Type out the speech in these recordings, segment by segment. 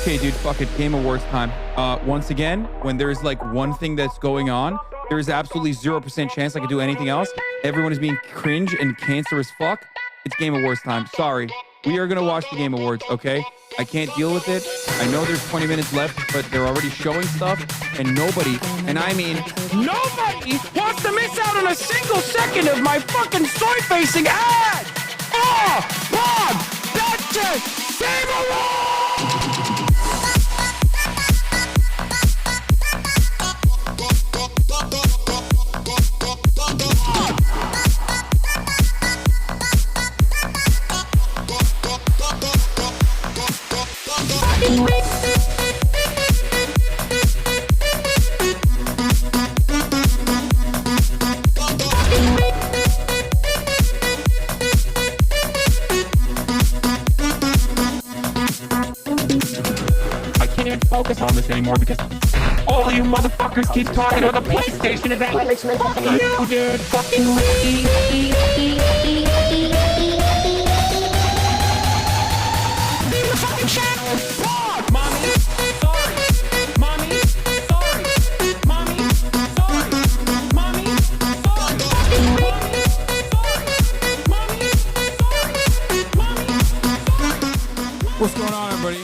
Okay, dude, fuck it. Game Awards time. Once again, when there's like one thing that's going on, there is absolutely 0% chance I could do anything else. Everyone is being cringe and cancerous fuck. It's Game Awards time. Sorry. We are going to watch the Game Awards, okay? I can't deal with it. I know there's 20 minutes left, but they're already showing stuff, and nobody, and I mean nobody, wants to miss out on a single second of my fucking soy-facing ad! Oh, Bob! That's it! Game Awards! I can't focus on this anymore because all you motherfuckers keep talking about the PlayStation event. You dude, fucking fucking channel. Mommy, sorry. Mommy, sorry. Mommy, sorry. Mommy, sorry. Mommy, sorry. What's going on, everybody?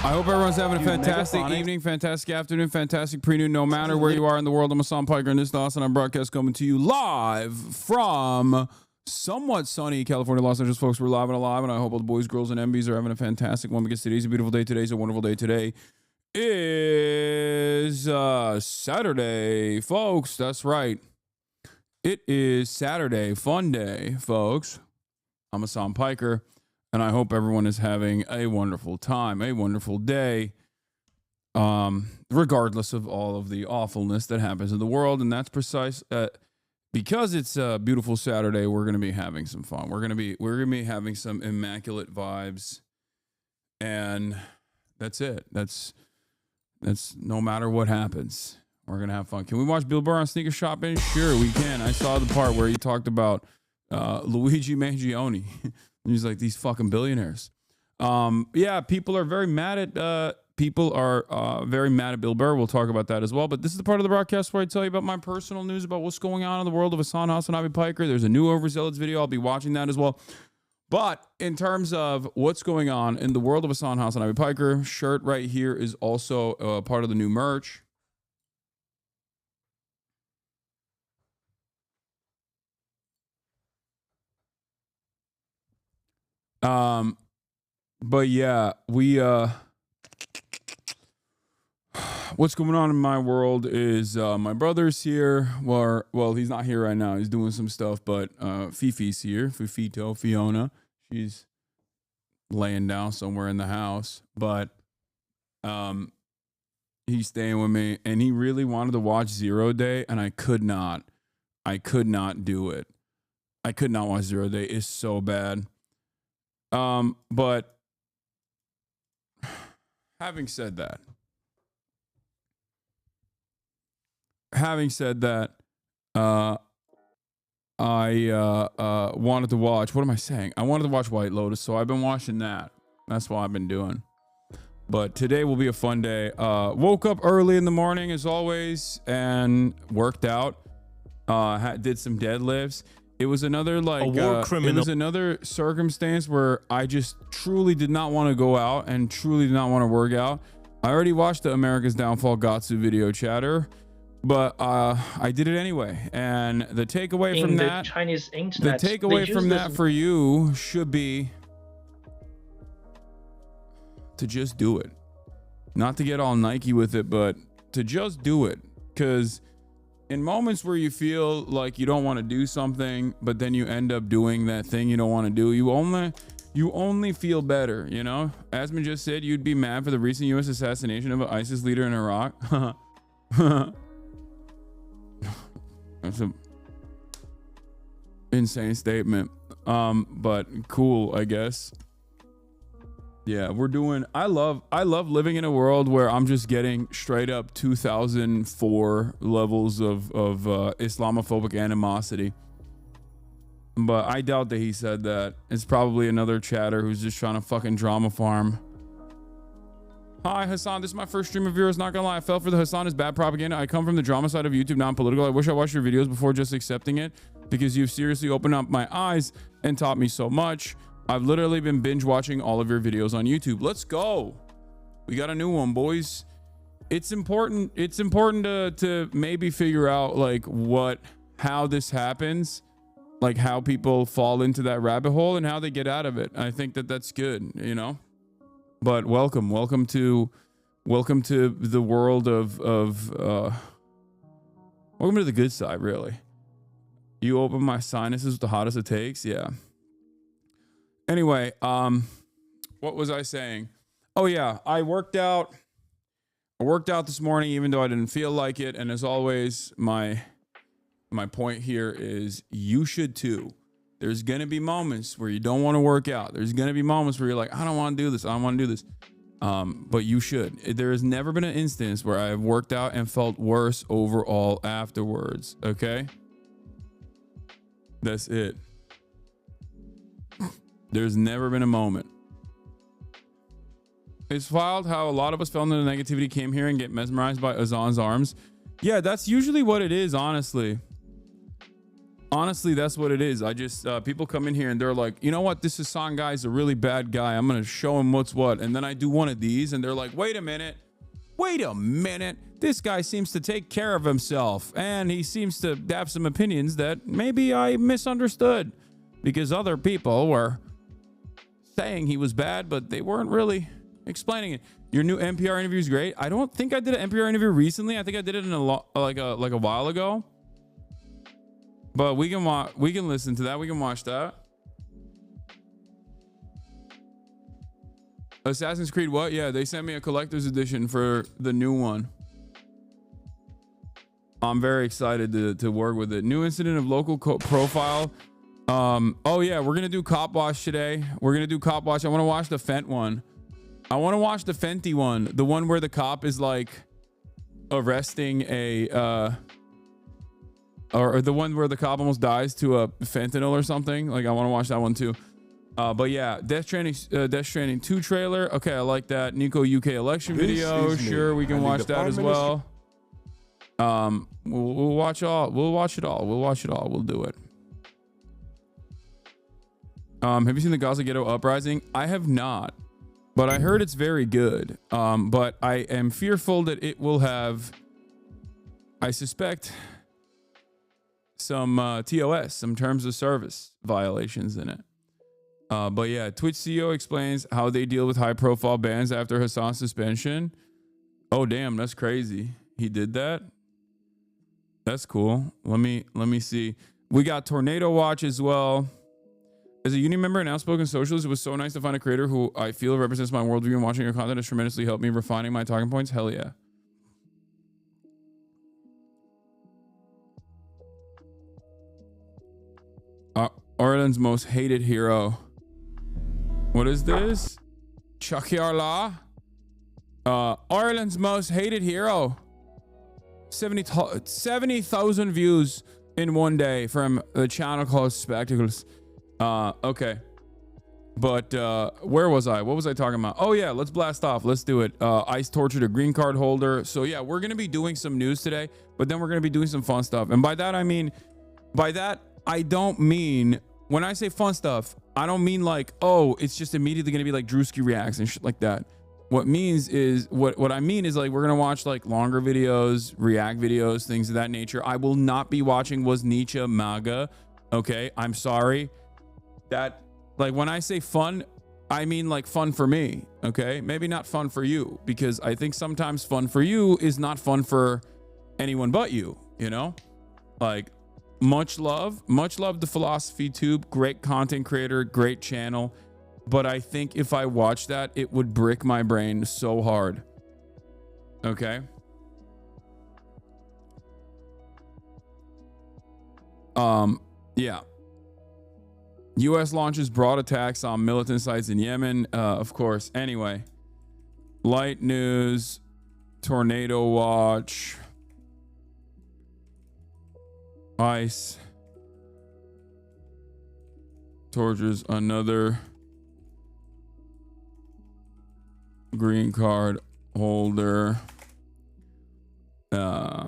I hope everyone's having a fantastic evening, fantastic afternoon, fantastic pre-noon, no matter where you are in the world. I'm Hassan Piker, and this is the Hasanabi broadcast coming to you live from somewhat sunny California, Los Angeles, folks. We're live and alive, and I hope all the boys, girls, and MBs are having a fantastic one because today's a beautiful day. Today's a wonderful day. Today is Saturday, folks. That's right. It is Saturday, fun day, folks. I'm Hassan Piker. And I hope everyone is having a wonderful time, a wonderful day, regardless of all of the awfulness that happens in the world. And that's precise because it's a beautiful Saturday. We're going to be having some fun. We're going to be having some immaculate vibes, and that's it. That's no matter what happens, we're going to have fun. Can we watch Bill Burr on Sneaker Shopping? Sure, we can. I saw the part where he talked about Luigi Mangione. He's like, these fucking billionaires. Yeah, people are very mad at very mad at Bill Burr. We'll talk about that as well. But this is the part of the broadcast where I tell you about my personal news about what's going on in the world of Hasanabi Piker. There's a new Overzealots video. I'll be watching that as well. But in terms of what's going on in the world of Hasanabi Piker, shirt right here is also part of the new merch. But yeah, what's going on in my world is, my brother's here. Well, he's not here right now. He's doing some stuff, but, Fifi's here. Fiona. She's laying down somewhere in the house, but, he's staying with me, and he really wanted to watch 0 Day, and I could not do it. I could not watch 0 Day. It's so bad. But having said that, I wanted to watch, what am I saying? I wanted to watch White Lotus, so I've been watching that. That's what I've been doing. But today will be a fun day. Woke up early in the morning as always and worked out. Did some deadlifts. It was another it was another circumstance where I just truly did not want to go out and truly did not want to work out. I already watched the America's Downfall Gatsu video chatter, but I did it anyway. And the takeaway from that, Chinese internet, the takeaway from that for you should be to just do it. Not to get all Nike with it, but to just do it. Because in moments where you feel like you don't want to do something, but then you end up doing that thing you don't want to do, you only feel better, you know? Asman just said you'd be mad for the recent U.S. assassination of an ISIS leader in Iraq. That's an insane statement. But cool, I guess. Yeah, I love living in a world where I'm just getting straight up 2004 levels of Islamophobic animosity. But I doubt that he said that. It's probably another chatter who's just trying to fucking drama farm. Hi, Hassan. This is my first stream of yours. Not gonna lie, I fell for the Hassan is bad propaganda. I come from the drama side of YouTube, non-political. I wish I watched your videos before just accepting it because you've seriously opened up my eyes and taught me so much. I've literally been binge watching all of your videos on YouTube. Let's go. We got a new one, boys. It's important. It's important to maybe figure out like how this happens, like how people fall into that rabbit hole and how they get out of it. I think that's good, you know. But welcome to the world of welcome to the good side, really. You open my sinuses with the hottest it takes, yeah. Anyway, what was I saying? Oh yeah, I worked out this morning, even though I didn't feel like it. And as always, my point here is you should too. There's going to be moments where you don't want to work out. There's going to be moments where you're like, I don't want to do this. I don't want to do this. But you should. There has never been an instance where I have worked out and felt worse overall afterwards. Okay? That's it. There's never been a moment. It's wild how a lot of us fell into the negativity, came here and get mesmerized by Azan's arms. Yeah, that's usually what it is, honestly. Honestly, that's what it is. I just, people come in here and they're like, you know what? This Hasan guy's a really bad guy. I'm going to show him what's what. And then I do one of these and they're like, wait a minute. This guy seems to take care of himself. And he seems to have some opinions that maybe I misunderstood because other people were saying he was bad, but they weren't really explaining it. Your new NPR interview is great. I don't think I did an NPR interview recently. I think I did it in like a while ago. But we can listen to that. We can watch that. Assassin's Creed what? Yeah, they sent me a collector's edition for the new one. I'm very excited to work with it. New incident of local profile. Oh yeah, we're gonna do Cop Watch today. We're gonna do Cop Watch. I want to watch the Fent one. I want to watch the Fenty one. The one where the cop is like arresting a or the one where the cop almost dies to a fentanyl or something. Like I want to watch that one too. But yeah, Death Stranding 2 trailer. Okay, I like that. Nico UK election video. Sure, we can watch that as well. We'll watch all. We'll watch it all. We'll do it. Have you seen the Gaza Ghetto Uprising? I have not, but I heard it's very good. But I am fearful that it will have, I suspect, some TOS, some terms of service violations in it. But yeah, Twitch CEO explains how they deal with high profile bans after Hasan's suspension. Oh damn, that's crazy. He did that. That's cool. Let me see. We got Tornado Watch as well. As a union member and outspoken socialist, it was so nice to find a creator who I feel represents my worldview, and watching your content has tremendously helped me refining my talking points. Hell yeah. Ireland's most hated hero. What is this? Chakiarla. Ireland's most hated hero. 70,000 views in one day from the channel called Spectacles. Okay. But where was I? What was I talking about? Oh yeah, let's blast off. Let's do it. ICE tortured a green card holder. So yeah, we're gonna be doing some news today, but then we're gonna be doing some fun stuff. And by that I don't mean, when I say fun stuff, I don't mean like, oh, it's just immediately gonna be like Drewski reacts and shit like that. What I mean is like we're gonna watch like longer videos, react videos, things of that nature. I will not be watching Was Nietzsche MAGA. Okay, I'm sorry. That, like, when I say fun, I mean like fun for me. Okay, maybe not fun for you, because I think sometimes fun for you is not fun for anyone but you. You know, like much love to Philosophy Tube, great content creator, great channel. But I think if I watched that, it would brick my brain so hard. Okay. Yeah. U.S. launches broad attacks on militant sites in Yemen. Of course. Anyway. Light news. Tornado watch. ICE. Tortures another green card holder. I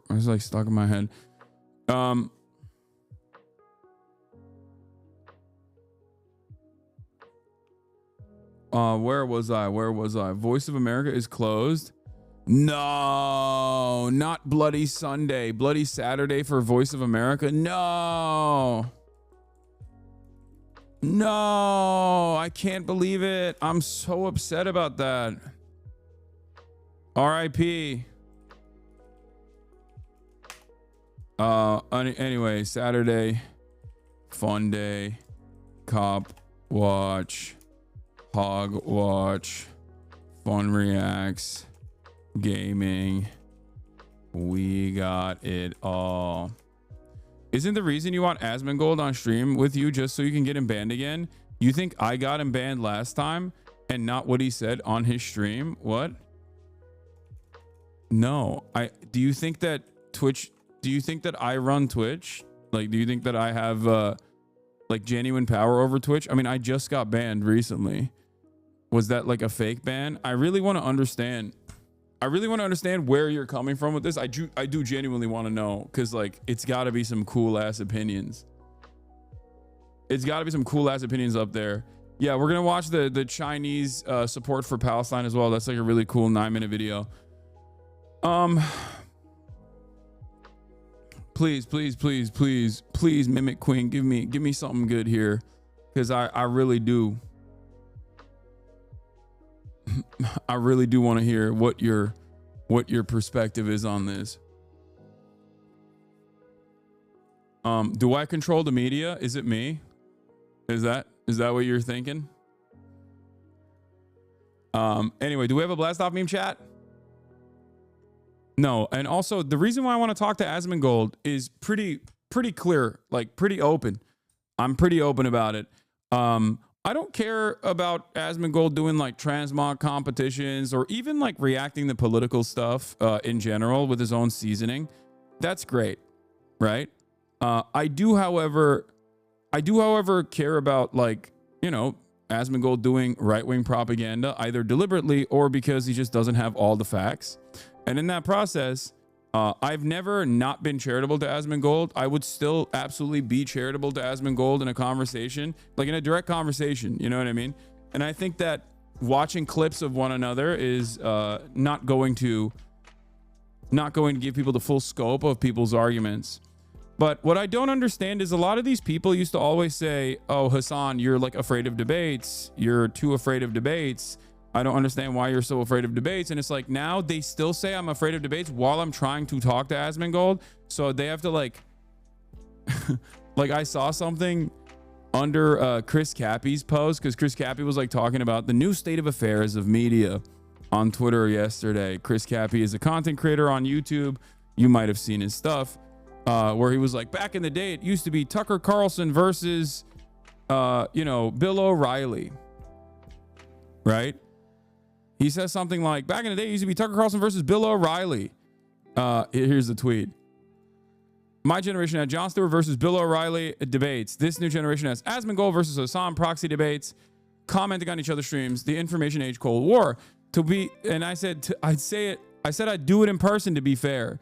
was like stuck in my head. Where was I? Voice of America is closed. No, not Bloody Sunday. Bloody Saturday for Voice of America. No, I can't believe it. I'm so upset about that. R.I.P. Anyway, Saturday, fun day, cop watch, hog watch, fun reacts, gaming. We got it all. Isn't the reason you want Asmongold on stream with you just so you can get him banned again? You think I got him banned last time and not what he said on his stream? What? No. Do you think that I run Twitch? Like, do you think that I have like genuine power over Twitch? I mean, I just got banned recently. Was that like a fake ban? I really want to understand where you're coming from with this. I do genuinely want to know, because like it's got to be some cool ass opinions. It's got to be some cool ass opinions up there. Yeah, we're gonna watch the Chinese support for Palestine as well. That's like a really cool 9-minute video. Please, Mimic Queen, give me something good here, because I really do. I really do want to hear what your perspective is on this. Do I control the media? Is it me? Is that what you're thinking? Anyway, do we have a blast off meme chat? No. And also, the reason why I want to talk to Asmongold is pretty clear, like pretty open. I'm pretty open about it. I don't care about Asmongold doing like transmog competitions or even like reacting to political stuff in general with his own seasoning. That's great, right? I do, however, care about, like, you know, Asmongold doing right-wing propaganda, either deliberately or because he just doesn't have all the facts. And in that process, I've never not been charitable to Asmongold. I would still absolutely be charitable to Asmongold in a conversation, like in a direct conversation. You know what I mean? And I think that watching clips of one another is not going to give people the full scope of people's arguments. But what I don't understand is a lot of these people used to always say, "Oh, Hasan, you're like afraid of debates. You're too afraid of debates. I don't understand why you're so afraid of debates." And it's like, now they still say I'm afraid of debates while I'm trying to talk to Asmongold. So they have to like, like I saw something under Chris Cappy's post, because Chris Cappy was like talking about the new state of affairs of media on Twitter yesterday. Chris Cappy is a content creator on YouTube. You might have seen his stuff where he was like, back in the day, it used to be Tucker Carlson versus, Bill O'Reilly, right? He says something like, back in the day, it used to be Tucker Carlson versus Bill O'Reilly. Here's the tweet. My generation had Jon Stewart versus Bill O'Reilly debates. This new generation has Asmongold versus Hasan proxy debates, commenting on each other's streams, the information age Cold War. And I said, I said I'd do it in person, to be fair.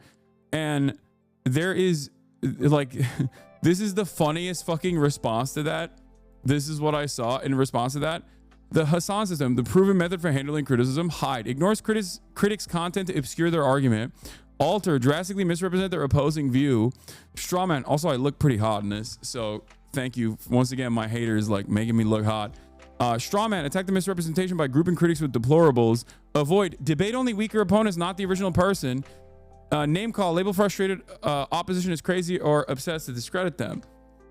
And there is like, this is the funniest fucking response to that. This is what I saw in response to that. The Hasan system, the proven method for handling criticism: hide, ignores critics' content to obscure their argument, alter, drastically misrepresent their opposing view, strawman. Also, I look pretty hot in this, so thank you once again, my haters, like making me look hot. Strawman, attack the misrepresentation by grouping critics with deplorables. Avoid, debate only weaker opponents, not the original person. Name call, label frustrated opposition as crazy or obsessed to discredit them.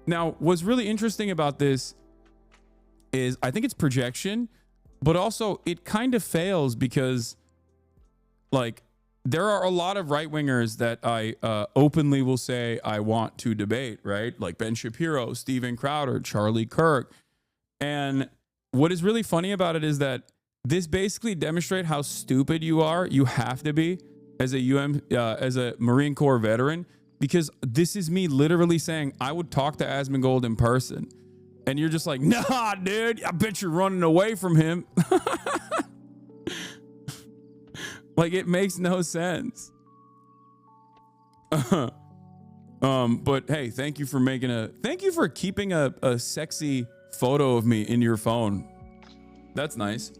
Now, what's really interesting about this is I think it's projection, but also it kind of fails because, like, there are a lot of right-wingers that I openly will say I want to debate, right? Like Ben Shapiro, Steven Crowder, Charlie Kirk. And what is really funny about it is that this basically demonstrates how stupid you are. You have to be as a Marine Corps veteran because this is me literally saying I would talk to Asmongold in person. And you're just like, nah, dude, I bet you're running away from him. Like, it makes no sense. But hey, thank you for keeping a sexy photo of me in your phone. That's nice.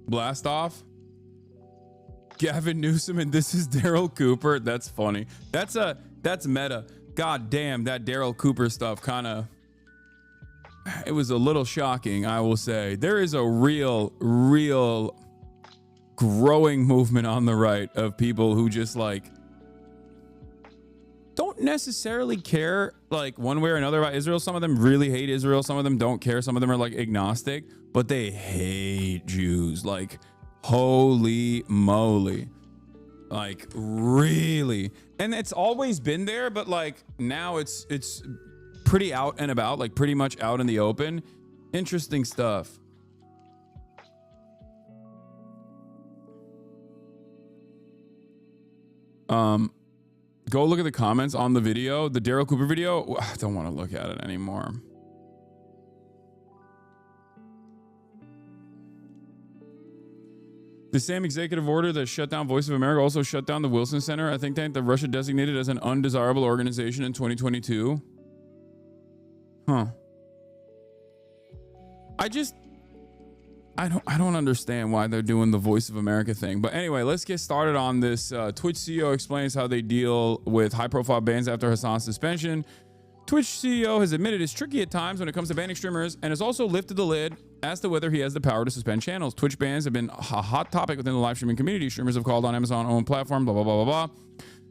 Blast off. Gavin Newsom and this is Daryl Cooper. That's funny. That's meta. God damn, that Daryl Cooper stuff it was a little shocking, I will say. There is a real growing movement on the right of people who just like don't necessarily care like one way or another about Israel. Some of them really hate Israel. Some of them don't care. Some of them are like agnostic, but they hate Jews. Like, holy moly. Like, really. And it's always been there, but like now it's pretty out and about, like pretty much out in the open. Interesting stuff. Go look at the comments on the video, the Daryl Cooper video. I don't want to look at it anymore. The same executive order that shut down Voice of America also shut down the Wilson Center, a think tank that Russia designated as an undesirable organization in 2022. Huh. I don't understand why they're doing the Voice of America thing. But anyway, let's get started on this. Twitch CEO explains how they deal with high-profile bans after Hasan's suspension. Twitch CEO has admitted it's tricky at times when it comes to banning streamers and has also lifted the lid as to whether he has the power to suspend channels. Twitch bans have been a hot topic within the live streaming community. Streamers have called on Amazon-owned platform, blah, blah, blah, blah, blah.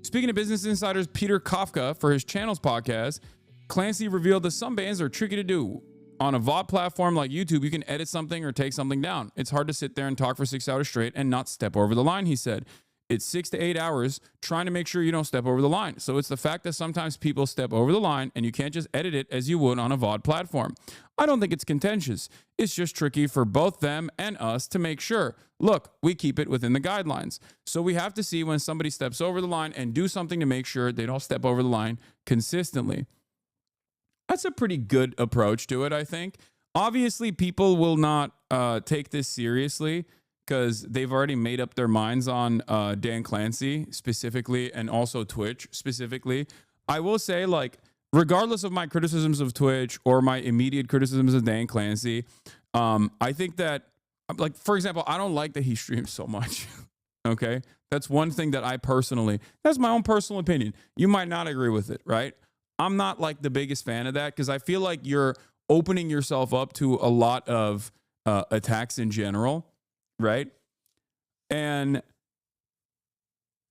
Speaking to Business Insider's Peter Kafka for his channel's podcast, Clancy revealed that some bans are tricky to do. On a VOD platform like YouTube, you can edit something or take something down. It's hard to sit there and talk for 6 hours straight and not step over the line, he said. It's 6 to 8 hours trying to make sure you don't step over the line. So it's the fact that sometimes people step over the line and you can't just edit it as you would on a VOD platform. I don't think it's contentious. It's just tricky for both them and us to make sure. Look, we keep it within the guidelines. So we have to see when somebody steps over the line and do something to make sure they don't step over the line consistently. That's a pretty good approach to it, I think. Obviously, people will not take this seriously because they've already made up their minds on Dan Clancy specifically and also Twitch specifically. I will say, like, regardless of my criticisms of Twitch or my immediate criticisms of Dan Clancy, I think that, like, for example, I don't like that he streams so much. Okay? That's one thing that that's my own personal opinion. You might not agree with it, right? I'm not like the biggest fan of that because I feel like you're opening yourself up to a lot of attacks in general, right? And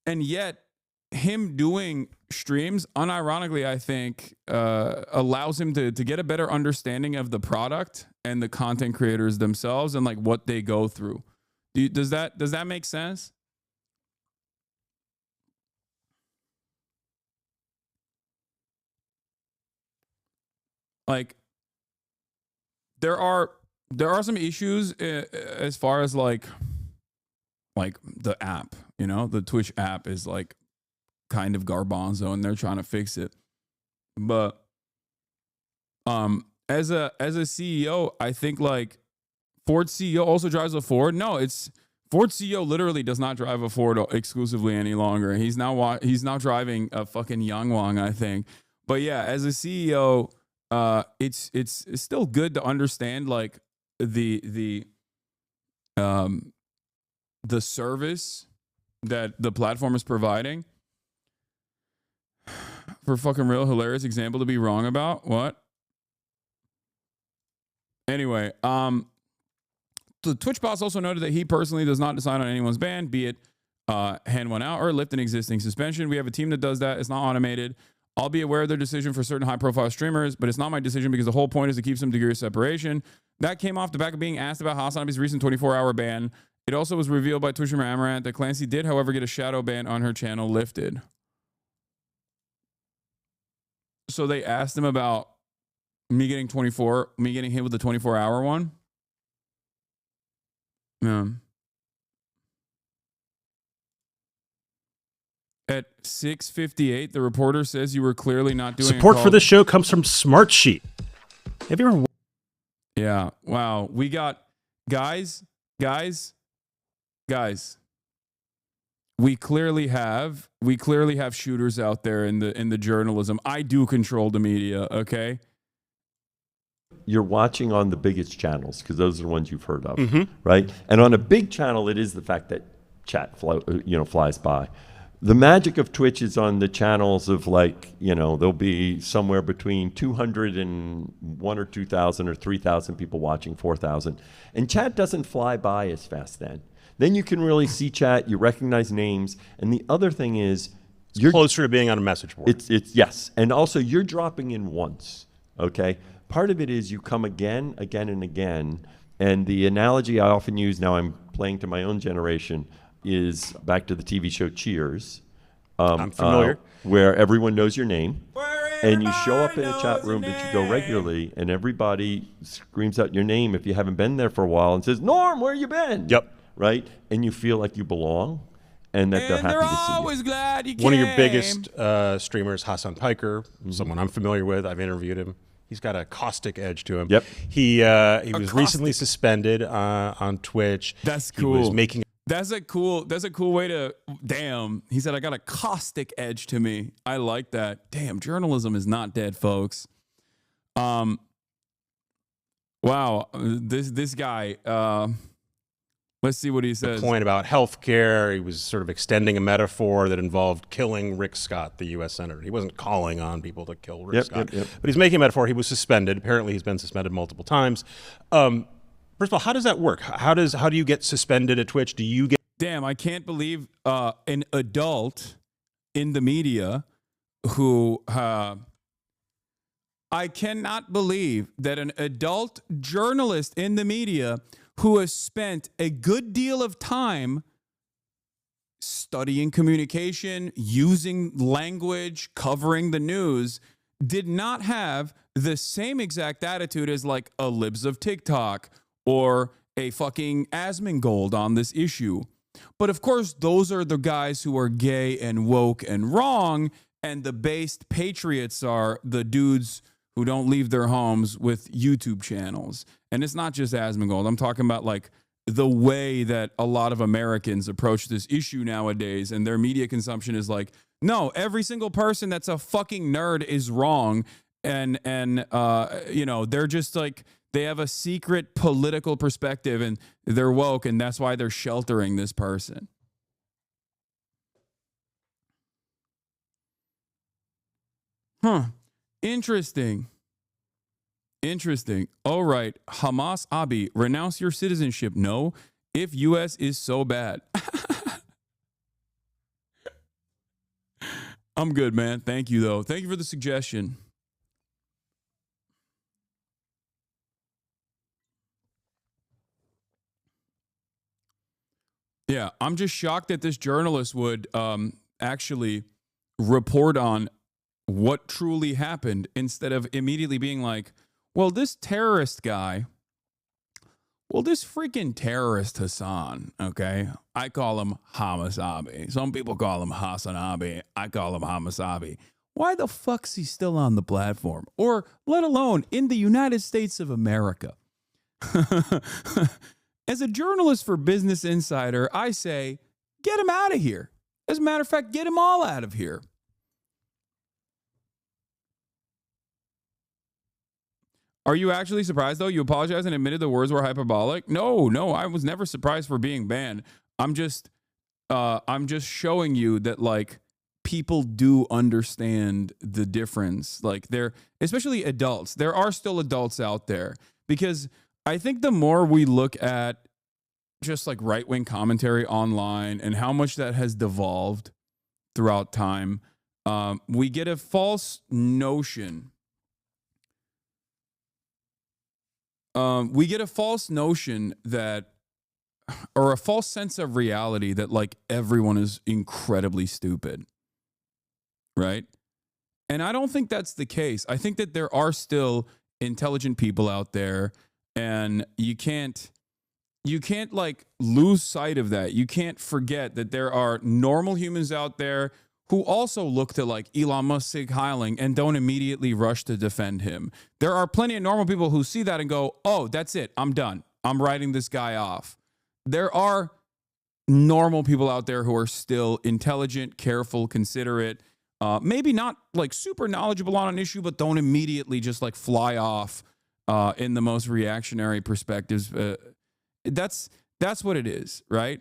yet him doing streams, unironically, I think, allows him to get a better understanding of the product and the content creators themselves and like what they go through. Does that make sense? Like, there are some issues as far as like the app, you know, the Twitch app is like kind of garbanzo and they're trying to fix it. But as a CEO, I think like Ford CEO also drives a Ford. No, it's Ford CEO literally does not drive a Ford exclusively any longer. He's now driving a fucking Yangwang, I think. But yeah, as a CEO, it's still good to understand like the service that the platform is providing. For fucking real, hilarious example to be wrong about. What? Anyway, the Twitch boss also noted that he personally does not decide on anyone's ban, be it hand one out or lift an existing suspension. We have a team that does that. It's not automated. I'll be aware of their decision for certain high-profile streamers, but it's not my decision because the whole point is to keep some degree of separation. That came off the back of being asked about Hasanabi's recent 24-hour ban. It also was revealed by Twitch streamer Amaranth that Clancy did, however, get a shadow ban on her channel lifted. So they asked him about me getting hit with the 24-hour one. Yeah. At 6:58, the reporter says you were clearly not doing Support for this show comes from Smartsheet. Have you ever? Yeah. Wow. We got guys. We clearly have shooters out there in the journalism. I do control the media, okay? You're watching on the biggest channels because those are the ones you've heard of, right? And on a big channel, it is the fact that chat flies by. The magic of Twitch is on the channels of there'll be somewhere between 200 and 1 or 2,000 or 3,000 people watching, 4,000. And chat doesn't fly by as fast then. Then you can really see chat, you recognize names. And the other thing is, you're closer to being on a message board. It's yes. And also you're dropping in once, okay? Part of it is you come again and again. And the analogy I often use, now I'm playing to my own generation, is back to the TV show Cheers. I'm familiar. Where everyone knows your name. And you show up in a chat room that you go regularly, and everybody screams out your name if you haven't been there for a while and says, Norm, where you been? Yep. Right? And you feel like you belong and that they're happy to see you. Always glad you came. One of your biggest streamers, Hassan Piker, someone I'm familiar with. I've interviewed him. He's got a caustic edge to him. Yep. He was recently suspended on Twitch. That's cool. He was making That's a cool way to, damn. He said, I got a caustic edge to me. I like that. Damn, journalism is not dead, folks. Wow, this guy, let's see what he says. point about healthcare. He was sort of extending a metaphor that involved killing Rick Scott, the U.S. Senator. He wasn't calling on people to kill Rick Scott. But he's making a metaphor. He was suspended. Apparently, he's been suspended multiple times. First of all, how does that work? How do you get suspended at Twitch? Do you get? Damn, I can't believe an adult in the media who I cannot believe that an adult journalist in the media who has spent a good deal of time studying communication, using language, covering the news, did not have the same exact attitude as like a Libs of TikTok or a fucking Asmongold on this issue. But of course, those are the guys who are gay and woke and wrong, and the based patriots are the dudes who don't leave their homes with YouTube channels. And it's not just Asmongold. I'm talking about like the way that a lot of Americans approach this issue nowadays, and their media consumption is like, no, every single person that's a fucking nerd is wrong. And they're just like, they have a secret political perspective and they're woke, and that's why they're sheltering this person. Interesting. All right. Hasanabi, renounce your citizenship. No, if U.S. is so bad. I'm good, man. Thank you, though. Thank you for the suggestion. Yeah, I'm just shocked that this journalist would actually report on what truly happened instead of immediately being like, well, this terrorist guy, this freaking terrorist Hasan, okay? I call him Hasanabi. Some people call him Hasanabi. I call him Hasanabi. Why the fuck's he still on the platform? Or let alone in the United States of America? As a journalist for Business Insider, I say, get him out of here. As a matter of fact, get them all out of here. Are you actually surprised, though? You apologized and admitted the words were hyperbolic? No, I was never surprised for being banned. I'm just showing you that, like, people do understand the difference. Like, they're, especially adults. There are still adults out there. Because I think the more we look at just, like, right-wing commentary online and how much that has devolved throughout time, we get a false notion. We get a false notion that, or a false sense of reality that, like, everyone is incredibly stupid, right? And I don't think that's the case. I think that there are still intelligent people out there, and you can't like lose sight of that. You can't forget that there are normal humans out there who also look to like Elon Musk sig-heiling and don't immediately rush to defend him. There are plenty of normal people who see that and go, oh, that's it. I'm done. I'm writing this guy off. There are normal people out there who are still intelligent, careful, considerate, maybe not like super knowledgeable on an issue, but don't immediately just like fly off in the most reactionary perspectives. That's what it is, right?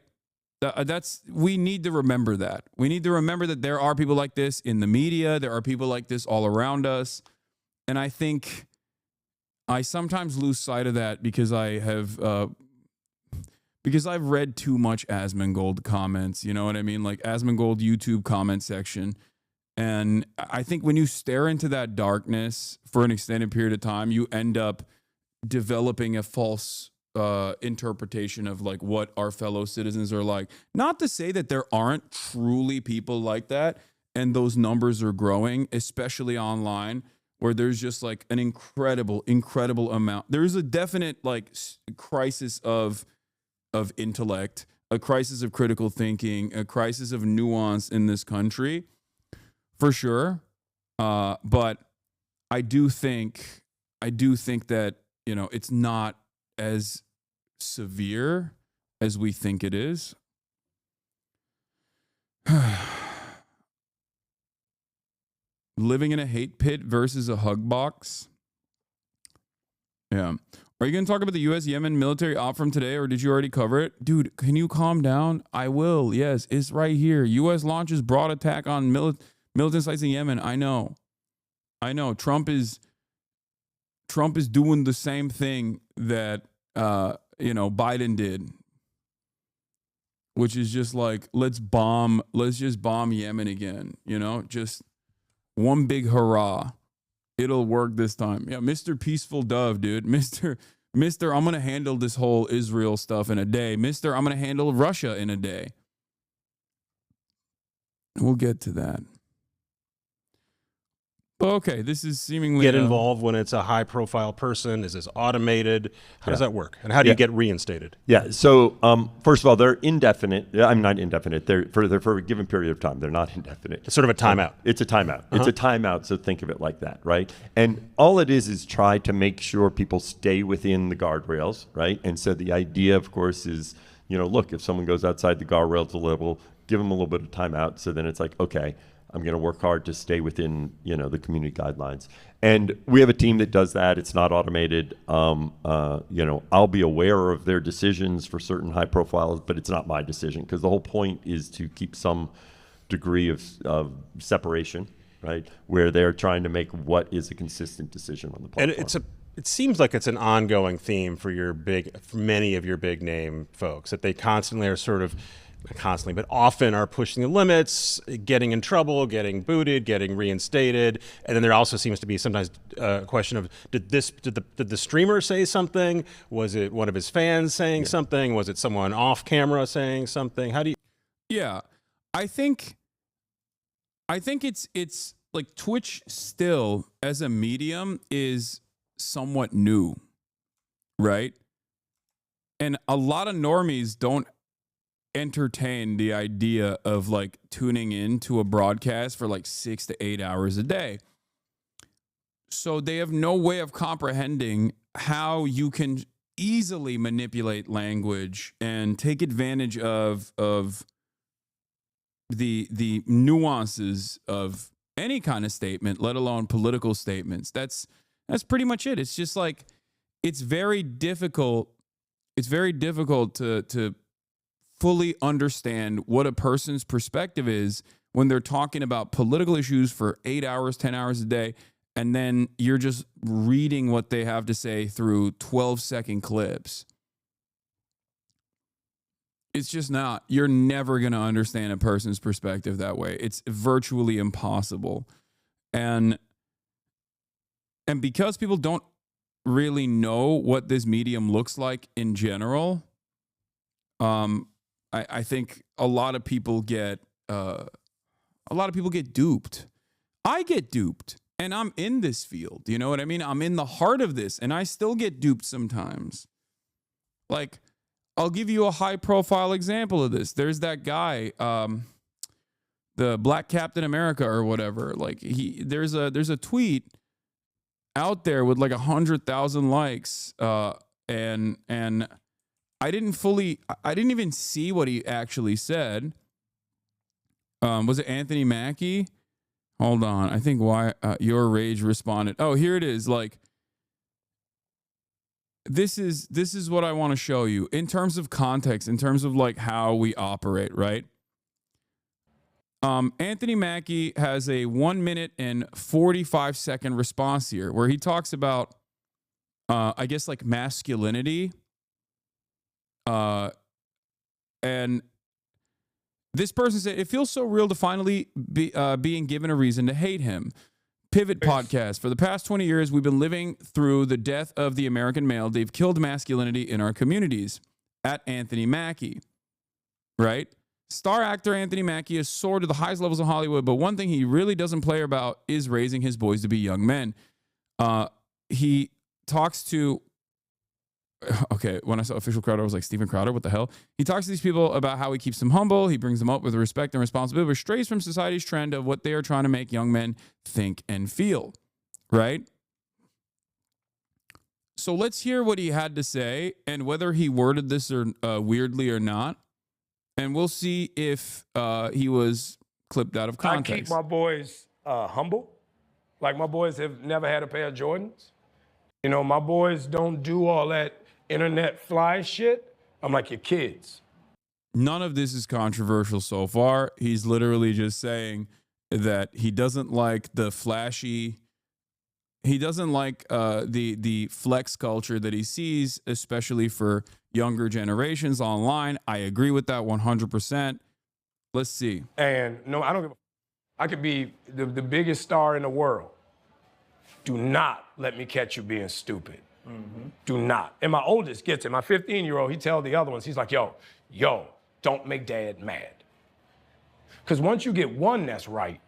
We need to remember that. We need to remember that there are people like this in the media. There are people like this all around us. And I think I sometimes lose sight of that because I've read too much Asmongold comments. You know what I mean? Like Asmongold YouTube comment section. And I think when you stare into that darkness for an extended period of time, you end up developing a false interpretation of like what our fellow citizens are like. Not to say that there aren't truly people like that, and those numbers are growing, especially online, where there's just like an incredible amount. There's a definite like crisis of intellect, a crisis of critical thinking, a crisis of nuance in this country, for sure. But I do think that, you know, it's not as severe as we think it is. Living in a hate pit versus a hug box. Yeah. Are you going to talk about the U.S.-Yemen military op from today, or did you already cover it? Dude, can you calm down? I will. Yes, it's right here. U.S. launches broad attack on militant sites in Yemen. I know. Trump is doing the same thing that Biden did, which is just like, let's just bomb Yemen again, just one big hurrah. It'll work this time. Yeah, Mr. Peaceful Dove, dude. Mr. I'm going to handle this whole Israel stuff in a day. Mr. I'm going to handle Russia in a day. We'll get to that. Okay, this is seemingly... Get involved when it's a high-profile person? Is this automated? How does that work? And how do you get reinstated? Yeah, so first of all, they're indefinite. I'm not indefinite. They're for a given period of time. They're not indefinite. It's sort of a timeout. It's a timeout. It's a timeout, so think of it like that, right? And all it is try to make sure people stay within the guardrails, right? And so the idea, of course, is, look, if someone goes outside the guardrails a little, give them a little bit of timeout. So then it's like, okay, I'm going to work hard to stay within, the community guidelines. And we have a team that does that. It's not automated. I'll be aware of their decisions for certain high profiles, but it's not my decision, because the whole point is to keep some degree of separation, right? Where they're trying to make what is a consistent decision on the platform. And it seems like it's an ongoing theme for many of your big name folks, that they constantly are sort of, not constantly, but often are pushing the limits, getting in trouble, getting booted, getting reinstated. And then there also seems to be sometimes a question of, did the streamer say something? Was it one of his fans saying something? Was it someone off camera saying something? How do you... Yeah, I think it's like Twitch still as a medium is somewhat new, right? And a lot of normies don't entertain the idea of like tuning in to a broadcast for like 6 to 8 hours a day. So they have no way of comprehending how you can easily manipulate language and take advantage of the nuances of any kind of statement, let alone political statements. That's pretty much it. It's just like, it's very difficult to fully understand what a person's perspective is when they're talking about political issues for 8 hours, 10 hours a day, and then you're just reading what they have to say through 12-second clips. It's just not. You're never going to understand a person's perspective that way. It's virtually impossible. And because people don't really know what this medium looks like in general, I think a lot of people get duped. I get duped, and I'm in this field. You know what I mean? I'm in the heart of this, and I still get duped sometimes. Like, I'll give you a high-profile example of this. There's that guy. the Black Captain America or whatever. Like there's a tweet out there with like 100,000 likes, and I didn't even see what he actually said. Was it Anthony Mackie? Hold on, I think Your Rage responded. Oh, here it is. Like, this is what I want to show you in terms of context, in terms of like how we operate, right? Anthony Mackie has a 1 minute and 45 second response here where he talks about, I guess, like masculinity. And this person said, it feels so real to finally be being given a reason to hate him. Pivot podcast. For the past 20 years, we've been living through the death of the American male. They've killed masculinity in our communities. At Anthony Mackie, right? Star actor Anthony Mackie has soared to the highest levels of Hollywood, but one thing he really doesn't play about is raising his boys to be young men. He talks to, okay, when I saw official Crowder, I was like, Steven Crowder, what the hell? He talks to these people about how he keeps them humble. He brings them up with respect and responsibility, but strays from society's trend of what they are trying to make young men think and feel, right? So let's hear what he had to say and whether he worded this or weirdly or not. And we'll see if he was clipped out of context. I keep my boys humble. Like, my boys have never had a pair of Jordans. You know, my boys don't do all that internet fly shit. I'm like your kids. None of this is controversial so far. He's literally just saying that he doesn't like the flashy, he doesn't like the flex culture that he sees, especially for younger generations online. I agree with that 100%. Let's see. And no, I don't give a. I could be the biggest star in the world. Do not let me catch you being stupid. Mm-hmm. Do not. And my oldest gets it. My 15-year-old, he tells the other ones, he's like, yo, don't make dad mad. Because once you get one that's right,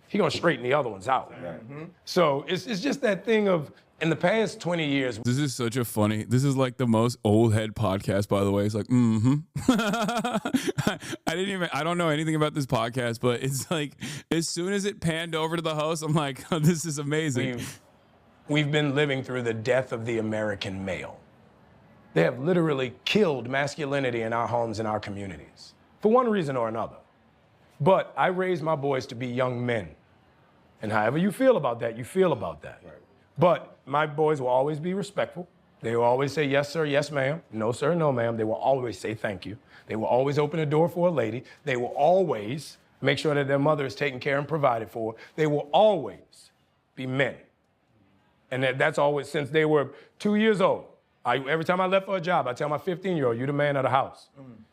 he gonna straighten the other ones out. Mm-hmm. So it's just that thing of, in the past 20 years. This is such a funny, this is like the most old head podcast, by the way. It's like, I don't know anything about this podcast, but it's like, as soon as it panned over to the host, I'm like, oh, this is amazing. We've been living through the death of the American male. They have literally killed masculinity in our homes and our communities, for one reason or another. But I raised my boys to be young men. And however you feel about that, you feel about that. Right. But my boys will always be respectful. They will always say, yes, sir, yes, ma'am. No, sir, no, ma'am. They will always say thank you. They will always open a door for a lady. They will always make sure that their mother is taken care and provided for. They will always be men. And that's always, since they were 2 years old. Every time I left for a job, I tell my 15-year-old, you're the man of the house.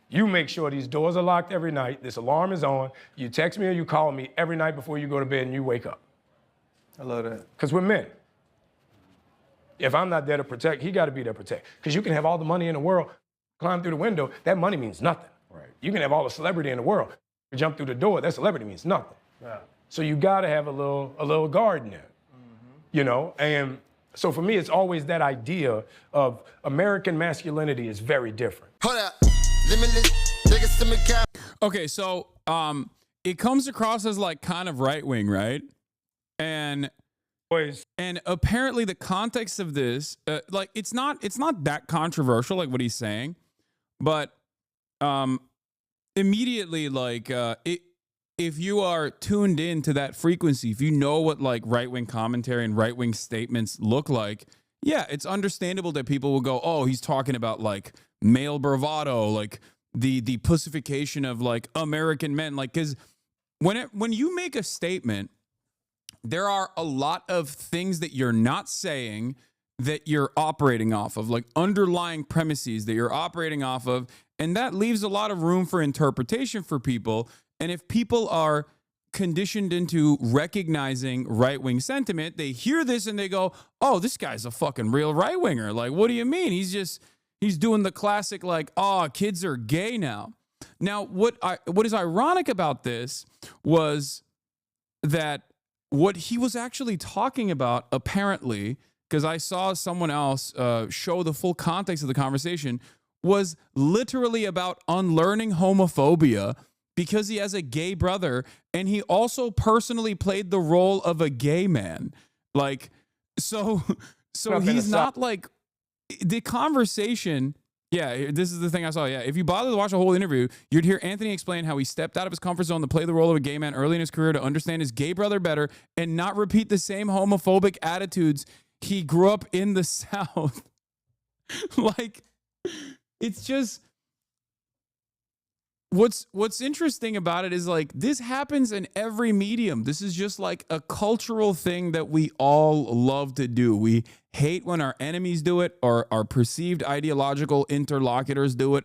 You make sure these doors are locked every night, this alarm is on, you text me or you call me every night before you go to bed and you wake up. I love that. Because we're men. If I'm not there to protect, he got to be there to protect. Because you can have all the money in the world, climb through the window, that money means nothing. Right. You can have all the celebrity in the world, jump through the door, that celebrity means nothing. Yeah. So you got to have a little guard in there, you know? And so for me, it's always that idea of American masculinity is very different. Hold up. Okay, so it comes across as like kind of right-wing, right? And apparently the context of this, like it's not that controversial, like what he's saying, but immediately, like if you are tuned in to that frequency, if you know what like right-wing commentary and right-wing statements look like, yeah, it's understandable that people will go, oh, he's talking about like male bravado, like the pussification of like American men, like, because when you make a statement, there are a lot of things that you're not saying that you're operating off of, like underlying premises that you're operating off of, and that leaves a lot of room for interpretation for people. And if people are conditioned into recognizing right-wing sentiment, they hear this and they go, oh, this guy's a fucking real right-winger. Like, what do you mean? He's doing the classic, like, oh, kids are gay now. Now, what is ironic about this was that what he was actually talking about, apparently, because I saw someone else show the full context of the conversation, was literally about unlearning homophobia because he has a gay brother, and he also personally played the role of a gay man. Like, so he's not like the conversation. Yeah, this is the thing I saw. Yeah, if you bother to watch the whole interview, you'd hear Anthony explain how he stepped out of his comfort zone to play the role of a gay man early in his career to understand his gay brother better and not repeat the same homophobic attitudes he grew up in the South. Like, it's just what's interesting about it is like this happens in every medium. This is just like a cultural thing that we all love to do. We hate when our enemies do it or our perceived ideological interlocutors do it,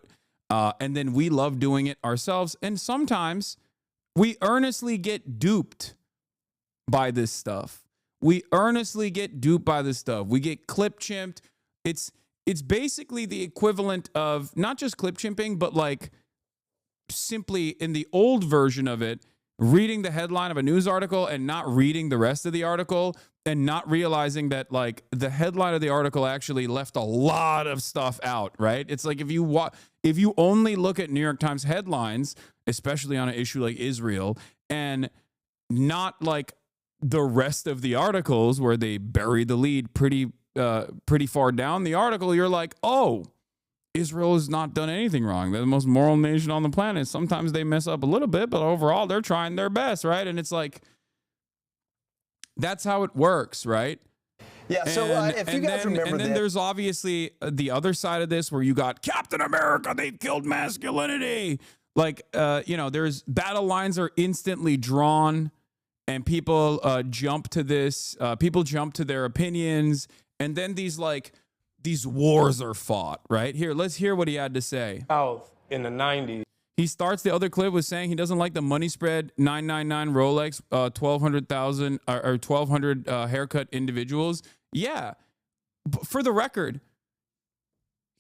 and then we love doing it ourselves. And sometimes we earnestly get duped by this stuff. We earnestly get duped by this stuff. We get clip chimped. It's basically the equivalent of not just clip chimping, but like simply in the old version of it, reading the headline of a news article and not reading the rest of the article and not realizing that like the headline of the article actually left a lot of stuff out, right? It's like if you only look at New York Times headlines, especially on an issue like Israel, and not like the rest of the articles where they bury the lead pretty far down the article, you're like, oh, Israel has not done anything wrong. They're the most moral nation on the planet. Sometimes they mess up a little bit, but overall they're trying their best, right? And it's like, that's how it works, right? Yeah, so if you guys remember and then there's obviously the other side of this where you got Captain America, they've killed masculinity. Like, there's battle lines are instantly drawn and people jump to this. People jump to their opinions. And then these wars are fought, right? Here, let's hear what he had to say. South in the 90s. He starts the other clip with saying he doesn't like the money spread 999 Rolex, 1,200,000 or 1,200 haircut individuals. Yeah, for the record,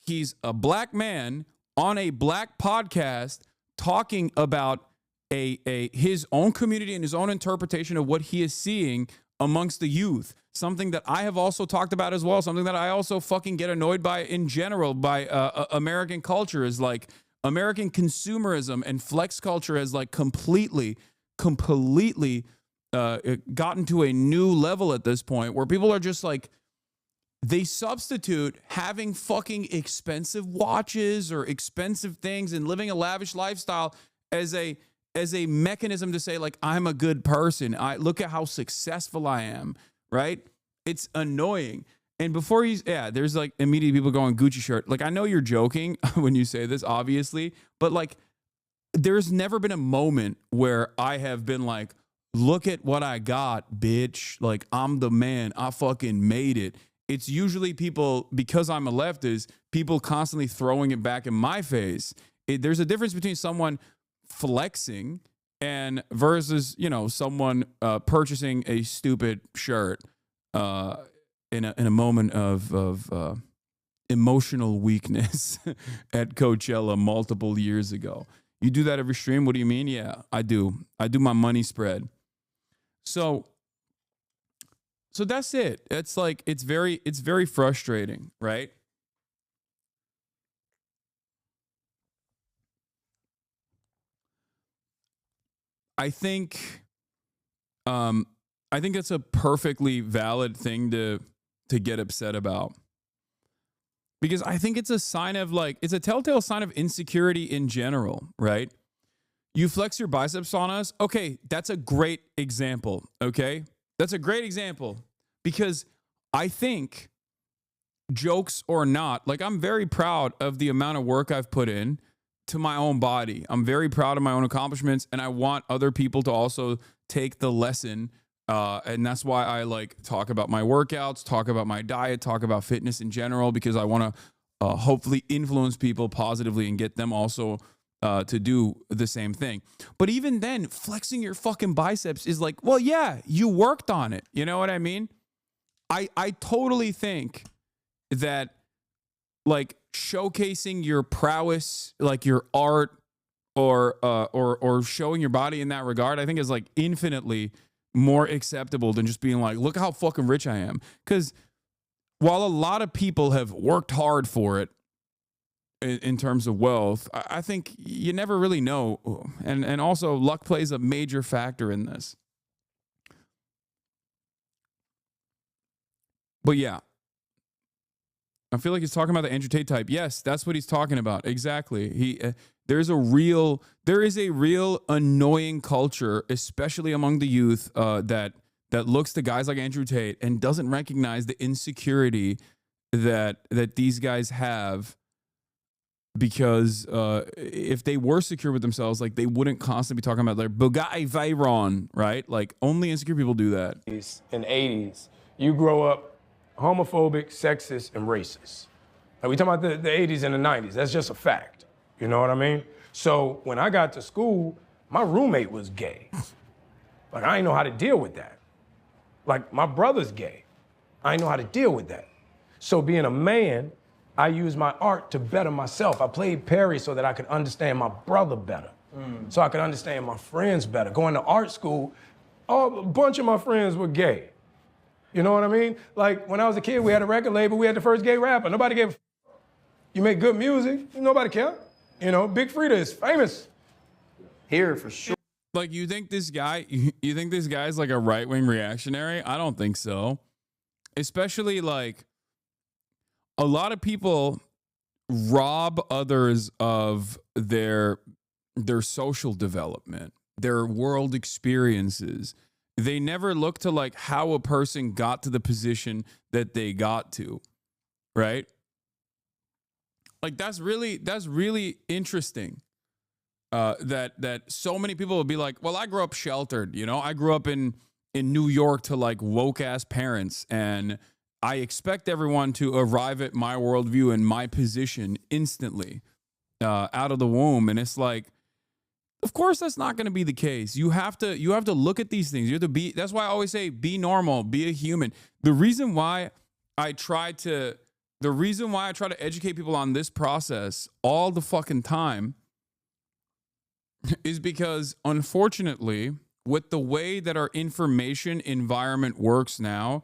he's a black man on a black podcast talking about his own community and his own interpretation of what he is seeing amongst the youth. Something that I have also talked about as well. Something that I also fucking get annoyed by in general by American culture is like American consumerism and flex culture has like completely gotten to a new level at this point where people are just like, they substitute having fucking expensive watches or expensive things and living a lavish lifestyle as a mechanism to say like, I'm a good person. Look at how successful I am. Right? It's annoying. And before there's like immediately people going Gucci shirt. Like, I know you're joking when you say this, obviously, but like, there's never been a moment where I have been like, look at what I got, bitch. Like, I'm the man. I fucking made it. It's usually people, because I'm a leftist, people constantly throwing it back in my face. There's a difference between someone flexing and versus, someone purchasing a stupid shirt in a moment of emotional weakness at Coachella multiple years ago. You do that every stream? What do you mean? Yeah, I do. I do my money spread. So that's it. It's like it's very frustrating, right? I think that's a perfectly valid thing to get upset about, because I think it's a sign of it's a telltale sign of insecurity in general, right? You flex your biceps on us. Okay, that's a great example. Okay, that's a great example because I think, jokes or not, like, I'm very proud of the amount of work I've put in to my own body. I'm very proud of my own accomplishments, and I want other people to also take the lesson. And that's why I talk about my workouts, talk about my diet, talk about fitness in general, because I want to hopefully influence people positively and get them also to do the same thing. But even then, flexing your fucking biceps is like, well, yeah, you worked on it. You know what I mean? I totally think that showcasing your prowess, like your art or showing your body in that regard, I think is infinitely more acceptable than just being like, look how fucking rich I am. Because while a lot of people have worked hard for it, in terms of wealth, I think you never really know. And also luck plays a major factor in this. But yeah, I feel like he's talking about the Andrew Tate type. Yes, that's what he's talking about. Exactly. There is a real annoying culture, especially among the youth, that looks to guys like Andrew Tate and doesn't recognize the insecurity that these guys have. Because if they were secure with themselves, like they wouldn't constantly be talking about their Bugatti Veyron, right? Like only insecure people do that. In the 80s, you grow up homophobic, sexist, and racist. Like we talking about the 80s and the 90s. That's just a fact. You know what I mean? So when I got to school, my roommate was gay. Like I didn't know how to deal with that. Like my brother's gay. I didn't know how to deal with that. So being a man, I used my art to better myself. I played Perry so that I could understand my brother better. So I could understand my friends better. Going to art school, a bunch of my friends were gay. You know what I mean? Like when I was a kid, we had a record label, we had the first gay rapper. Nobody gave a You make good music, nobody care. You know, Big Frida is famous here for sure. Like you think this guy's like a right-wing reactionary? I don't think so. Especially like a lot of people rob others of their social development, their world experiences. They never look to like how a person got to the position that they got to, right? Like that's really interesting. That so many people will be like, well, I grew up sheltered, you know, I grew up in New York to like woke ass parents, and I expect everyone to arrive at my worldview and my position instantly out of the womb. And it's like, of course, that's not going to be the case. You have to look at these things. You have to be. That's why I always say, be normal, be a human. The reason why I try to educate people on this process all the fucking time is because, unfortunately, with the way that our information environment works now,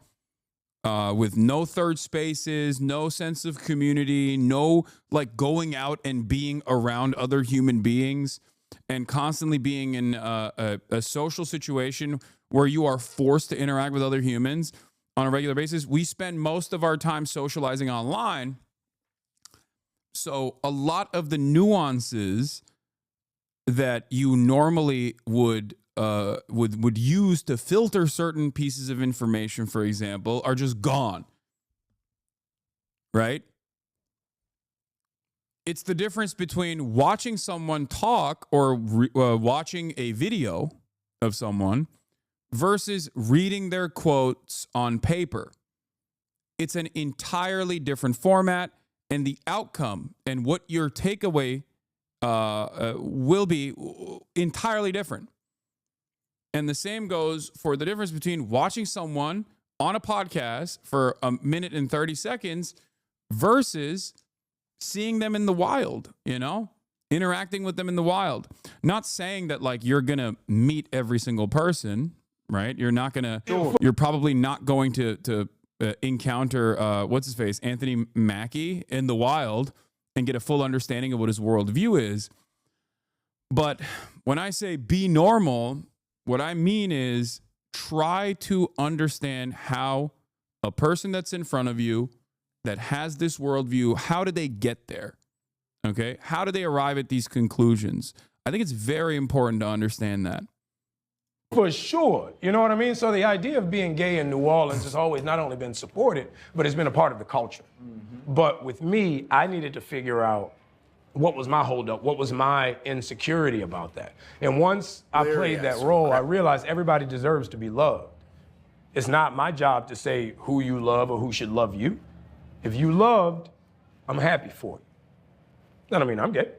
with no third spaces, no sense of community, no like going out and being around other human beings, and constantly being in a social situation where you are forced to interact with other humans on a regular basis, we spend most of our time socializing online. So a lot of the nuances that you normally would use to filter certain pieces of information, for example, are just gone. Right? It's the difference between watching someone talk or watching a video of someone versus reading their quotes on paper. It's an entirely different format, and the outcome and what your takeaway will be entirely different. And the same goes for the difference between watching someone on a podcast for a minute and 30 seconds versus seeing them in the wild, you know, interacting with them in the wild. Not saying that like you're going to meet every single person, right? You're probably not going to encounter, what's his face, Anthony Mackie in the wild and get a full understanding of what his worldview is. But when I say be normal, what I mean is try to understand how a person that's in front of you that has this worldview, how do they get there? Okay? How do they arrive at these conclusions? I think it's very important to understand that. For sure. You know what I mean? So the idea of being gay in New Orleans has always not only been supported, but it's been a part of the culture. Mm-hmm. But with me, I needed to figure out what was my holdup, what was my insecurity about that. And once I played that role, I realized everybody deserves to be loved. It's not my job to say who you love or who should love you. If you loved, I'm happy for you. That don't mean I'm gay.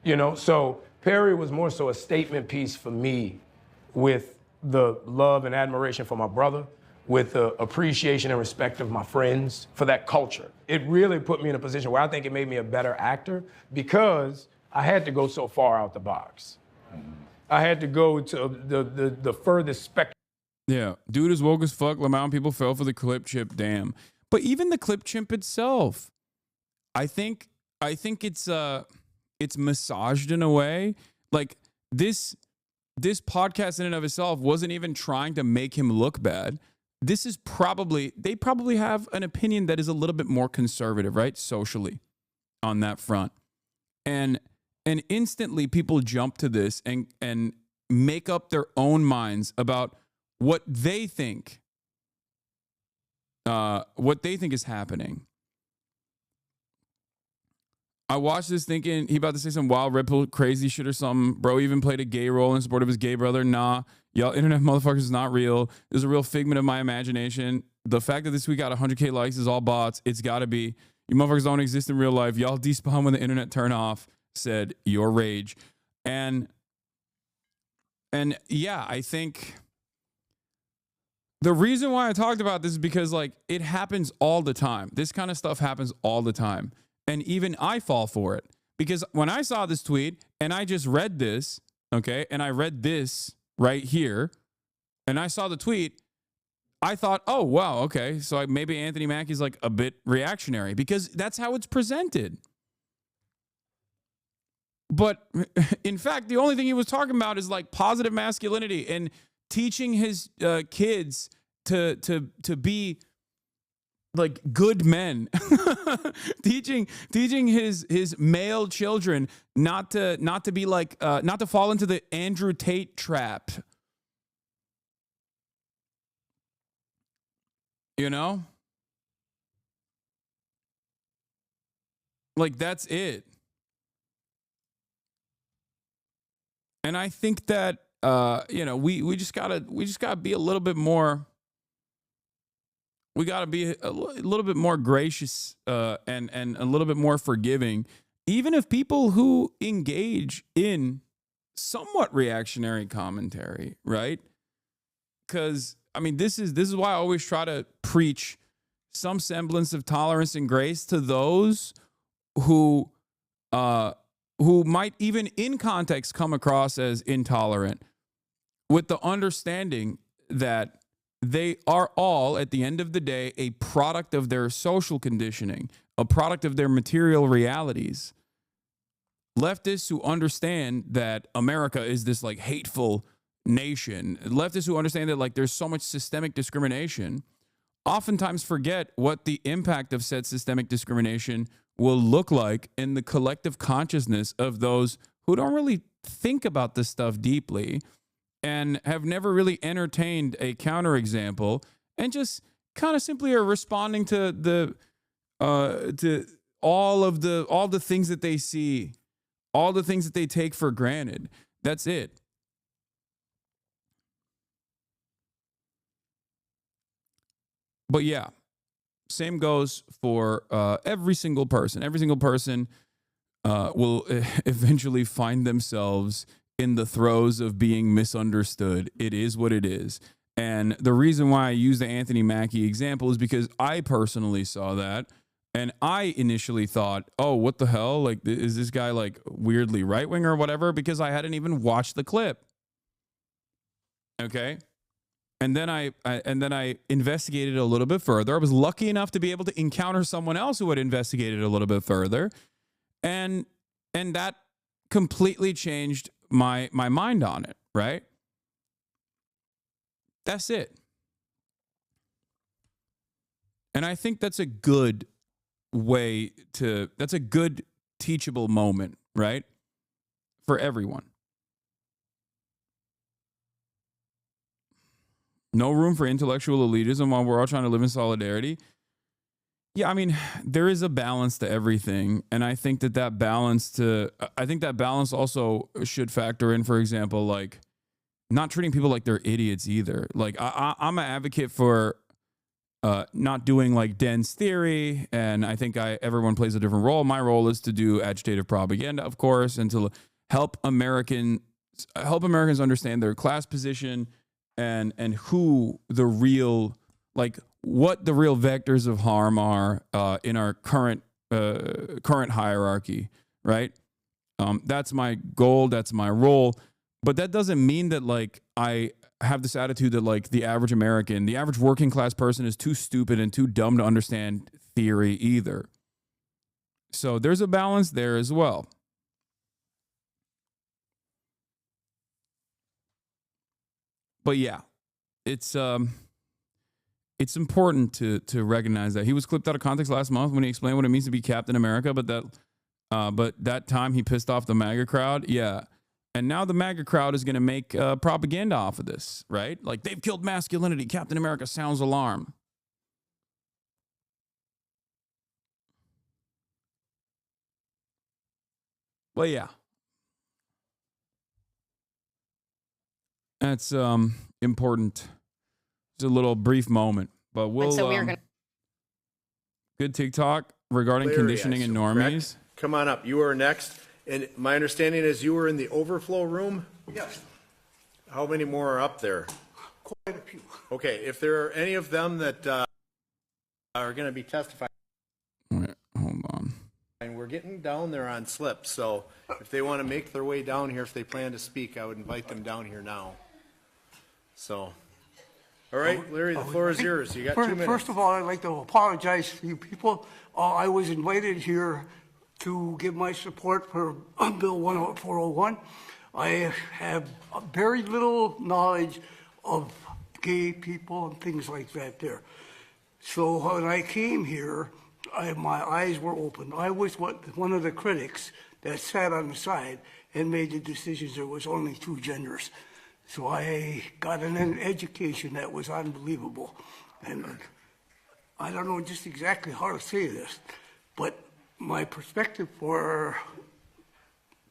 You know, so Perry was more so a statement piece for me with the love and admiration for my brother, with the appreciation and respect of my friends, for that culture. It really put me in a position where I think it made me a better actor because I had to go so far out the box. I had to go to the furthest spectrum. Yeah, dude is woke as fuck. Lamont people fell for the clip chip. Damn. But even the clip chimp itself, I think it's massaged in a way. Like this podcast in and of itself wasn't even trying to make him look bad. This is they probably have an opinion that is a little bit more conservative, right? Socially on that front. And instantly people jump to this and make up their own minds about what they think is happening. I watched this thinking he about to say some wild red pill crazy shit or something. Bro even played a gay role in support of his gay brother. Nah, y'all internet motherfuckers is not real. This is a real figment of my imagination. The fact that this week got 100K likes is all bots. It's got to be. You motherfuckers don't exist in real life. Y'all despawn when the internet turn off, said your rage. And yeah, I think the reason why I talked about this is because like it happens all the time. This kind of stuff happens all the time. And even I fall for it because when I saw this tweet and I just read this, okay, and I read this right here and I saw the tweet, I thought, oh, wow, okay, so maybe Anthony Mackie's like a bit reactionary because that's how it's presented. But in fact, the only thing he was talking about is like positive masculinity and teaching his kids to be like good men, teaching his male children not to be like not to fall into the Andrew Tate trap. You know? Like that's it. And I think that we just gotta be a little bit more. We gotta be a little bit more gracious and a little bit more forgiving, even if people who engage in somewhat reactionary commentary, right? Because I mean, this is why I always try to preach some semblance of tolerance and grace to those who might even in context come across as intolerant, with the understanding that they are all, at the end of the day, a product of their social conditioning, a product of their material realities. Leftists who understand that America is this like hateful nation, leftists who understand that like there's so much systemic discrimination, oftentimes forget what the impact of said systemic discrimination will look like in the collective consciousness of those who don't really think about this stuff deeply and have never really entertained a counterexample and just kind of simply are responding to all the things that they see, all the things that they take for granted. That's it. But yeah, same goes for every single person. Every single person will eventually find themselves in the throes of being misunderstood. It is what it is. And the reason why I use the Anthony Mackie example is because I personally saw that. And I initially thought, oh, what the hell? Like, is this guy like weirdly right-wing or whatever? Because I hadn't even watched the clip. Okay. And then I investigated a little bit further. I was lucky enough to be able to encounter someone else who had investigated a little bit further. And that completely changed my mind on it, right? That's it. And I think that's a good that's a good teachable moment, right? For everyone. No room for intellectual elitism while we're all trying to live in solidarity. Yeah, I mean, there is a balance to everything. And I think that balance also should factor in, for example, like not treating people like they're idiots either. Like I'm an advocate for not doing like Den's theory. And I think everyone plays a different role. My role is to do agitative propaganda, of course, and to help Americans understand their class position and who the real, like what the real vectors of harm are in our current hierarchy, right? That's my goal. That's my role. But that doesn't mean that like I have this attitude that like the average American, the average working class person is too stupid and too dumb to understand theory either. So there's a balance there as well. But yeah, it's important to recognize that he was clipped out of context last month when he explained what it means to be Captain America. But that time he pissed off the MAGA crowd. Yeah. And now the MAGA crowd is going to make propaganda off of this, right? Like, they've killed masculinity. Captain America sounds alarm. But yeah. That's important. It's a little brief moment. But we'll... So we are gonna... Good TikTok regarding Larry, conditioning and normies. Correct? Come on up. You are next. And my understanding is you were in the overflow room? Yes, How many more are up there? quite a few. Okay, if there are any of them that are going to be testifying, Wait, hold on. and we're getting down there on slips, so if they want to make their way down here, if they plan to speak, I would invite them down here now. So, all right, Larry, the floor is yours. You got 2 minutes. First of all, I'd like to apologize to you people. I was invited here to give my support for Bill 401. I have very little knowledge of gay people and things like that there. So when I came here, my eyes were open. I was one of the critics that sat on the side and made the decisions there was only 2 genders. So I got an education that was unbelievable. And I don't know just exactly how to say this, but my perspective for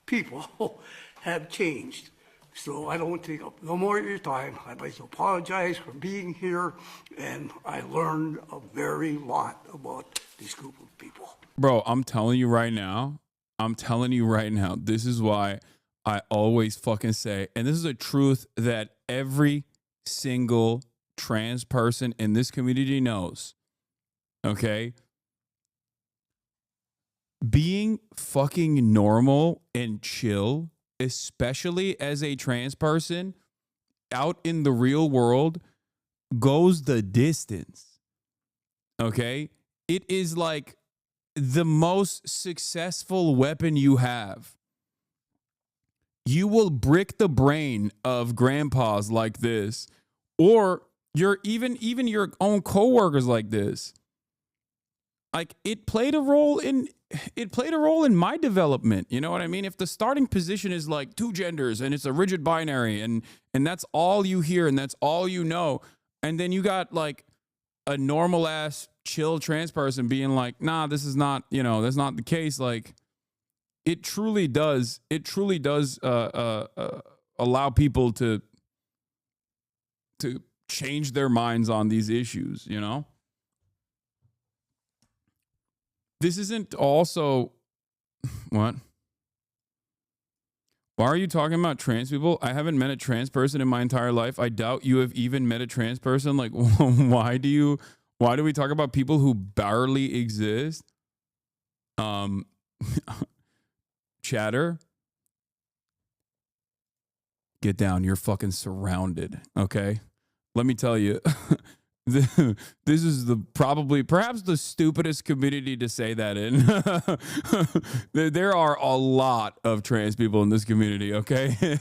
people have changed. So I don't want to take up no more of your time. I'd like to apologize for being here, and I learned a very lot about this group of people. Bro, I'm telling you right now, this is why I always fucking say, and this is a truth that every single trans person in this community knows, okay? Being fucking normal and chill, especially as a trans person out in the real world, goes the distance, okay? It is like the most successful weapon you have. You will brick the brain of grandpas like this, or even your own coworkers like this. Like, it played a role in my development. You know what I mean? If the starting position is like 2 genders and it's a rigid binary and that's all you hear and that's all you know, and then you got like a normal ass chill trans person being like, nah, this is not, that's not the case. Like, it truly does allow people to change their minds on these issues, This isn't also what? Why are you talking about trans people? I haven't met a trans person in my entire life. I doubt you have even met a trans person. Like, why do we talk about people who barely exist? Chatter, get down. You're fucking surrounded. Okay. Let me tell you, this is perhaps the stupidest community to say that in. There are a lot of trans people in this community. Okay.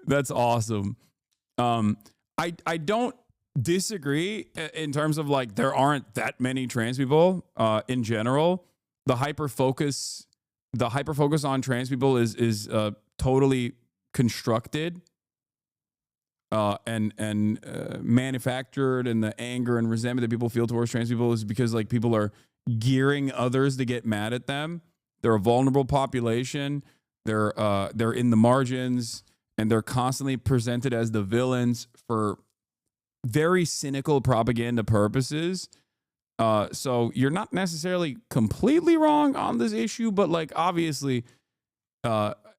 That's awesome. I don't disagree in terms of like, there aren't that many trans people, in general. The hyper focus on trans people is totally constructed and manufactured, and the anger and resentment that people feel towards trans people is because like people are gearing others to get mad at them. They're a vulnerable population. They're in the margins, and they're constantly presented as the villains for very cynical propaganda purposes. So you're not necessarily completely wrong on this issue, but like obviously,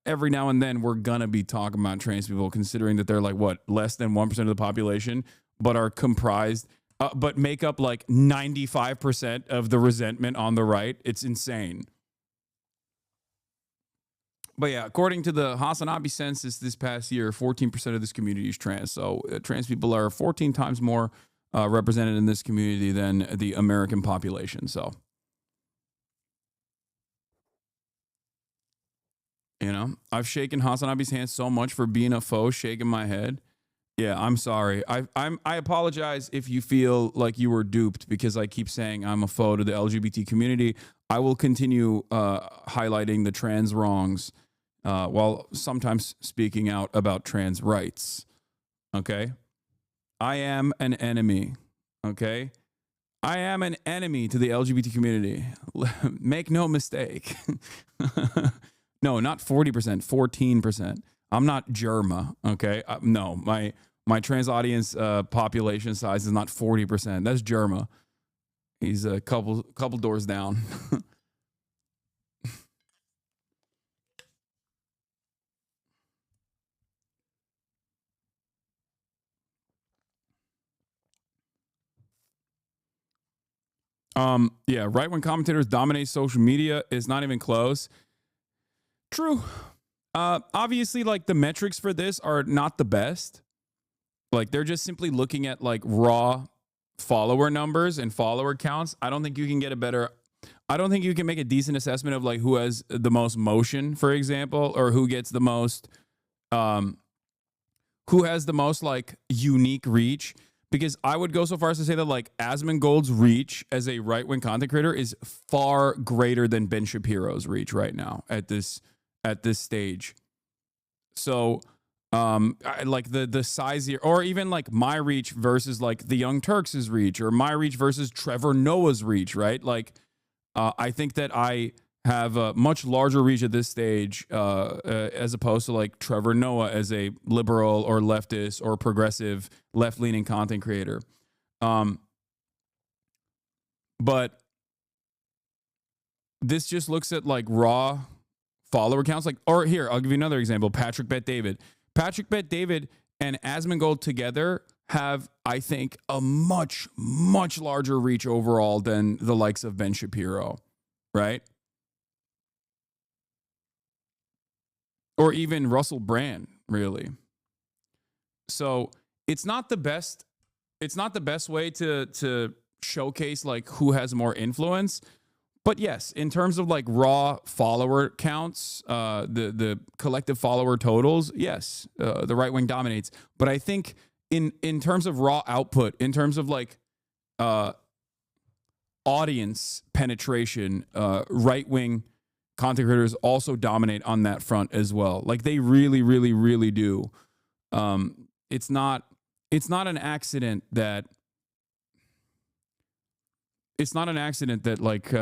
every now and then we're gonna be talking about trans people, considering that they're like less than 1% of the population, but are comprised, but make up like 95% of the resentment on the right. It's insane. But yeah, according to the Hasanabi census this past year, 14% of this community is trans. So trans people are 14 times more represented in this community than the American population. So You know, I've shaken Hasanabi's hand so much for being a foe, shaking my head. Yeah, I'm sorry. I apologize if you feel like you were duped because I keep saying I'm a foe to the LGBT community. I will continue highlighting the trans wrongs while sometimes speaking out about trans rights. Okay? I am an enemy. Okay? I am an enemy to the LGBT community. Make no mistake. No, not 40%, 14%. I'm not Germa, okay? No, my trans audience population size is not 40%. That's Germa. He's a couple doors down. Yeah, right-wing commentators dominate social media. It's not even close. True. Obviously, like the metrics for this are not the best. Like they're just simply looking at like raw follower numbers and follower counts. I don't think you can make a decent assessment of like who has the most motion, for example, or who gets the most, who has the most like unique reach. Because I would go so far as to say that like Asmongold's reach as a right-wing content creator is far greater than Ben Shapiro's reach right now at this stage. So like the size here, or even like my reach versus like the Young Turks' reach, or my reach versus Trevor Noah's reach, right? Like I think that I have a much larger reach at this stage as opposed to like Trevor Noah as a liberal or leftist or progressive left-leaning content creator. But this just looks at like raw follower counts. Like, or here, I'll give you another example. Patrick Bet David and Asmongold together have, I think, a much, much larger reach overall than the likes of Ben Shapiro, right? Or even Russell Brand, really. So it's not the best. It's not the best way to showcase like who has more influence. But yes, in terms of like raw follower counts, the collective follower totals, yes, the right wing dominates. But I think in terms of raw output, in terms of like audience penetration, right wing content creators also dominate on that front as well. Like they really, really, really do. It's not an accident that like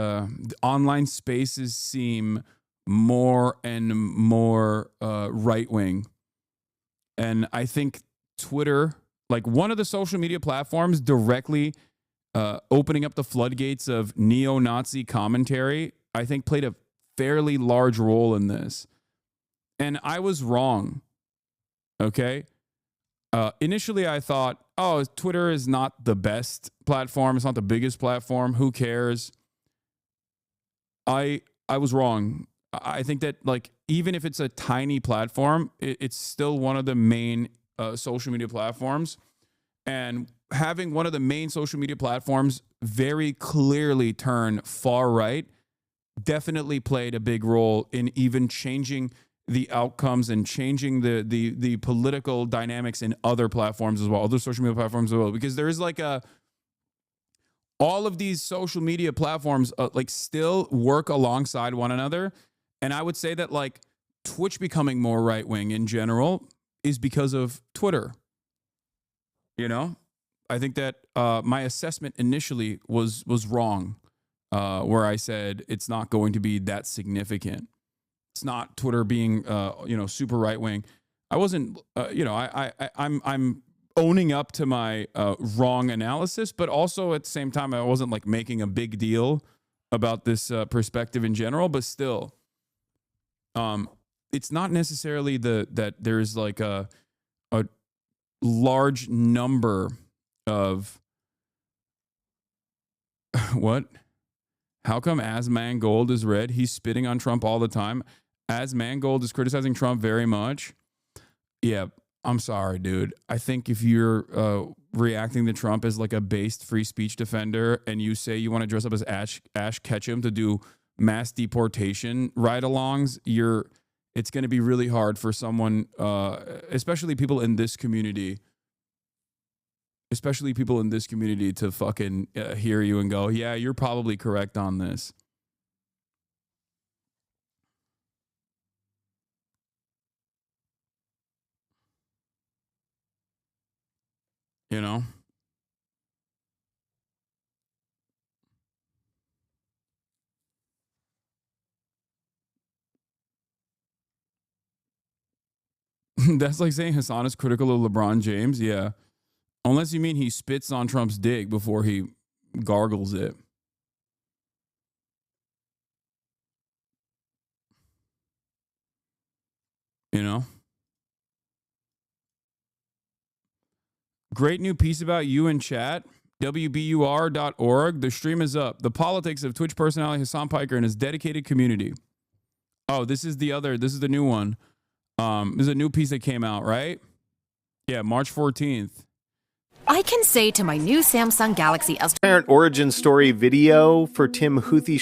online spaces seem more and more right wing, and I think Twitter, like one of the social media platforms, directly opening up the floodgates of neo-Nazi commentary, I think played a fairly large role in this. And I was wrong. Okay. Initially I thought, oh, Twitter is not the best platform. It's not the biggest platform. Who cares? I was wrong. I think that like, even if it's a tiny platform, it's still one of the main social media platforms. And having one of the main social media platforms very clearly turn far right definitely played a big role in even changing the outcomes and changing the political dynamics in other platforms as well, other social media platforms as well. Because there is like all of these social media platforms like still work alongside one another. And I would say that like Twitch becoming more right-wing in general is because of Twitter. You know, I think that my assessment initially was wrong. Where I said it's not going to be that significant. It's not Twitter being, super right wing. I wasn't, I'm owning up to my wrong analysis, but also at the same time, I wasn't like making a big deal about this perspective in general. But still, it's not necessarily that there's like a large number of what. How come Asmongold is red? He's spitting on Trump all the time. Asmongold is criticizing Trump very much. Yeah, I'm sorry, dude. I think if you're reacting to Trump as like a based free speech defender and you say you want to dress up as Ash Ketchum to do mass deportation ride-alongs, it's going to be really hard for someone, especially people in this community, to fucking hear you and go, yeah, you're probably correct on this. You know? That's like saying Hassan is critical of LeBron James. Yeah. Unless you mean he spits on Trump's dick before he gargles it. You know? Great new piece about you in chat. WBUR.org. The stream is up. The politics of Twitch personality Hasan Piker and his dedicated community. Oh, this is the new one. This is a new piece that came out, right? Yeah, March 14th. I can say to my new Samsung Galaxy S. Parent origin story video for Tim Houthi.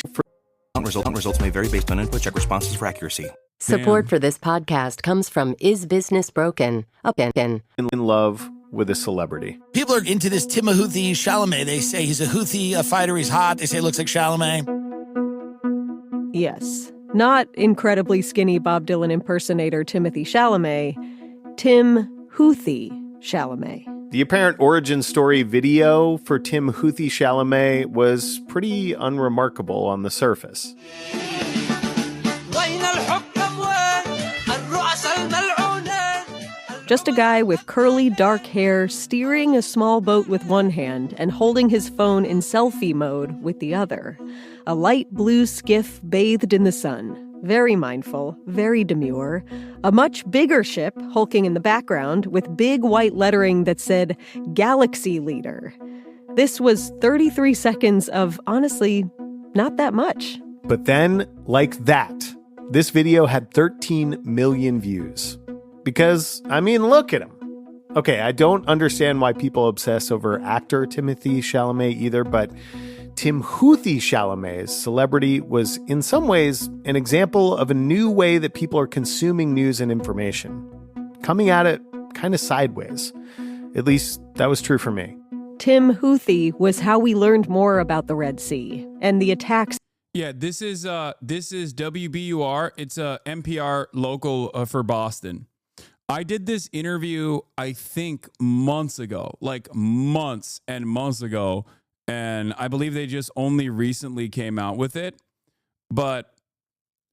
Results may vary based on input. Check responses for accuracy. Support for this podcast comes from Is Business Broken? In love with a celebrity. People are into this Timothy Chalamet. They say he's a Houthi, a fighter, he's hot. They say it looks like Chalamet. Yes. Not incredibly skinny Bob Dylan impersonator Timothy Chalamet. Tim Houthi Chalamet. The apparent origin story video for Tim Houthi Chalamet was pretty unremarkable on the surface. Just a guy with curly, dark hair steering a small boat with one hand and holding his phone in selfie mode with the other. A light blue skiff bathed in the sun. Very mindful, very demure. A much bigger ship hulking in the background with big white lettering that said Galaxy Leader. This was 33 seconds of, honestly, not that much. But then, like that, this video had 13 million views. Because, I mean, look at him. Okay, I don't understand why people obsess over actor Timothy Chalamet either, but Tim Houthi Chalamet's celebrity was in some ways an example of a new way that people are consuming news and information. Coming at it kind of sideways. At least that was true for me. Tim Houthi was how we learned more about the Red Sea and the attacks. Yeah, this is WBUR. It's a NPR local for Boston. I did this interview, I think, months ago, like months and months ago, and I believe they just only recently came out with it. But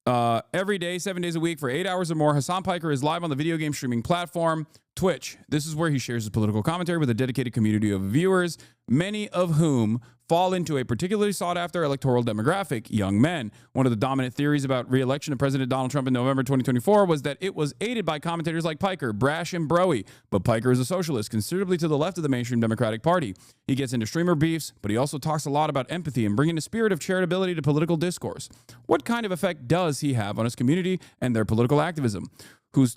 every day, 7 days a week, for 8 hours or more, Hasan Piker is live on the video game streaming platform Twitch. This is where he shares his political commentary with a dedicated community of viewers, many of whom fall into a particularly sought-after electoral demographic, young men. One of the dominant theories about re-election of President Donald Trump in November 2024 was that it was aided by commentators like Piker, brash and broy. But Piker is a socialist, considerably to the left of the mainstream Democratic Party. He gets into streamer beefs, but he also talks a lot about empathy and bringing a spirit of charitability to political discourse. What kind of effect does he have on his community and their political activism? Who's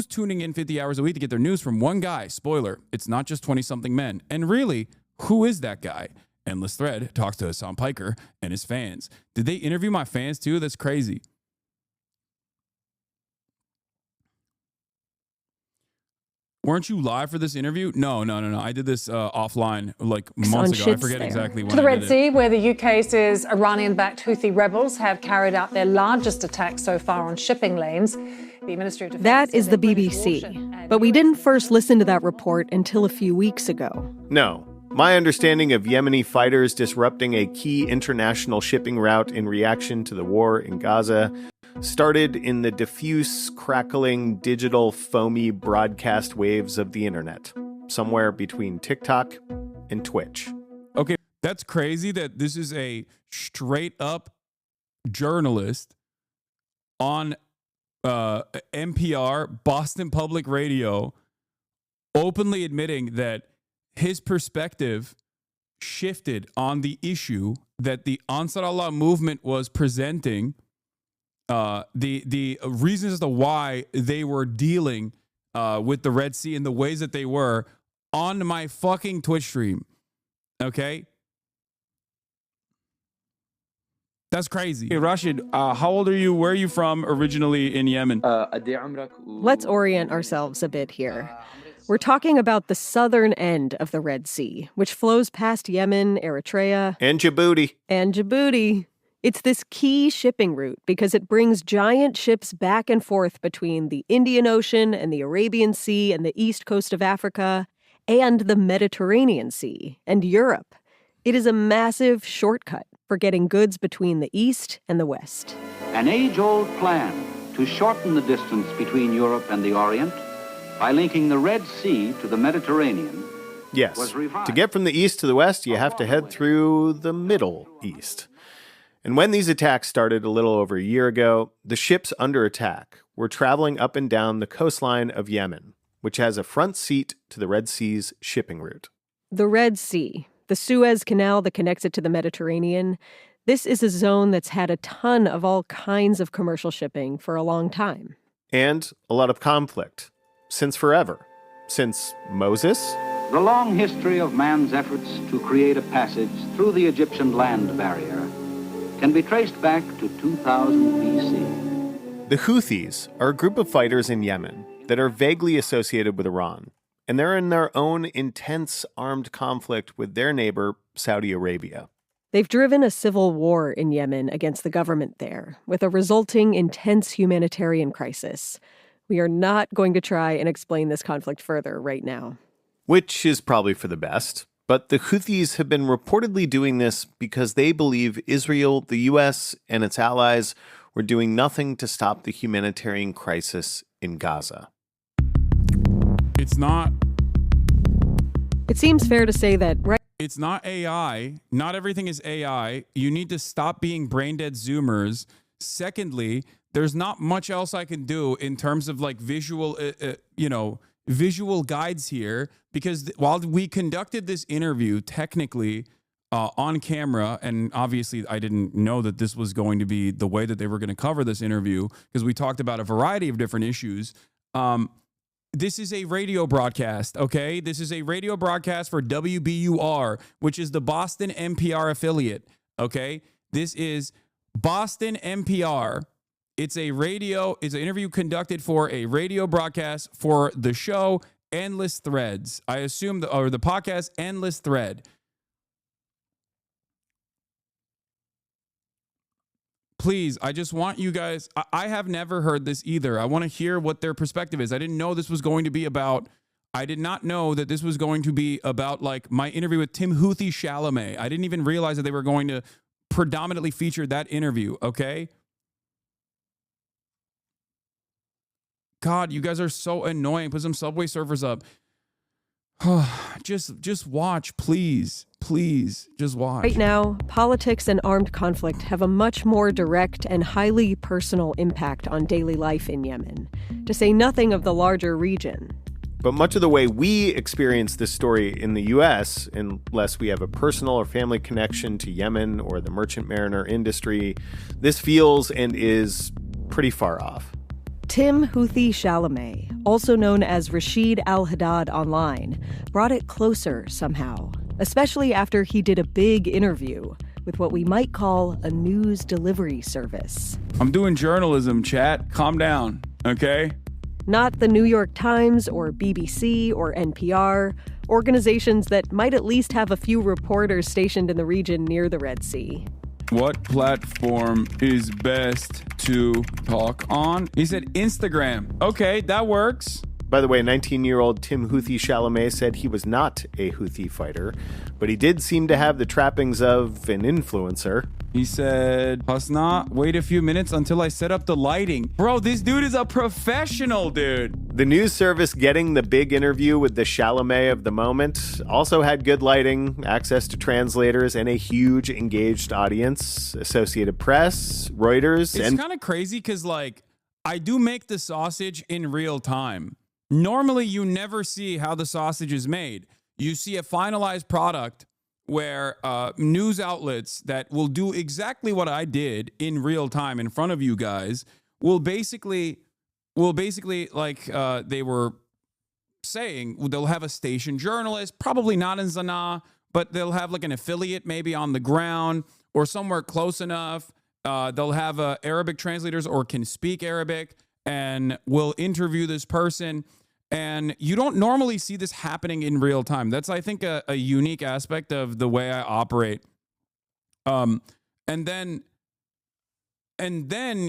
tuning in 50 hours a week to get their news from one guy? Spoiler, it's not just 20-something men. And really, who is that guy? Endless Thread talks to Hasan Piker and his fans. Did they interview my fans too? That's crazy. Weren't you live for this interview? No. I did this offline like months ago. I forget exactly when. To the Red Sea, where the UK says Iranian-backed Houthi rebels have carried out their largest attack so far on shipping lanes. The Ministry of Defense. That is the BBC. But we didn't first listen to that report until a few weeks ago. No. My understanding of Yemeni fighters disrupting a key international shipping route in reaction to the war in Gaza started in the diffuse, crackling, digital, foamy broadcast waves of the internet, somewhere between TikTok and Twitch. Okay, that's crazy that this is a straight-up journalist on NPR, Boston Public Radio, openly admitting that his perspective shifted on the issue that the Ansar Allah movement was presenting, the reasons as to why they were dealing with the Red Sea in the ways that they were on my fucking Twitch stream. Okay? That's crazy. Hey, Rashid, how old are you? Where are you from originally in Yemen? Let's orient ourselves a bit here. We're talking about the southern end of the Red Sea, which flows past Yemen, Eritrea, and Djibouti. It's this key shipping route because it brings giant ships back and forth between the Indian Ocean and the Arabian Sea and the east coast of Africa and the Mediterranean Sea and Europe. It is a massive shortcut for getting goods between the East and the West. An age-old plan to shorten the distance between Europe and the Orient by linking the Red Sea to the Mediterranean. Yes, to get from the East to the West, you have to head through the Middle East. And when these attacks started a little over a year ago, the ships under attack were traveling up and down the coastline of Yemen, which has a front seat to the Red Sea's shipping route. The Red Sea, the Suez Canal that connects it to the Mediterranean, this is a zone that's had a ton of all kinds of commercial shipping for a long time. And a lot of conflict, since forever, since Moses. The long history of man's efforts to create a passage through the Egyptian land barrier can be traced back to 2000 BC. The Houthis are a group of fighters in Yemen that are vaguely associated with Iran, and they're in their own intense armed conflict with their neighbor, Saudi Arabia. They've driven a civil war in Yemen against the government there, with a resulting intense humanitarian crisis. We are not going to try and explain this conflict further right now. Which is probably for the best. But the Houthis have been reportedly doing this because they believe Israel, the U.S., and its allies were doing nothing to stop the humanitarian crisis in Gaza. It's not. It seems fair to say that, right? It's not AI. Not everything is AI. You need to stop being brain dead Zoomers. Secondly, there's not much else I can do in terms of like visual, visual guides here, because while we conducted this interview technically on camera, and obviously I didn't know that this was going to be the way that they were going to cover this interview, because we talked about a variety of different issues. This is a radio broadcast, okay? This is a radio broadcast for WBUR, which is the Boston NPR affiliate, okay? This is Boston NPR. It's an interview conducted for a radio broadcast for the show Endless Threads. I assume the podcast Endless Thread. Please, I just want you guys, I have never heard this either. I want to hear what their perspective is. I didn't know this was going to be about, I did not know that this was going to be about like my interview with Timothée Chalamet. I didn't even realize that they were going to predominantly feature that interview, okay? God, you guys are so annoying. Put some Subway Surfers up. Just watch, please. Please, just watch. Right now, politics and armed conflict have a much more direct and highly personal impact on daily life in Yemen, to say nothing of the larger region. But much of the way we experience this story in the U.S., unless we have a personal or family connection to Yemen or the merchant mariner industry, this feels and is pretty far off. Timothée Chalamet, also known as Rashid Al-Haddad online, brought it closer somehow, especially after he did a big interview with what we might call a news delivery service. I'm doing journalism, chat. Calm down, okay? Not the New York Times or BBC or NPR, organizations that might at least have a few reporters stationed in the region near the Red Sea. What platform is best to talk on? He said Instagram. Okay, that works. By the way, 19-year-old Timothée Chalamet said he was not a Houthi fighter, but he did seem to have the trappings of an influencer. He said, Hasna, wait a few minutes until I set up the lighting. Bro, this dude is a professional, dude. The news service getting the big interview with the Chalamet of the moment also had good lighting, access to translators, and a huge engaged audience. Associated Press, Reuters, It's kind of crazy because, like, I do make the sausage in real time. Normally, you never see how the sausage is made. You see a finalized product where news outlets that will do exactly what I did in real time in front of you guys will basically like they were saying, they'll have a station journalist, probably not in Sanaa, but they'll have like an affiliate maybe on the ground or somewhere close enough. They'll have Arabic translators or can speak Arabic and will interview this person. And you don't normally see this happening in real time. That's, I think, a unique aspect of the way I operate. And then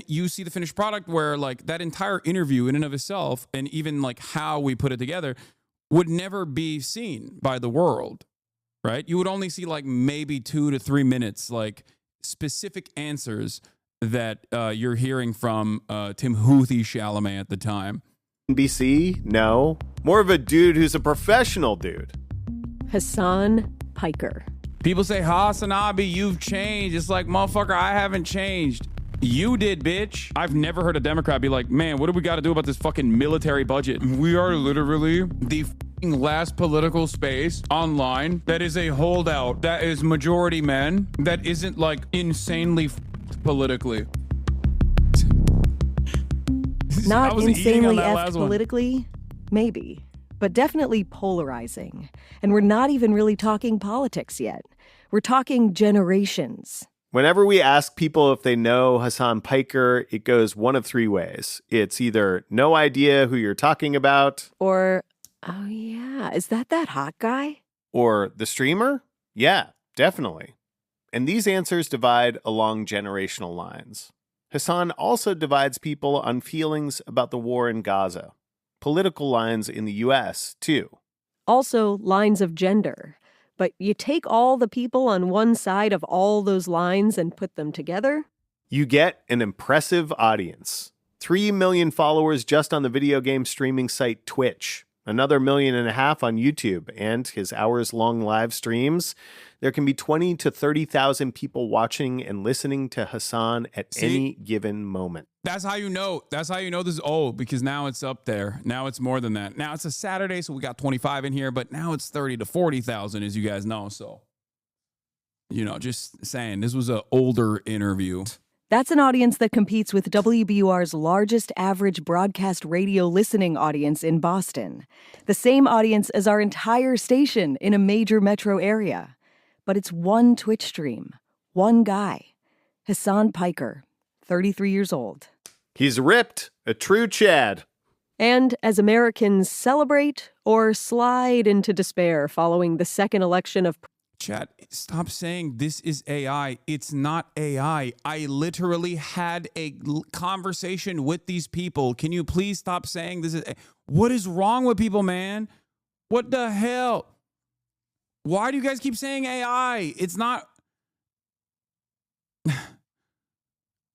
you see the finished product where like that entire interview in and of itself, and even like how we put it together, would never be seen by the world, right? You would only see like maybe 2 to 3 minutes, like specific answers that you're hearing from Timothée Chalamet at the time. NBC? No. More of a dude who's a professional dude. Hasan Piker. People say, Hasanabi, you've changed. It's like, motherfucker, I haven't changed. You did, bitch. I've never heard a Democrat be like, man, what do we got to do about this fucking military budget? We are literally the fucking last political space online that is a holdout, that is majority men, that isn't like insanely politically. Not insanely politically, maybe, but definitely polarizing. And we're not even really talking politics yet. We're talking generations. Whenever we ask people if they know Hasan Piker, it goes one of 3 ways. It's either no idea who you're talking about. Or, oh yeah, is that hot guy? Or the streamer? Yeah, definitely. And these answers divide along generational lines. Hasan also divides people on feelings about the war in Gaza. Political lines in the U.S., too. Also, lines of gender. But you take all the people on one side of all those lines and put them together? You get an impressive audience. 3 million followers just on the video game streaming site Twitch. Another 1.5 million on YouTube. And his hours-long live streams. There can be 20 to 30,000 people watching and listening to Hasan at any given moment. That's how you know. That's how you know this is old, because now it's up there. Now it's more than that. Now it's a Saturday, so we got 25 in here, but now it's 30 to 40,000, as you guys know. So, you know, just saying, this was an older interview. That's an audience that competes with WBUR's largest average broadcast radio listening audience in Boston. The same audience as our entire station in a major metro area. But it's one Twitch stream, one guy, Hasan Piker, 33 years old. He's ripped, a true Chad. And as Americans celebrate or slide into despair following the second election of... Chad, stop saying this is AI. It's not AI. I literally had a conversation with these people. Can you please stop saying this is... What is wrong with people, man? What the hell? Why do you guys keep saying AI? It's not...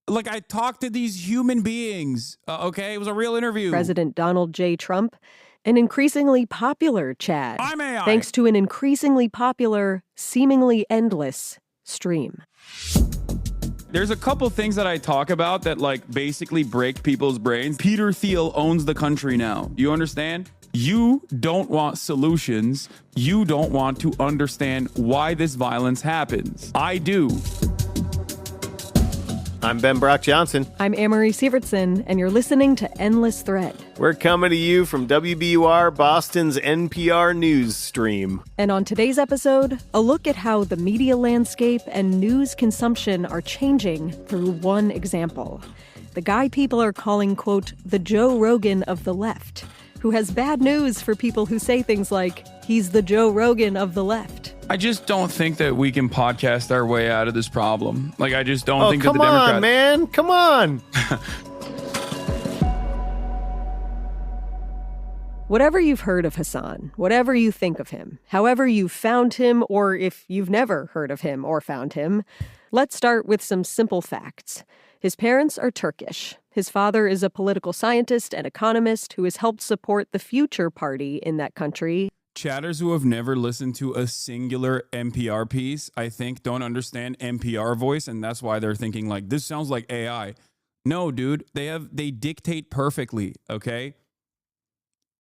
Like, I talked to these human beings, okay? It was a real interview. President Donald J. Trump, an increasingly popular Chad. I'm AI. Thanks to an increasingly popular, seemingly endless stream. There's a couple things that I talk about that, like, basically break people's brains. Peter Thiel owns the country now. You understand? You don't want solutions. You don't want to understand why this violence happens. I do. I'm Ben Brock Johnson. I'm Amory Sievertson, and you're listening to Endless Thread. We're coming to you from WBUR, Boston's NPR news stream. And on today's episode, a look at how the media landscape and news consumption are changing through one example. The guy people are calling, quote, the Joe Rogan of the left, who has bad news for people who say things like, he's the Joe Rogan of the left. I just don't think that we can podcast our way out of this problem. Like, I just don't think that the Democrats... Come on, man. Come on. Whatever you've heard of Hasan, whatever you think of him, however you've found him, or if you've never heard of him or found him, let's start with some simple facts. His parents are Turkish. His father is a political scientist and economist who has helped support the Future Party in that country. Chatters who have never listened to a singular NPR piece, I think, don't understand NPR voice, and that's why they're thinking, like, this sounds like AI. No, dude, they dictate perfectly, okay?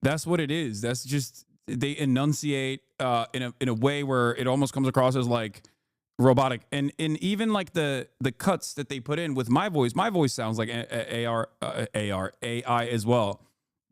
That's what it is. That's just, they enunciate in a way where it almost comes across as, like, robotic. And even, like, the cuts that they put in with my voice sounds like AI as well.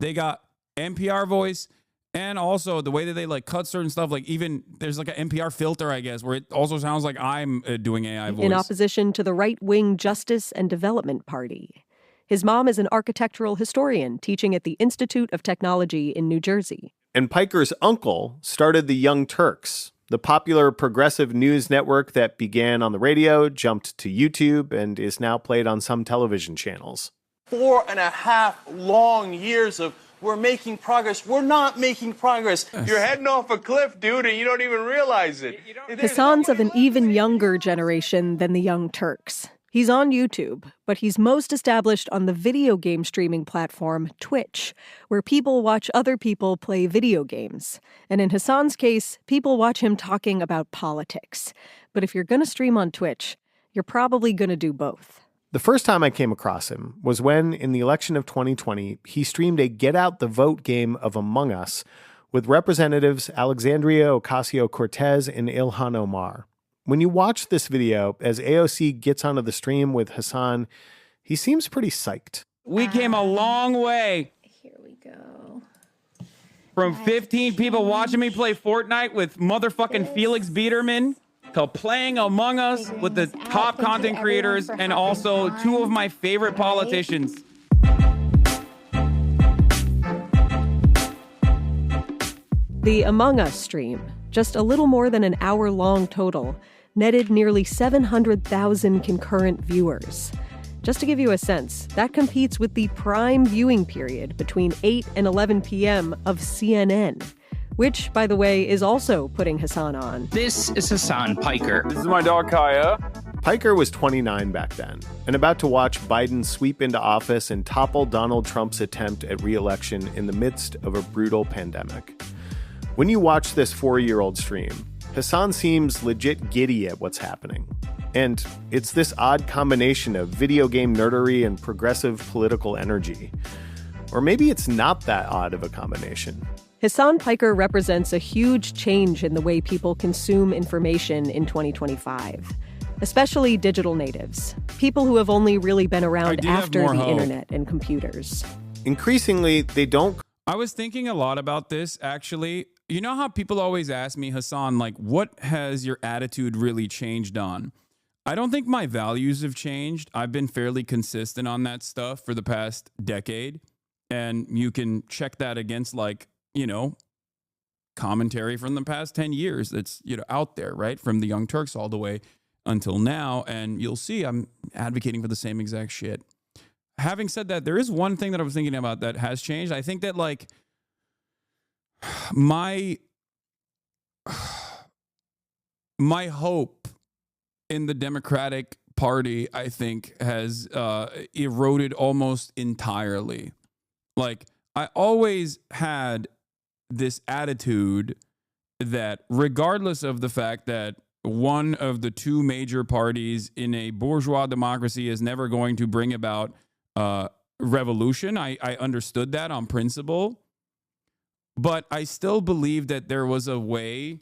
They got NPR voice, And also the way that they like cut certain stuff, like even there's like an NPR filter, I guess, where it also sounds like I'm doing AI voice. In opposition to the right-wing Justice and Development Party. His mom is an architectural historian teaching at the Institute of Technology in New Jersey. And Piker's uncle started the Young Turks, the popular progressive news network that began on the radio, jumped to YouTube, and is now played on some television channels. 4.5 long years of we're making progress. We're not making progress. You're heading off a cliff, dude, and you don't even realize it. Hassan's of an even younger generation than the Young Turks. He's on YouTube, but he's most established on the video game streaming platform Twitch, where people watch other people play video games. And in Hassan's case, people watch him talking about politics. But if you're going to stream on Twitch, you're probably going to do both. The first time I came across him was when, in the election of 2020, he streamed a Get Out the Vote game of Among Us with Representatives Alexandria Ocasio-Cortez and Ilhan Omar. When you watch this video, as AOC gets onto the stream with Hassan, he seems pretty psyched. We came a long way. Here we go. From 15 people watching me play Fortnite with motherfucking Felix Biederman to playing Among Us with the top content creators and also two of my favorite politicians. The Among Us stream, just a little more than an hour-long total, netted nearly 700,000 concurrent viewers. Just to give you a sense, that competes with the prime viewing period between 8 and 11 p.m. of CNN, which, by the way, is also putting Hassan on. This is Hassan Piker. This is my dog, Kaya. Piker was 29 back then, and about to watch Biden sweep into office and topple Donald Trump's attempt at re-election in the midst of a brutal pandemic. When you watch this 4-year-old stream, Hassan seems legit giddy at what's happening. And it's this odd combination of video game nerdery and progressive political energy. Or maybe it's not that odd of a combination. Hassan Piker represents a huge change in the way people consume information in 2025, especially digital natives, people who have only really been around after the internet and computers. Increasingly, they don't. I was thinking a lot about this, actually. You know how people always ask me, Hassan, like, what has your attitude really changed on? I don't think my values have changed. I've been fairly consistent on that stuff for the past decade. And you can check that against, like, you know, commentary from the past 10 years that's, you know, out there, right? From the Young Turks all the way until now. And you'll see I'm advocating for the same exact shit. Having said that, there is one thing that I was thinking about that has changed. I think that, like, my hope in the Democratic Party, I think, has eroded almost entirely. Like, I always had this attitude that regardless of the fact that one of the two major parties in a bourgeois democracy is never going to bring about revolution, I understood that on principle. But I still believe that there was a way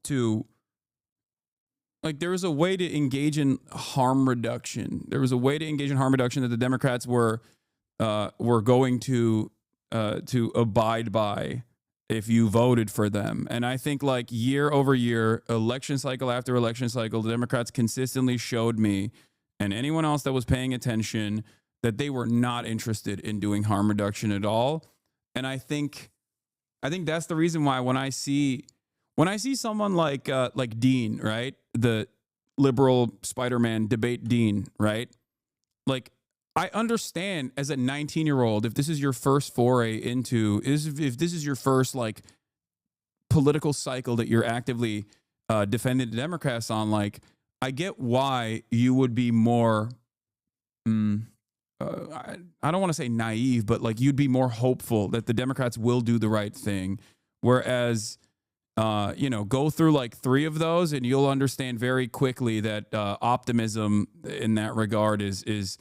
to, like, there was a way to engage in harm reduction. There was a way to engage in harm reduction that the Democrats were going to abide by if you voted for them. And I think, like, year over year, election cycle after election cycle, the Democrats consistently showed me and anyone else that was paying attention that they were not interested in doing harm reduction at all. And I think that's the reason why when I see someone like Dean, right, the liberal Spider-Man debate Dean, right, like, I understand as a 19-year-old, if this is your first foray into, if this is your first, like, political cycle that you're actively defending the Democrats on, like, I get why you would be more, I don't want to say naive, but, like, you'd be more hopeful that the Democrats will do the right thing. Whereas, you know, go through like 3 of those and you'll understand very quickly that optimism in that regard is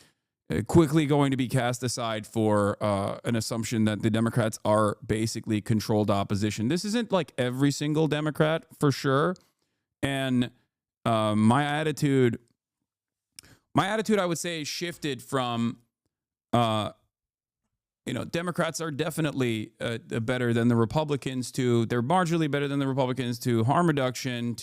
quickly going to be cast aside for an assumption that the Democrats are basically controlled opposition. This isn't like every single Democrat for sure. And my attitude, I would say, shifted from Democrats are definitely better than the Republicans they're marginally better than the Republicans to harm reduction,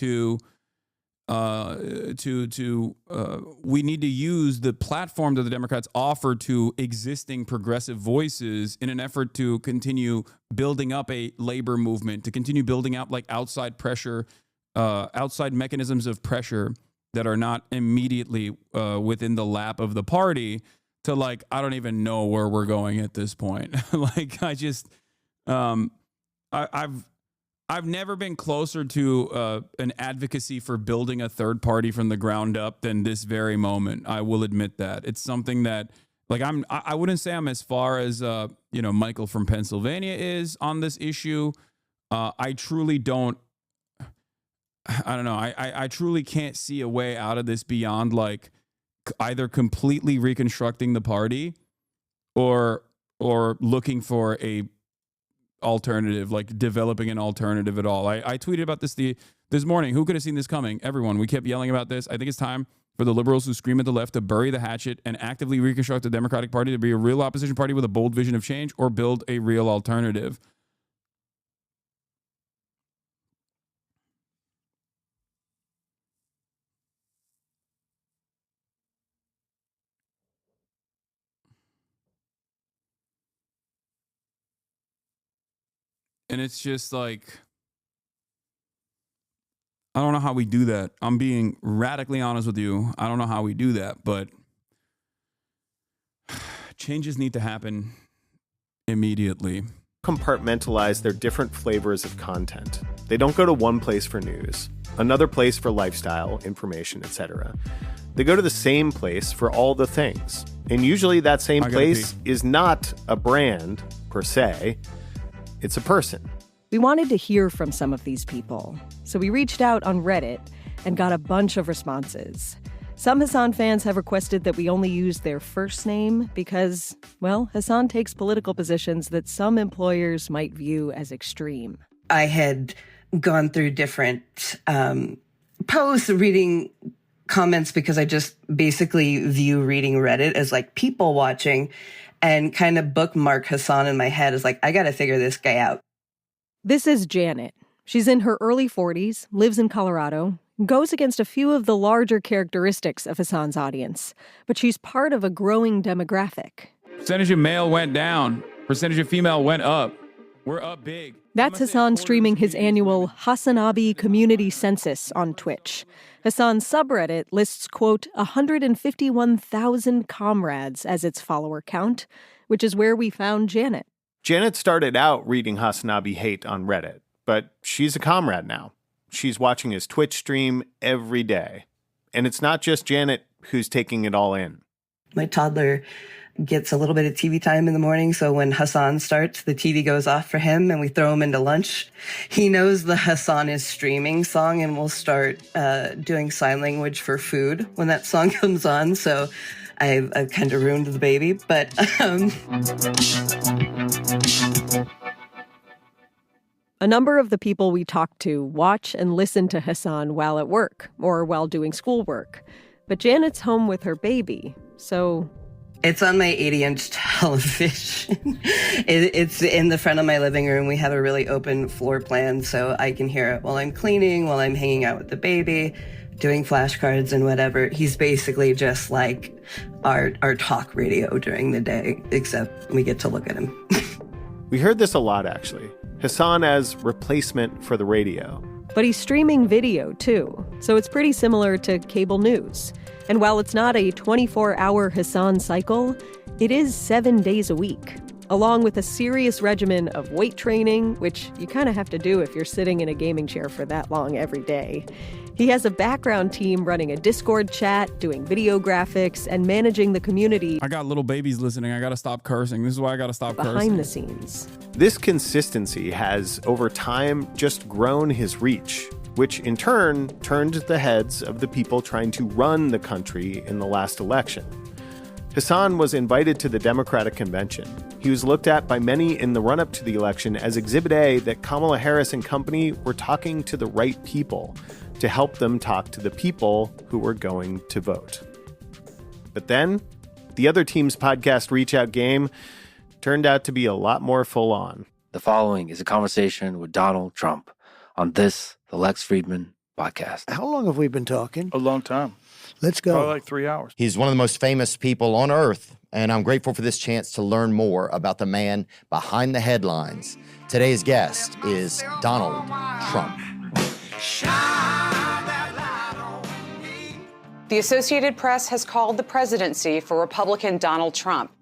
we need to use the platform that the Democrats offer to existing progressive voices in an effort to continue building up a labor movement, to continue building out like outside pressure, outside mechanisms of pressure that are not immediately within the lap of the party, to like, I don't even know where we're going at this point. Like, I just, I've never been closer to an advocacy for building a third party from the ground up than this very moment. I will admit that. It's something that, like, I wouldn't say I'm as far as, Michael from Pennsylvania is on this issue. I truly don't, I don't know. I truly can't see a way out of this beyond like either completely reconstructing the party or looking for a alternative, like developing an alternative at all. I tweeted about this this morning. Who could have seen this coming? Everyone. We kept yelling about this. I think it's time for the liberals who scream at the left to bury the hatchet and actively reconstruct the Democratic Party to be a real opposition party with a bold vision of change, or build a real alternative. And it's just like, I don't know how we do that. I'm being radically honest with you. I don't know how we do that, but changes need to happen immediately. Compartmentalize their different flavors of content. They don't go to one place for news, another place for lifestyle, information, etc. They go to the same place for all the things. And usually that same place is not a brand per se. It's a person. We wanted to hear from some of these people, so we reached out on Reddit and got a bunch of responses. Some Hasan fans have requested that we only use their first name because, well, Hasan takes political positions that some employers might view as extreme. I had gone through different posts, reading comments, because I just basically view reading Reddit as like people watching, and kind of bookmark Hasan in my head as like, I got to figure this guy out. This is Janet. She's in her early 40s, lives in Colorado, goes against a few of the larger characteristics of Hasan's audience, but she's part of a growing demographic. Percentage of male went down. Percentage of female went up. We're up big. That's Hasan streaming his annual Hasanabi community census on Twitch. Hasan's subreddit lists, quote, 151,000 comrades as its follower count, which is where we found Janet. Janet started out reading Hasanabi hate on Reddit, but she's a comrade now. She's watching his Twitch stream every day. And it's not just Janet who's taking it all in. My toddler gets a little bit of TV time in the morning, so when Hasan starts, the TV goes off for him and we throw him into lunch. He knows the Hasan is streaming song, and we'll start doing sign language for food when that song comes on, so I've kind of ruined the baby, but a number of the people we talked to watch and listen to Hasan while at work or while doing schoolwork. But Janet's home with her baby, so... It's on my 80-inch television. It's in the front of my living room. We have a really open floor plan, so I can hear it while I'm cleaning, while I'm hanging out with the baby, doing flashcards and whatever. He's basically just like our talk radio during the day, except we get to look at him. We heard this a lot, actually. Hasan as replacement for the radio. But he's streaming video, too, so it's pretty similar to cable news. And while it's not a 24-hour Hasan cycle, it is 7 days a week, along with a serious regimen of weight training, which you kind of have to do if you're sitting in a gaming chair for that long every day. He has a background team running a Discord chat, doing video graphics, and managing the community. I got little babies listening. I got to stop cursing. This is why I got to stop cursing. Behind the scenes. This consistency has, over time, just grown his reach, which in turn turned the heads of the people trying to run the country in the last election. Hasan was invited to the Democratic Convention. He was looked at by many in the run-up to the election as Exhibit A that Kamala Harris and company were talking to the right people to help them talk to the people who were going to vote. But then, the other team's podcast Reach Out game turned out to be a lot more full on. The following is a conversation with Donald Trump on this, the Lex Friedman podcast. How long have we been talking? A long time. Let's go. Probably like 3 hours. He's one of the most famous people on earth, and I'm grateful for this chance to learn more about the man behind the headlines. Today's guest is Donald Trump. The Associated Press has called the presidency for Republican Donald Trump.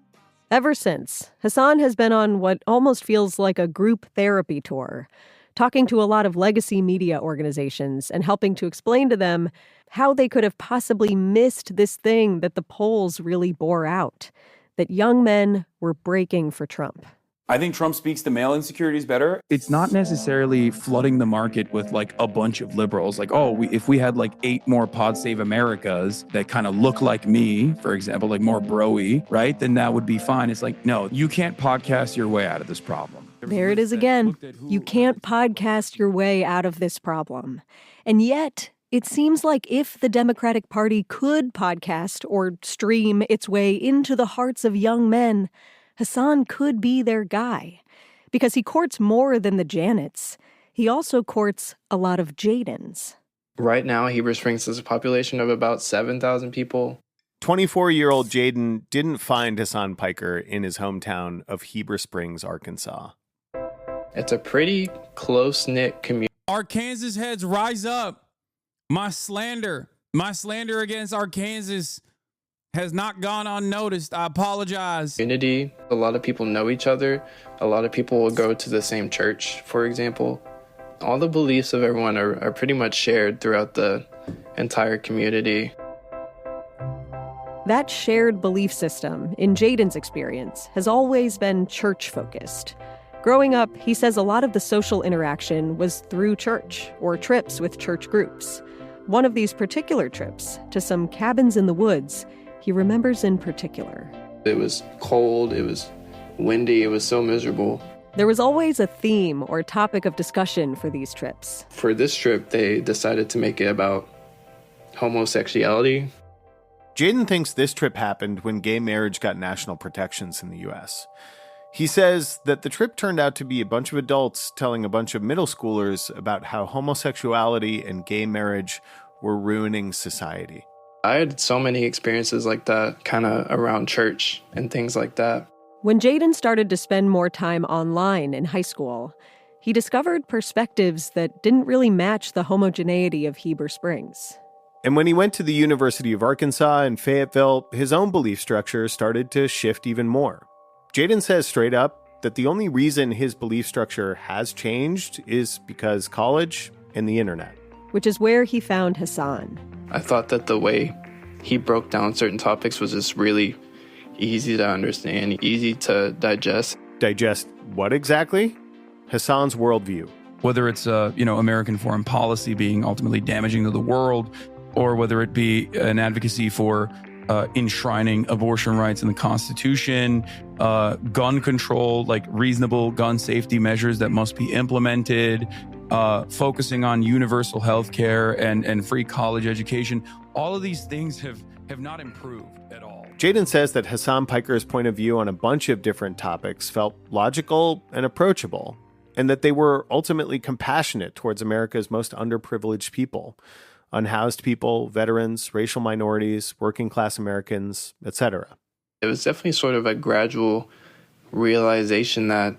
Ever since, Hasan has been on what almost feels like a group therapy tour, talking to a lot of legacy media organizations and helping to explain to them how they could have possibly missed this thing that the polls really bore out, that young men were breaking for Trump. I think Trump speaks to male insecurities better. It's not necessarily flooding the market with like a bunch of liberals. Like, if we had like 8 more Pod Save Americas that kind of look like me, for example, like more bro-y, right? Then that would be fine. It's like, no, you can't podcast your way out of this problem. There it is again. You can't podcast your way out of this problem. And yet, it seems like if the Democratic Party could podcast or stream its way into the hearts of young men, Hasan could be their guy. Because he courts more than the Janets. He also courts a lot of Jadens. Right now, Heber Springs has a population of about 7,000 people. 24-year-old Jaden didn't find Hasan Piker in his hometown of Heber Springs, Arkansas. It's a pretty close-knit community. Arkansas heads, rise up. My slander against Arkansas has not gone unnoticed. I apologize. Community. A lot of people know each other. A lot of people will go to the same church, for example. All the beliefs of everyone are pretty much shared throughout the entire community. That shared belief system, in Jaden's experience, has always been church-focused. Growing up, he says a lot of the social interaction was through church or trips with church groups. One of these particular trips, to some cabins in the woods, he remembers in particular. It was cold, it was windy, it was so miserable. There was always a theme or topic of discussion for these trips. For this trip, they decided to make it about homosexuality. Jaden thinks this trip happened when gay marriage got national protections in the U.S. He says that the trip turned out to be a bunch of adults telling a bunch of middle schoolers about how homosexuality and gay marriage were ruining society. I had so many experiences like that, kind of around church and things like that. When Jaden started to spend more time online in high school, he discovered perspectives that didn't really match the homogeneity of Heber Springs. And when he went to the University of Arkansas in Fayetteville, his own belief structure started to shift even more. Jaden says straight up that the only reason his belief structure has changed is because college and the internet. Which is where he found Hasan. I thought that the way he broke down certain topics was just really easy to understand, easy to digest. Digest what exactly? Hasan's worldview. Whether it's, American foreign policy being ultimately damaging to the world, or whether it be an advocacy for enshrining abortion rights in the Constitution, gun control, like reasonable gun safety measures that must be implemented, focusing on universal health care and free college education. All of these things have not improved at all. Jaden says that Hasan Piker's point of view on a bunch of different topics felt logical and approachable, and that they were ultimately compassionate towards America's most underprivileged people. Unhoused people, veterans, racial minorities, working class Americans, etc. It was definitely sort of a gradual realization that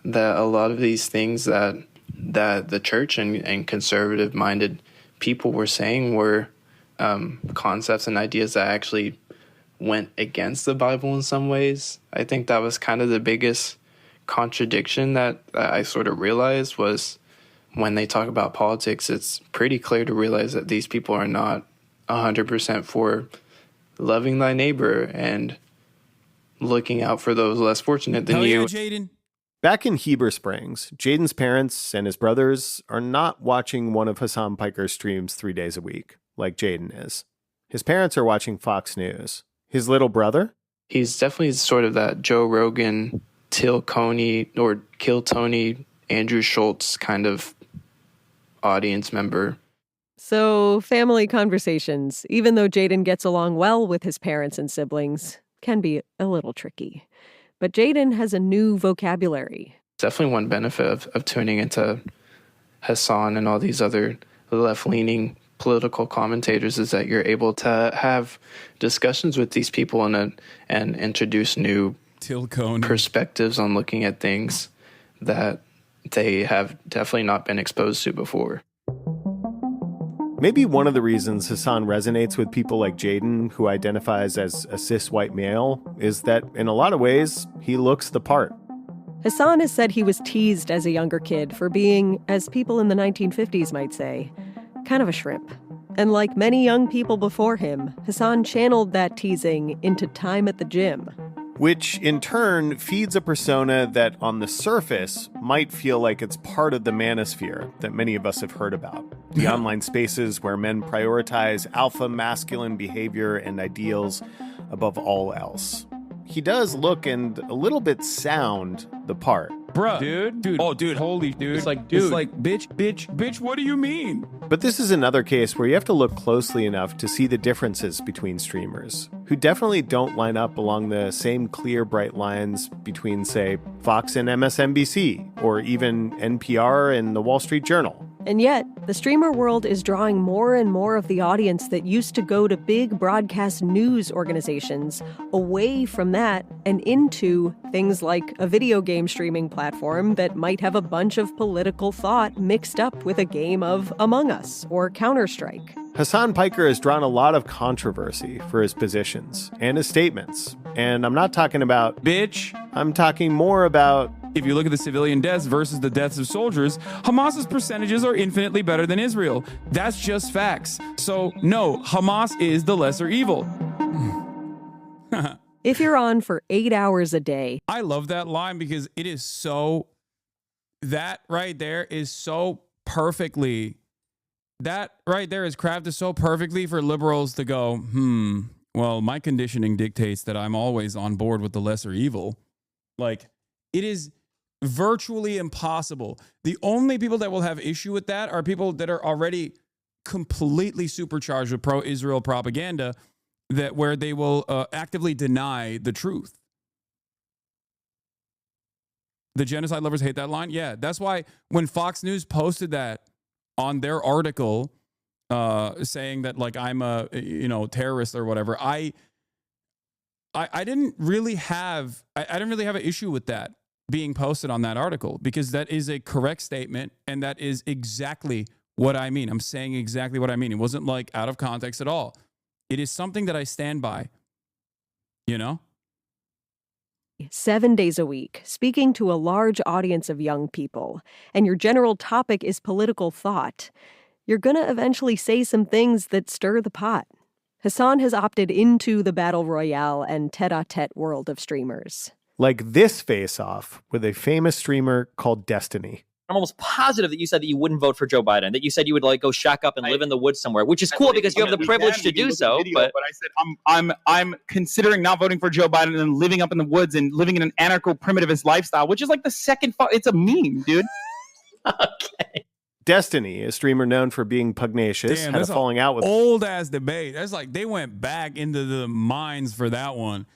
a lot of these things that the church and conservative-minded people were saying were concepts and ideas that actually went against the Bible in some ways. I think that was kind of the biggest contradiction that I sort of realized was when they talk about politics, it's pretty clear to realize that these people are not 100% for loving thy neighbor and looking out for those less fortunate than you. Jaden. Back in Heber Springs, Jaden's parents and his brothers are not watching one of Hasan Piker's streams 3 days a week, like Jaden is. His parents are watching Fox News. His little brother? He's definitely sort of that Joe Rogan, Till Coney, or Kill Tony, Andrew Schultz kind of audience member. So family conversations, even though Jaden gets along well with his parents and siblings, can be a little tricky. But Jaden has a new vocabulary. Definitely one benefit of tuning into Hasan and all these other left-leaning political commentators is that you're able to have discussions with these people and introduce new perspectives on looking at things that they have definitely not been exposed to before. Maybe one of the reasons Hasan resonates with people like Jaden, who identifies as a cis white male, is that in a lot of ways, he looks the part. Hasan has said he was teased as a younger kid for being, as people in the 1950s might say, kind of a shrimp. And like many young people before him, Hasan channeled that teasing into time at the gym. Which in turn feeds a persona that on the surface might feel like it's part of the manosphere that many of us have heard about. The online spaces where men prioritize alpha masculine behavior and ideals above all else. He does look and a little bit sound the part. Bruh. Dude. Oh, dude. Holy dude. It's like, bitch, what do you mean? But this is another case where you have to look closely enough to see the differences between streamers, who definitely don't line up along the same clear, bright lines between, say, Fox and MSNBC, or even NPR and the Wall Street Journal. And yet, the streamer world is drawing more and more of the audience that used to go to big broadcast news organizations away from that and into things like a video game streaming platform that might have a bunch of political thought mixed up with a game of Among Us or Counter-Strike. Hasan Piker has drawn a lot of controversy for his positions and his statements. And I'm not talking about bitch. I'm talking more about, if you look at the civilian deaths versus the deaths of soldiers, Hamas's percentages are infinitely better than Israel. That's just facts. So no, Hamas is the lesser evil. If you're on for 8 hours a day. I love that line because it is so, that right there is so perfectly, that right there is crafted so perfectly for liberals to go, well, my conditioning dictates that I'm always on board with the lesser evil. Like, it is virtually impossible. The only people that will have issue with that are people that are already completely supercharged with pro-Israel propaganda, that where they will actively deny the truth. The genocide lovers hate that line. Yeah, that's why when Fox News posted that on their article, saying that like I'm a terrorist or whatever, I didn't really have an issue with that being posted on that article, because that is a correct statement and that is exactly what I mean. I'm saying exactly what I mean. It wasn't like out of context at all. It is something that I stand by, 7 days a week, speaking to a large audience of young people, and your general topic is political thought, you're going to eventually say some things that stir the pot. Hasan has opted into the battle royale and tete-a-tete world of streamers. Like this face-off with a famous streamer called Destiny. I'm almost positive that you said that you wouldn't vote for Joe Biden, that you said you would like go shack up and live in the woods somewhere, which is cool because you have the privilege to do so. But I said I'm considering not voting for Joe Biden and living up in the woods and living in an anarcho-primitivist lifestyle, which is like the second. It's a meme, dude. Okay. Destiny, a streamer known for being pugnacious, had a falling out with old ass debate. That's like they went back into the mines for that one.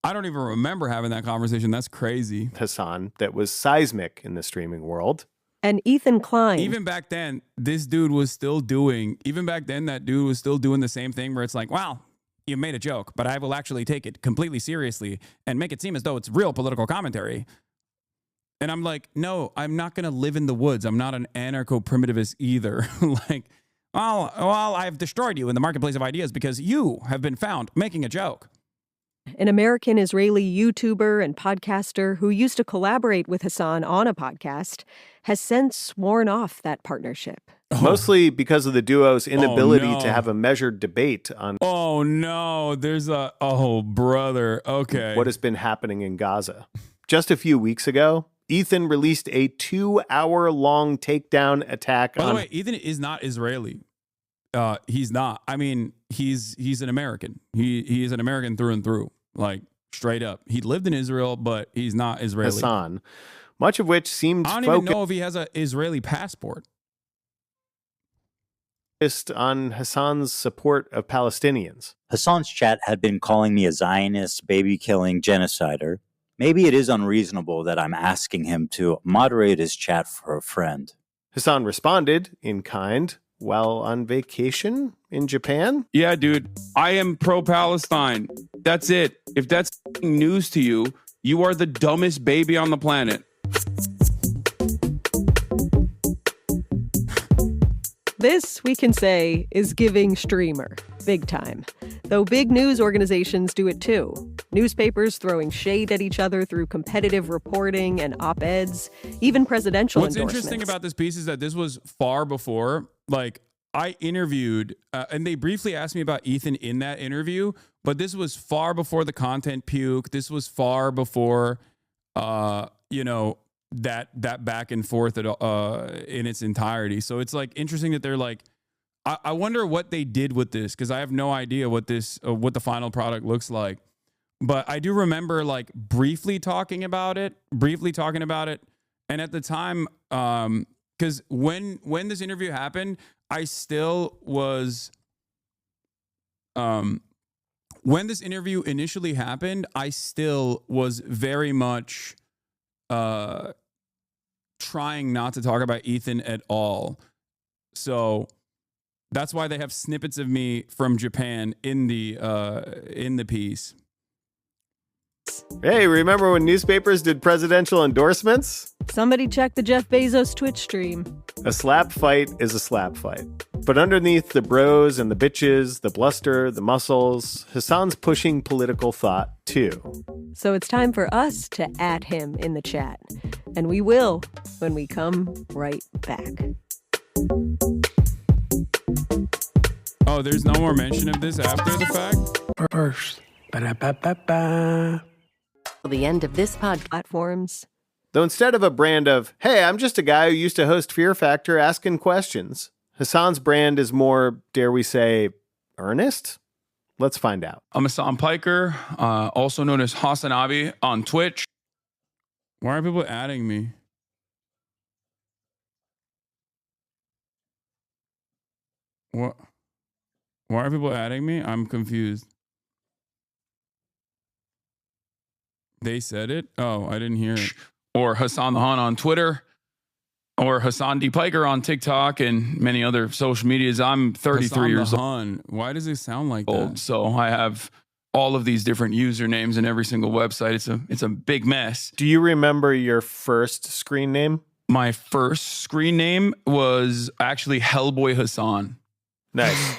I don't even remember having that conversation. That's crazy. Hasan, that was seismic in the streaming world. And Ethan Klein. Even back then, that dude was still doing the same thing where it's like, wow, you made a joke, but I will actually take it completely seriously and make it seem as though it's real political commentary. And I'm like, no, I'm not going to live in the woods. I'm not an anarcho-primitivist either. Like, well, I've destroyed you in the marketplace of ideas because you have been found making a joke. An American-Israeli YouTuber and podcaster who used to collaborate with Hasan on a podcast, has since sworn off that partnership. Mostly because of the duo's inability to have a measured debate on Oh, no. There's brother. Okay. what has been happening in Gaza. Just a few weeks ago, Ethan released a 2-hour-long takedown attack By the way, Ethan is not Israeli. He's not. I mean, he's an American. He is an American through and through, like straight up. He lived in Israel, but he's not Israeli. Hasan, much of which seemed I don't even know if he has an Israeli passport. Focused on Hasan's support of Palestinians. Hasan's chat had been calling me a Zionist, baby-killing genocider. maybe it is unreasonable that I'm asking him to moderate his chat for a friend. Hasan responded in kind while on vacation in Japan. Yeah, dude, I am pro-Palestine. That's it. If that's news to you, you are the dumbest baby on the planet. This, we can say, is giving streamer. Big time. Though big news organizations do it too. Newspapers throwing shade at each other through competitive reporting and op-eds, even presidential What's endorsements. interesting about this piece is that this was far before, like, I interviewed, and they briefly asked me about Ethan in that interview, but this was far before the content puke. This was far before, that back and forth in its entirety. So it's like interesting that they're like, I wonder what they did with this, because I have no idea what the final product looks like. But I do remember like briefly talking about it. And at the time, because when this interview happened, I still was, when this interview initially happened, I still was very much trying not to talk about Ethan at all. So that's why they have snippets of me from Japan in the piece. Hey, remember when newspapers did presidential endorsements? Somebody check the Jeff Bezos Twitch stream. A slap fight is a slap fight. But underneath the bros and the bitches, the bluster, the muscles, Hasan's pushing political thought too. So it's time for us to @ him in the chat. And we will when we come right back. Oh, there's no more mention of this after the fact? First. Ba-da-ba-ba-ba. The end of this platforms. Though instead of a brand of, hey, I'm just a guy who used to host Fear Factor asking questions, Hasan's brand is more, dare we say, earnest? Let's find out. I'm Hasan Piker, also known as Hasanabi on Twitch. Why are people adding me? What? Why are people adding me? I'm confused. They said it? Oh, I didn't hear it. Or Hasan the Han on Twitter. Or Hasan D. Piker on TikTok and many other social medias. I'm 33 years old. Why does it sound like that? So I have all of these different usernames in every single website. It's a big mess. Do you remember your first screen name? My first screen name was actually Hellboy Hasan. Nice.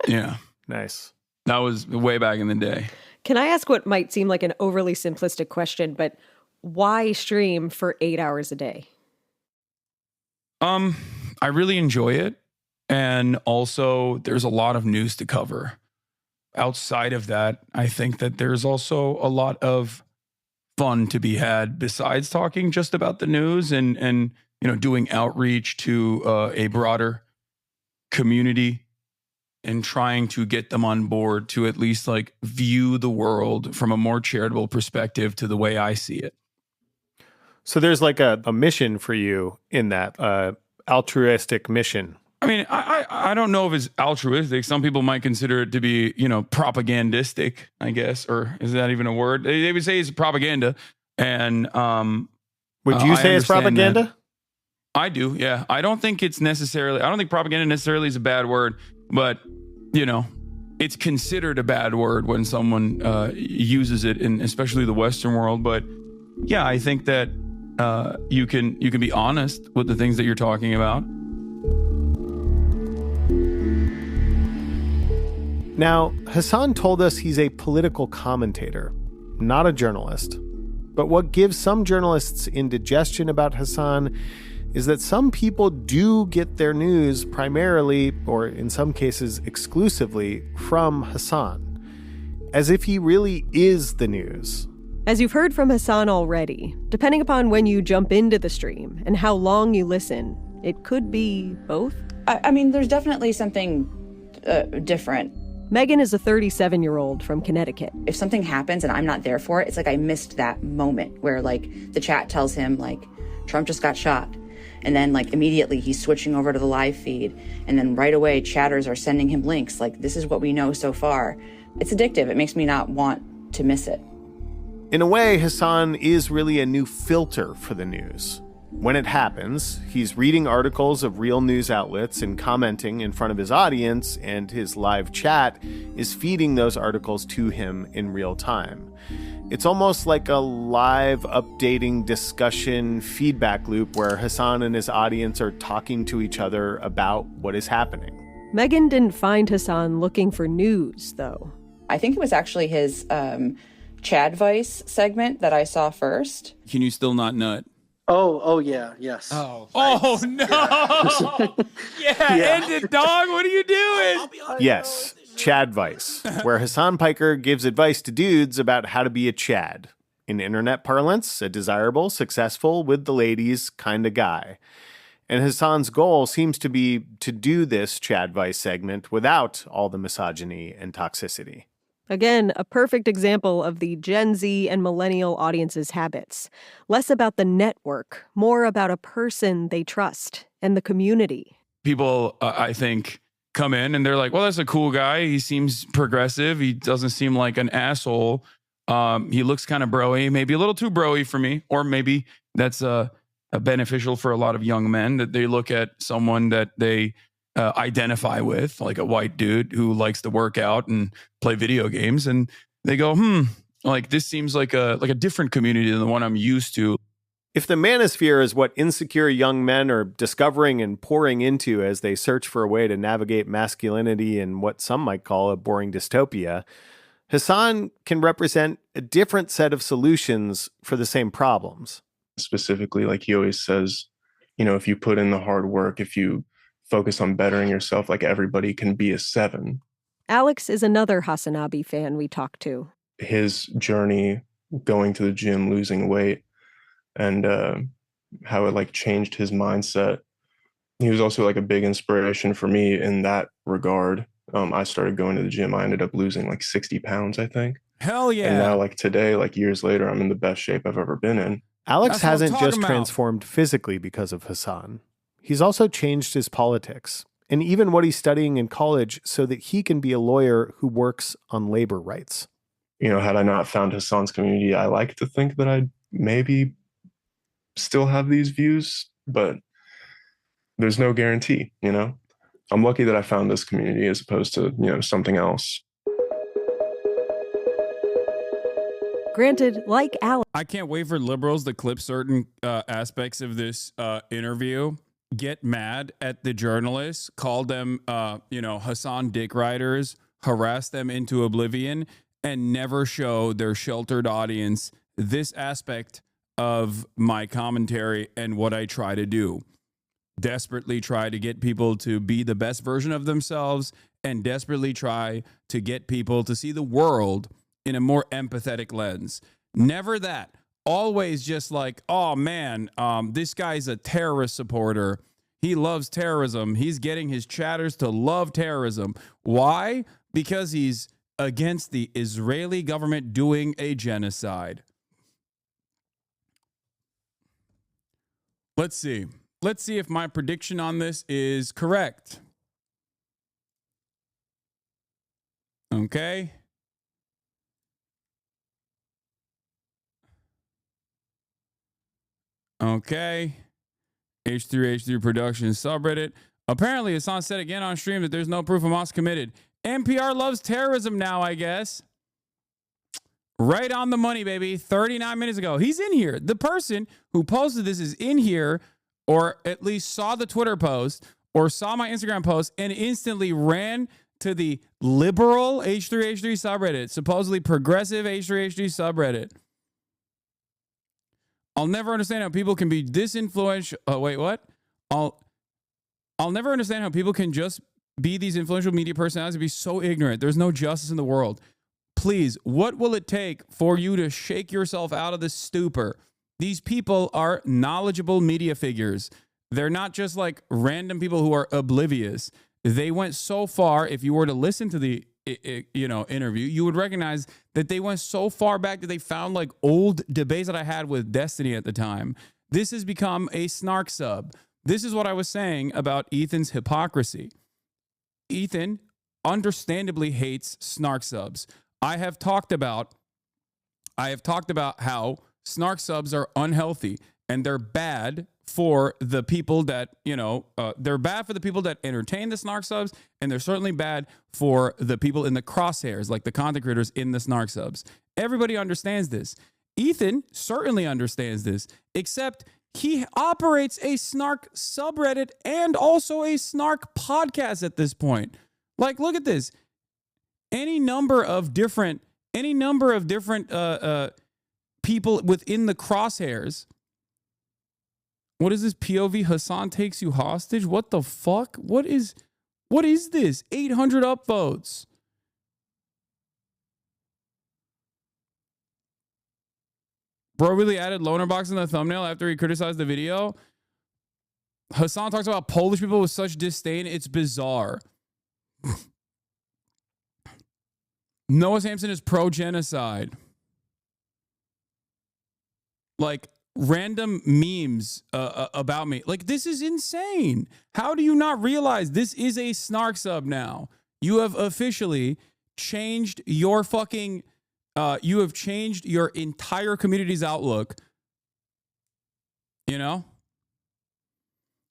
Yeah. Nice. That was way back in the day. Can I ask what might seem like an overly simplistic question, but why stream for 8 hours a day? I really enjoy it. And also there's a lot of news to cover. Outside of that, I think that there's also a lot of fun to be had besides talking just about the news and doing outreach to a broader community and trying to get them on board to at least like view the world from a more charitable perspective to the way I see it. So there's like a mission for you in that altruistic mission. I mean, I don't know if it's altruistic. Some people might consider it to be, propagandistic, I guess, or is that even a word? They would say it's propaganda. And would you say it's propaganda? That. I do, yeah. I don't think propaganda necessarily is a bad word, but it's considered a bad word when someone uses it in especially the Western world. But yeah, I think that you can be honest with the things that you're talking about. Now, Hasan told us he's a political commentator, not a journalist. But what gives some journalists indigestion about Hasan is that some people do get their news primarily, or in some cases exclusively, from Hasan, as if he really is the news. As you've heard from Hasan already, depending upon when you jump into the stream and how long you listen, it could be both. I mean, there's definitely something different. Megan is a 37-year-old from Connecticut. If something happens and I'm not there for it, it's like I missed that moment where like the chat tells him like Trump just got shot. And then like immediately he's switching over to the live feed. And then right away chatters are sending him links like this is what we know so far. It's addictive. It makes me not want to miss it. In a way, Hasan is really a new filter for the news. When it happens, he's reading articles of real news outlets and commenting in front of his audience, and his live chat is feeding those articles to him in real time. It's almost like a live updating discussion feedback loop where Hasan and his audience are talking to each other about what is happening. Megan didn't find Hasan looking for news, though. I think it was actually his Chad Vice segment that I saw first. Can you still not nut? Oh yeah, yes. Oh no! yeah, end it, dog. What are you doing? Yes, Chad Vice, where Hasan Piker gives advice to dudes about how to be a Chad. In internet parlance, a desirable, successful, with the ladies kind of guy. And Hasan's goal seems to be to do this Chad Vice segment without all the misogyny and toxicity. Again, a perfect example of the Gen Z and millennial audience's habits. Less about the network, more about a person they trust and the community. People, I think, come in and they're like, well, that's a cool guy. He seems progressive. He doesn't seem like an asshole. He looks kind of bro-y, maybe a little too bro-y for me. Or maybe that's beneficial for a lot of young men, that they look at someone that they identify with, like a white dude who likes to work out and play video games, and they go, like this seems like a different community than the one I'm used to. If the manosphere is what insecure young men are discovering and pouring into as they search for a way to navigate masculinity in what some might call a boring dystopia, Hasan can represent a different set of solutions for the same problems. Specifically, like he always says, if you put in the hard work, if you focus on bettering yourself, like everybody can be a 7. Alex is another Hasanabi fan we talked to. His journey going to the gym, losing weight, and how it changed his mindset. He was also a big inspiration for me in that regard. I started going to the gym. I ended up losing 60 pounds, I think. Hell yeah. And now today, years later, I'm in the best shape I've ever been in. Alex hasn't just transformed physically because of Hasan. He's also changed his politics and even what he's studying in college so that he can be a lawyer who works on labor rights. Had I not found Hasan's community, I like to think that I'd maybe still have these views, but there's no guarantee, I'm lucky that I found this community as opposed to, something else. Granted, like Alex, I can't wait for liberals to clip certain aspects of this interview, get mad at the journalists, call them, Hasan dick riders, harass them into oblivion, and never show their sheltered audience this aspect of my commentary and what I try to do. Desperately try to get people to be the best version of themselves and desperately try to get people to see the world in a more empathetic lens. Never that. Always just oh man, this guy's a terrorist supporter. He loves terrorism. He's getting his chatters to love terrorism. Why? Because he's against the Israeli government doing a genocide. Let's see. Let's see if my prediction on this is correct. Okay. Okay. H3H3 Productions subreddit. Apparently, Hasan said again on stream that there's no proof of Hamas committed. NPR loves terrorism now, I guess. Right on the money, baby. 39 minutes ago. He's in here. The person who posted this is in here, or at least saw the Twitter post, or saw my Instagram post, and instantly ran to the liberal H3H3 subreddit, supposedly progressive H3H3 subreddit. I'll never understand how people can be this influential. Oh, wait, what? I'll never understand how people can just be these influential media personalities and be so ignorant. There's no justice in the world. Please, what will it take for you to shake yourself out of this stupor? These people are knowledgeable media figures. They're not just random people who are oblivious. They went so far. If you were to listen to the interview, you would recognize that they went so far back that they found old debates that I had with Destiny at the time. This has become a snark sub. This is what I was saying about Ethan's hypocrisy. Ethan understandably hates snark subs. I have talked about I have talked about how snark subs are unhealthy and they're bad for the people that, they're bad for the people that entertain the snark subs, and they're certainly bad for the people in the crosshairs, like the content creators in the snark subs. Everybody understands this. Ethan certainly understands this, except he operates a snark subreddit and also a snark podcast at this point. Like, look at this. Any number of different people within the crosshairs. What is this? POV Hasan takes you hostage? What the fuck? What is this? 800 upvotes. Bro really added loner box in the thumbnail after he criticized the video. Hasan talks about Polish people with such disdain. It's bizarre. Noah Samson is pro-genocide. Like, random memes about me. Like, this is insane. How do you not realize this is a snark sub now? You have officially changed your fucking... you have changed your entire community's outlook. You know?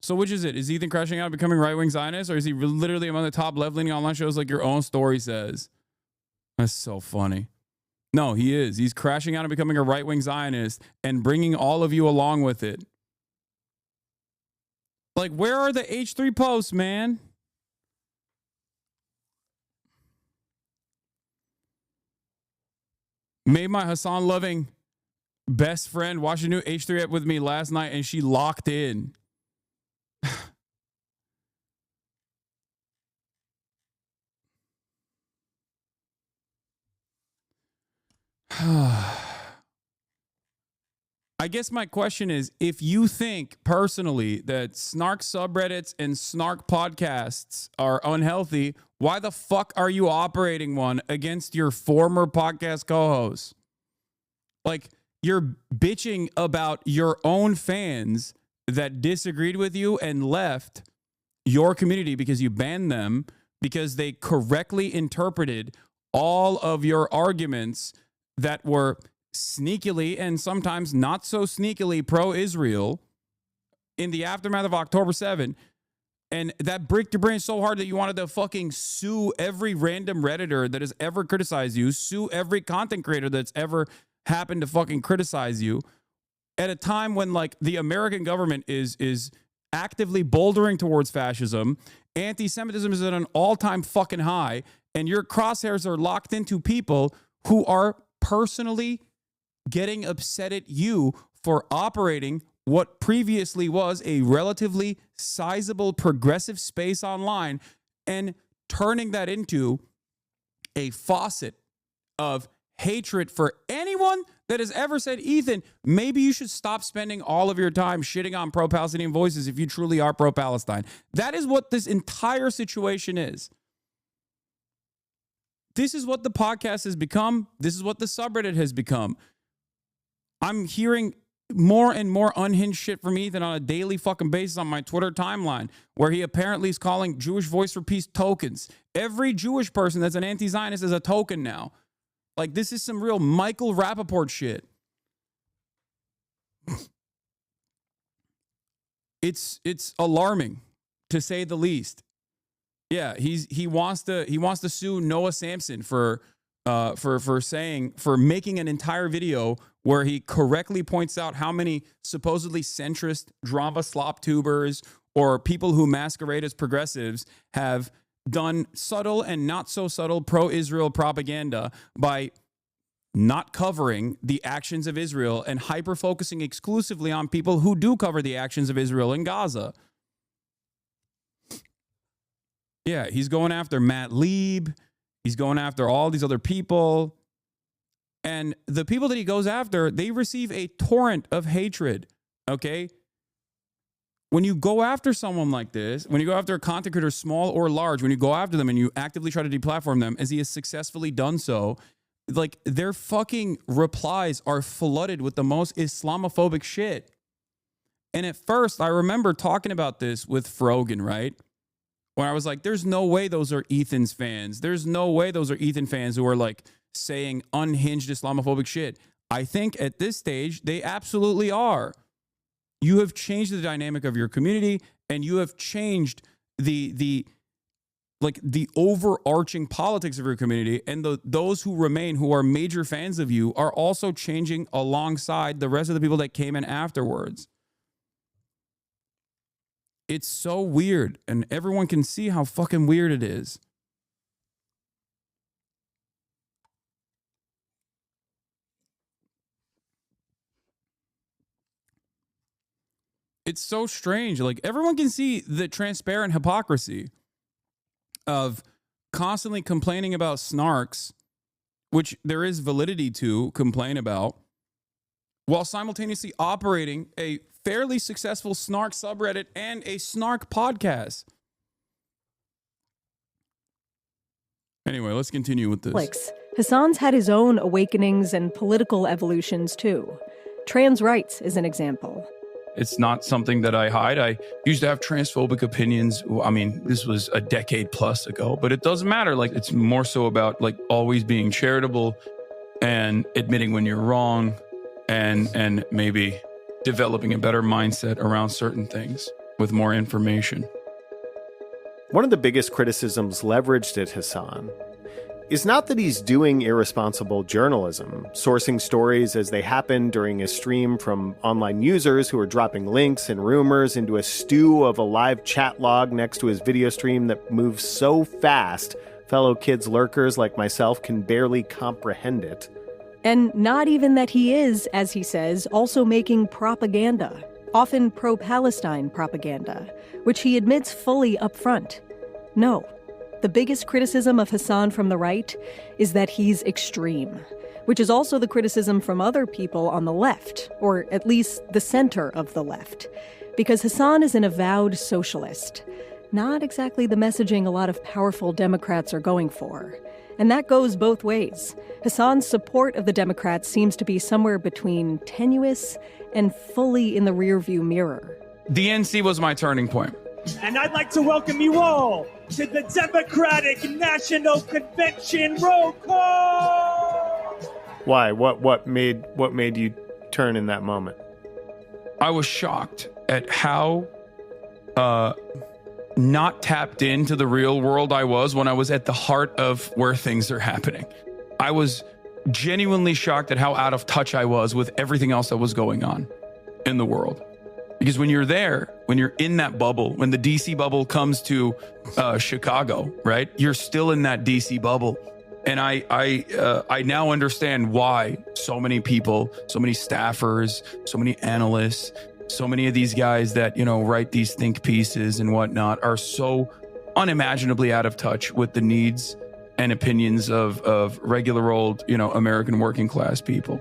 So which is it? Is Ethan crashing out becoming right-wing Zionist? Or is he literally among the top left-leaning online shows like your own story says? That's so funny. No, he is. He's crashing out and becoming a right-wing Zionist and bringing all of you along with it. Like, where are the H3 posts, man? Made my Hasan-loving best friend watch a new H3 app with me last night, and she locked in. I guess my question is, if you think personally that snark subreddits and snark podcasts are unhealthy, why the fuck are you operating one against your former podcast co-host? Like, you're bitching about your own fans that disagreed with you and left your community because you banned them because they correctly interpreted all of your arguments that were sneakily and sometimes not so sneakily pro-Israel in the aftermath of October 7. And that bricked your brain so hard that you wanted to fucking sue every random Redditor that has ever criticized you, sue every content creator that's ever happened to fucking criticize you at a time when, like, the American government is actively bouldering towards fascism. Anti-Semitism is at an all-time fucking high, and your crosshairs are locked into people who are personally getting upset at you for operating what previously was a relatively sizable progressive space online and turning that into a faucet of hatred for anyone that has ever said, Ethan, maybe you should stop spending all of your time shitting on pro-Palestinian voices if you truly are pro-Palestine. That is what this entire situation is. This is what the podcast has become. This is what the subreddit has become. I'm hearing more and more unhinged shit from Ethan on a daily fucking basis on my Twitter timeline, where he apparently is calling Jewish Voice for Peace tokens. Every Jewish person that's an anti-Zionist is a token now. Like, this is some real Michael Rappaport shit. It's alarming, to say the least. Yeah, he wants to sue Noah Samson for making an entire video where he correctly points out how many supposedly centrist drama slop tubers or people who masquerade as progressives have done subtle and not so subtle pro-Israel propaganda by not covering the actions of Israel and hyper-focusing exclusively on people who do cover the actions of Israel in Gaza. Yeah, he's going after Matt Lieb. He's going after all these other people. And the people that he goes after, they receive a torrent of hatred, okay? When you go after someone like this, when you go after a content creator, small or large, when you go after them and you actively try to deplatform them, as he has successfully done so, like, their fucking replies are flooded with the most Islamophobic shit. And at first, I remember talking about this with Frogan, right? When I was like, there's no way those are Ethan's fans. There's no way those are Ethan fans who are, like, saying unhinged Islamophobic shit. I think at this stage, they absolutely are. You have changed the dynamic of your community, and you have changed the overarching politics of your community, and those who remain, who are major fans of you, are also changing alongside the rest of the people that came in afterwards. It's so weird, and everyone can see how fucking weird it is. It's so strange. Like, everyone can see the transparent hypocrisy of constantly complaining about snarks, which there is validity to complain about, while simultaneously operating a fairly successful snark subreddit and a snark podcast. Anyway, let's continue with this. Hasan's had his own awakenings and political evolutions too. Trans rights is an example. It's not something that I hide. I used to have transphobic opinions. I mean, this was a decade plus ago, but it doesn't matter. Like, it's more so about like always being charitable and admitting when you're wrong, and maybe developing a better mindset around certain things with more information. One of the biggest criticisms leveraged at Hasan is not that he's doing irresponsible journalism, sourcing stories as they happen during a stream from online users who are dropping links and rumors into a stew of a live chat log next to his video stream that moves so fast fellow kids lurkers like myself can barely comprehend it. And not even that he is, as he says, also making propaganda, often pro-Palestine propaganda, which he admits fully up front. No. The biggest criticism of Hasan from the right is that he's extreme, which is also the criticism from other people on the left, or at least the center of the left, because Hasan is an avowed socialist. Not exactly the messaging a lot of powerful Democrats are going for. And that goes both ways. Hasan's support of the Democrats seems to be somewhere between tenuous and fully in the rearview mirror. DNC was my turning point. And I'd like to welcome you all to the Democratic National Convention roll call. Why? What made you turn in that moment? I was shocked at how not tapped into the real world I was when I was at the heart of where things are happening. I was genuinely shocked at how out of touch I was with everything else that was going on in the world. Because when you're there, when you're in that bubble, when the DC bubble comes to Chicago, right? You're still in that DC bubble. And I now understand why so many people, so many staffers, so many analysts, so many of these guys that, write these think pieces and whatnot are so unimaginably out of touch with the needs and opinions of regular old, American working class people.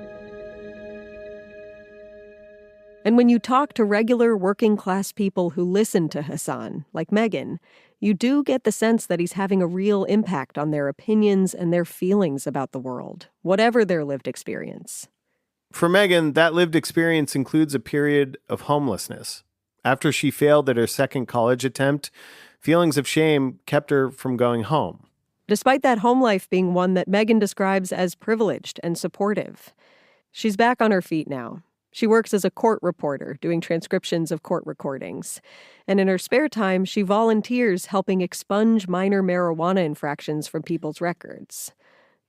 And when you talk to regular working class people who listen to Hasan, like Megan, you do get the sense that he's having a real impact on their opinions and their feelings about the world, whatever their lived experience. For Megan, that lived experience includes a period of homelessness. After she failed at her second college attempt, feelings of shame kept her from going home. Despite that home life being one that Megan describes as privileged and supportive. She's back on her feet now. She works as a court reporter, doing transcriptions of court recordings. And in her spare time, she volunteers helping expunge minor marijuana infractions from people's records.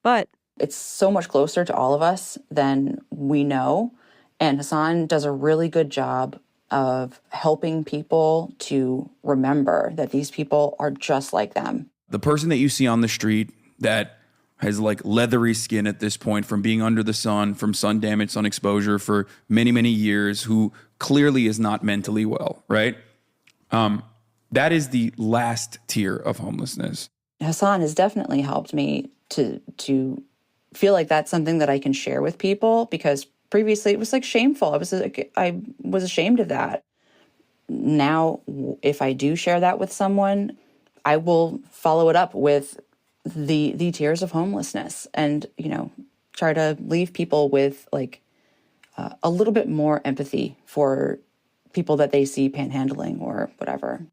But it's so much closer to all of us than we know. And Hasan does a really good job of helping people to remember that these people are just like them. The person that you see on the street that has like leathery skin at this point from being under the sun, from sun damage, sun exposure for many, many years, who clearly is not mentally well, right? That is the last tier of homelessness. Hasan has definitely helped me to feel like that's something that I can share with people, because previously it was like shameful. I was ashamed of that. Now, if I do share that with someone, I will follow it up with the tiers of homelessness and, try to leave people with like a little bit more empathy for people that they see panhandling or whatever.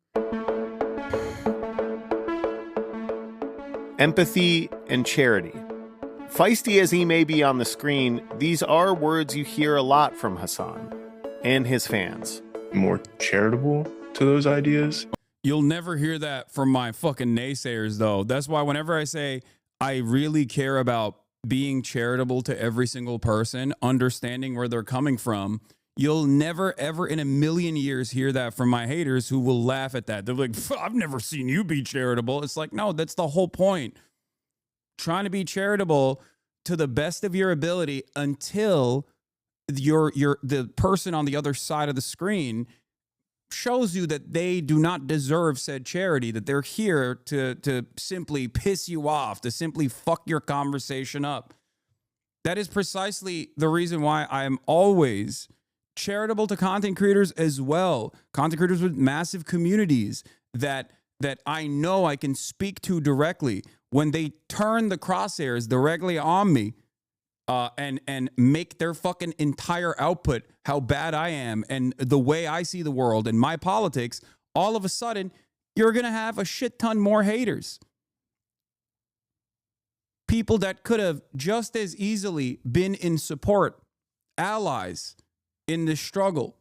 Empathy and charity. feisty as he may be on the screen, these are words you hear a lot from Hasan and his fans. More charitable to those ideas. You'll never hear that from my fucking naysayers, though. That's why whenever I say I really care about being charitable to every single person, understanding where they're coming from, you'll never, ever in a million years hear that from my haters who will laugh at that. They're like, I've never seen you be charitable. It's like, no, that's the whole point. Trying to be charitable to the best of your ability until the person on the other side of the screen shows you that they do not deserve said charity, that they're here to simply piss you off, to simply fuck your conversation up. That is precisely the reason why I am always charitable to content creators as well. Content creators with massive communities that I know I can speak to directly. When they turn the crosshairs directly on me and make their fucking entire output how bad I am and the way I see the world and my politics, all of a sudden, you're going to have a shit ton more haters. People that could have just as easily been in support, allies in this struggle.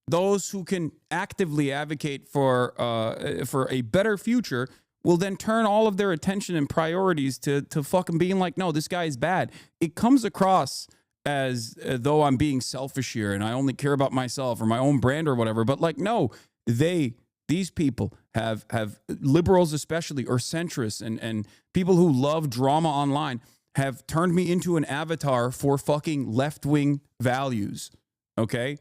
Those who can actively advocate for a better future will then turn all of their attention and priorities to fucking being like, no, this guy is bad. It comes across as though I'm being selfish here and I only care about myself or my own brand or whatever. But like, no, these people have liberals especially, or centrists and people who love drama online have turned me into an avatar for fucking left-wing values. Okay?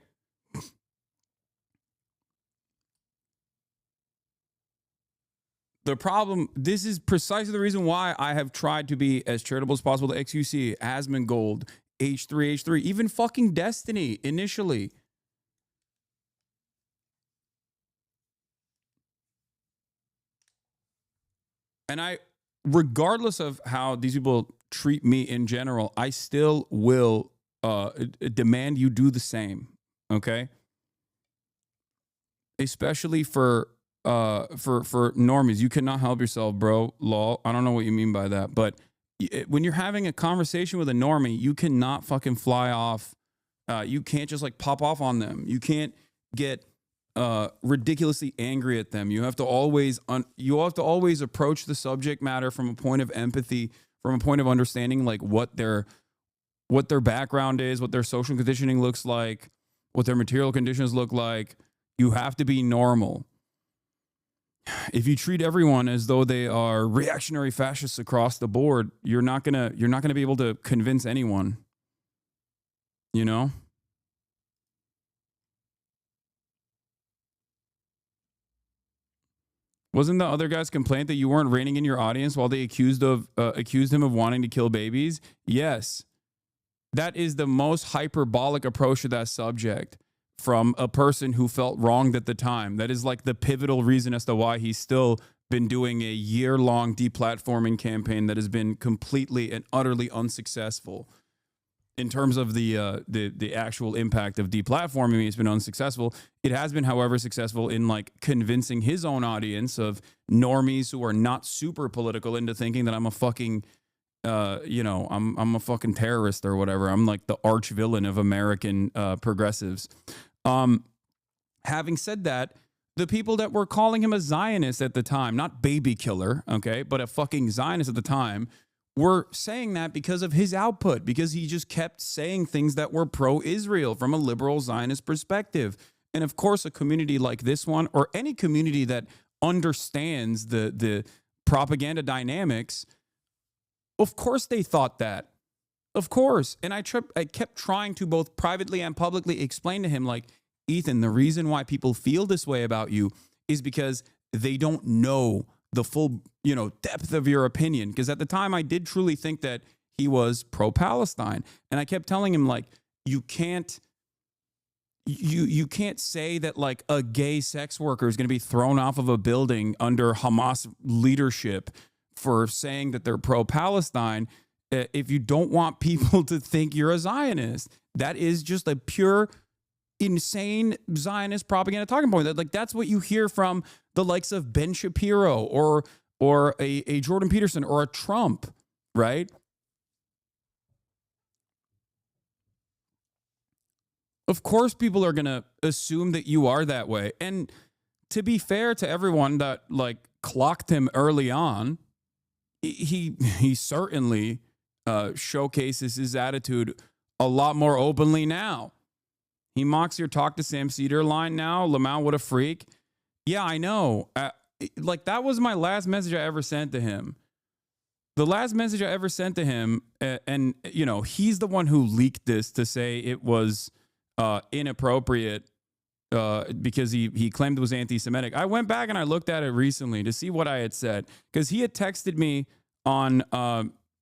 The problem, this is precisely the reason why I have tried to be as charitable as possible to XQC, Asmongold, H3H3, even fucking Destiny initially. And regardless of how these people treat me in general, I still will demand you do the same, okay? Especially for normies. You cannot help yourself, bro. Lol. I don't know what you mean by that, but when you're having a conversation with a normie, you cannot fucking fly off. You can't just like pop off on them. You can't get ridiculously angry at them. You have to always approach the subject matter from a point of empathy, from a point of understanding like what their background is, what their social conditioning looks like, what their material conditions look like. You have to be normal. If you treat everyone as though they are reactionary fascists across the board, you're not gonna be able to convince anyone. You know? Wasn't the other guy's complaint that you weren't reining in your audience while they accused him of wanting to kill babies? Yes. That is the most hyperbolic approach to that subject from a person who felt wronged at the time. That is like the pivotal reason as to why he's still been doing a year-long deplatforming campaign that has been completely and utterly unsuccessful. In terms of the actual impact of deplatforming, it's been unsuccessful. It has been, however, successful in like convincing his own audience of normies who are not super political into thinking that I'm a fucking, I'm a fucking terrorist or whatever. I'm like the arch villain of American progressives. Having said that, the people that were calling him a Zionist at the time, not baby killer, okay, but a fucking Zionist at the time, were saying that because of his output, because he just kept saying things that were pro-Israel from a liberal Zionist perspective. And of course, a community like this one, or any community that understands the propaganda dynamics, of course they thought that. Of course. And I kept trying to both privately and publicly explain to him, like, Ethan, the reason why people feel this way about you is because they don't know the full, depth of your opinion. Because at the time, I did truly think that he was pro-Palestine. And I kept telling him, like, you can't say that, like, a gay sex worker is going to be thrown off of a building under Hamas leadership for saying that they're pro-Palestine if you don't want people to think you're a Zionist. That is just a pure, insane Zionist propaganda talking point. Like, that's what you hear from the likes of Ben Shapiro or a Jordan Peterson or a Trump, right? Of course, people are going to assume that you are that way. And to be fair to everyone that like clocked him early on, he certainly showcases his attitude a lot more openly now. He mocks your talk to Sam Cedar line now. Lamau, what a freak. Yeah, I know. Like, that was my last message I ever sent to him. The last message I ever sent to him, and you know, he's the one who leaked this to say it was inappropriate because he claimed it was anti-Semitic. I went back and I looked at it recently to see what I had said, because he had texted me on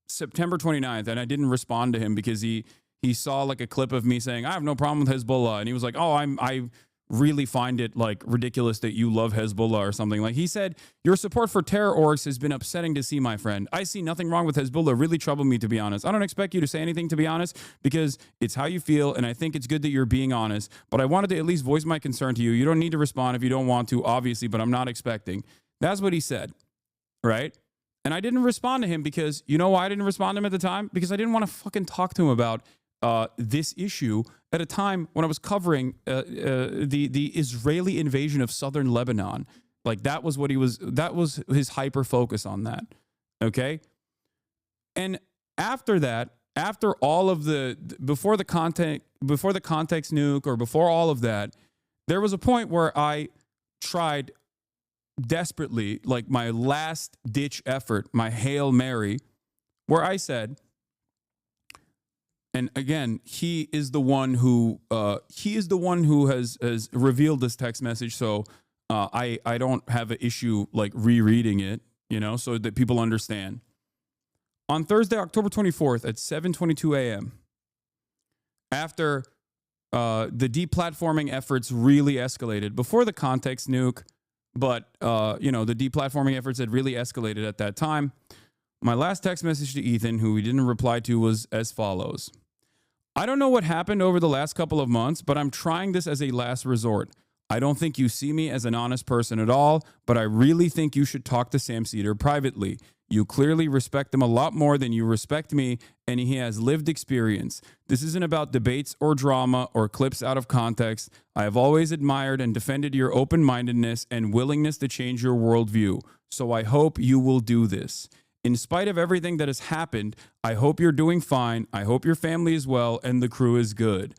September 29th, and I didn't respond to him because he saw like a clip of me saying, I have no problem with Hezbollah. And he was like, oh, I really find it like ridiculous that you love Hezbollah or something. Like, he said, your support for terror orgs has been upsetting to see, my friend. I see nothing wrong with Hezbollah. Really troubled me, to be honest. I don't expect you to say anything, to be honest, because it's how you feel. And I think it's good that you're being honest, but I wanted to at least voice my concern to you. You don't need to respond if you don't want to, obviously, but I'm not expecting. That's what he said. Right. And I didn't respond to him because, you know why I didn't respond to him at the time? Because I didn't want to fucking talk to him about this issue at a time when I was covering the Israeli invasion of southern Lebanon. Like, that was his hyper focus on that. Okay. And after that, after all of before the context nuke, or before all of that, there was a point where I tried desperately, like my last ditch effort, my Hail Mary, where I said, and again, he is the one who has revealed this text message. So I don't have an issue like rereading it, you know, so that people understand. On Thursday, October 24th at 7:22 a.m., after the deplatforming efforts really escalated, before the context nuke, but you know, the deplatforming efforts had really escalated at that time. My last text message to Ethan, who he didn't reply to, was as follows. I don't know what happened over the last couple of months, but I'm trying this as a last resort. I don't think you see me as an honest person at all, but I really think you should talk to Sam Cedar privately. You clearly respect him a lot more than you respect me, and he has lived experience. This isn't about debates or drama or clips out of context. I have always admired and defended your open-mindedness and willingness to change your worldview, so I hope you will do this. In spite of everything that has happened, I hope you're doing fine. I hope your family is well and the crew is good.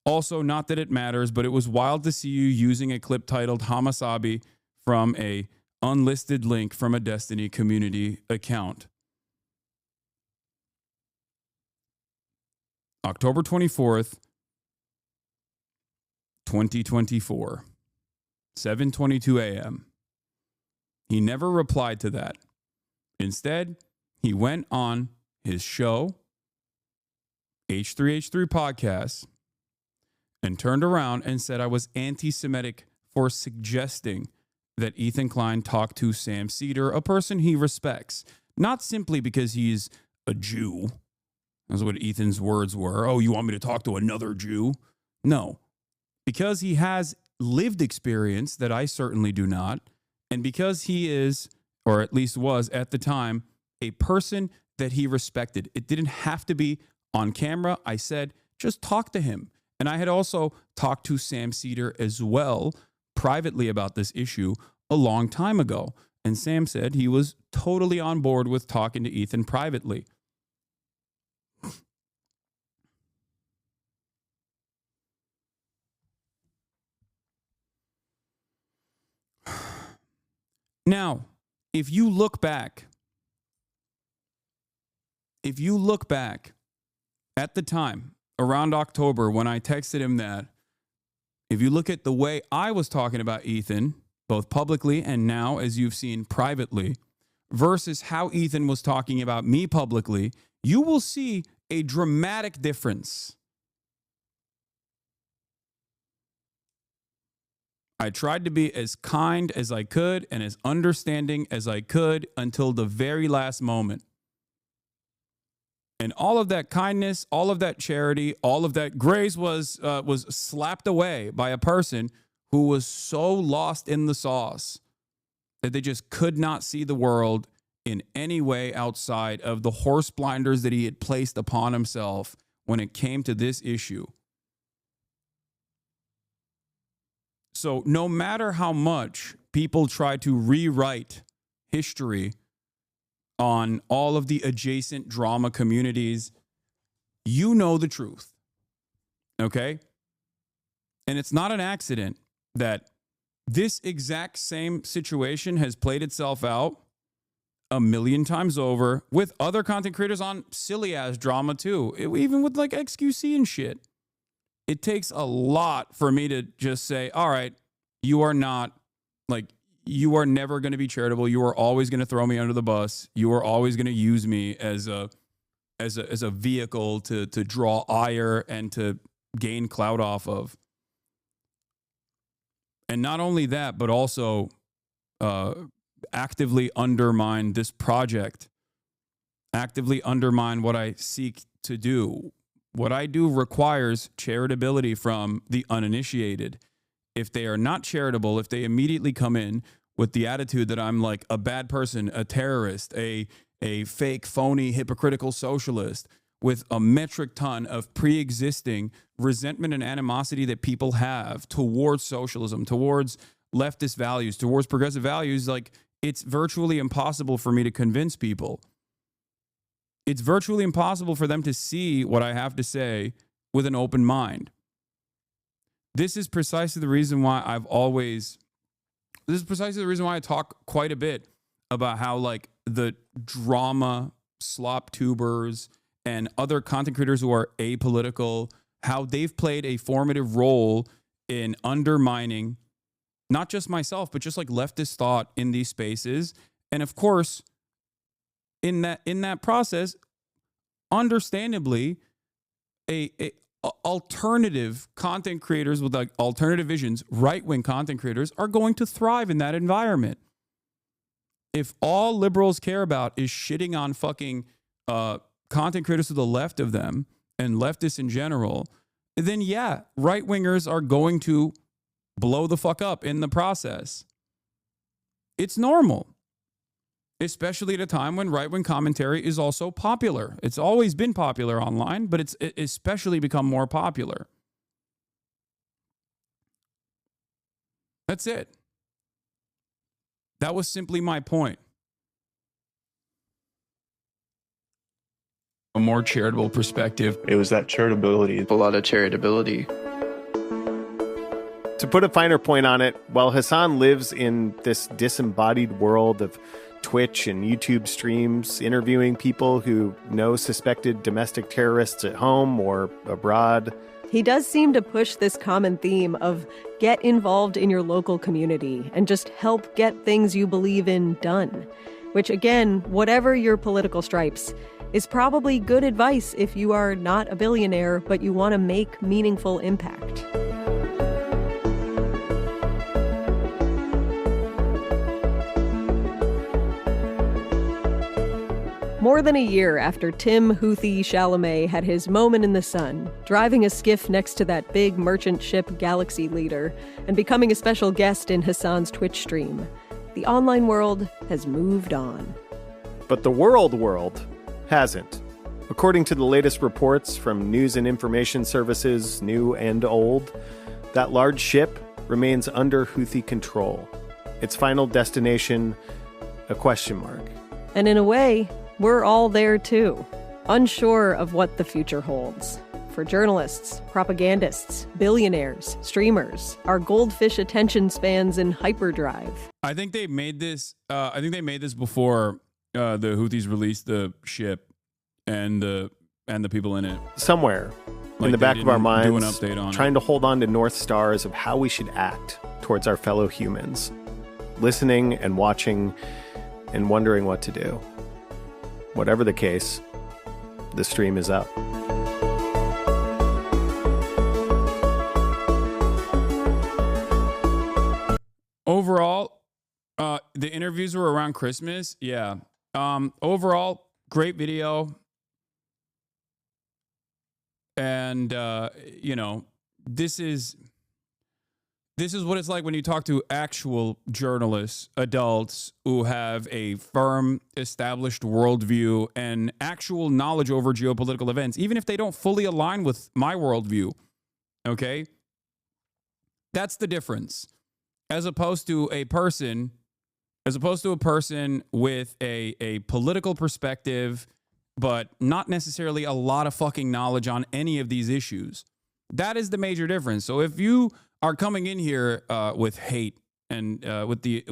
Also, not that it matters, but it was wild to see you using a clip titled Hasanabi from a unlisted link from a Destiny community account. October 24th, 2024, 7:22 a.m. He never replied to that. Instead, he went on his show, H3H3 Podcast, and turned around and said I was anti-Semitic for suggesting that Ethan Klein talk to Sam Cedar, a person he respects, not simply because he's a Jew. That's what Ethan's words were. Oh, you want me to talk to another Jew? No, because he has lived experience that I certainly do not, and because he is, or at least was at the time, a person that he respected. It didn't have to be on camera. I said, just talk to him. And I had also talked to Sam Cedar as well, privately, about this issue a long time ago. And Sam said he was totally on board with talking to Ethan privately. Now, if you look back at the time, around October, when I texted him that, if you look at the way I was talking about Ethan, both publicly and now, as you've seen privately, versus how Ethan was talking about me publicly, you will see a dramatic difference. I tried to be as kind as I could and as understanding as I could until the very last moment. And all of that kindness, all of that charity, all of that grace was slapped away by a person who was so lost in the sauce that they just could not see the world in any way outside of the horse blinders that he had placed upon himself when it came to this issue. So no matter how much people try to rewrite history on all of the adjacent drama communities, you know the truth. Okay? And it's not an accident that this exact same situation has played itself out a million times over with other content creators on silly ass drama too. Even with like XQC and shit. It takes a lot for me to just say, all right, you are not, like, you are never going to be charitable. You are always going to throw me under the bus. You are always going to use me as a vehicle to draw ire and to gain clout off of. And not only that, but also actively undermine this project, actively undermine what I seek to do. What I do requires charitability from the uninitiated. If they are not charitable, if they immediately come in with the attitude that I'm like a bad person, a terrorist, a fake, phony, hypocritical socialist with a metric ton of pre-existing resentment and animosity that people have towards socialism, towards leftist values, towards progressive values, like it's virtually impossible for me to convince people. It's virtually impossible for them to see what I have to say with an open mind. This is precisely the reason why I talk quite a bit about how like the drama slop tubers and other content creators who are apolitical, how they've played a formative role in undermining not just myself, but just like leftist thought in these spaces. And of course, in that process, understandably, a alternative content creators with like alternative visions, right-wing content creators are going to thrive in that environment. If all liberals care about is shitting on fucking content creators to the left of them and leftists in general, then yeah, right-wingers are going to blow the fuck up in the process. It's normal. Especially at a time when right-wing commentary is also popular. It's always been popular online, but it's especially become more popular. That's it. That was simply my point. A more charitable perspective. It was that charitability. A lot of charitability. To put a finer point on it, while Hasan lives in this disembodied world of Twitch and YouTube streams, interviewing people who know suspected domestic terrorists at home or abroad, he does seem to push this common theme of get involved in your local community and just help get things you believe in done. Which, again, whatever your political stripes, is probably good advice if you are not a billionaire, but you want to make meaningful impact. More than a year after Tim Houthi Chalamet had his moment in the sun, driving a skiff next to that big merchant ship Galaxy Leader, and becoming a special guest in Hasan's Twitch stream, the online world has moved on. But the world hasn't. According to the latest reports from news and information services, new and old, that large ship remains under Houthi control. Its final destination, a question mark. And in a way, we're all there too, unsure of what the future holds. For journalists, propagandists, billionaires, streamers, our goldfish attention spans in hyperdrive. I think they made this before the Houthis released the ship and the people in it. Somewhere Like in the back of our minds, do an update on trying to hold on to North Stars of how we should act towards our fellow humans, listening and watching and wondering what to do. Whatever the case, the stream is up. Overall, the interviews were around Christmas. Yeah. Overall, great video. And, this is what it's like when you talk to actual journalists, adults who have a firm, established worldview and actual knowledge over geopolitical events, even if they don't fully align with my worldview. Okay? That's the difference. As opposed to a person with a political perspective, but not necessarily a lot of fucking knowledge on any of these issues. That is the major difference. So if you are coming in here with hate and with the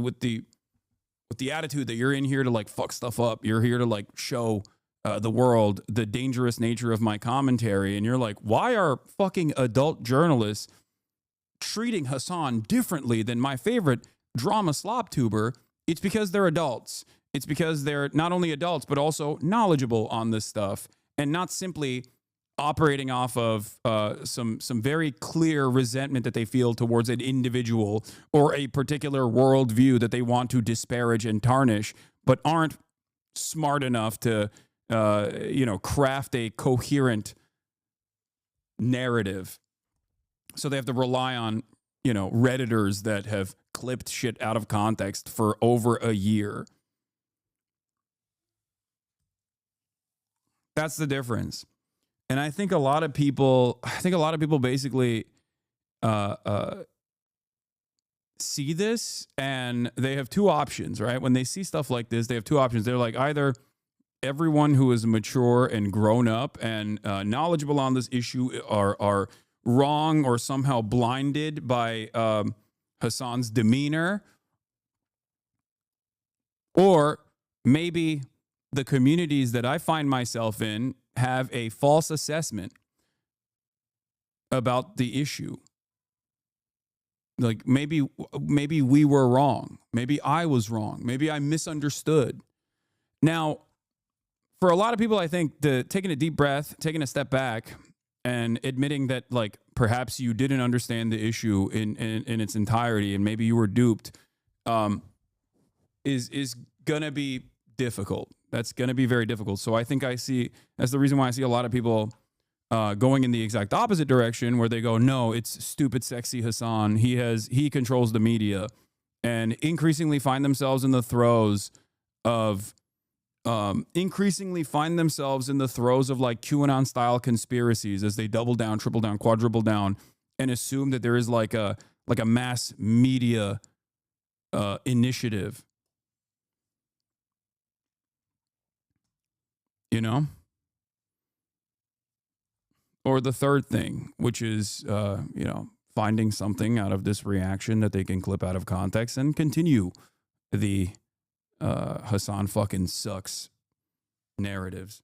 attitude that you're in here to like fuck stuff up, you're here to like show the world the dangerous nature of my commentary, and you're like, why are fucking adult journalists treating Hasan differently than my favorite drama slop tuber? It's because they're adults. It's because they're not only adults, but also knowledgeable on this stuff and not simply operating off of some very clear resentment that they feel towards an individual or a particular worldview that they want to disparage and tarnish, but aren't smart enough to, craft a coherent narrative. So they have to rely on, Redditors that have clipped shit out of context for over a year. That's the difference. And I think a lot of people basically see this, and they have two options, right? When they see stuff like this, they have two options. They're like, either everyone who is mature and grown up and knowledgeable on this issue are wrong or somehow blinded by Hasan's demeanor, or maybe the communities that I find myself in have a false assessment about the issue. Like maybe we were wrong. Maybe I was wrong. Maybe I misunderstood. Now, for a lot of people, I think taking a deep breath, taking a step back, and admitting that like perhaps you didn't understand the issue in its entirety and maybe you were duped, is gonna be difficult. That's gonna be very difficult. So I think that's the reason why I see a lot of people going in the exact opposite direction, where they go, no, it's stupid, sexy Hasan. He controls the media, and increasingly find themselves in the throes of like QAnon style conspiracies as they double down, triple down, quadruple down, and assume that there is like a mass media initiative. Or the third thing, which is, finding something out of this reaction that they can clip out of context and continue the Hasan fucking sucks narratives.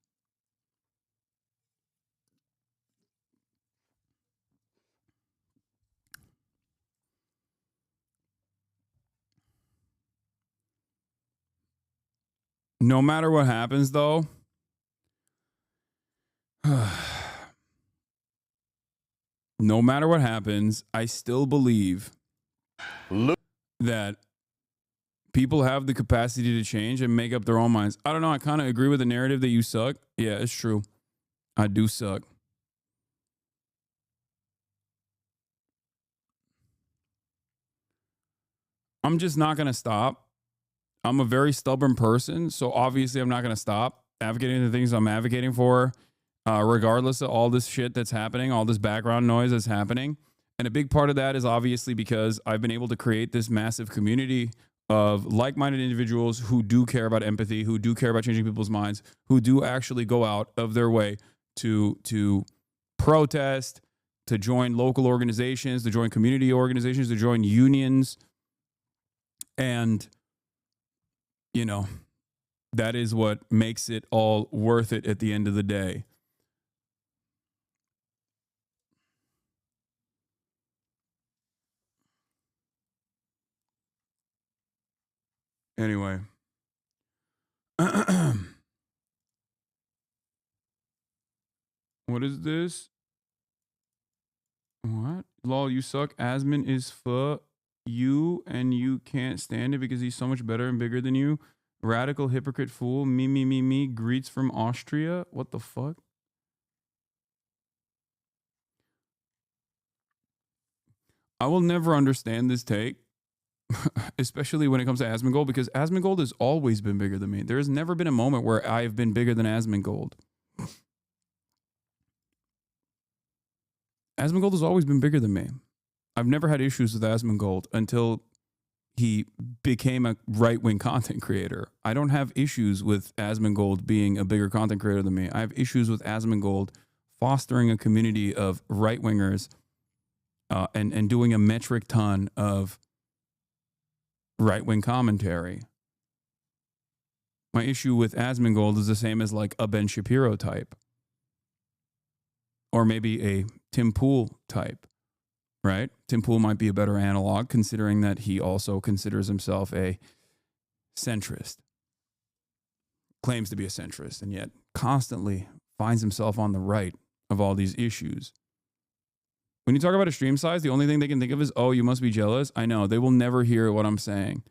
No matter what happens, though, no matter what happens, I still believe that people have the capacity to change and make up their own minds. I don't know. I kind of agree with the narrative that you suck. Yeah, it's true. I do suck. I'm just not going to stop. I'm a very stubborn person, so obviously I'm not going to stop advocating the things I'm advocating for, regardless of all this shit that's happening, all this background noise that's happening. And a big part of that is obviously because I've been able to create this massive community of like-minded individuals who do care about empathy, who do care about changing people's minds, who do actually go out of their way to protest, to join local organizations, to join community organizations, to join unions. And, that is what makes it all worth it at the end of the day. Anyway. What is this? What? Lol, you suck. Asmin is for you and you can't stand it because he's so much better and bigger than you. Radical hypocrite fool. Me. Greets from Austria. What the fuck? I will never understand this take. Especially when it comes to Asmongold, because Asmongold has always been bigger than me. There has never been a moment where I've been bigger than Asmongold. Asmongold has always been bigger than me. I've never had issues with Asmongold until he became a right-wing content creator. I don't have issues with Asmongold being a bigger content creator than me. I have issues with Asmongold fostering a community of right-wingers and doing a metric ton of right-wing commentary. My issue with Asmongold is the same as like a Ben Shapiro type. Or maybe a Tim Pool type, right? Tim Pool might be a better analog considering that he also considers himself a centrist. Claims to be a centrist and yet constantly finds himself on the right of all these issues. When you talk about extreme size, the only thing they can think of is, oh, you must be jealous. I know. They will never hear what I'm saying.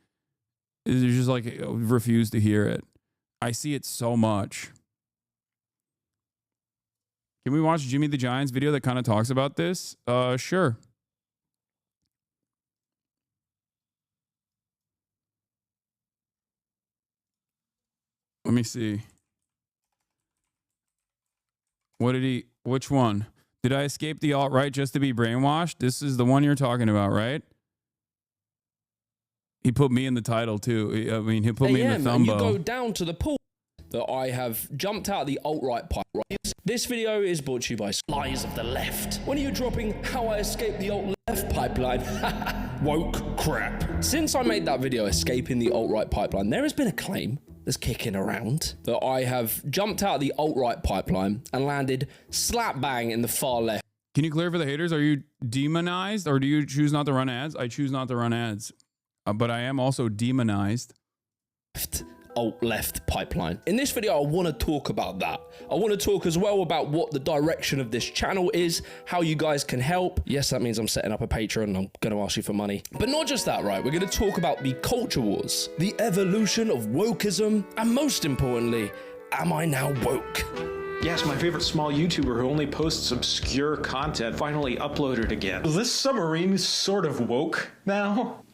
They're just like, refuse to hear it. I see it so much. Can we watch Jimmy the Giant's video that kind of talks about this? Sure. Let me see. Which one? Did I escape the alt-right just to be brainwashed? This is the one you're talking about, right? He put me in the title too. I mean, he put me in the thumbnail. You go down to the pool that I have jumped out of the alt-right pipe. Right? This video is brought to you by Lies of the Left. When are you dropping How I Escaped the Alt-Left Pipeline? Woke crap. Since I made that video, Escaping the Alt-Right Pipeline, there has been a claim that's kicking around that I have jumped out of the alt-right pipeline and landed slap bang in the far left. Can you clear for the haters? Are you demonized or do you choose not to run ads? I choose not to run ads, but I am also demonized. Alt-left pipeline. In this video, I want to talk about that. I want to talk as well about what the direction of this channel is, how you guys can help. Yes, that means I'm setting up a Patreon and I'm going to ask you for money. But not just that, right? We're going to talk about the culture wars, the evolution of wokeism, and most importantly, am I now woke? Yes, my favorite small YouTuber who only posts obscure content finally uploaded again. This submarine is sort of woke now.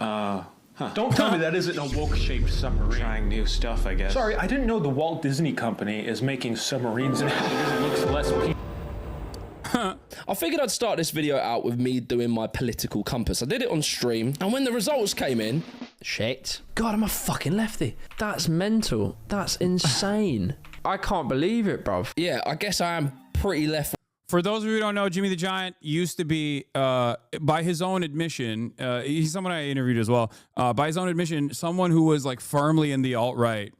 Don't tell me that isn't a woke-shaped submarine. Trying new stuff, I guess. Sorry, I didn't know the Walt Disney Company is making submarines and it looks less I figured I'd start this video out with me doing my political compass. I did it on stream, and when the results came in, shit. God, I'm a fucking lefty. That's mental. That's insane. I can't believe it, bruv. Yeah, I guess I am pretty left. For those of you who don't know, Jimmy the Giant used to be, by his own admission, he's someone I interviewed as well, by his own admission, someone who was like firmly in the alt-right.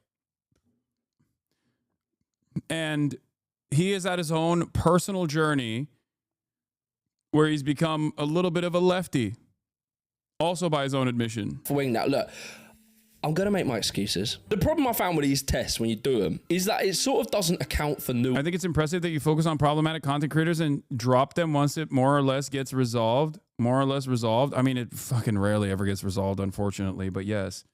And he is at his own personal journey where he's become a little bit of a lefty, also by his own admission. Now, look, I'm going to make my excuses. The problem I found with these tests when you do them is that it sort of doesn't account for new. I think it's impressive that you focus on problematic content creators and drop them once it more or less gets resolved. More or less resolved. I mean, it fucking rarely ever gets resolved, unfortunately, but yes.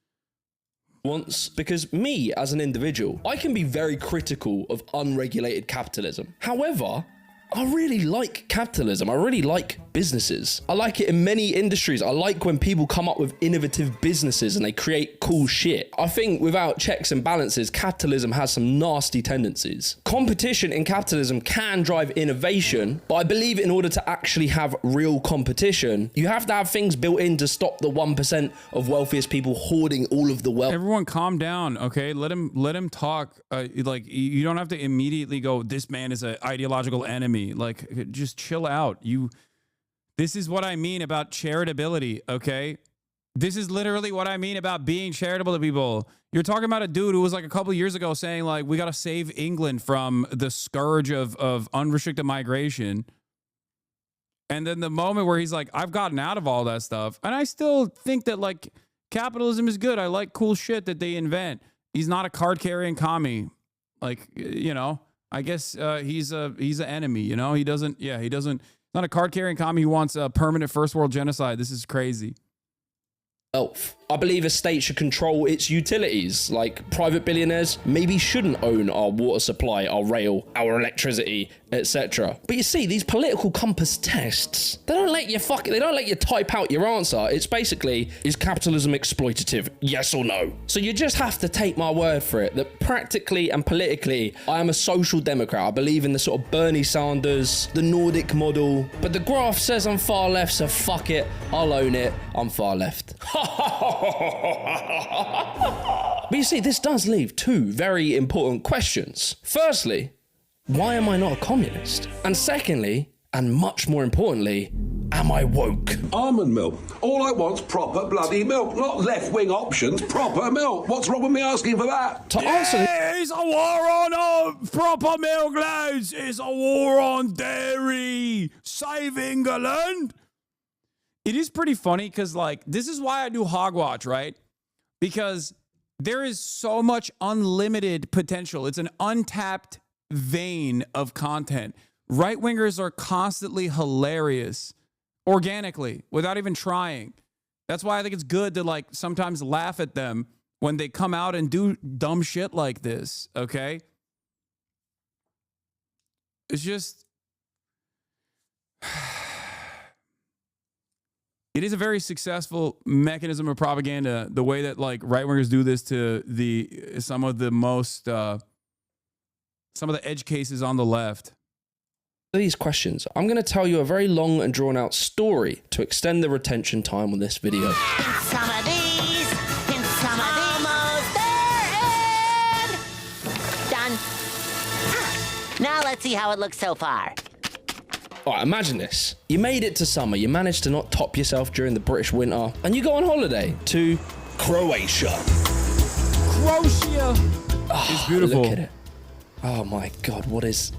Once, because me as an individual, I can be very critical of unregulated capitalism. However, I really like capitalism. I really like businesses. I like it in many industries. I like when people come up with innovative businesses and they create cool shit. I think without checks and balances, capitalism has some nasty tendencies. Competition in capitalism can drive innovation, but I believe in order to actually have real competition, you have to have things built in to stop the 1% of wealthiest people hoarding all of the wealth. Everyone calm down, okay? Let him talk. Like, you don't have to immediately go, this man is an ideological enemy. Like, just chill out. This is what I mean about charitability, okay? This is literally what I mean about being charitable to people. You're talking about a dude who was like a couple of years ago saying like, we got to save England from the scourge of unrestricted migration. And then the moment where he's like, I've gotten out of all that stuff. And I still think that like capitalism is good. I like cool shit that they invent. He's not a card carrying commie. Like, you know, I guess he's an enemy, you know? He doesn't, not a card carrying commie who wants a permanent first world genocide. This is crazy. wealth. I believe a state should control its utilities, like private billionaires maybe shouldn't own our water supply, our rail, our electricity, etc. But you see, these political compass tests, they don't let you type out your answer. It's basically, is capitalism exploitative? Yes or no? So you just have to take my word for it that practically and politically, I am a social democrat. I believe in the sort of Bernie Sanders, the Nordic model, but the graph says I'm far left, so fuck it, I'll own it, I'm far left. But you see, this does leave two very important questions. Firstly, why am I not a communist? And secondly, and much more importantly, am I woke? Almond milk. All I want's proper bloody milk, not left-wing options, proper milk. What's wrong with me asking for that? To answer it's a war on proper milk, lads. It's a war on dairy. Save England. It is pretty funny because, like, this is why I do Hogwatch, right? Because there is so much unlimited potential. It's an untapped vein of content. Right-wingers are constantly hilarious, organically, without even trying. That's why I think it's good to, like, sometimes laugh at them when they come out and do dumb shit like this, okay? It's just... It is a very successful mechanism of propaganda, the way that, like, right-wingers do this to some of the edge cases on the left. These questions, I'm going to tell you a very long and drawn-out story to extend the retention time on this video. Some of these, and some of these. Almost there, and done. Now let's see how it looks so far. All right, imagine this. You made it to summer, you managed to not top yourself during the British winter, and you go on holiday to Croatia. Croatia! It's beautiful. Look at it. Oh my God, what's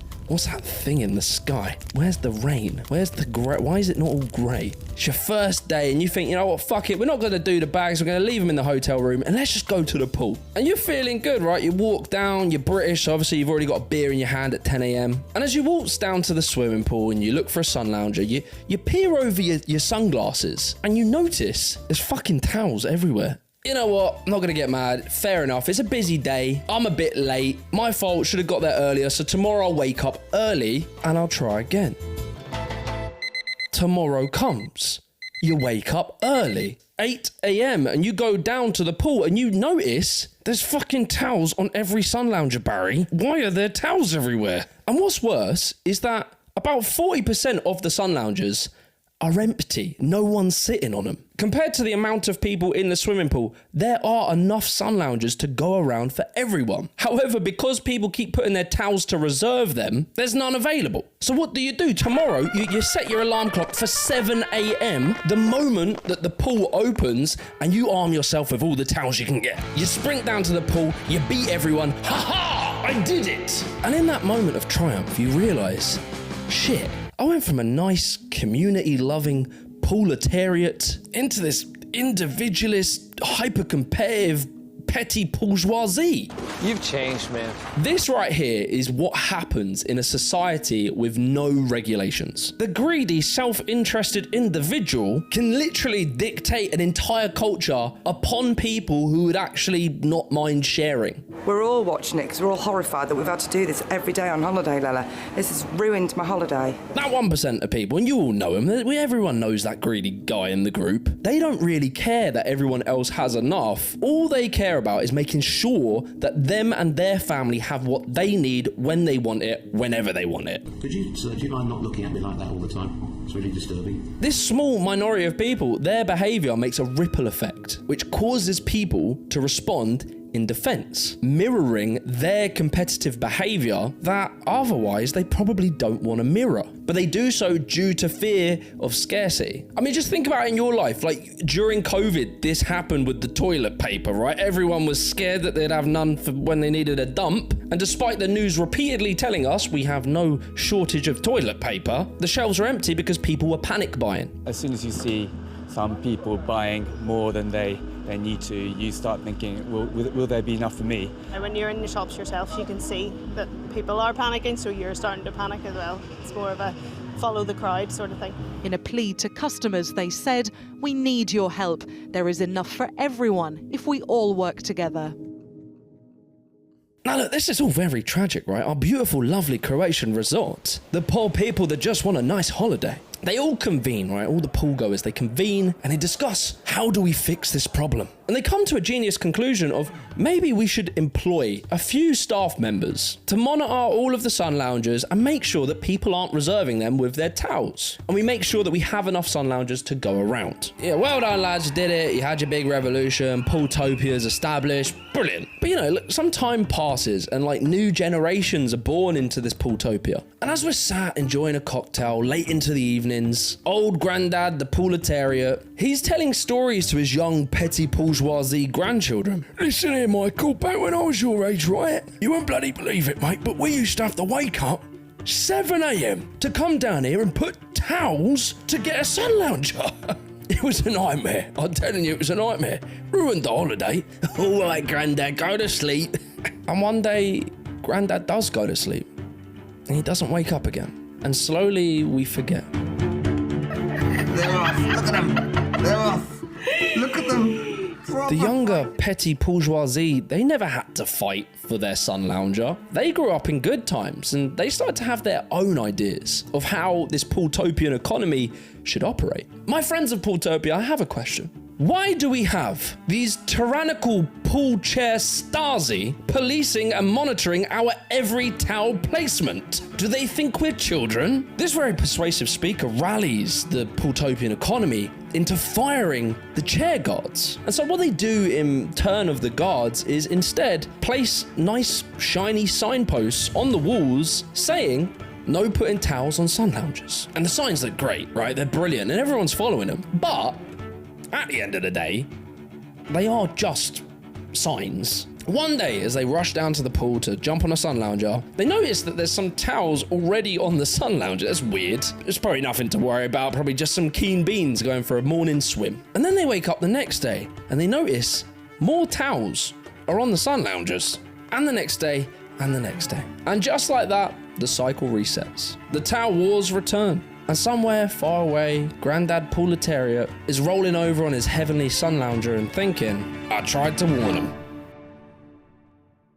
that thing in the sky? Where's the rain? Where's the grey? Why is it not all grey? It's your first day and you think, you know what, fuck it, we're not gonna do the bags, we're gonna leave them in the hotel room and let's just go to the pool. And you're feeling good, right? You walk down, you're British, so obviously you've already got a beer in your hand at 10 a.m. And as you waltz down to the swimming pool and you look for a sun lounger, you peer over your sunglasses and you notice there's fucking towels everywhere. You know what? I'm not going to get mad. Fair enough. It's a busy day. I'm a bit late. My fault. Should have got there earlier. So tomorrow I'll wake up early and I'll try again. Tomorrow comes. You wake up early. 8 a.m. and you go down to the pool and you notice there's fucking towels on every sun lounger, Barry. Why are there towels everywhere? And what's worse is that about 40% of the sun loungers are empty. No one's sitting on them. Compared to the amount of people in the swimming pool, there are enough sun loungers to go around for everyone. However, because people keep putting their towels to reserve them, there's none available. So what do? Tomorrow, you set your alarm clock for 7 a.m. the moment that the pool opens and you arm yourself with all the towels you can get. You sprint down to the pool, you beat everyone. Ha ha! I did it! And in that moment of triumph, you realise, shit, I went from a nice, community-loving proletariat into this individualist, hyper-competitive, petty bourgeoisie. You've changed, man. This right here is what happens in a society with no regulations. The greedy, self-interested individual can literally dictate an entire culture upon people who would actually not mind sharing. We're all watching it because we're all horrified that we've had to do this every day on holiday, Lella. This has ruined my holiday. That 1% of people, and you all know him, everyone knows that greedy guy in the group. They don't really care that everyone else has enough. All they care about is making sure that them and their family have what they need when they want it, whenever they want it. Do you mind not looking at me like that all the time? It's really disturbing. This small minority of people, their behaviour makes a ripple effect, which causes people to respond in defense, mirroring their competitive behavior that otherwise they probably don't want to mirror. But they do so due to fear of scarcity. I mean, just think about it in your life. Like during COVID, this happened with the toilet paper, right? Everyone was scared that they'd have none for when they needed a dump. And despite the news repeatedly telling us we have no shortage of toilet paper, the shelves are empty because people were panic buying. As soon as you see some people buying more than they need to, you start thinking, will there be enough for me? And when you're in the shops yourself, you can see that people are panicking, so you're starting to panic as well. It's more of a follow the crowd sort of thing. In a plea to customers, they said, "We need your help. There is enough for everyone if we all work together." Now look, this is all very tragic, right? Our beautiful, lovely Croatian resort. The poor people that just want a nice holiday. They all convene, right? All the pool goers, they convene and they discuss, how do we fix this problem? And they come to a genius conclusion of maybe we should employ a few staff members to monitor all of the sun loungers and make sure that people aren't reserving them with their towels. And we make sure that we have enough sun loungers to go around. Yeah, well done lads, you did it. You had your big revolution. Pooltopia's established. Brilliant. But you know, look, some time passes and like new generations are born into this Pooltopia. And as we're sat enjoying a cocktail late into the evenings, old granddad, the proletariat, he's telling stories to his young petty bourgeoisie grandchildren. Listen here, Michael, back when I was your age, right? You won't bloody believe it, mate, but we used to have to wake up 7 a.m. to come down here and put towels to get a sun lounger. It was a nightmare. I'm telling you, it was a nightmare. Ruined the holiday. All right, Grandad, go to sleep. And one day, Grandad does go to sleep. And he doesn't wake up again. And slowly, we forget. They're off. Look at them. They're off. Look at them. The younger petty bourgeoisie, they never had to fight for their sun lounger. They grew up in good times and they started to have their own ideas of how this Pooltopian economy should operate. My friends of Pooltopia, I have a question. Why do we have these tyrannical pool chair Stasi policing and monitoring our every towel placement? Do they think we're children? This very persuasive speaker rallies the Pooltopian economy into firing the chair guards. And so what they do in turn of the guards is instead place nice shiny signposts on the walls saying, no putting towels on sun loungers. And the signs look great, right? They're brilliant and everyone's following them. But at the end of the day, they are just signs. One day, as they rush down to the pool to jump on a sun lounger, they notice that there's some towels already on the sun lounger. That's weird. It's probably nothing to worry about, probably just some keen beans going for a morning swim. And then they wake up the next day and they notice more towels are on the sun loungers. And the next day, and the next day. And just like that, the cycle resets. The towel wars return. And somewhere far away, Grandad Proletariat is rolling over on his heavenly sun lounger and thinking, I tried to warn him.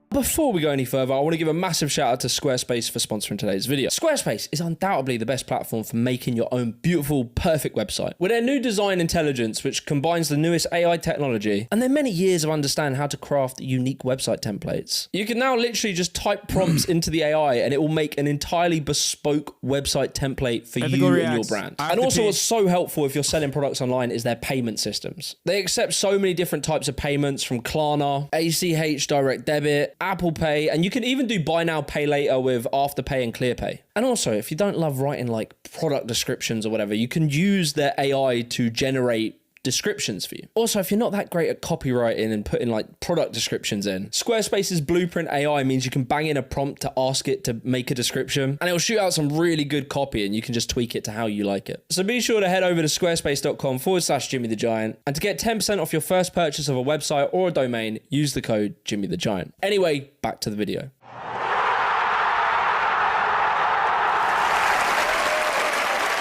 Before we go any further, I want to give a massive shout out to Squarespace for sponsoring today's video. Squarespace is undoubtedly the best platform for making your own beautiful, perfect website. With their new design intelligence, which combines the newest AI technology, and their many years of understanding how to craft unique website templates, you can now literally just type prompts into the AI and it will make an entirely bespoke website template for you and your brand. And also what's so helpful if you're selling products online is their payment systems. They accept so many different types of payments from Klarna, ACH direct debit, Apple Pay, and you can even do buy now, pay later with Afterpay and ClearPay. And also, if you don't love writing like product descriptions or whatever, you can use their AI to generate descriptions for you. Also, if you're not that great at copywriting and putting like product descriptions in, Squarespace's Blueprint AI means you can bang in a prompt to ask it to make a description and it'll shoot out some really good copy and you can just tweak it to how you like it. So be sure to head over to squarespace.com/Jimmy the Giant and to get 10% off your first purchase of a website or a domain, use the code Jimmy the Giant. Anyway, back to the video.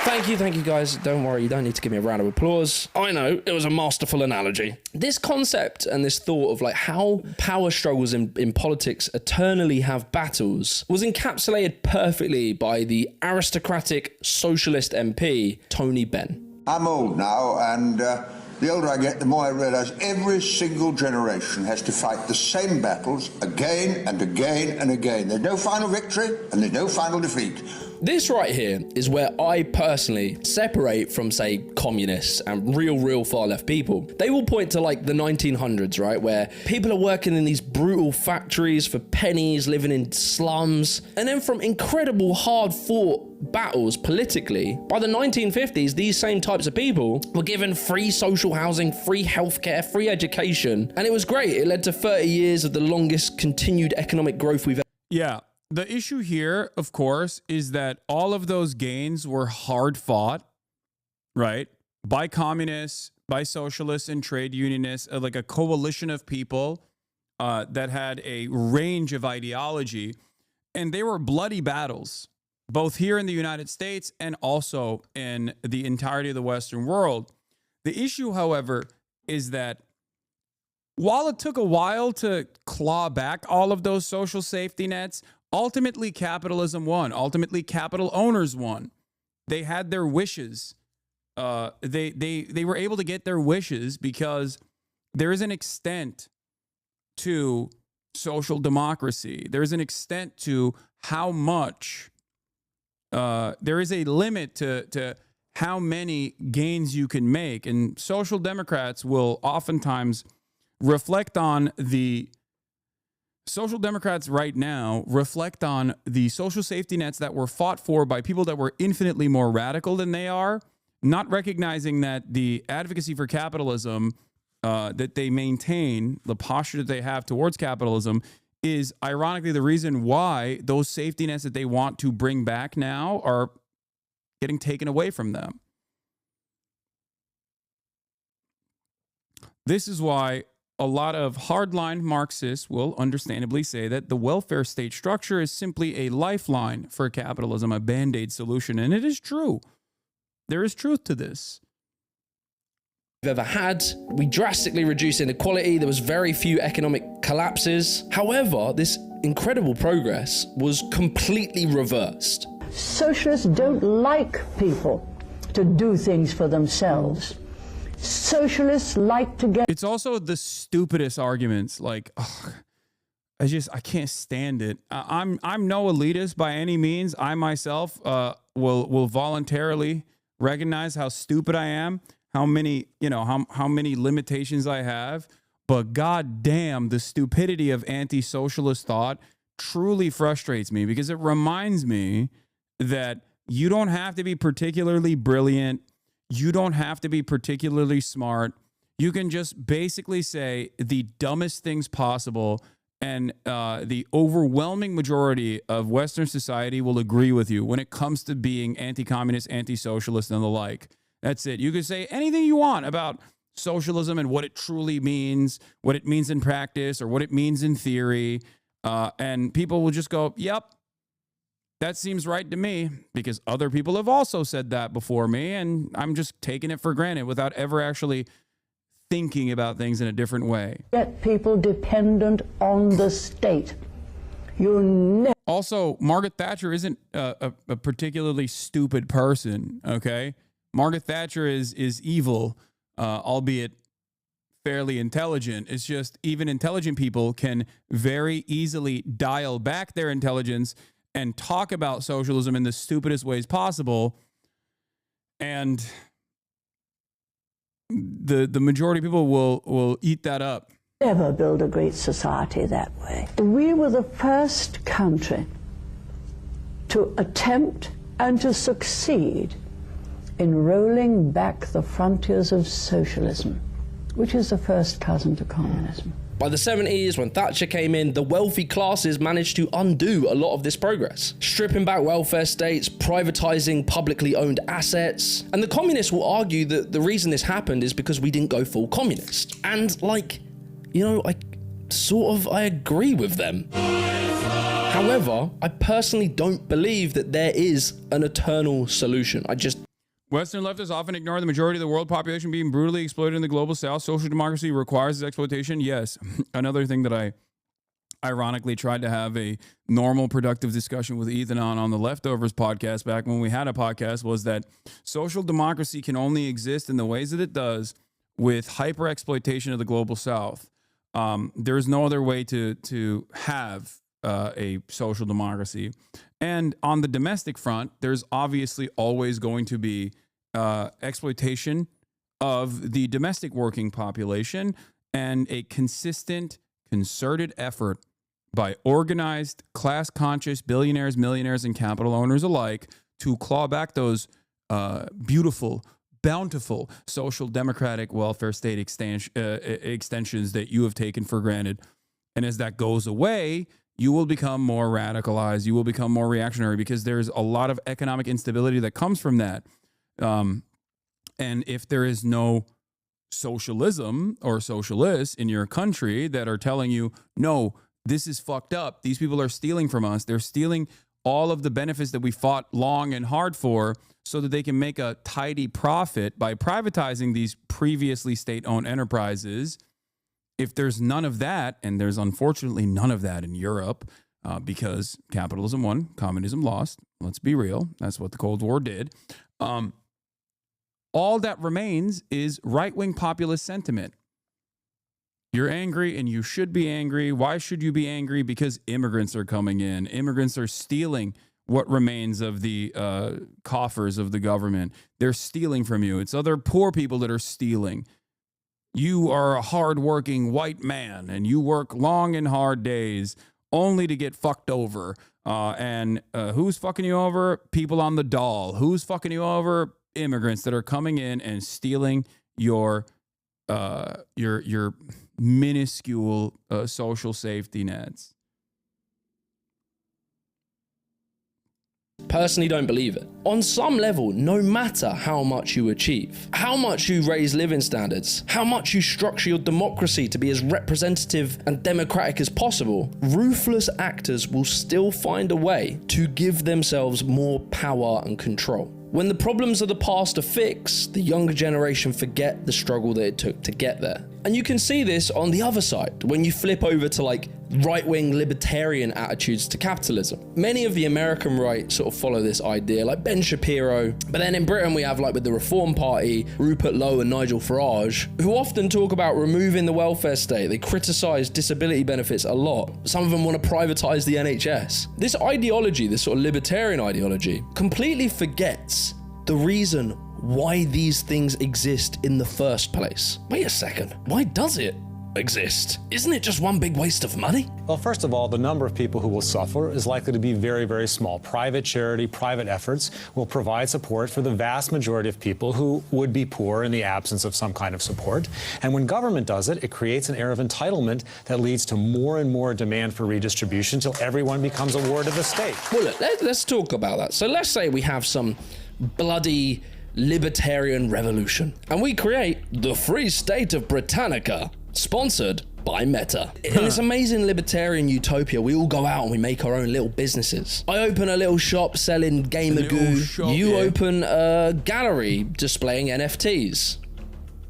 Thank you guys. Don't worry, you don't need to give me a round of applause. I know, it was a masterful analogy. This concept and this thought of like how power struggles in politics eternally have battles was encapsulated perfectly by the aristocratic socialist MP, Tony Benn. I'm old now, and the older I get, the more I realise every single generation has to fight the same battles again and again and again. There's no final victory and there's no final defeat. This right here is where I personally separate from, say, communists and real far left people. They will point to like the 1900s, right? Where people are working in these brutal factories for pennies, living in slums. And then from incredible hard fought battles politically, by the 1950s, these same types of people were given free social housing, free healthcare, free education. And it was great. It led to 30 years of the longest continued economic growth we've ever. Yeah. The issue here, of course, is that all of those gains were hard fought, right? By communists, by socialists and trade unionists, like a coalition of people that had a range of ideology. And they were bloody battles. both here in the United States and also in the entirety of the Western world. The issue, however, is that while it took a while to claw back all of those social safety nets, ultimately capitalism won. Ultimately, capital owners won. They had their wishes. They were able to get their wishes because there is an extent to social democracy. There is an extent to how much. There is a limit to how many gains you can make, and social democrats will oftentimes reflect on the social democrats right now reflect on the social safety nets that were fought for by people that were infinitely more radical than they are, not recognizing that the advocacy for capitalism that they maintain, the posture that they have towards capitalism, is ironically the reason why those safety nets that they want to bring back now are getting taken away from them. This is why a lot of hardline Marxists will understandably say that the welfare state structure is simply a lifeline for capitalism, a band-aid solution. And it is true. There is truth to this. Ever had. We drastically reduced inequality. There was very few economic collapses. However, this incredible progress was completely reversed. Socialists don't like people to do things for themselves. Socialists like to get... It's also the stupidest arguments. Like, I can't stand it. I'm no elitist by any means. I myself will voluntarily recognize how stupid I am, how many limitations I have. But goddamn, the stupidity of anti-socialist thought truly frustrates me, because it reminds me that you don't have to be particularly brilliant. You don't have to be particularly smart. You can just basically say the dumbest things possible, and the overwhelming majority of Western society will agree with you when it comes to being anti-communist, anti-socialist, and the like. That's it. You can say anything you want about socialism and what it truly means, what it means in practice, or what it means in theory, and people will just go, yep, that seems right to me, because other people have also said that before me, and I'm just taking it for granted without ever actually thinking about things in a different way. Get people dependent on the state. Also, Margaret Thatcher isn't a particularly stupid person, okay? Margaret Thatcher is evil, albeit fairly intelligent. It's just even intelligent people can very easily dial back their intelligence and talk about socialism in the stupidest ways possible. And the majority of people will eat that up. Never build a great society that way. We were the first country to attempt and to succeed in rolling back the frontiers of socialism, which is the first cousin to communism. By the 70s, when Thatcher came in, the wealthy classes managed to undo a lot of this progress, stripping back welfare states, privatizing publicly owned assets. And the communists will argue that the reason this happened is because we didn't go full communist. And I agree with them. However, I personally don't believe that there is an eternal solution. Western leftists often ignore the majority of the world population being brutally exploited in the global south. Social democracy requires this exploitation. Yes. Another thing that I ironically tried to have a normal, productive discussion with Ethan on the Leftovers podcast back when we had a podcast was that social democracy can only exist in the ways that it does with hyper exploitation of the global south. There's no other way to have a social democracy. And on the domestic front, there's obviously always going to be exploitation of the domestic working population, and a consistent, concerted effort by organized, class-conscious billionaires, millionaires, and capital owners alike to claw back those beautiful, bountiful social democratic welfare state extensions that you have taken for granted. And as that goes away, you will become more radicalized. You will become more reactionary, because there's a lot of economic instability that comes from that. And if there is no socialism or socialists in your country that are telling you, no, this is fucked up, these people are stealing from us, they're stealing all of the benefits that we fought long and hard for so that they can make a tidy profit by privatizing these previously state-owned enterprises. If there's none of that, and there's unfortunately none of that in Europe, because capitalism won, communism lost. Let's be real. That's what the Cold War did. All that remains is right-wing populist sentiment. You're angry, and you should be angry. Why should you be angry? Because immigrants are coming in. Immigrants are stealing what remains of the coffers of the government. They're stealing from you. It's other poor people that are stealing. You are a hardworking white man, and you work long and hard days only to get fucked over. And who's fucking you over? People on the dole. Who's fucking you over? Immigrants that are coming in and stealing your minuscule social safety nets. Personally, don't believe it. On some level, no matter how much you achieve, how much you raise living standards, how much you structure your democracy to be as representative and democratic as possible, ruthless actors will still find a way to give themselves more power and control. When the problems of the past are fixed, the younger generation forget the struggle that it took to get there. And you can see this on the other side, when you flip over to like right-wing libertarian attitudes to capitalism. Many of the American right sort of follow this idea, like Ben Shapiro. But then in Britain, we have like with the Reform Party, Rupert Lowe and Nigel Farage, who often talk about removing the welfare state. They criticize disability benefits a lot. Some of them want to privatize the NHS. This ideology, this sort of libertarian ideology, completely forgets the reason why these things exist in the first place. Wait a second, why does it exist? Isn't it just one big waste of money? Well, first of all, the number of people who will suffer is likely to be very, very small. Private charity, private efforts will provide support for the vast majority of people who would be poor in the absence of some kind of support. And when government does it, it creates an air of entitlement that leads to more and more demand for redistribution until everyone becomes a ward of the state. Well, look, let's talk about that. So let's say we have some bloody libertarian revolution, and we create the Free State of Britannica, sponsored by Meta. In this amazing libertarian utopia, we all go out and we make our own little businesses. I open a little shop selling gamer goo. You open a gallery displaying NFTs.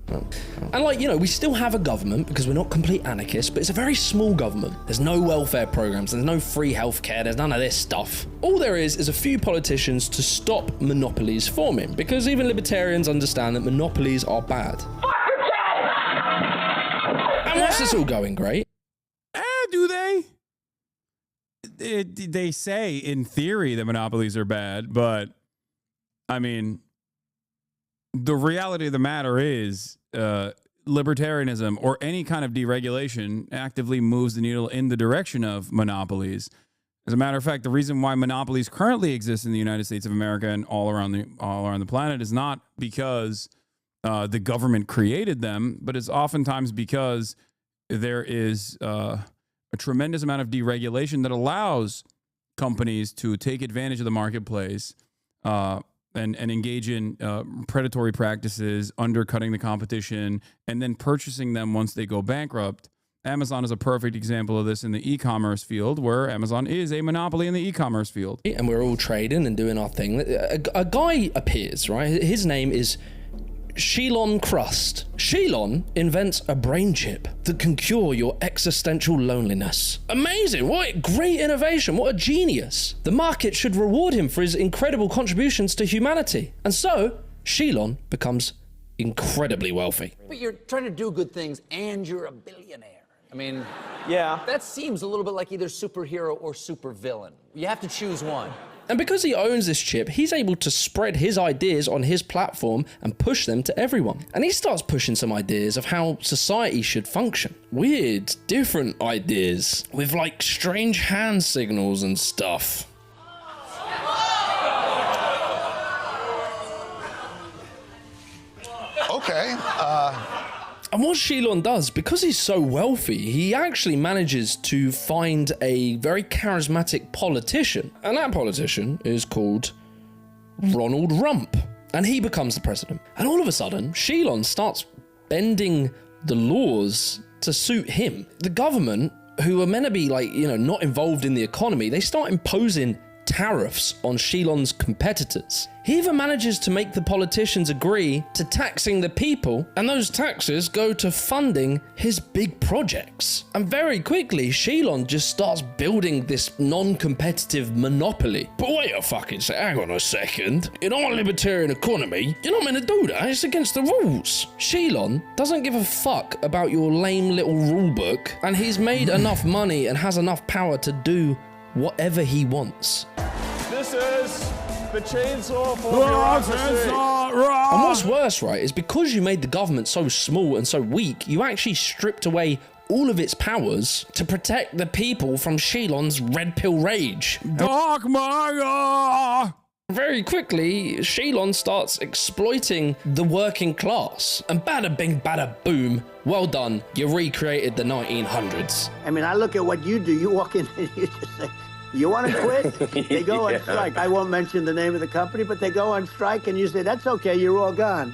And like, you know, we still have a government because we're not complete anarchists, but it's a very small government. There's no welfare programs, there's no free healthcare, there's none of this stuff. All there is a few politicians to stop monopolies forming, because even libertarians understand that monopolies are bad. And what's this all going great? Do they? They say in theory that monopolies are bad, but I mean, the reality of the matter is libertarianism or any kind of deregulation actively moves the needle in the direction of monopolies. As a matter of fact, the reason why monopolies currently exist in the United States of America and all around the planet is not because the government created them, but it's oftentimes because there is a tremendous amount of deregulation that allows companies to take advantage of the marketplace and engage in predatory practices, undercutting the competition, and then purchasing them once they go bankrupt. Amazon is a perfect example of this in the e-commerce field, where Amazon is a monopoly in the e-commerce field. And we're all trading and doing our thing. A guy appears, right? His name is Shelon Crust. Shelon invents a brain chip that can cure your existential loneliness. Amazing! What a great innovation! What a genius! The market should reward him for his incredible contributions to humanity. And so, Shelon becomes incredibly wealthy. But you're trying to do good things and you're a billionaire. I mean, yeah, that seems a little bit like either superhero or supervillain. You have to choose one. And because he owns this chip, he's able to spread his ideas on his platform and push them to everyone. And he starts pushing some ideas of how society should function. Weird, different ideas with like strange hand signals and stuff. Okay, And what Shelon does, because he's so wealthy, he actually manages to find a very charismatic politician. And that politician is called Ronald Rump. And he becomes the president. And all of a sudden, Shelon starts bending the laws to suit him. The government, who are meant to be like, you know, not involved in the economy, they start imposing tariffs on Shilon's competitors. He even manages to make the politicians agree to taxing the people, and those taxes go to funding his big projects. And very quickly, Shilon just starts building this non-competitive monopoly. But wait a fucking second, hang on a second. In our libertarian economy, you're not meant to do that, it's against the rules. Shilon doesn't give a fuck about your lame little rule book, and he's made enough money and has enough power to do whatever he wants. This is the chainsaw for bureaucracy. And what's worse, right, is because you made the government so small and so weak, you actually stripped away all of its powers to protect the people from Shilon's red pill rage. Dogma! Very quickly, Shilon starts exploiting the working class. And bada bing, bada boom, well done, you recreated the 1900s. I mean, I look at what you do. You walk in and you just say, you want to quit? They go on strike. I won't mention the name of the company, but they go on strike and you say, that's okay, you're all gone.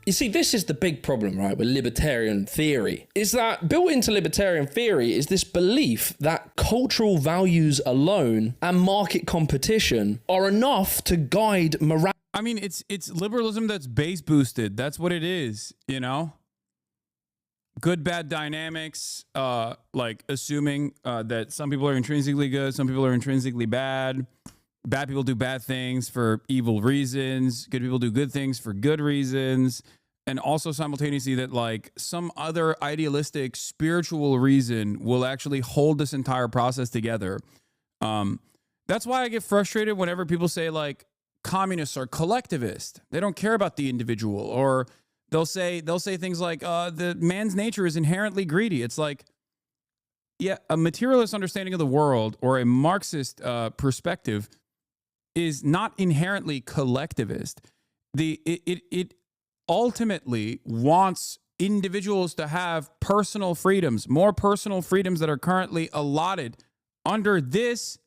You see, this is the big problem, right, with libertarian theory, is that built into libertarian theory is this belief that cultural values alone and market competition are enough to guide morality. I mean, it's liberalism that's base boosted. That's what it is, you know? Good, bad dynamics, like assuming that some people are intrinsically good, some people are intrinsically bad. Bad people do bad things for evil reasons. Good people do good things for good reasons. And also simultaneously that like some other idealistic spiritual reason will actually hold this entire process together. That's why I get frustrated whenever people say like communists are collectivist. They don't care about the individual, or they'll say things like the man's nature is inherently greedy. It's like, yeah, a materialist understanding of the world or a Marxist perspective is not inherently collectivist. It ultimately wants individuals to have personal freedoms, more personal freedoms that are currently allotted under this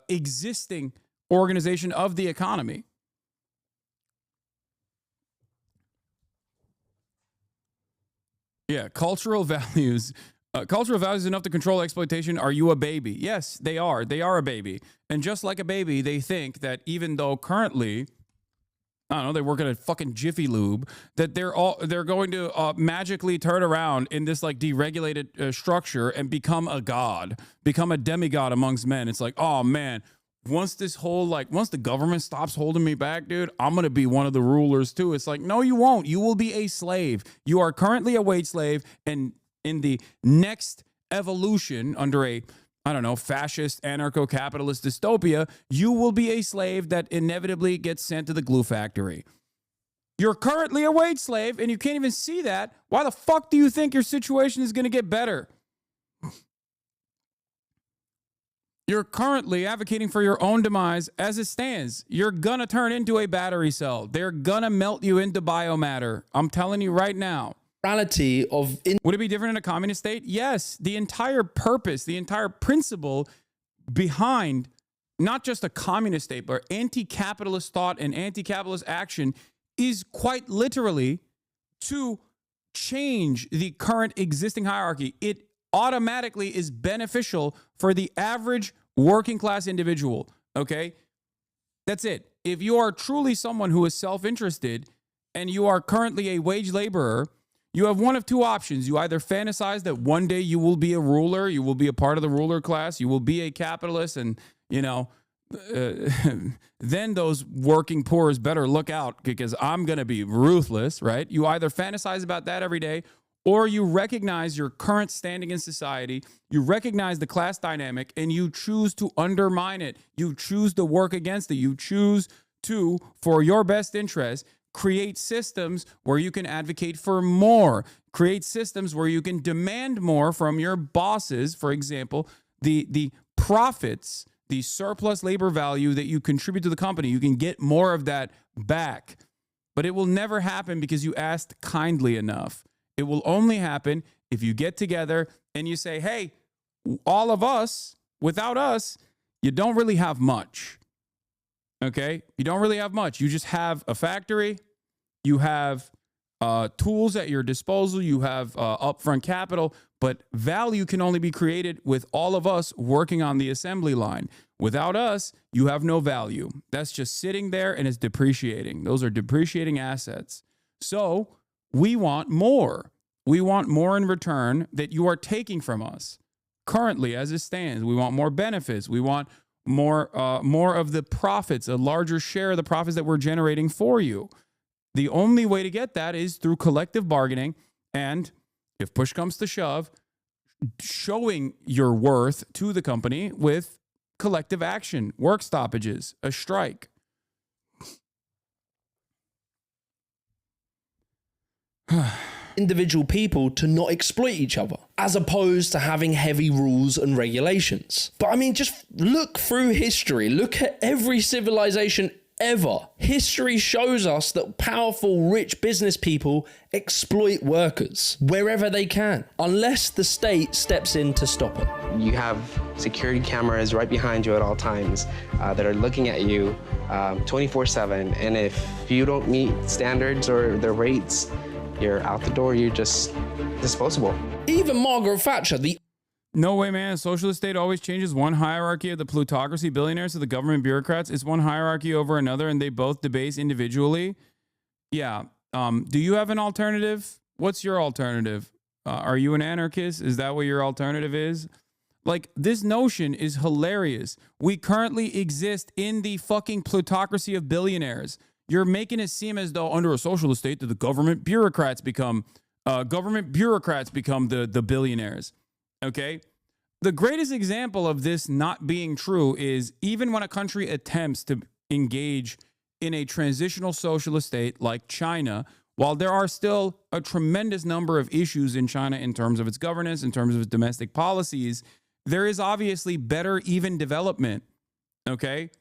existing organization of the economy. Yeah, cultural values. Cultural values enough to control exploitation. Are you a baby? Yes, they are. They are a baby. And just like a baby, they think that even though currently, I don't know, they work at a fucking Jiffy Lube, that they're going to magically turn around in this like deregulated structure and become a god, become a demigod amongst men. It's like, oh man, once the government stops holding me back, dude, I'm going to be one of the rulers too. It's like, no, you won't. You will be a slave. You are currently a wage slave, and in the next evolution under a, I don't know, fascist, anarcho-capitalist dystopia, you will be a slave that inevitably gets sent to the glue factory. You're currently a wage slave, and you can't even see that. Why the fuck do you think your situation is going to get better? You're currently advocating for your own demise as it stands. You're going to turn into a battery cell. They're going to melt you into biomatter. I'm telling you right now. Would it be different in a communist state? Yes. The entire purpose, the entire principle behind not just a communist state, but anti-capitalist thought and anti-capitalist action is quite literally to change the current existing hierarchy. It automatically is beneficial for the average working class individual. Okay? That's it. If you are truly someone who is self-interested and you are currently a wage laborer, you have one of two options. You either fantasize that one day you will be a ruler, you will be a part of the ruler class, you will be a capitalist, and, you know, then those working poors better look out because I'm going to be ruthless, right? You either fantasize about that every day, or you recognize your current standing in society, you recognize the class dynamic, and you choose to undermine it. You choose to work against it. You choose to, for your best interest, create systems where you can advocate for more, create systems where you can demand more from your bosses. For example, the profits, the surplus labor value that you contribute to the company, you can get more of that back. But it will never happen because you asked kindly enough. It will only happen if you get together and you say, hey, all of us, without us, you don't really have much. Okay? You don't really have much. You just have a factory. You have tools at your disposal. You have upfront capital, but value can only be created with all of us working on the assembly line. Without us, you have no value. That's just sitting there and it's depreciating. Those are depreciating assets. So we want more. We want more in return that you are taking from us. Currently, as it stands, we want more benefits. We want more of the profits, a larger share of the profits that we're generating for you. The only way to get that is through collective bargaining, and if push comes to shove, showing your worth to the company with collective action, work stoppages, a strike. Individual people to not exploit each other, as opposed to having heavy rules and regulations. But I mean, just look through history. Look at every civilization ever. History shows us that powerful, rich business people exploit workers wherever they can, unless the state steps in to stop it. You have security cameras right behind you at all times that are looking at you 24/7. And if you don't meet standards or the rates, you're out the door. You're just disposable. Even Margaret Thatcher, No way, man. A socialist state always changes one hierarchy of the plutocracy billionaires to the government bureaucrats. It's one hierarchy over another, and they both debase individually. Yeah. Do you have an alternative? What's your alternative? Are you an anarchist? Is that what your alternative is? Like, this notion is hilarious. We currently exist in the fucking plutocracy of billionaires. You're making it seem as though under a socialist state that the government bureaucrats become the billionaires. Okay? The greatest example of this not being true is even when a country attempts to engage in a transitional socialist state like China, while there are still a tremendous number of issues in China in terms of its governance, in terms of its domestic policies, there is obviously better even development. Okay?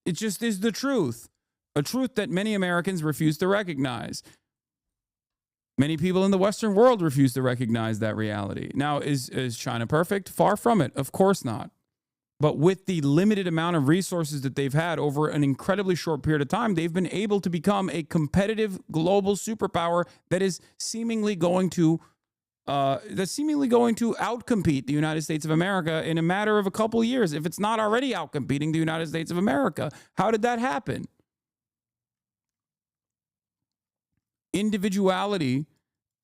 It just is the truth. A truth that many Americans refuse to recognize. Many people in the Western world refuse to recognize that reality. Now, is China perfect? Far from it. Of course not. But with the limited amount of resources that they've had over an incredibly short period of time, they've been able to become a competitive global superpower that is seemingly going to outcompete the United States of America in a matter of a couple of years, if it's not already outcompeting the United States of America. How did that happen? Individuality,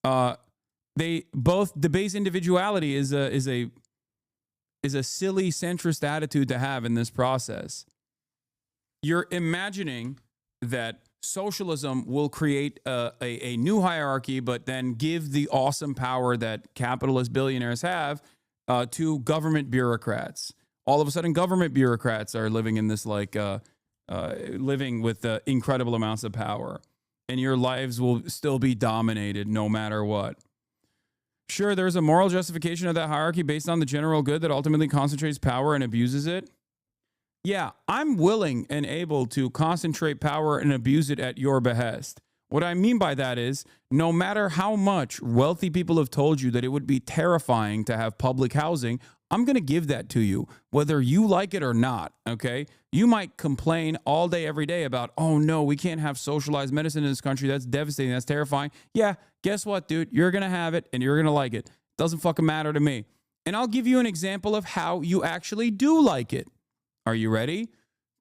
they both debase individuality is a silly centrist attitude to have in this process. You're imagining that socialism will create a new hierarchy, but then give the awesome power that capitalist billionaires have to government bureaucrats. All of a sudden, government bureaucrats are living in this living with incredible amounts of power. And your lives will still be dominated no matter what. Sure, there's a moral justification of that hierarchy based on the general good that ultimately concentrates power and abuses it. Yeah, I'm willing and able to concentrate power and abuse it at your behest. What I mean by that is, no matter how much wealthy people have told you that it would be terrifying to have public housing, I'm going to give that to you, whether you like it or not, okay? You might complain all day, every day about, oh no, we can't have socialized medicine in this country. That's devastating. That's terrifying. Yeah, guess what, dude? You're going to have it and you're going to like it. Doesn't fucking matter to me. And I'll give you an example of how you actually do like it. Are you ready?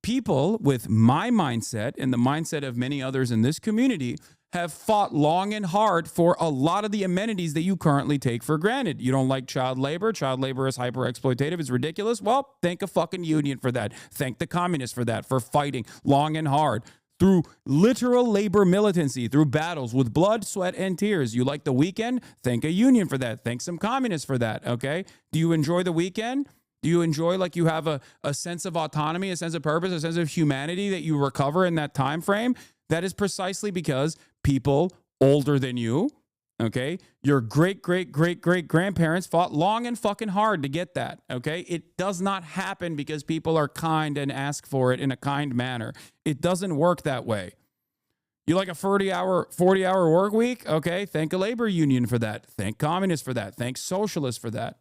People with my mindset and the mindset of many others in this community have fought long and hard for a lot of the amenities that you currently take for granted. You don't like child labor. Child labor is hyper exploitative. It's ridiculous. Well, thank a fucking union for that. Thank the communists for that, for fighting long and hard through literal labor militancy, through battles with blood, sweat, and tears. You like the weekend? Thank a union for that. Thank some communists for that, okay? Do you enjoy the weekend? Do you enjoy, like, you have a sense of autonomy, a sense of purpose, a sense of humanity that you recover in that time frame? That is precisely because people older than you, okay, your great-great-great-great-grandparents fought long and fucking hard to get that, okay? It does not happen because people are kind and ask for it in a kind manner. It doesn't work that way. You like a 40-hour work week? Okay, thank a labor union for that. Thank communists for that. Thank socialists for that.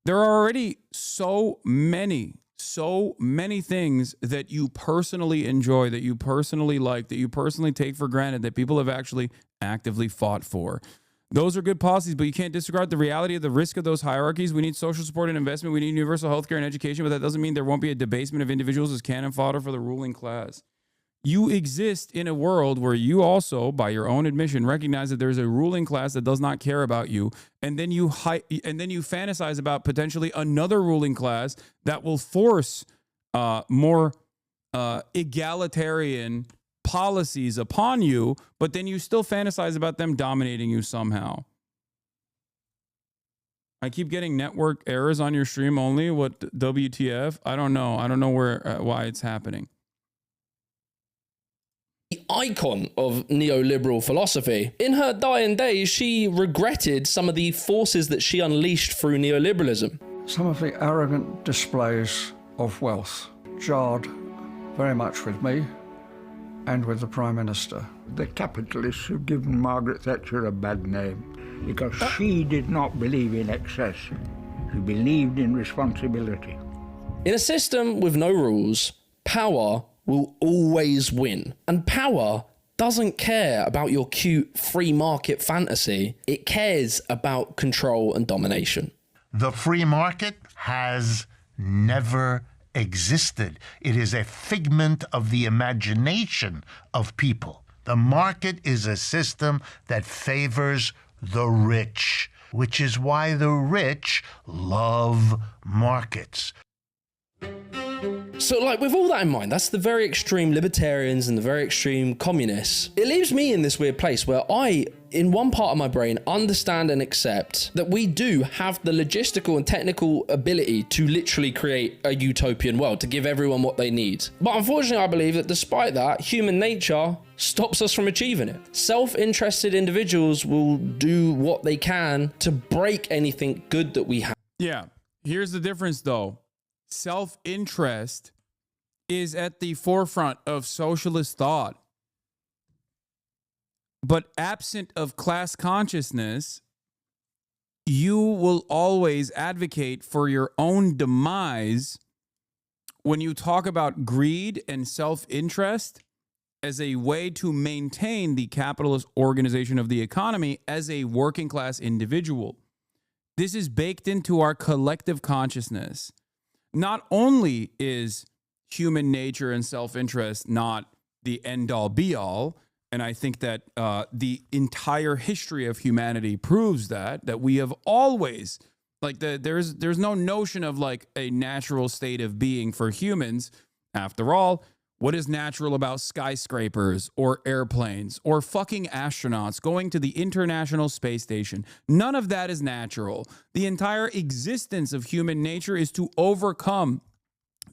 There are already so many so many things that you personally enjoy, that you personally like, that you personally take for granted, that people have actually actively fought for. Those are good policies, but you can't disregard the reality of the risk of those hierarchies. We need social support and investment. We need universal health care and education, but that doesn't mean there won't be a debasement of individuals as cannon fodder for the ruling class. You exist in a world where you also, by your own admission, recognize that there's a ruling class that does not care about you, and then you fantasize about potentially another ruling class that will force more egalitarian policies upon you, but then you still fantasize about them dominating you somehow. I keep getting network errors on your stream only. What WTF? I don't know. I don't know why it's happening. The icon of neoliberal philosophy. In her dying days, she regretted some of the forces that she unleashed through neoliberalism. Some of the arrogant displays of wealth jarred very much with me and with the Prime Minister. The capitalists have given Margaret Thatcher a bad name because she did not believe in excess. She believed in responsibility. In a system with no rules, power will always win. And power doesn't care about your cute free market fantasy. It cares about control and domination. The free market has never existed. It is a figment of the imagination of people. The market is a system that favors the rich, which is why the rich love markets. So, like, with all that in mind, that's the very extreme libertarians and the very extreme communists. It leaves me in this weird place where I, in one part of my brain, understand and accept that we do have the logistical and technical ability to literally create a utopian world, to give everyone what they need. But unfortunately, I believe that despite that, human nature stops us from achieving it. Self-interested individuals will do what they can to break anything good that we have. Yeah. Here's the difference, though. Self-interest is at the forefront of socialist thought. But absent of class consciousness, you will always advocate for your own demise when you talk about greed and self-interest as a way to maintain the capitalist organization of the economy as a working class individual. This is baked into our collective consciousness. Not only is human nature and self-interest not the end-all be-all, and I think that the entire history of humanity proves that we have always, like, there's no notion of like a natural state of being for humans. After all, what is natural about skyscrapers or airplanes or fucking astronauts going to the International Space Station? None of that is natural. The entire existence of human nature is to overcome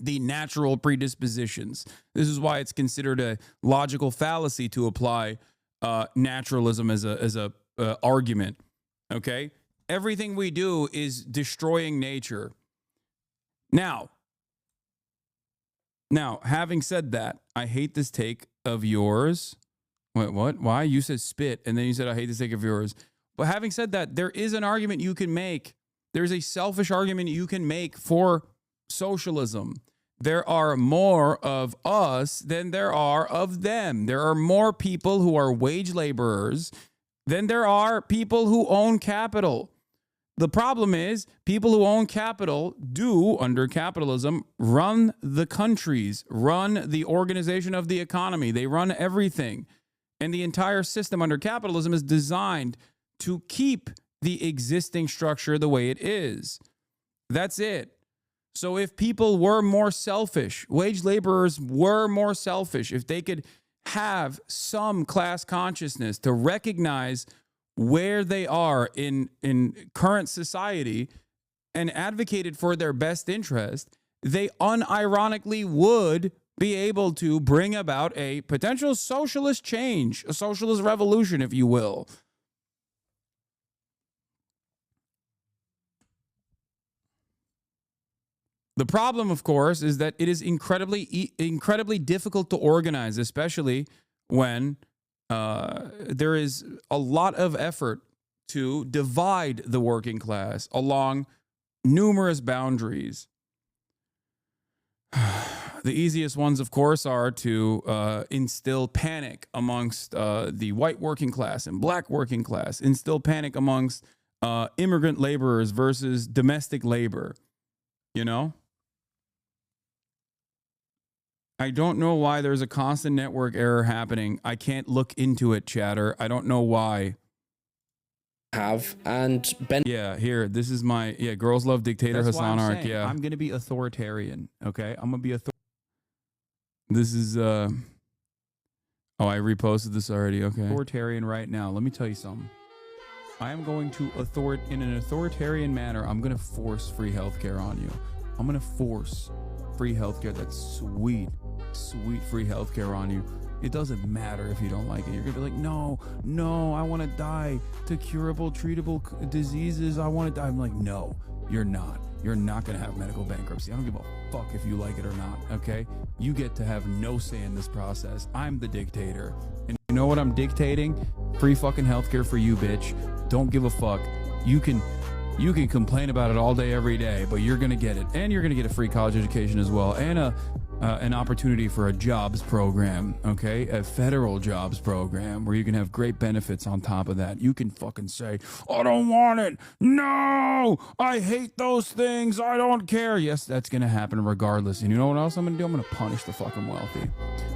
the natural predispositions. This is why it's considered a logical fallacy to apply naturalism as a argument. Okay, everything we do is destroying nature. Now, having said that, I hate this take of yours. Wait, what? Why? You said spit, and then you said I hate this take of yours. But having said that, there is an argument you can make. There's a selfish argument you can make for socialism. There are more of us than there are of them. There are more people who are wage laborers than there are people who own capital. The problem is people who own capital do, under capitalism, run the countries, run the organization of the economy. They run everything. And the entire system under capitalism is designed to keep the existing structure the way it is. That's it. So if people were more selfish, wage laborers were more selfish, if they could have some class consciousness to recognize where they are in current society and advocated for their best interest, they unironically would be able to bring about a potential socialist change, a socialist revolution, if you will. The problem, of course, is that it is incredibly difficult to organize, especially when there is a lot of effort to divide the working class along numerous boundaries. The easiest ones, of course, are to instill panic amongst the white working class and black working class, instill panic amongst immigrant laborers versus domestic labor, you know? I don't know why there's a constant network error happening. I can't look into it, chatter. I don't know why. And Ben. Yeah, here, this is my, girls love dictator That's Hassan why I'm arc. saying, Yeah. I'm going to be authoritarian, okay? I'm going to be This is, oh, I reposted this already. Okay. authoritarian right now. Let me tell you something. I am going to in an authoritarian manner, I'm going to force free healthcare on you. I'm going to force free healthcare. That's sweet free healthcare on you. It doesn't matter if you don't like it. You're going to be like, no, I want to die to curable, treatable diseases. I want to die. I'm like, no, you're not. You're not going to have medical bankruptcy. I don't give a fuck if you like it or not, okay? You get to have no say in this process. I'm the dictator. And you know what I'm dictating? Free fucking healthcare for you, bitch. Don't give a fuck. You can complain about it all day, every day, but you're going to get it. And you're going to get a free college education as well. And an opportunity for a jobs program, okay? A federal jobs program where you can have great benefits on top of that. You can fucking say, I don't want it. No, I hate those things. I don't care. Yes, that's going to happen regardless. And you know what else I'm going to do? I'm going to punish the fucking wealthy.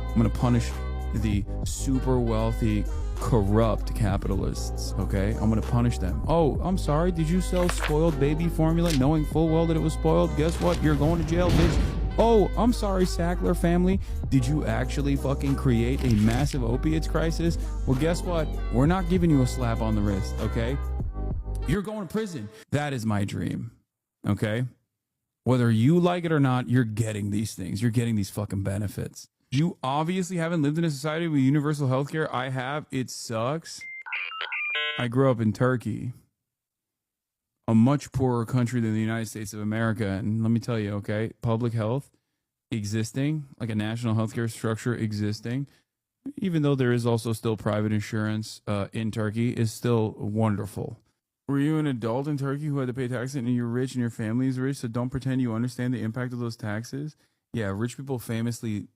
I'm going to punish the super wealthy, corrupt capitalists, okay? I'm going to punish them. Oh, I'm sorry. Did you sell spoiled baby formula knowing full well that it was spoiled? Guess what? You're going to jail, bitch. Oh, I'm sorry, Sackler family. Did you actually fucking create a massive opiates crisis? Well, guess what? We're not giving you a slap on the wrist, okay? You're going to prison. That is my dream, okay? Whether you like it or not, you're getting these things. You're getting these fucking benefits. You obviously haven't lived in a society with universal healthcare. I have. It sucks. I grew up in Turkey, a much poorer country than the United States of America. And let me tell you, okay, public health existing, like a national healthcare structure existing, even though there is also still private insurance in Turkey, is still wonderful. Were you an adult in Turkey who had to pay taxes and you're rich and your family is rich, so don't pretend you understand the impact of those taxes? Yeah, rich people famously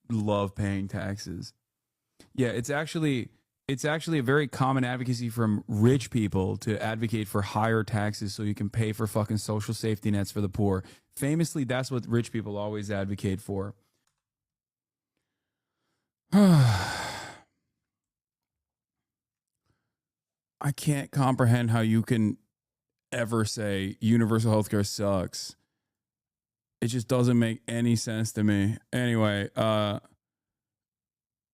love paying taxes. Yeah, it's actually a very common advocacy from rich people to advocate for higher taxes so you can pay for fucking social safety nets for the poor. Famously, that's what rich people always advocate for. I can't comprehend how you can ever say universal healthcare sucks. It just doesn't make any sense to me. Anyway,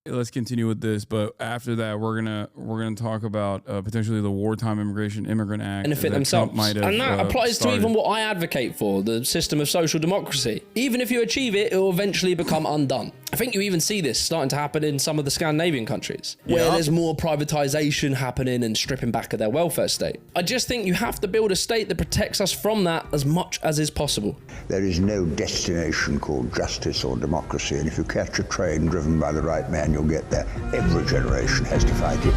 let's continue with this, but after that, we're gonna talk about potentially the Wartime Immigrant Act. Benefit themselves, and that applies to even what I advocate for, the system of social democracy. Even if you achieve it, it will eventually become undone. I think you even see this starting to happen in some of the Scandinavian countries, where there's more privatization happening and stripping back of their welfare state. I just think you have to build a state that protects us from that as much as is possible. There is no destination called justice or democracy, and if you catch a train driven by the right man, you'll get there. Every generation has to fight it.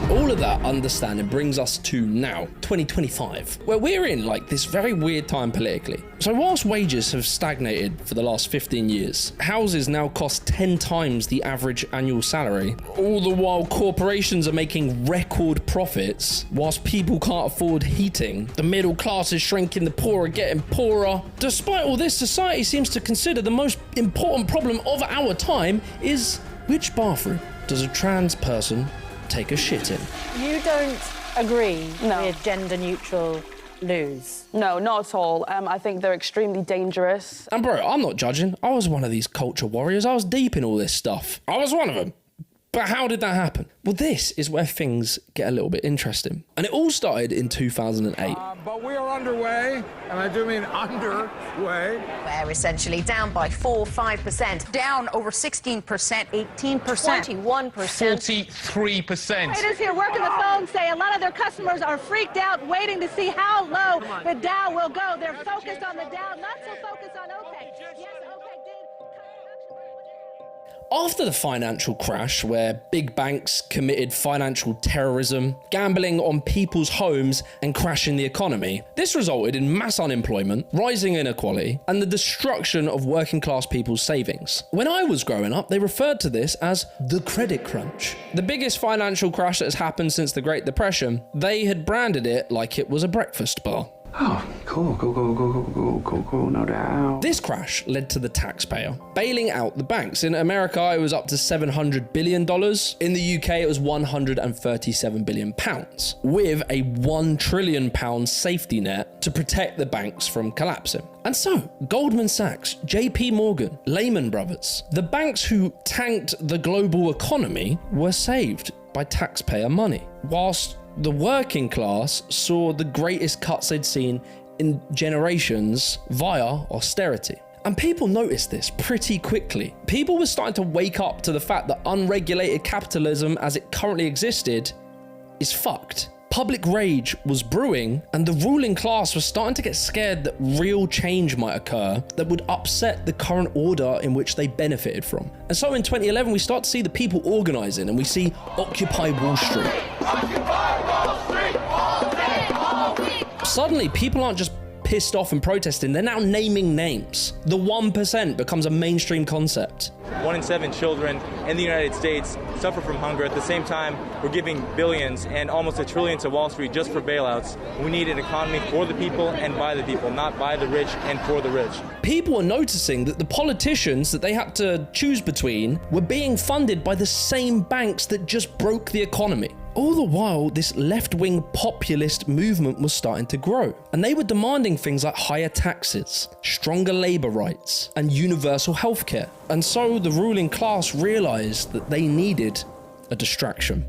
All of that understanding brings us to now, 2025, where we're in like this very weird time politically. So whilst wages have stagnated for the last 15 years, houses now cost 10 times the average annual salary, all the while corporations are making record profits, whilst people can't afford heating, the middle class is shrinking, the poor are getting poorer. Despite all this, society seems to consider the most important problem of our time is which bathroom does a trans person take a shit in? You don't agree with gender-neutral loos? No, not at all. I think they're extremely dangerous. And bro, I'm not judging. I was one of these culture warriors. I was deep in all this stuff. I was one of them. But how did that happen? Well, this is where things get a little bit interesting. And it all started in 2008. But we are underway, and I do mean underway. We're essentially down by 4-5%. Down over 16%, 18%. 21%. 43%. Traders here working the phone say a lot of their customers are freaked out, waiting to see how low the Dow will go. They're focused on the Dow, not so focused on OPEC. Yes, OPEC did. After the financial crash, where big banks committed financial terrorism, gambling on people's homes and crashing the economy, this resulted in mass unemployment, rising inequality, and the destruction of working class people's savings. When I was growing up, they referred to this as the credit crunch. The biggest financial crash that has happened since the Great Depression, they had branded it like it was a breakfast bar. Oh, cool, no doubt. This crash led to the taxpayer bailing out the banks. In America, it was up to $700 billion. In the UK, it was £137 billion, with a £1 trillion safety net to protect the banks from collapsing. And so, Goldman Sachs, JP Morgan, Lehman Brothers, the banks who tanked the global economy were saved by taxpayer money, whilst the working class saw the greatest cuts they'd seen in generations via austerity. And people noticed this pretty quickly. People were starting to wake up to the fact that unregulated capitalism as it currently existed is fucked. Public rage was brewing, and the ruling class was starting to get scared that real change might occur that would upset the current order in which they benefited from. And so in 2011, we start to see the people organizing, and we see Occupy Wall Street. Occupy Wall Street, all day, all week. Suddenly, people aren't just pissed off and protesting, they're now naming names. The 1% becomes a mainstream concept. 1 in 7 children in the United States suffer from hunger. At the same time, we're giving billions and almost $1 trillion to Wall Street just for bailouts. We need an economy for the people and by the people, not by the rich and for the rich. People are noticing that the politicians that they had to choose between were being funded by the same banks that just broke the economy. All the while, this left-wing populist movement was starting to grow, and they were demanding things like higher taxes, stronger labor rights, and universal healthcare. And so the ruling class realized that they needed a distraction.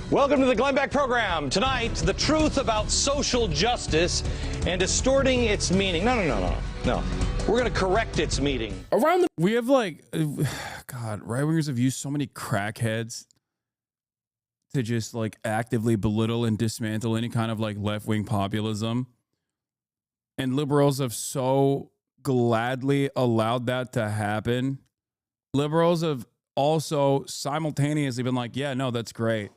Welcome to the Glenn Beck program. Tonight, the truth about social justice and distorting its meaning. No. We're going to correct its meaning. We have like, God, right-wingers have used so many crackheads to just like actively belittle and dismantle any kind of like left-wing populism. And liberals have so gladly allowed that to happen. Liberals have also simultaneously been like, yeah, no, that's great.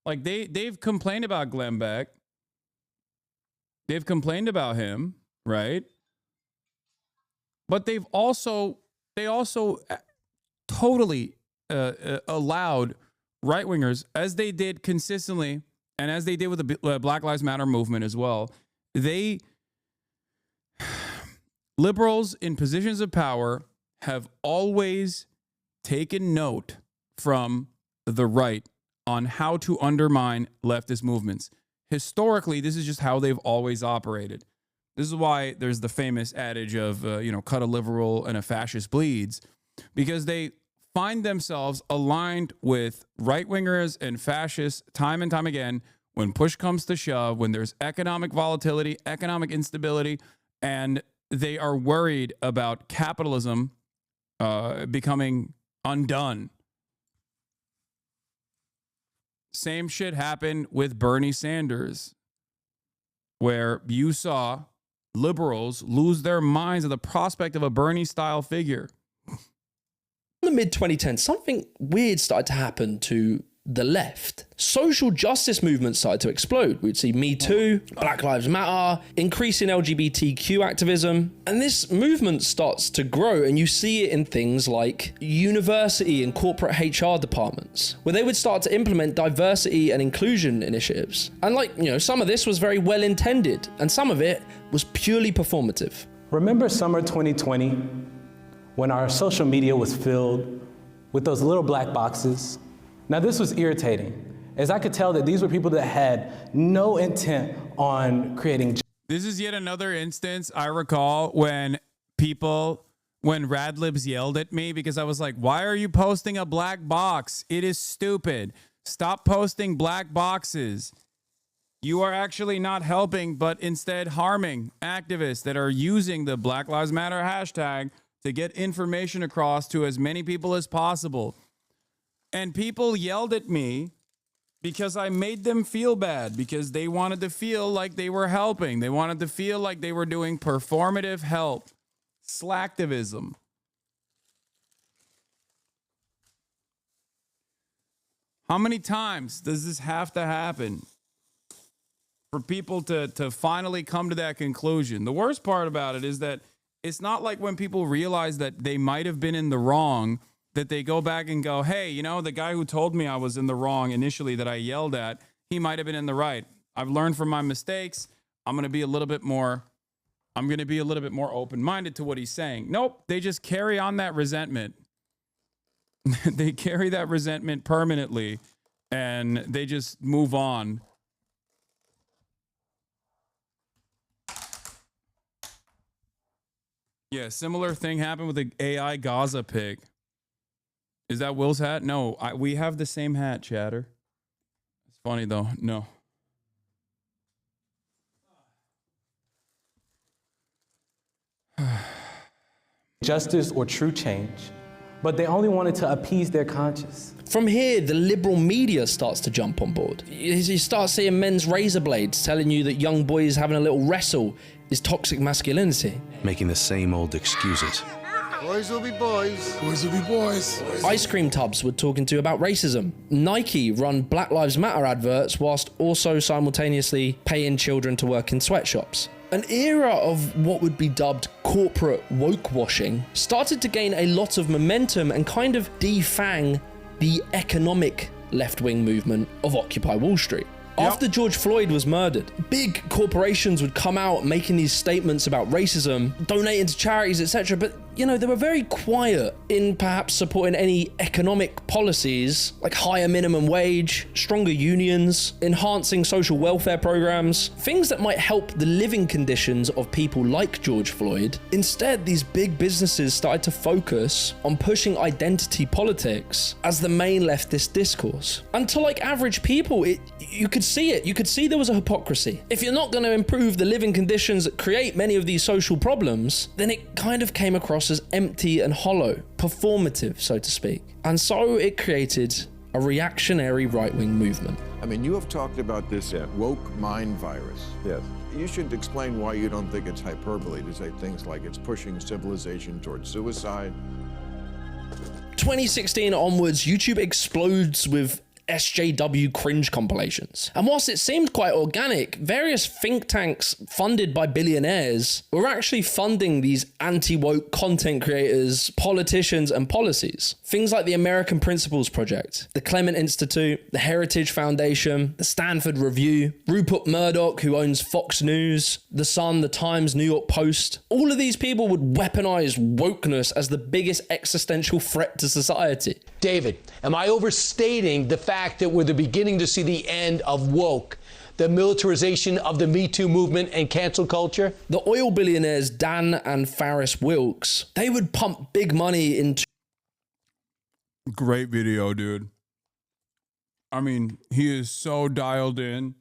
Like they've complained about Glenn Beck. They've complained about him, right? But they also totally allowed right-wingers, as they did consistently, and as they did with the Black Lives Matter movement as well, liberals in positions of power have always taken note from the right on how to undermine leftist movements. Historically, this is just how they've always operated. This is why there's the famous adage of, cut a liberal and a fascist bleeds, because they find themselves aligned with right-wingers and fascists time and time again when push comes to shove, when there's economic volatility, economic instability, and they are worried about capitalism becoming undone. Same shit happened with Bernie Sanders, where you saw liberals lose their minds at the prospect of a Bernie-style figure. In the mid-2010s, something weird started to happen to the left. Social justice movements started to explode. We'd see Me Too, Black Lives Matter, increasing LGBTQ activism. And this movement starts to grow, and you see it in things like university and corporate HR departments, where they would start to implement diversity and inclusion initiatives. And some of this was very well intended, and some of it was purely performative. Remember summer 2020? When our social media was filled with those little black boxes? Now this was irritating, as I could tell that these were people that had no intent on creating. This is yet another instance I recall when Radlibs yelled at me because I was like, why are you posting a black box? It is stupid. Stop posting black boxes. You are actually not helping, but instead harming activists that are using the Black Lives Matter hashtag to get information across to as many people as possible. And people yelled at me because I made them feel bad, because they wanted to feel like they were helping. They wanted to feel like they were doing performative help, slacktivism. How many times does this have to happen for people to finally come to that conclusion? The worst part about it is that it's not like when people realize that they might have been in the wrong, that they go back and go, hey, you know, the guy who told me I was in the wrong initially that I yelled at, he might have been in the right. I've learned from my mistakes. I'm going to be a little bit more open-minded to what he's saying. Nope. They just carry on that resentment. They carry that resentment permanently, and they just move on. Yeah, similar thing happened with the AI Gaza pig. Is that Will's hat? No, we have the same hat, chatter. It's funny though. No. Justice or true change, but they only wanted to appease their conscience. From here, the liberal media starts to jump on board. You start seeing men's razor blades telling you that young boys having a little wrestle is toxic masculinity. Making the same old excuses. Boys will be boys. Boys will be boys. Ice cream tubs were talking to about racism. Nike run Black Lives Matter adverts whilst also simultaneously paying children to work in sweatshops. An era of what would be dubbed corporate woke washing started to gain a lot of momentum and kind of defang the economic left-wing movement of Occupy Wall Street. After George Floyd was murdered, big corporations would come out making these statements about racism, donating to charities, etc. But, you know, they were very quiet in perhaps supporting any economic policies like higher minimum wage, stronger unions, enhancing social welfare programs, things that might help the living conditions of people like George Floyd. Instead, these big businesses started to focus on pushing identity politics as the main leftist discourse. And to like average people, you could see it. You could see there was a hypocrisy. If you're not going to improve the living conditions that create many of these social problems, then it kind of came across as empty and hollow, performative, so to speak. And so it created a reactionary right-wing movement. I mean, you have talked about this woke mind virus. Yes. You should explain why you don't think it's hyperbole to say things like it's pushing civilization towards suicide. 2016 onwards, YouTube explodes with SJW cringe compilations. And whilst it seemed quite organic, various think tanks funded by billionaires were actually funding these anti-woke content creators, politicians, and policies. Things like the American Principles Project, the Clement Institute, the Heritage Foundation, the Stanford Review, Rupert Murdoch, who owns Fox News, The Sun, The Times, New York Post. All of these people would weaponize wokeness as the biggest existential threat to society. David, am I overstating the fact that we're the beginning to see the end of woke, the militarization of the Me Too movement and cancel culture? The oil billionaires Dan and Faris Wilks, they would pump big money into... Great video, dude. I mean, he is so dialed in.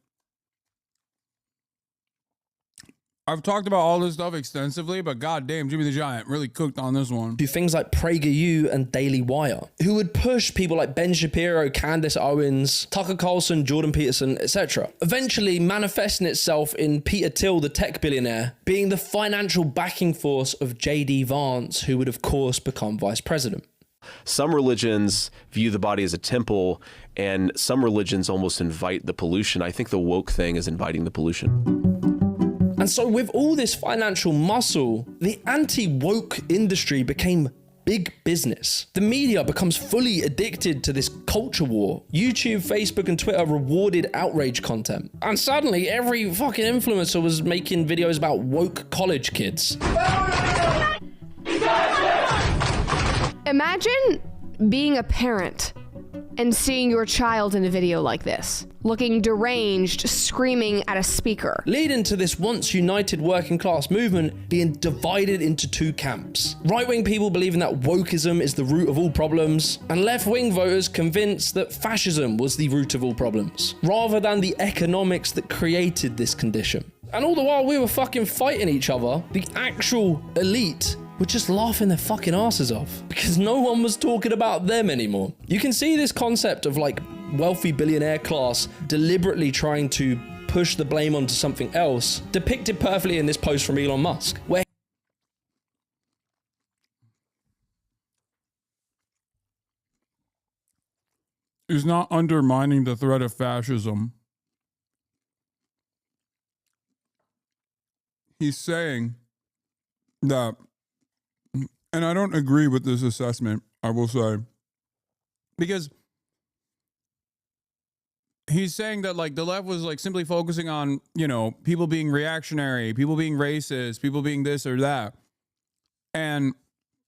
I've talked about all this stuff extensively, but goddamn, Jimmy the Giant really cooked on this one. Do things like PragerU and Daily Wire, who would push people like Ben Shapiro, Candace Owens, Tucker Carlson, Jordan Peterson, etc. Eventually manifesting itself in Peter Thiel, the tech billionaire, being the financial backing force of J.D. Vance, who would of course become vice president. Some religions view the body as a temple, and some religions almost invite the pollution. I think the woke thing is inviting the pollution. And so with all this financial muscle, the anti-woke industry became big business. The media becomes fully addicted to this culture war. YouTube, Facebook, and Twitter rewarded outrage content. And suddenly every fucking influencer was making videos about woke college kids. Imagine being a parent and seeing your child in a video like this, looking deranged, screaming at a speaker. Leading to this once united working class movement being divided into two camps. Right-wing people believing that wokeism is the root of all problems, and left-wing voters convinced that fascism was the root of all problems, rather than the economics that created this condition. And all the while we were fucking fighting each other, the actual elite were just laughing their fucking asses off because no one was talking about them anymore. You can see this concept of like wealthy billionaire class deliberately trying to push the blame onto something else depicted perfectly in this post from Elon Musk, where you He's not undermining the threat of fascism. He's saying that, and I don't agree with this assessment, I will say, because he's saying that like the left was like simply focusing on, you know, people being reactionary, people being racist, people being this or that. And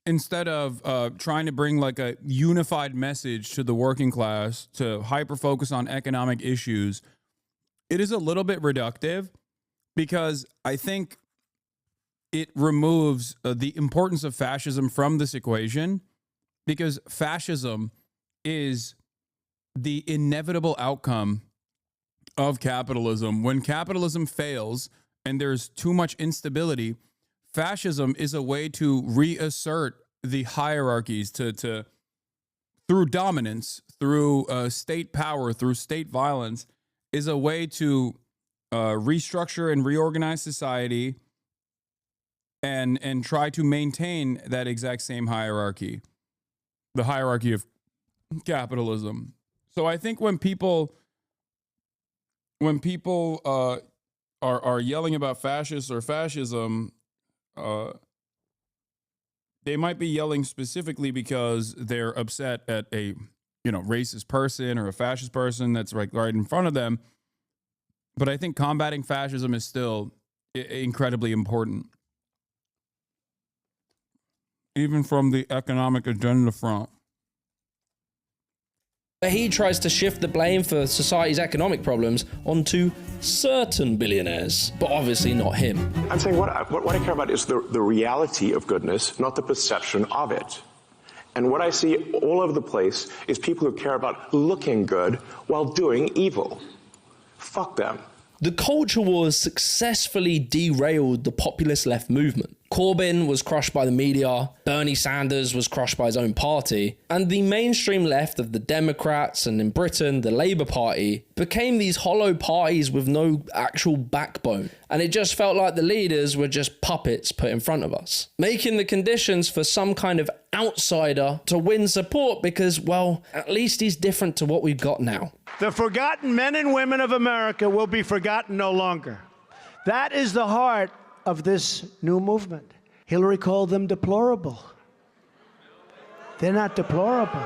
instead of trying to bring like a unified message to the working class to hyper focus on economic issues, it is a little bit reductive because I think it removes the importance of fascism from this equation, because fascism is the inevitable outcome of capitalism. When capitalism fails and there's too much instability, fascism is a way to reassert the hierarchies to through dominance, through state power, through state violence, is a way to restructure and reorganize society and try to maintain that exact same hierarchy, the hierarchy of capitalism. So I think when people are yelling about fascists or fascism, they might be yelling specifically because they're upset at a, you know, racist person or a fascist person that's right in front of them. But I think combating fascism is still incredibly important, even from the economic agenda front. He tries to shift the blame for society's economic problems onto certain billionaires, but obviously not him. I'm saying what I care about is the reality of goodness, not the perception of it. And what I see all over the place is people who care about looking good while doing evil. Fuck them. The culture wars successfully derailed the populist left movement. Corbyn was crushed by the media, Bernie Sanders was crushed by his own party, and the mainstream left of the Democrats and in Britain, the Labour Party, became these hollow parties with no actual backbone. And it just felt like the leaders were just puppets put in front of us, making the conditions for some kind of outsider to win support because, well, at least he's different to what we've got now. The forgotten men and women of America will be forgotten no longer. That is the heart of this new movement. Hillary called them deplorable. They're not deplorable.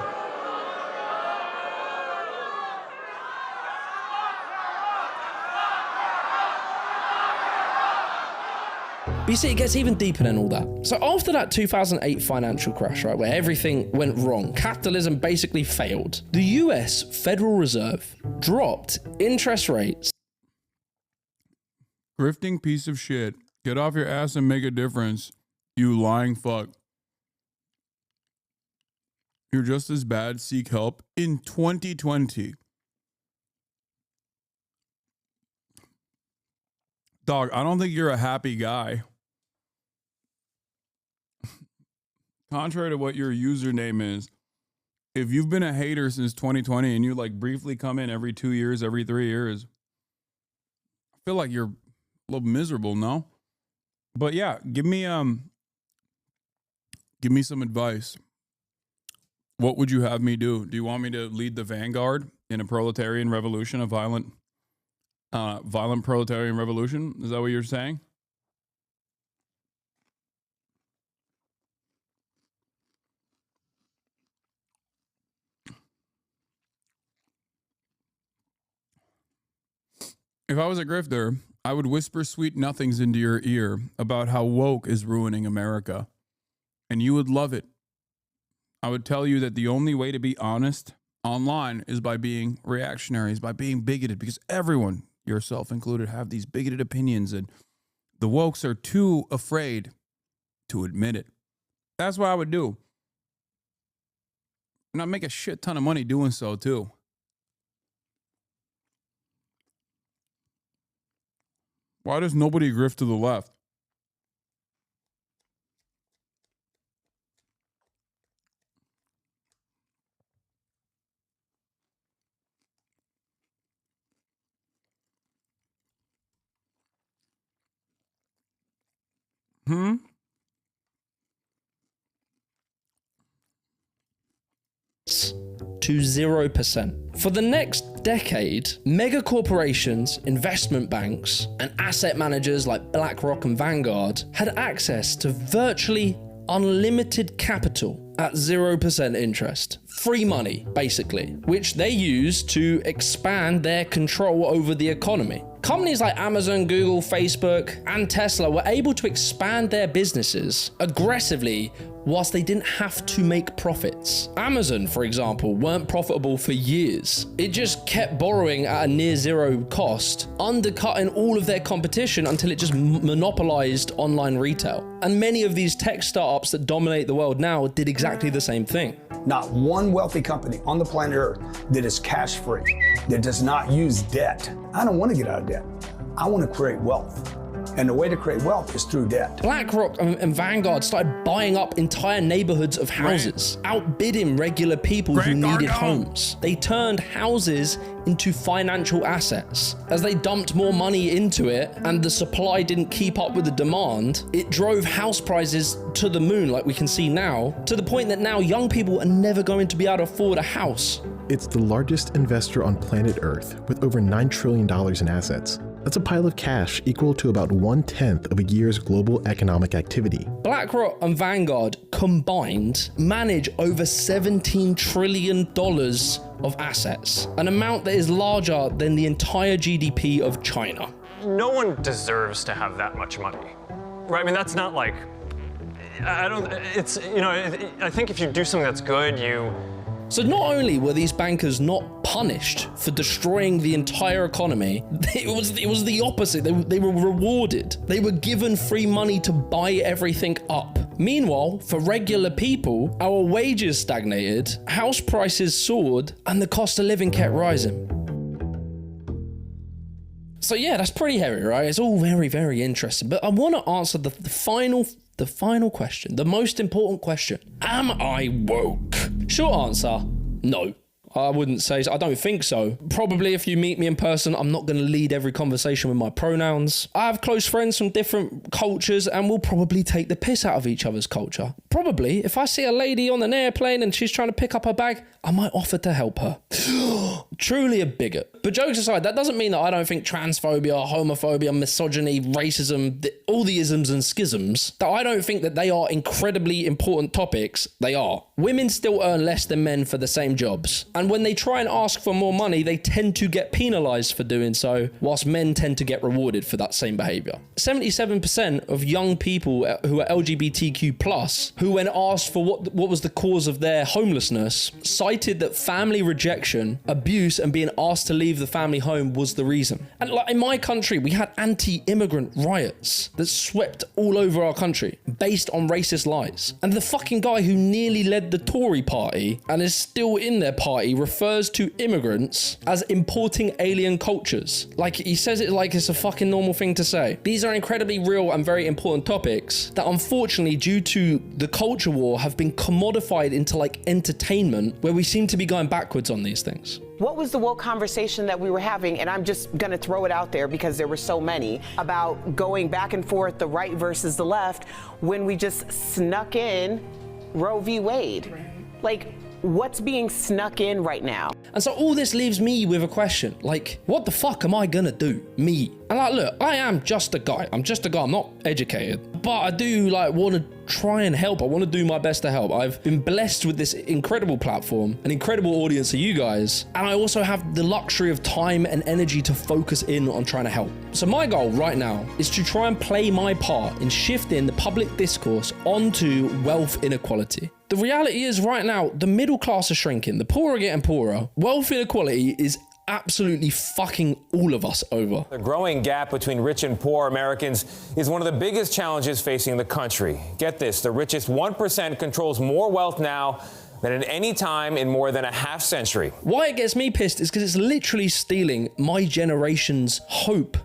But you see, it gets even deeper than all that. So after that 2008 financial crash, right, where everything went wrong, capitalism basically failed, the US Federal Reserve dropped interest rates. Grifting piece of shit. Get off your ass and make a difference, you lying fuck. You're just as bad. Seek help in 2020. Dog, I don't think you're a happy guy. Contrary to what your username is, if you've been a hater since 2020 and you like briefly come in every 2 years, every 3 years, I feel like you're a little miserable, no? But yeah, give me some advice. What would you have me do? Do you want me to lead the vanguard in a proletarian revolution, a violent proletarian revolution? Is that what you're saying? If I was a grifter, I would whisper sweet nothings into your ear about how woke is ruining America, and you would love it. I would tell you that the only way to be honest online is by being reactionaries, by being bigoted, because everyone, yourself included, have these bigoted opinions, and the wokes are too afraid to admit it. That's what I would do. And I'd make a shit ton of money doing so, too. Why does nobody grift to the left? To 0%. For the next decade, mega corporations, investment banks, and asset managers like BlackRock and Vanguard had access to virtually unlimited capital at 0% interest. Free money, basically, which they use to expand their control over the economy. Companies like Amazon, Google, Facebook, and Tesla were able to expand their businesses aggressively whilst they didn't have to make profits. Amazon, for example, weren't profitable for years. It just kept borrowing at a near zero cost, undercutting all of their competition until it just monopolized online retail. And many of these tech startups that dominate the world now did exactly the same thing. Not one wealthy company on the planet Earth that is cash free, that does not use debt. I don't want to get out of debt. I want to create wealth. And the way to create wealth is through debt. BlackRock and Vanguard started buying up entire neighborhoods of houses, outbidding regular people who needed homes. They turned houses into financial assets. As they dumped more money into it and the supply didn't keep up with the demand, it drove house prices to the moon, like we can see now, to the point that now young people are never going to be able to afford a house. It's the largest investor on planet Earth with over $9 trillion in assets. That's a pile of cash equal to about 1/10 of a year's global economic activity. BlackRock and Vanguard combined manage over $17 trillion of assets, an amount that is larger than the entire GDP of China. No one deserves to have that much money, right? I mean, that's not like, I think if you do something that's good, So not only were these bankers not punished for destroying the entire economy, it was the opposite. They were rewarded. They were given free money to buy everything up. Meanwhile, for regular people, our wages stagnated, house prices soared, and the cost of living kept rising. So yeah, that's pretty hairy, right? It's all very, very interesting. But I want to answer the final question, the most important question. Am I woke? Short answer, no. I wouldn't say so. I don't think so. Probably if you meet me in person, I'm not going to lead every conversation with my pronouns. I have close friends from different cultures and we'll probably take the piss out of each other's culture. Probably, if I see a lady on an airplane and she's trying to pick up her bag, I might offer to help her. Truly a bigot. But jokes aside, that doesn't mean that I don't think transphobia, homophobia, misogyny, racism, all the isms and schisms, that I don't think that they are incredibly important topics. They are. Women still earn less than men for the same jobs. And when they try and ask for more money, they tend to get penalized for doing so, whilst men tend to get rewarded for that same behavior. 77% of young people who are LGBTQ+, who when asked for what was the cause of their homelessness, cited that family rejection, abuse, and being asked to leave the family home was the reason. And like in my country, we had anti-immigrant riots that swept all over our country based on racist lies. And the fucking guy who nearly led the Tory party and is still in their party refers to immigrants as importing alien cultures. Like he says it like it's a fucking normal thing to say. These are incredibly real and very important topics that unfortunately due to the culture war have been commodified into like entertainment where we seem to be going backwards on these things. What was the woke conversation that we were having? And I'm just gonna throw it out there because there were so many about going back and forth, the right versus the left, when we just snuck in Roe v. Wade. Like, what's being snuck in right now? And so all this leaves me with a question, like, what the fuck am I gonna do? Me. And like, look, I am just a guy. I'm just a guy. I'm not educated, but I do like want to try and help. I want to do my best to help. I've been blessed with this incredible platform, an incredible audience of you guys. And I also have the luxury of time and energy to focus in on trying to help. So my goal right now is to try and play my part in shifting the public discourse onto wealth inequality. The reality is right now, the middle class is shrinking. The poor are getting poorer. Wealth inequality is absolutely fucking all of us over. The growing gap between rich and poor Americans is one of the biggest challenges facing the country. Get this, the richest 1% controls more wealth now than at any time in more than a half century. Why it gets me pissed is because it's literally stealing my generation's hope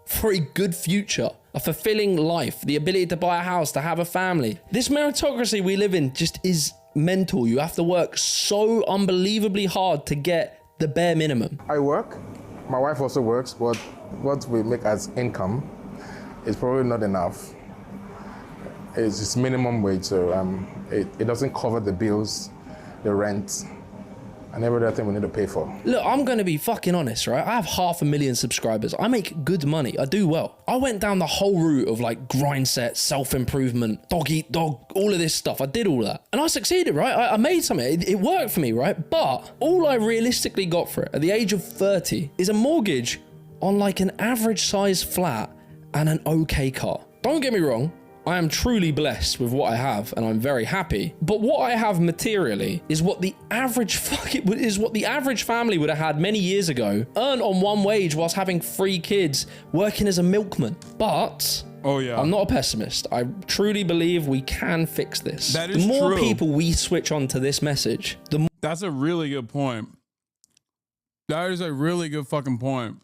for a good future, a fulfilling life, the ability to buy a house, to have a family. This meritocracy we live in just is mental. You have to work so unbelievably hard to get the bare minimum. I work, my wife also works, but what we make as income is probably not enough. It's minimum wage, so it doesn't cover the bills, the rent, and every other thing we need to pay for. Look, I'm going to be fucking honest, right? I have 500,000 subscribers. I make good money. I do well. I went down the whole route of like grind set, self-improvement, dog eat dog, all of this stuff. I did all that. And I succeeded, right? I made something. It worked for me, right? But all I realistically got for it at the age of 30 is a mortgage on like an average size flat and an okay car. Don't get me wrong. I am truly blessed with what I have and I'm very happy. But what I have materially is what the average family would have had many years ago, earned on one wage whilst having 3 kids, working as a milkman. But I'm not a pessimist. I truly believe we can fix this. That is the more true. people we switch on to this message, the more. That's a really good point. That is a really good fucking point.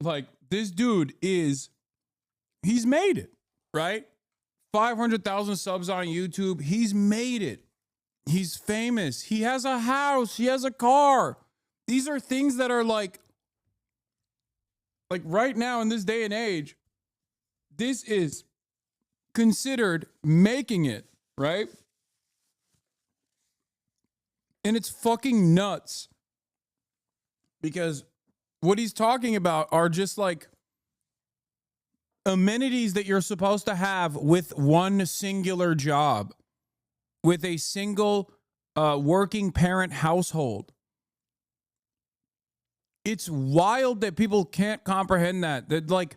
Like, this dude he's made it. Right? 500,000 subs on YouTube. He's made it. He's famous. He has a house. He has a car. These are things that are like right now in this day and age, this is considered making it, right? And it's fucking nuts. Because what he's talking about are just like amenities that you're supposed to have with one singular job, with a single working parent household. It's wild that people can't comprehend that. That like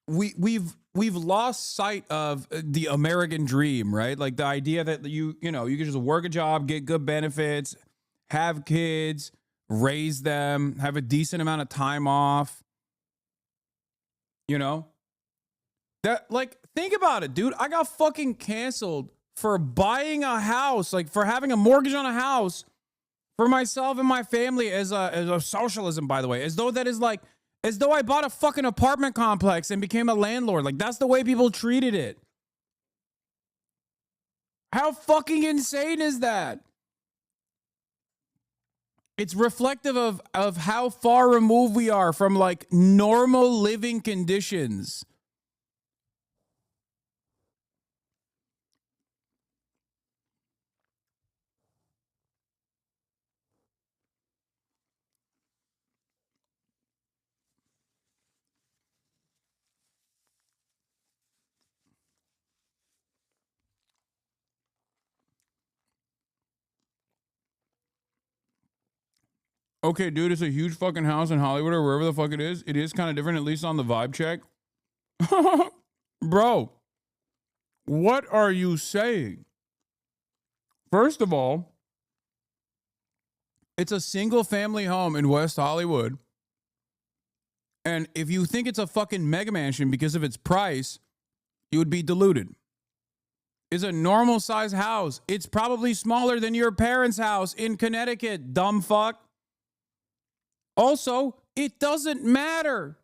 we've lost sight of the American dream, right? Like the idea that you can just work a job, get good benefits, have kids, raise them, have a decent amount of time off. You know? That, like, think about it, dude. I got fucking canceled for buying a house, like for having a mortgage on a house for myself and my family as a socialism, by the way, as though I bought a fucking apartment complex and became a landlord. Like, that's the way people treated it. How fucking insane is that? It's reflective of how far removed we are from like normal living conditions. Okay, dude, it's a huge fucking house in Hollywood or wherever the fuck it is. It is kind of different, at least on the vibe check. Bro, what are you saying? First of all, it's a single family home in West Hollywood. And if you think it's a fucking mega mansion because of its price, you would be deluded. It's a normal size house. It's probably smaller than your parents' house in Connecticut, dumb fuck. Also, it doesn't matter.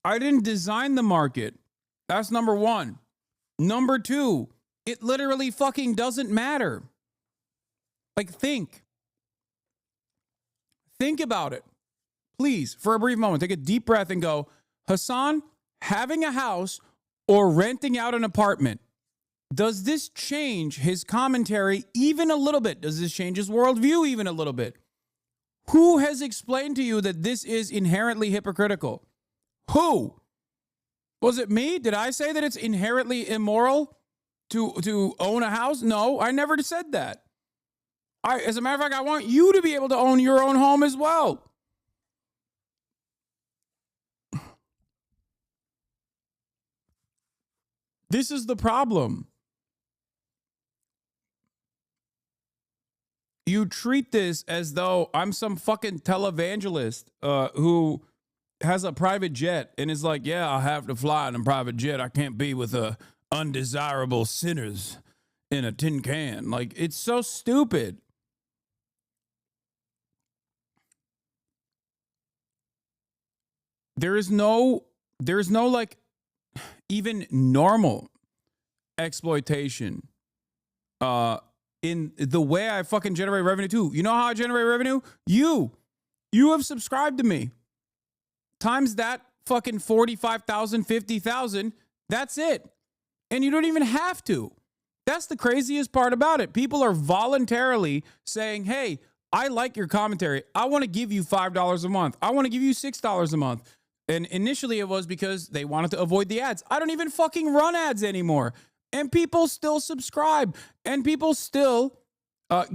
I didn't design the market. That's number one. Number two, it literally fucking doesn't matter. Like, think about it. Please, for a brief moment, take a deep breath and go, Hasan, having a house or renting out an apartment, does this change his commentary even a little bit? Does this change his worldview even a little bit? Who has explained to you that this is inherently hypocritical? Who? Was it me? Did I say that it's inherently immoral to own a house? No, I never said that. As a matter of fact, I want you to be able to own your own home as well. This is the problem. You treat this as though I'm some fucking televangelist who has a private jet and is like, yeah, I have to fly in a private jet. I can't be with undesirable sinners in a tin can. Like, it's so stupid. There's no like even normal exploitation in the way I fucking generate revenue too. You know how I generate revenue? You have subscribed to me. Times that fucking 45,000, 50,000, that's it. And you don't even have to. That's the craziest part about it. People are voluntarily saying, hey, I like your commentary. I want to give you $5 a month. I want to give you $6 a month. And initially it was because they wanted to avoid the ads. I don't even fucking run ads anymore. And people still subscribe. And people still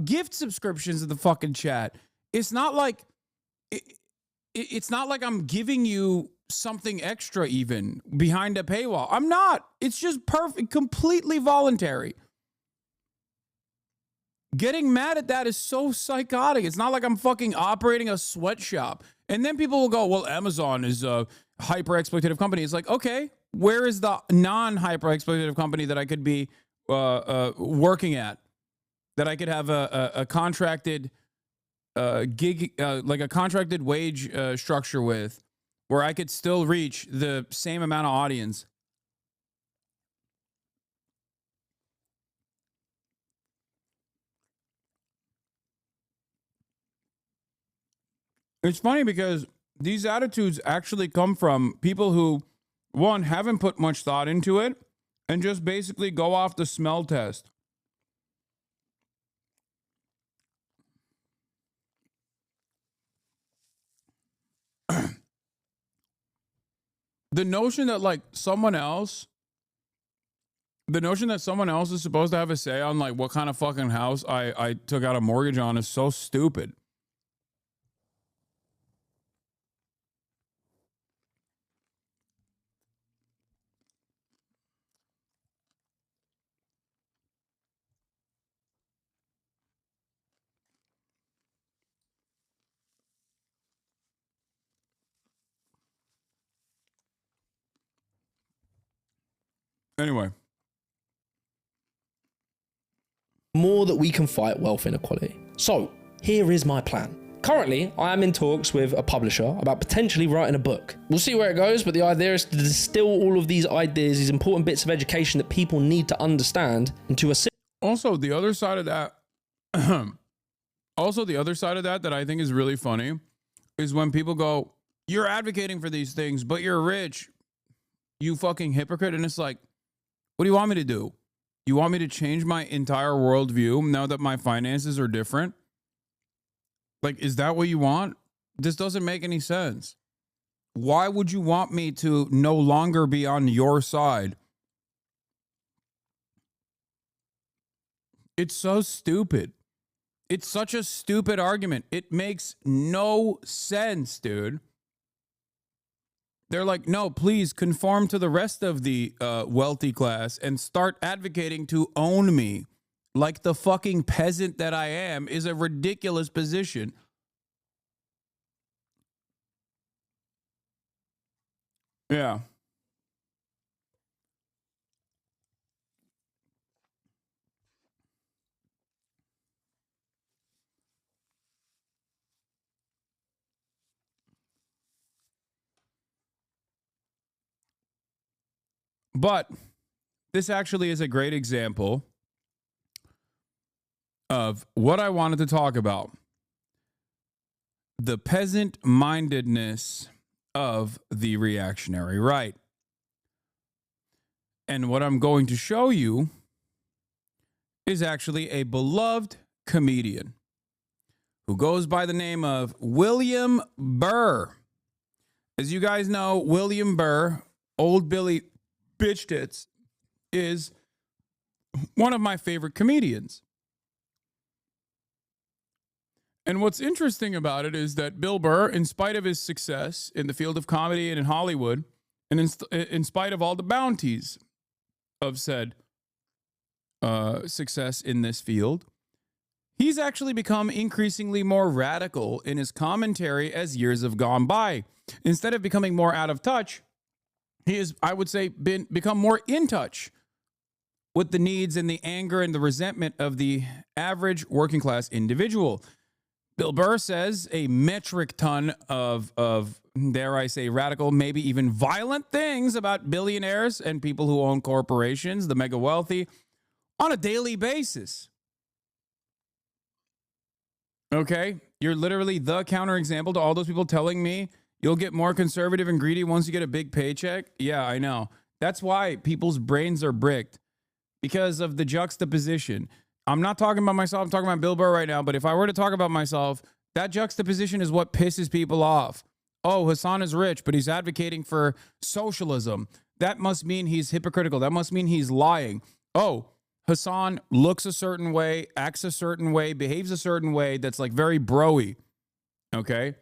gift subscriptions to the fucking chat. It's not like it's not like I'm giving you something extra even behind a paywall. I'm not. It's just perfect, completely voluntary. Getting mad at that is so psychotic. It's not like I'm fucking operating a sweatshop. And then people will go, well, Amazon is a hyper-exploitative company. It's like, okay, where is the non-hyper-exploitative company that I could be working at? That I could have a contracted gig, like a contracted wage structure with, where I could still reach the same amount of audience. It's funny because these attitudes actually come from people who, one, haven't put much thought into it and just basically go off the smell test. The notion that someone else is supposed to have a say on what kind of fucking house I took out a mortgage on is so stupid. Anyway. More that we can fight wealth inequality. So, here is my plan. Currently, I am in talks with a publisher about potentially writing a book. We'll see where it goes, but the idea is to distill all of these ideas, these important bits of education that people need to understand into a... Also, the other side of that, that I think is really funny is when people go, you're advocating for these things, but you're rich, you fucking hypocrite. And it's like, what do you want me to do? You want me to change my entire worldview now that my finances are different? Is that what you want? This doesn't make any sense. Why would you want me to no longer be on your side? It's so stupid. It's such a stupid argument. It makes no sense, dude. They're like, no, please conform to the rest of the wealthy class and start advocating to own me like the fucking peasant that I am is a ridiculous position. Yeah. But this actually is a great example of what I wanted to talk about. The peasant-mindedness of the reactionary right. And what I'm going to show you is actually a beloved comedian who goes by the name of William Burr. As you guys know, William Burr, Old Billy Bitch Tits, is one of my favorite comedians. And what's interesting about it is that Bill Burr, in spite of his success in the field of comedy and in Hollywood, and in spite of all the bounties of said success in this field, he's actually become increasingly more radical in his commentary as years have gone by. Instead of becoming more out of touch, he has, I would say, become more in touch with the needs and the anger and the resentment of the average working class individual. Bill Burr says a metric ton of, dare I say, radical, maybe even violent things about billionaires and people who own corporations, the mega wealthy, on a daily basis. Okay? You're literally the counterexample to all those people telling me you'll get more conservative and greedy once you get a big paycheck. Yeah, I know. That's why people's brains are bricked. because of the juxtaposition. I'm not talking about myself. I'm talking about Bill Burr right now. But if I were to talk about myself, that juxtaposition is what pisses people off. Oh, Hasan is rich, but he's advocating for socialism. That must mean he's hypocritical. That must mean he's lying. Oh, Hasan looks a certain way, acts a certain way, behaves a certain way that's like very bro-y, okay?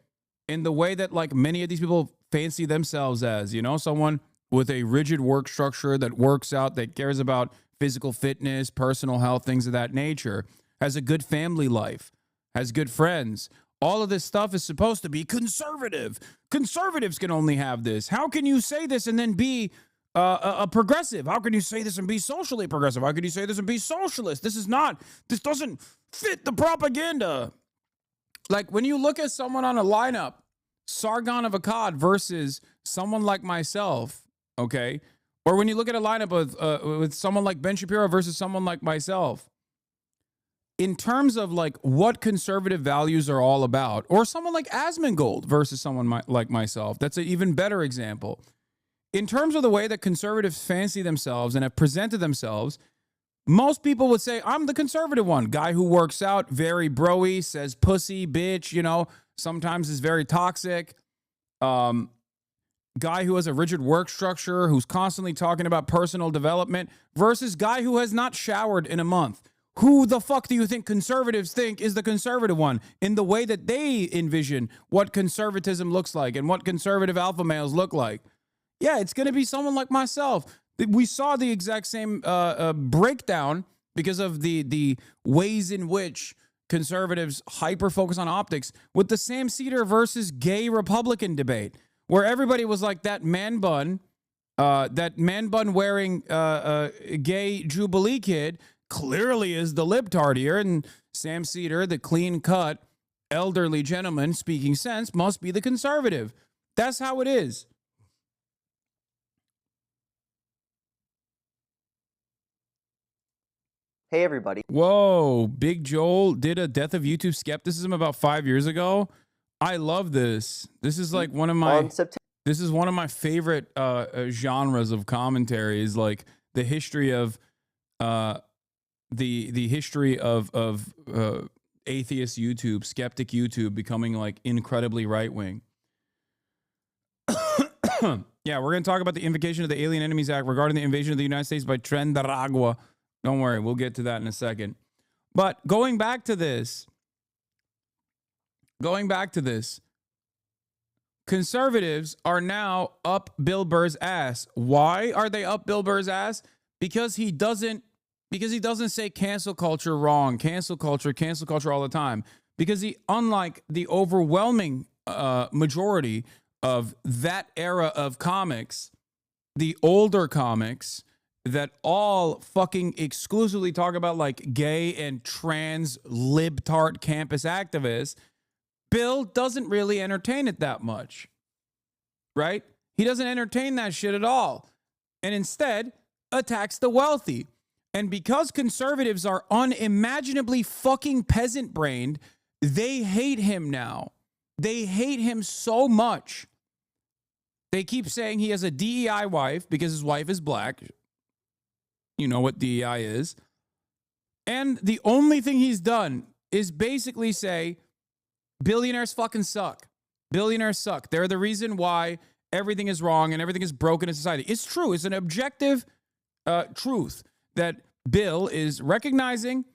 In the way that like many of these people fancy themselves as, you know, someone with a rigid work structure that works out, that cares about physical fitness, personal health, things of that nature, has a good family life, has good friends. All of this stuff is supposed to be conservative. Conservatives can only have this. How can you say this and then be a progressive? How can you say this and be socially progressive? How can you say this and be socialist? This doesn't fit the propaganda. Like when you look at someone on a lineup, Sargon of Akkad versus someone like myself, okay? Or when you look at a lineup with someone like Ben Shapiro versus someone like myself, in terms of like what conservative values are all about, or someone like Asmongold versus someone like myself, that's an even better example. In terms of the way that conservatives fancy themselves and have presented themselves, most people would say, I'm the conservative one. Guy who works out, very bro-y, says pussy, bitch, you know, sometimes is very toxic. Guy who has a rigid work structure, who's constantly talking about personal development, versus guy who has not showered in a month. Who the fuck do you think conservatives think is the conservative one in the way that they envision what conservatism looks like and what conservative alpha males look like? Yeah, it's going to be someone like myself. We saw the exact same breakdown because of the ways in which conservatives hyper-focus on optics with the Sam Cedar versus gay Republican debate, where everybody was like that man bun wearing gay Jubilee kid clearly is the libtard here, and Sam Cedar, the clean-cut elderly gentleman speaking sense, must be the conservative. That's how it is. Hey, everybody. Whoa, Big Joel did a Death of YouTube Skepticism about 5 years ago. I love this. This is like one of my favorite genres of commentary, is like the history of the history of atheist YouTube, skeptic YouTube becoming like incredibly right wing. Yeah, we're going to talk about the invocation of the Alien Enemies Act regarding the invasion of the United States by Trendaragua. Don't worry, we'll get to that in a second. But going back to this, conservatives are now up Bill Burr's ass. Why are they up Bill Burr's ass? Because he doesn't say cancel culture wrong, cancel culture all the time. Because he, unlike the overwhelming majority of that era of comics, the older comics that all fucking exclusively talk about like gay and trans libtard campus activists, Bill doesn't really entertain it that much, right? He doesn't entertain that shit at all, and instead attacks the wealthy. And because conservatives are unimaginably fucking peasant-brained, they hate him now. They hate him so much. They keep saying he has a DEI wife because his wife is black. You know what DEI is. And the only thing he's done is basically say, billionaires fucking suck. Billionaires suck. They're the reason why everything is wrong and everything is broken in society. It's true. It's an objective truth that Bill is recognizing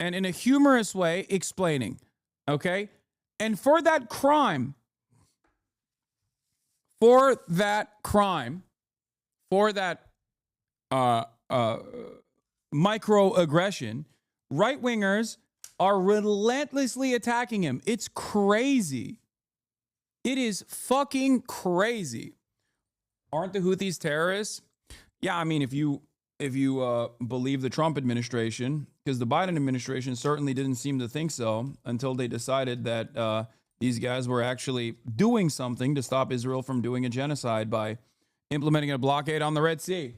and in a humorous way explaining. Okay? And for that microaggression, right-wingers are relentlessly attacking him. It's crazy. It is fucking crazy. Aren't the Houthis terrorists? Yeah, I mean, if you believe the Trump administration, because the Biden administration certainly didn't seem to think so until they decided that these guys were actually doing something to stop Israel from doing a genocide by implementing a blockade on the Red Sea.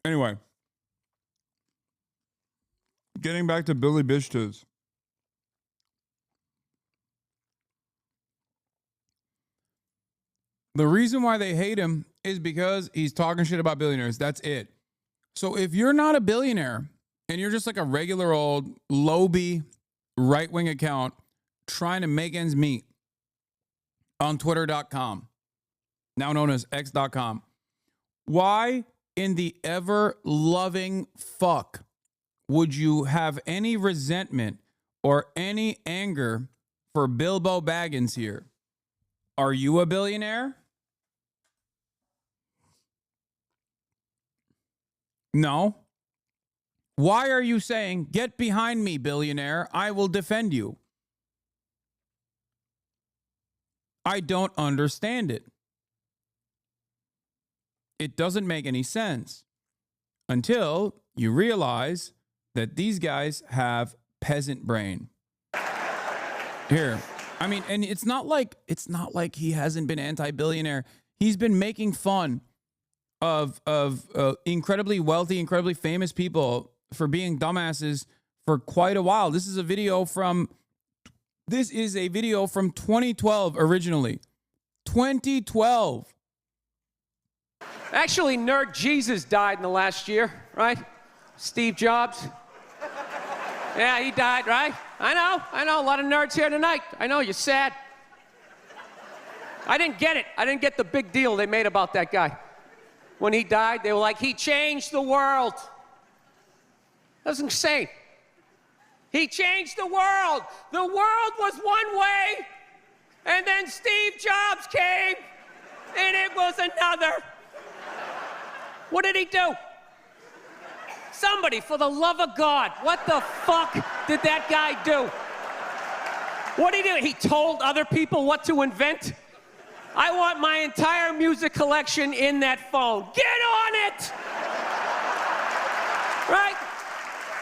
Anyway, getting back to Billy Bishtiz. The reason why they hate him is because he's talking shit about billionaires. That's it. So if you're not a billionaire and you're just like a regular old Loby right-wing account trying to make ends meet on Twitter.com, now known as X.com, why in the ever-loving fuck would you have any resentment or any anger for Bilbo Baggins here? Are you a billionaire? No. Why are you saying, get behind me, billionaire, I will defend you? I don't understand it. It doesn't make any sense until you realize that these guys have peasant brain. Here, I mean, and it's not like he hasn't been anti-billionaire. He's been making fun of incredibly wealthy, incredibly famous people for being dumbasses for quite a while. This is a video from 2012 originally. 2012. Actually, Nerd Jesus died in the last year, right? Steve Jobs. Yeah, he died, right? I know. A lot of nerds here tonight. I know, you're sad. I didn't get it. I didn't get the big deal they made about that guy. When he died, they were like, he changed the world. That was insane. He changed the world. The world was one way, and then Steve Jobs came, and it was another. What did he do? Somebody, for the love of God, what the fuck did that guy do? What did he do? He told other people what to invent? I want my entire music collection in that phone. Get on it! Right?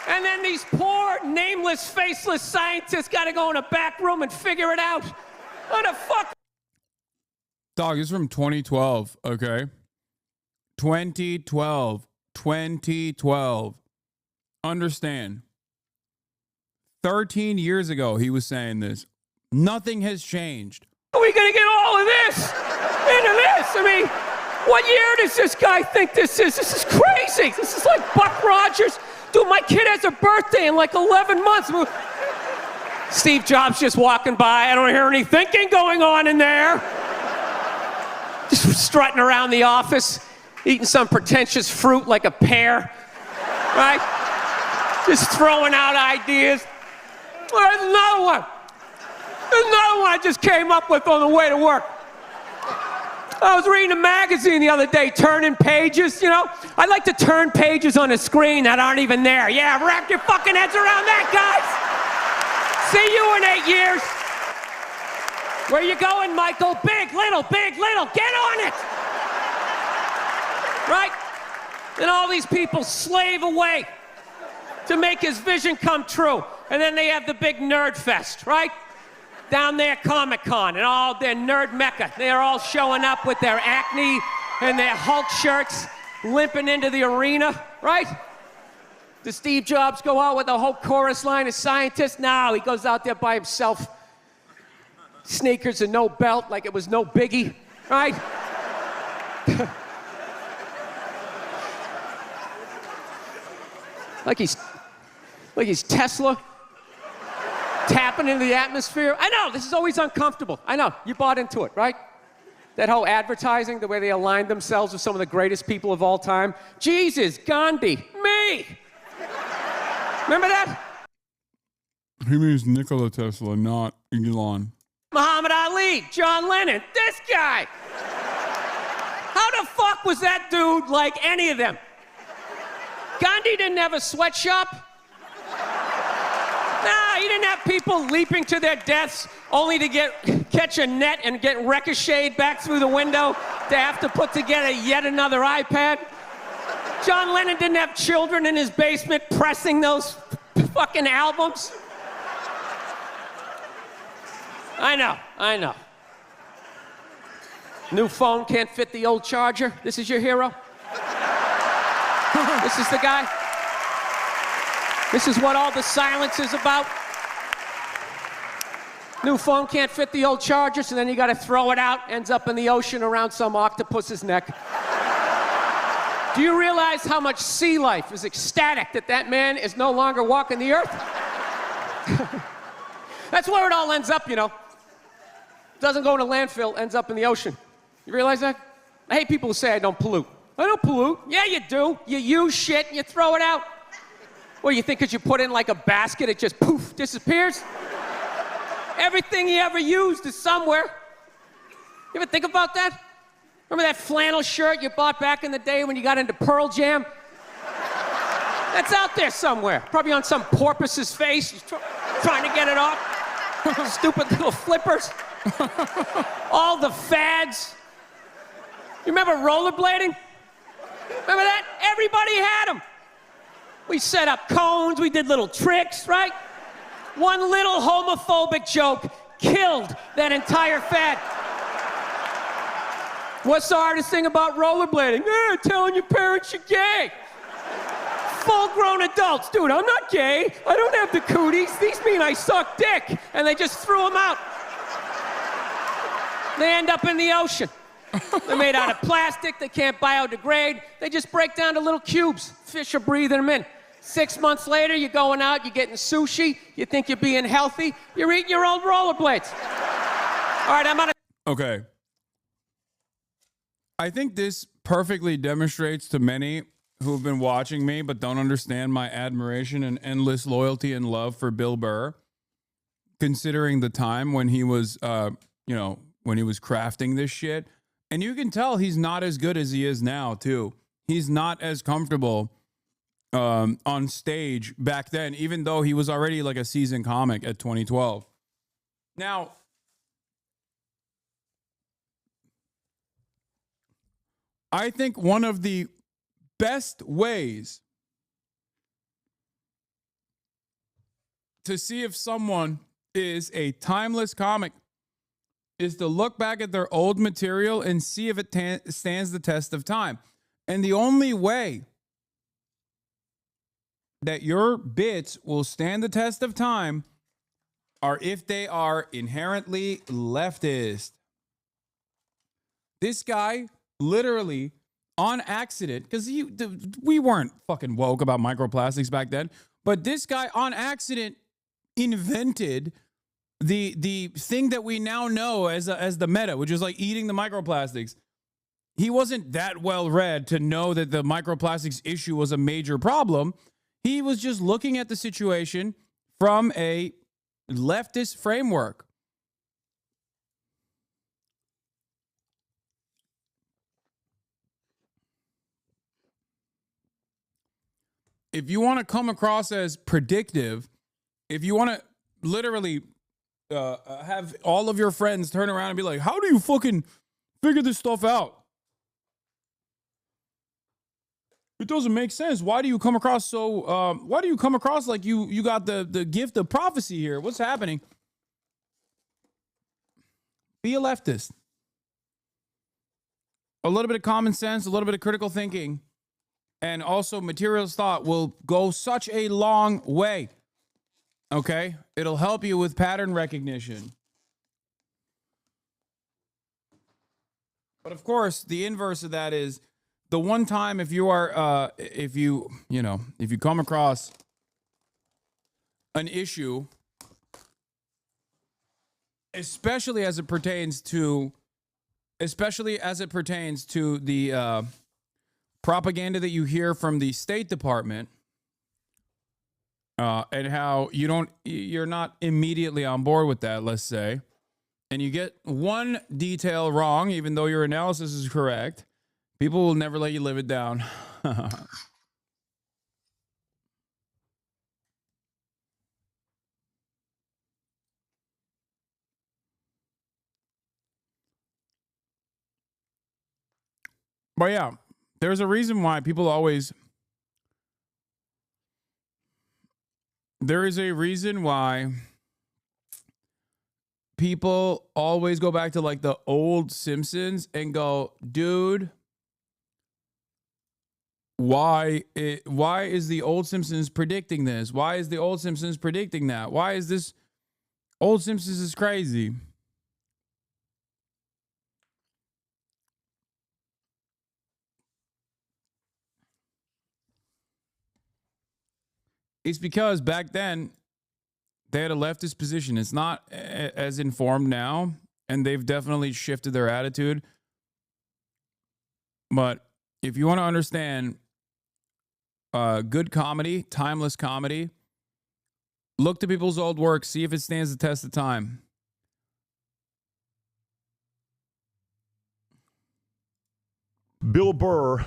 And then these poor, nameless, faceless scientists got to go in a back room and figure it out. What the fuck? Dog, this is from 2012, okay? 2012. Understand. 13 years ago, he was saying this. Nothing has changed. Are we going to get all of this into this? I mean, what year does this guy think this is? This is crazy. This is like Buck Rogers. Dude, my kid has a birthday in like 11 months. Steve Jobs just walking by. I don't hear any thinking going on in there. Just strutting around the office, eating some pretentious fruit like a pear, right? Just throwing out ideas. There's another one. There's another one I just came up with on the way to work. I was reading a magazine the other day, turning pages, you know? I like to turn pages on a screen that aren't even there. Yeah, wrap your fucking heads around that, guys. See you in 8 years. Where you going, Michael? Big, little, get on it. Right? And all these people slave away to make his vision come true. And then they have the big nerd fest, right? Down there, Comic-Con, and all their nerd mecca. They're all showing up with their Acne and their Hulk shirts, limping into the arena, right? Does Steve Jobs go out with a whole chorus line of scientists? No, he goes out there by himself. Sneakers and no belt, like it was no biggie, right? like he's Tesla. Tapping into the atmosphere. I know, this is always uncomfortable. I know, you bought into it, right? That whole advertising, the way they aligned themselves with some of the greatest people of all time. Jesus, Gandhi, me! Remember that? He means Nikola Tesla, not Elon. Muhammad Ali, John Lennon, this guy! How the fuck was that dude like any of them? Gandhi didn't have a sweatshop. Nah, he didn't have people leaping to their deaths only to catch a net and get ricocheted back through the window to have to put together yet another iPad. John Lennon didn't have children in his basement pressing those fucking albums. I know. New phone can't fit the old charger. This is your hero? This is the guy. This is what all the silence is about. New phone can't fit the old charger, so then you gotta throw it out, ends up in the ocean around some octopus's neck. Do you realize how much sea life is ecstatic that that man is no longer walking the earth? That's where it all ends up, you know. Doesn't go in a landfill, ends up in the ocean. You realize that? I hate people who say I don't pollute. I don't pollute. Yeah, you do. You use shit and you throw it out. Well, you think because you put it in like a basket, it just poof, disappears? Everything you ever used is somewhere. You ever think about that? Remember that flannel shirt you bought back in the day when you got into Pearl Jam? That's out there somewhere. Probably on some porpoise's face. He's trying to get it off. Stupid little flippers. All the fads. You remember rollerblading? Remember that? Everybody had them. We set up cones, we did little tricks, right? One little homophobic joke killed that entire fad. What's the hardest thing about rollerblading? Telling your parents you're gay. Full-grown adults. Dude, I'm not gay. I don't have the cooties. These mean I suck dick. And they just threw them out. They end up in the ocean. They're made out of plastic. They can't biodegrade. They just break down to little cubes. Fish are breathing them in. 6 months later, you're going out, you're getting sushi. You think you're being healthy. You're eating your old rollerblades. All right, I'm out of... Okay. I think this perfectly demonstrates to many who've been watching me but don't understand my admiration and endless loyalty and love for Bill Burr, considering the time when he was, when he was crafting this shit. And you can tell he's not as good as he is now, too. He's not as comfortable on stage back then, even though he was already like a seasoned comic at 2012. Now, I think one of the best ways to see if someone is a timeless comic is to look back at their old material and see if it stands the test of time. And the only way that your bits will stand the test of time are if they are inherently leftist. This guy literally on accident, because we weren't fucking woke about microplastics back then, but this guy on accident invented the thing that we now know as the meta, which is like eating the microplastics. He wasn't that well read to know that the microplastics issue was a major problem. He was just looking at the situation from a leftist framework. If you want to come across as predictive, if you want to literally have all of your friends turn around and be like, how do you fucking figure this stuff out? It doesn't make sense. Why do you come across why do you come across like you got the gift of prophecy here? What's happening? Be a leftist. A little bit of common sense, a little bit of critical thinking, and also materialist thought will go such a long way. Okay? It'll help you with pattern recognition. But of course, the inverse of that is the one time if you are, if you come across an issue, especially as it pertains to the propaganda that you hear from the State Department, and how you're not immediately on board with that, let's say, and you get one detail wrong, even though your analysis is correct, people will never let you live it down. But yeah, there's a reason why people always... There is a reason why people always go back to like the old Simpsons and go, dude, why is the old Simpsons predicting this? Why is the old Simpsons predicting that? Why is this old Simpsons is crazy? It's because back then they had a leftist position. It's not as informed now, and they've definitely shifted their attitude. But if you want to understand good comedy, timeless comedy, look to people's old work, see if it stands the test of time. Bill Burr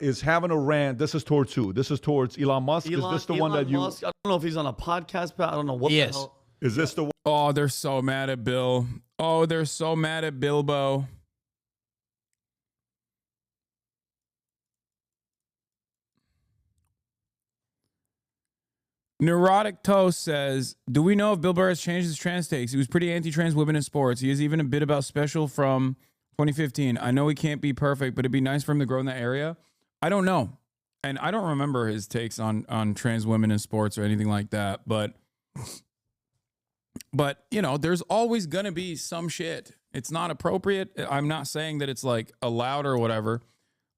is having a rant. This is towards who? This is towards Elon Musk. Is this the one that you? Musk, I don't know if he's on a podcast, but I don't know what the hell. Is this the one? Oh, they're so mad at Bill. Oh, they're so mad at Bilbo. Neurotic Toast says, do we know if Bill Burr has changed his trans takes? He was pretty anti-trans women in sports. He has even a bit about special from 2015. I know he can't be perfect, but it'd be nice for him to grow in that area. I don't know. And I don't remember his takes on trans women in sports or anything like that. But you know, there's always going to be some shit. It's not appropriate. I'm not saying that it's like allowed or whatever,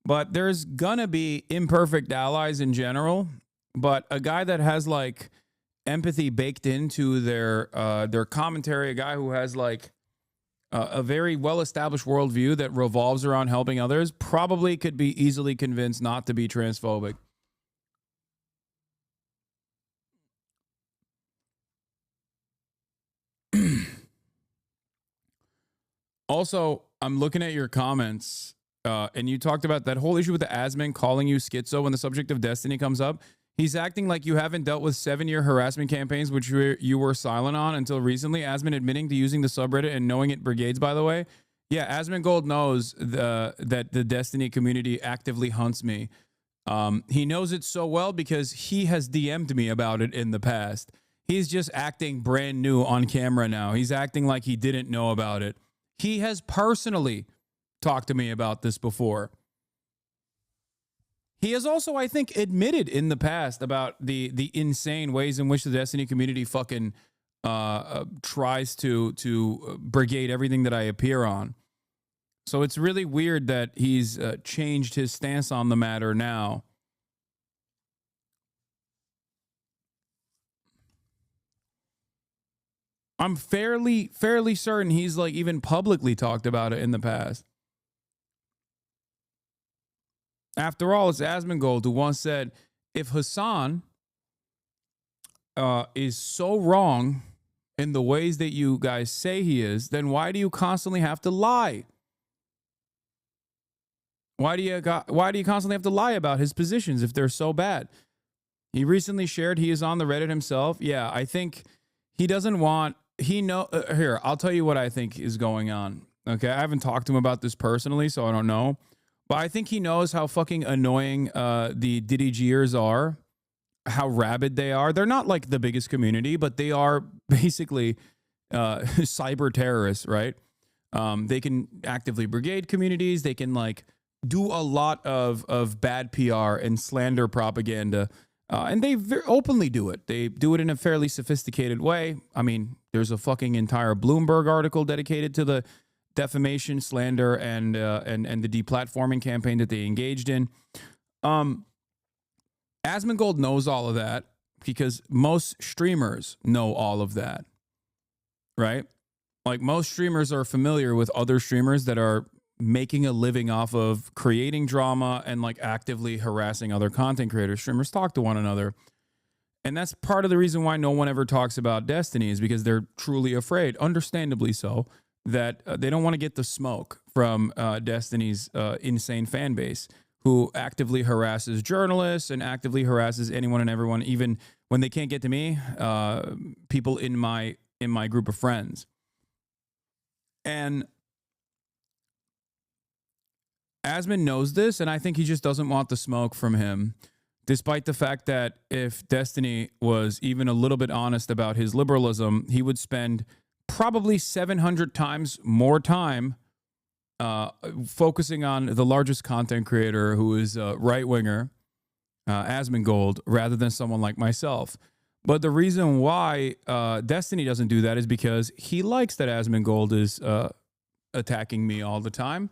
but there's going to be imperfect allies in general. But a guy that has like empathy baked into their commentary, a guy who has like a very well-established worldview that revolves around helping others, probably could be easily convinced not to be transphobic. Also, I'm looking at your comments, and you talked about that whole issue with the Asman calling you schizo when the subject of destiny comes up. He's acting like you haven't dealt with 7-year harassment campaigns, which you were silent on until recently. Asman admitting to using the subreddit and knowing it brigades, by the way. Yeah, Asmongold knows that the Destiny community actively hunts me. He knows it so well because he has DM'd me about it in the past. He's just acting brand new on camera now. He's acting like he didn't know about it. He has personally talked to me about this before. He has also, I think, admitted in the past about the insane ways in which the Destiny community fucking tries to brigade everything that I appear on. So it's really weird that he's changed his stance on the matter now. I'm fairly certain he's like even publicly talked about it in the past. After all, it's Asmongold who once said, if Hasan is so wrong in the ways that you guys say he is, then why do you constantly have to lie? Why do you constantly have to lie about his positions if they're so bad? He recently shared he is on the Reddit himself. Yeah, I think he doesn't want... Here, I'll tell you what I think is going on. Okay, I haven't talked to him about this personally, so I don't know. But I think he knows how fucking annoying the Diddy Gers are, how rabid they are. They're not like the biggest community, but they are basically cyber terrorists, right? They can actively brigade communities. They can like do a lot of bad PR and slander propaganda. And they openly do it. They do it in a fairly sophisticated way. I mean, there's a fucking entire Bloomberg article dedicated to the defamation, slander, and the deplatforming campaign that they engaged in. Asmongold knows all of that because most streamers know all of that, right? Like most streamers are familiar with other streamers that are making a living off of creating drama and like actively harassing other content creators. Streamers talk to one another. And that's part of the reason why no one ever talks about Destiny is because they're truly afraid, understandably so, that they don't want to get the smoke from Destiny's insane fan base who actively harasses journalists and actively harasses anyone and everyone, even when they can't get to me, people in my group of friends. And Asman knows this, and I think he just doesn't want the smoke from him, despite the fact that if Destiny was even a little bit honest about his liberalism, he would spend probably 700 times more time focusing on the largest content creator who is a right-winger Asmongold rather than someone like myself. But the reason why Destiny doesn't do that is because he likes that Asmongold is attacking me all the time.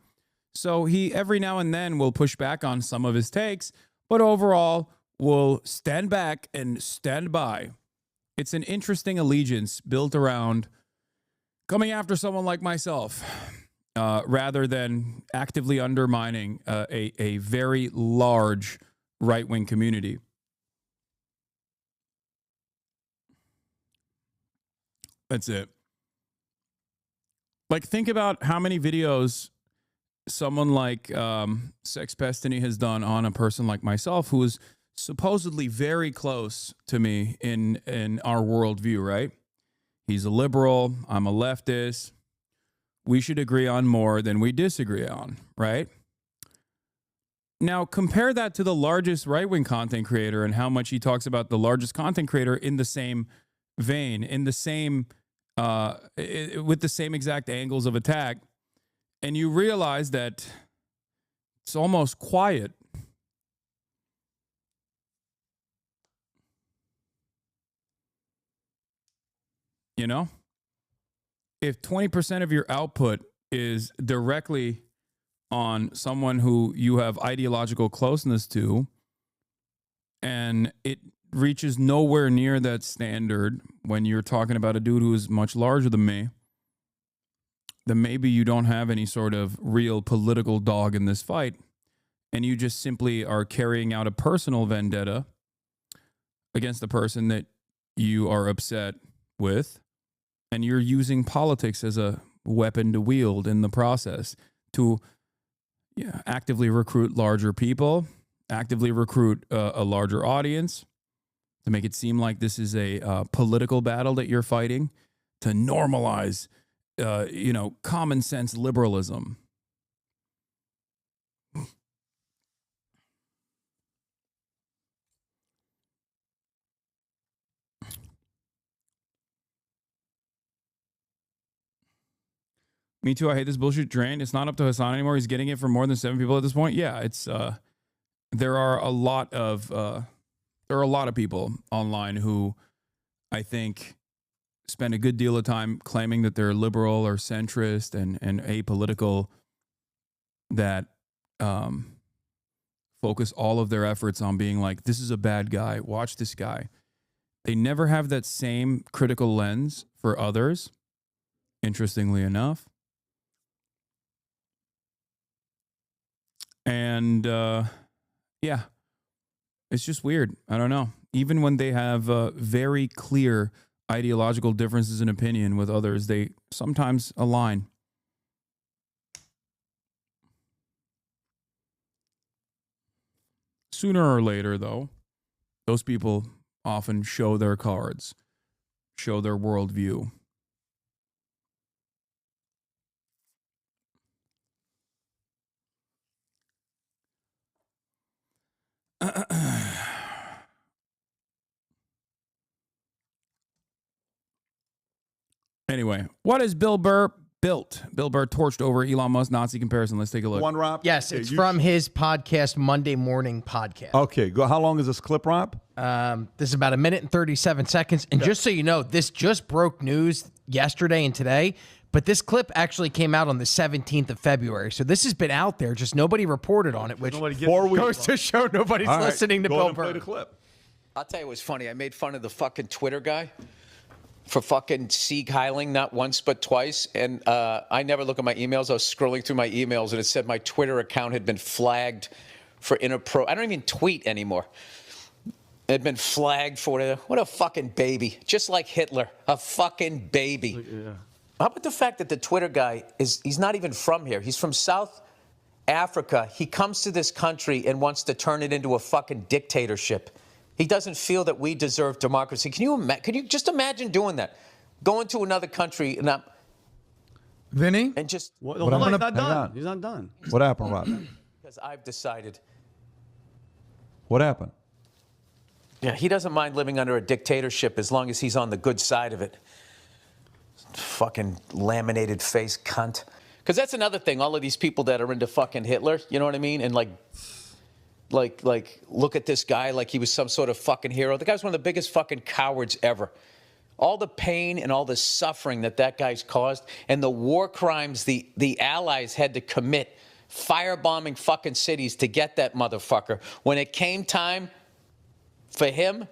So he every now and then will push back on some of his takes, but overall will stand back and stand by. It's an interesting allegiance built around coming after someone like myself rather than actively undermining a very large right-wing community. That's it. Like, think about how many videos someone like Sex Pestiny has done on a person like myself who is supposedly very close to me in our worldview, right? He's a liberal. I'm a leftist. We should agree on more than we disagree on, right? Now, compare that to the largest right-wing content creator and how much he talks about the largest content creator in the same vein, in the same, with the same exact angles of attack. And you realize that it's almost quiet. You know? If 20% of your output is directly on someone who you have ideological closeness to, and it reaches nowhere near that standard when you're talking about a dude who is much larger than me, then maybe you don't have any sort of real political dog in this fight, and you just simply are carrying out a personal vendetta against the person that you are upset with, and you're using politics as a weapon to wield in the process to actively recruit larger people, actively recruit a larger audience, to make it seem like this is a political battle that you're fighting, to normalize, common sense liberalism. Me too. I hate this bullshit drain. It's not up to Hasan anymore. He's getting it from more than 7 people at this point. Yeah, it's there are a lot of people online who I think spend a good deal of time claiming that they're liberal or centrist and apolitical, that focus all of their efforts on being like, this is a bad guy, watch this guy. They never have that same critical lens for others, interestingly enough. And yeah, it's just weird. I don't know. Even when they have very clear ideological differences in opinion with others, they sometimes align. Sooner or later, though, those people often show their cards, show their worldview. Anyway, what is Bill Burr built? Bill Burr torched over Elon Musk Nazi comparison. Let's take a look. One, Rob? Yes, it's from his podcast, Monday Morning Podcast. Okay, go. How long is this clip, Rob? This is about 1 minute and 37 seconds. And just so you know, this just broke news yesterday and today, but this clip actually came out on the 17th of February. So this has been out there, just nobody reported on it, which goes to show nobody's listening to Bill Burr. Play the clip. I'll tell you what's funny. I made fun of the fucking Twitter guy for fucking Sieg Heiling, not once but twice. And I never look at my emails. I was scrolling through my emails, and it said my Twitter account had been flagged for I don't even tweet anymore. It had been flagged for whatever. What a fucking baby. Just like Hitler. A fucking baby. Yeah. How about the fact that the Twitter guy he's not even from here. He's from South Africa. He comes to this country and wants to turn it into a fucking dictatorship. He doesn't feel that we deserve democracy. Can you just imagine doing that? Going to another country and Vinny? And just he's not done. He's not done. What happened, Rob? Because I've decided. What happened? Yeah, he doesn't mind living under a dictatorship as long as he's on the good side of it. Fucking laminated face cunt. Because that's another thing. All of these people that are into fucking Hitler, you know what I mean? And like, look at this guy like he was some sort of fucking hero. The guy's one of the biggest fucking cowards ever. All the pain and all the suffering that guy's caused, and the war crimes the Allies had to commit, firebombing fucking cities to get that motherfucker. When it came time for him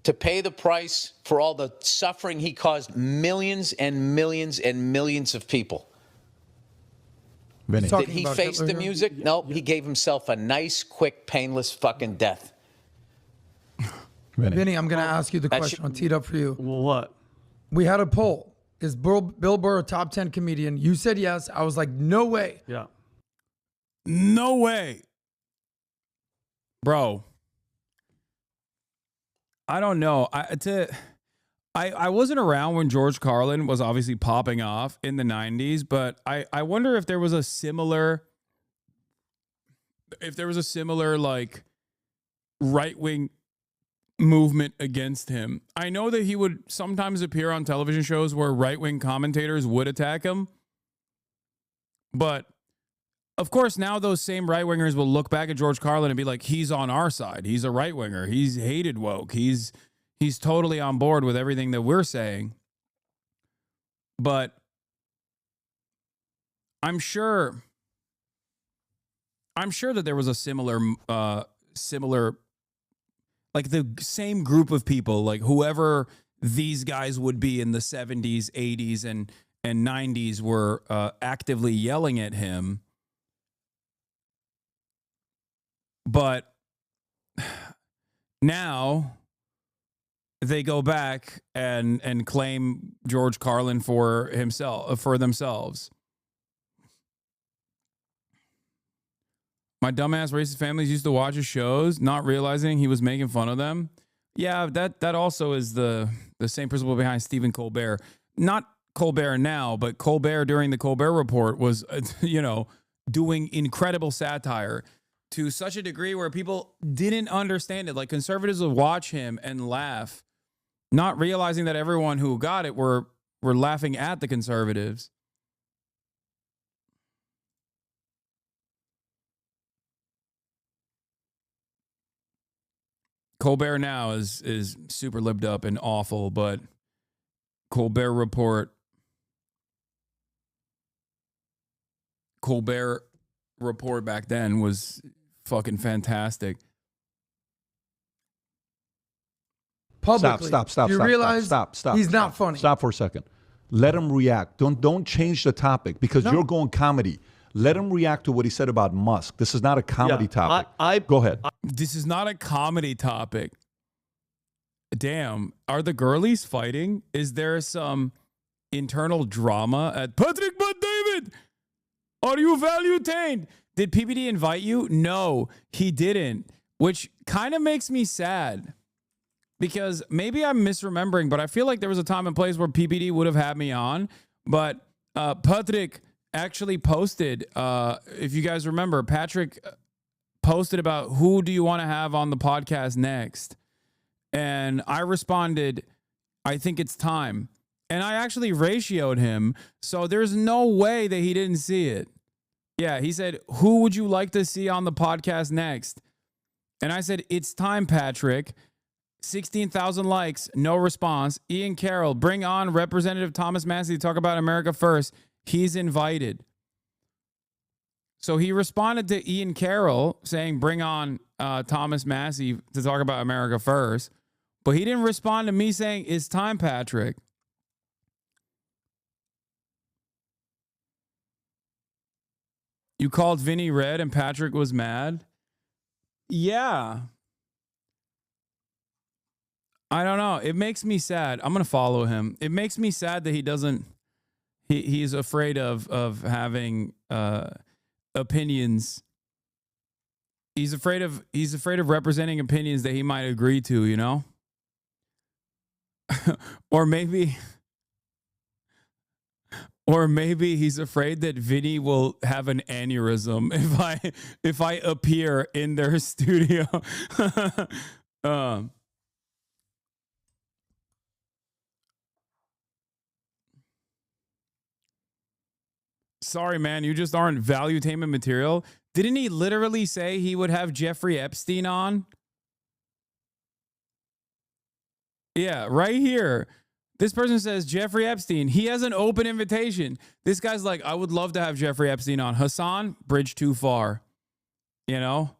to pay the price for all the suffering he caused millions and millions and millions of people. Vinny. Did he face the music? Nope. He gave himself a nice, quick, painless fucking death. Vinny, I'm going to ask you the question. I'll tee it up for you. Well, what? We had a poll. Is Bill Burr a top 10 comedian? You said yes. I was like, no way. Yeah. No way. Bro. I don't know. I wasn't around when George Carlin was obviously popping off in the 90s, but I wonder if there was a similar like right-wing movement against him. I know that he would sometimes appear on television shows where right-wing commentators would attack him, but of course now those same right-wingers will look back at George Carlin and be like, he's on our side. He's a right-winger. He's hated woke. He's totally on board with everything that we're saying. But I'm sure that there was a similar, like the same group of people, like whoever these guys would be in the 70s, 80s, and 90s were actively yelling at him. But now they go back and claim George Carlin for themselves. My dumbass racist families used to watch his shows, not realizing he was making fun of them. Yeah, that also is the same principle behind Stephen Colbert. Not Colbert now, but Colbert during the Colbert Report was, doing incredible satire to such a degree where people didn't understand it. Like conservatives would watch him and laugh, not realizing that everyone who got it were laughing at the conservatives. Colbert now is super libbed up and awful, but Colbert Report back then was fucking fantastic. Publicly. Stop. You realize Stop. he's not funny. Stop for a second. Let him react. Don't change the topic because you're going comedy. Let him react to what he said about Musk. This is not a comedy topic. Go ahead. This is not a comedy topic. Damn. Are the girlies fighting? Is there some internal drama at Patrick But David? Are you value-tained? Did PBD invite you? No, he didn't, which kind of makes me sad because maybe I'm misremembering, but I feel like there was a time and place where PBD would have had me on, but Patrick actually posted, if you guys remember, Patrick posted about who do you want to have on the podcast next? And I responded, I think it's time. And I actually ratioed him, so there's no way that he didn't see it. Yeah, he said, who would you like to see on the podcast next? And I said, it's time, Patrick. 16,000 likes, no response. Ian Carroll, bring on Representative Thomas Massey to talk about America First. He's invited. So he responded to Ian Carroll saying, bring on Thomas Massey to talk about America First. But he didn't respond to me saying, it's time, Patrick. You called Vinny red and Patrick was mad? Yeah. I don't know. It makes me sad. I'm going to follow him. It makes me sad that he doesn't, he's afraid of having opinions. He's afraid of representing opinions that he might agree to, you know? Or maybe he's afraid that Vinny will have an aneurysm if I appear in their studio. Sorry, man, you just aren't value-tainment material. Didn't he literally say he would have Jeffrey Epstein on? Yeah, right here. This person says Jeffrey Epstein. He has an open invitation. This guy's like, I would love to have Jeffrey Epstein on. Hasan, bridge too far. You know?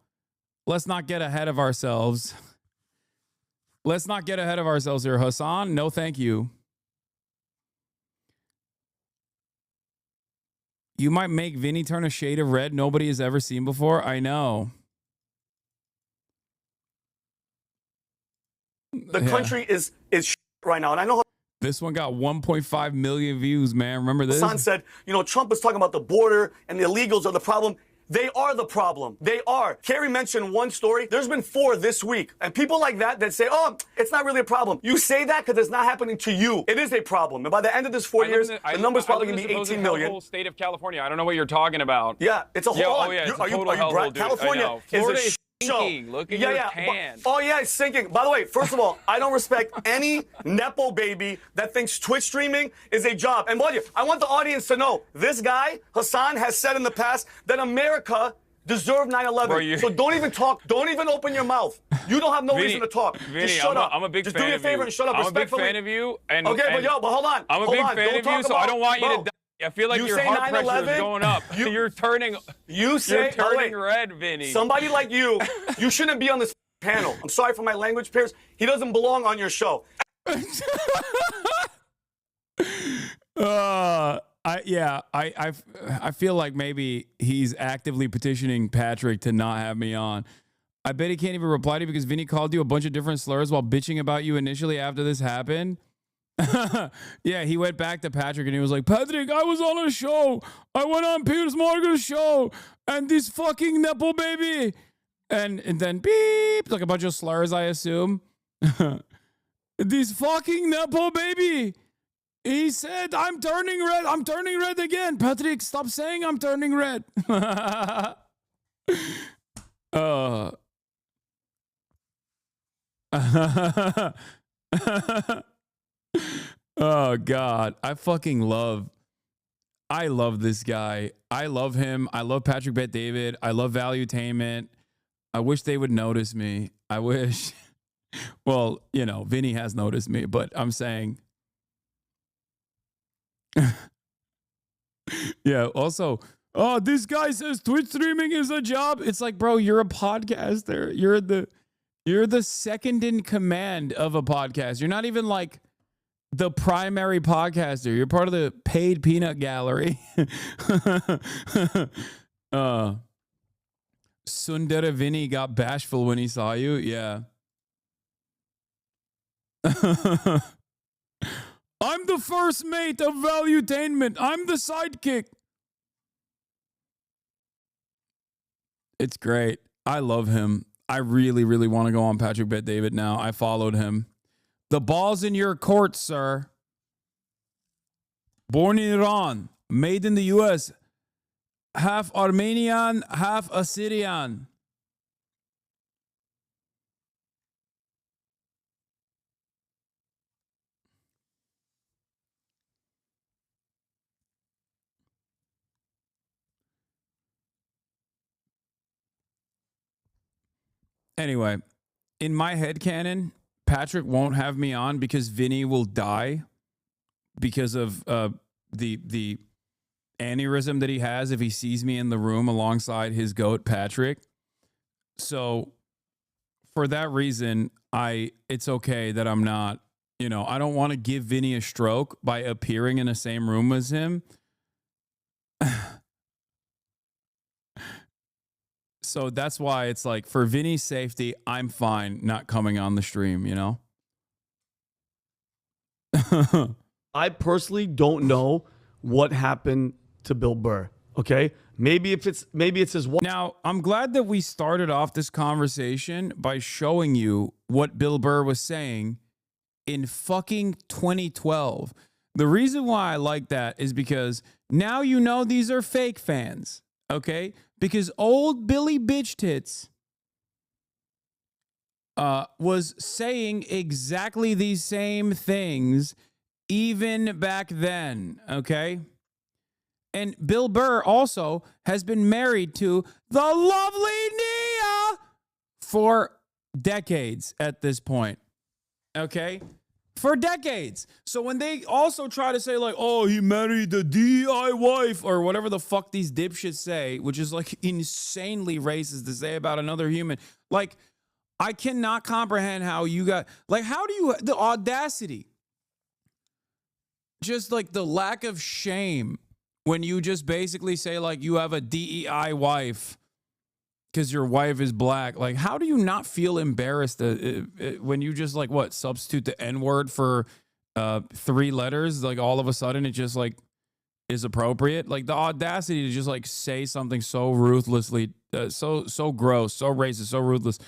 Let's not get ahead of ourselves. Let's not get ahead of ourselves here. Hasan, no thank you. You might make Vinny turn a shade of red nobody has ever seen before. I know. The country is right now, and I know. This one got 1.5 million views, man. Remember this? Hassan said, you know, Trump was talking about the border and the illegals are the problem. They are the problem. They are. Kerry mentioned one story. There's been 4 this week. And people like that say, oh, it's not really a problem. You say that because it's not happening to you. It is a problem. And by the end of this 4 years, the number's probably going to be 18 million. Whole state of California. I don't know what you're talking about. Yeah, it's a whole Oh, yeah, it's a total hellhole, dude. California Florida is a sinking. Look at your tan. Oh, yeah, it's sinking. By the way, first of all, I don't respect any Nepo baby that thinks Twitch streaming is a job. And I want the audience to know, this guy, Hasan, has said in the past that America deserved 9/11. So don't even talk. Don't even open your mouth. You don't have no reason to talk. Vinny, just shut up. I'm a big just fan do me a of favor you. and shut up. I'm a big respectfully. fan of you. And, okay, but hold on. I'm a big fan of you, so I don't want you to die. I feel like your heart pressure is going up. You're turning red, Vinny. Somebody like you shouldn't be on this panel. I'm sorry for my language, Pierce. He doesn't belong on your show. I feel like maybe he's actively petitioning Patrick to not have me on. I bet he can't even reply to you because Vinny called you a bunch of different slurs while bitching about you initially after this happened. Yeah, he went back to Patrick and he was like, Patrick, I was on a show. I went on Piers Morgan's show and this fucking Nepo baby. And then beep, like a bunch of slurs, I assume. This fucking Nepo baby. He said, I'm turning red. I'm turning red again. Patrick, stop saying I'm turning red. Oh, God. I love this guy. I love him. I love Patrick Bet David. I love Valuetainment. I wish they would notice me. I wish. Well, you know, Vinny has noticed me, but I'm saying. Yeah, also, oh, this guy says Twitch streaming is a job. It's like, bro, you're a podcaster. You're the second in command of a podcast. You're not even like the primary podcaster. You're part of the paid peanut gallery. Sundara Vinny got bashful when he saw you. Yeah. I'm the first mate of Valuetainment. I'm the sidekick. It's great. I love him. I really, really want to go on Patrick Bet David now. I followed him. The ball's in your court, sir. Born in Iran, made in the U.S., half Armenian, half Assyrian. Anyway, in my headcanon, Patrick won't have me on because Vinny will die because of the aneurysm that he has if he sees me in the room alongside his goat, Patrick. So for that reason, it's okay that I'm not, you know, I don't want to give Vinny a stroke by appearing in the same room as him. So that's why it's like, for Vinny's safety, I'm fine not coming on the stream, you know? I personally don't know what happened to Bill Burr, okay? Maybe it's his wife. Now, I'm glad that we started off this conversation by showing you what Bill Burr was saying in fucking 2012. The reason why I like that is because now you know these are fake fans, okay? Because old Billy Bitch Tits was saying exactly these same things even back then, okay? And Bill Burr also has been married to the lovely Nia for decades at this point. Okay? For decades. So when they also try to say like, oh, he married the DI wife or whatever the fuck these dipshits say, which is like insanely racist to say about another human. Like, I cannot comprehend how you got, like, how do you, the audacity, just like the lack of shame when you just basically say like you have a DEI wife because your wife is black. Like, how do you not feel embarrassed when you just like what substitute the N-word for 3 letters? Like all of a sudden it just like is appropriate. Like the audacity to just like say something so ruthlessly, so gross, so racist, so ruthless.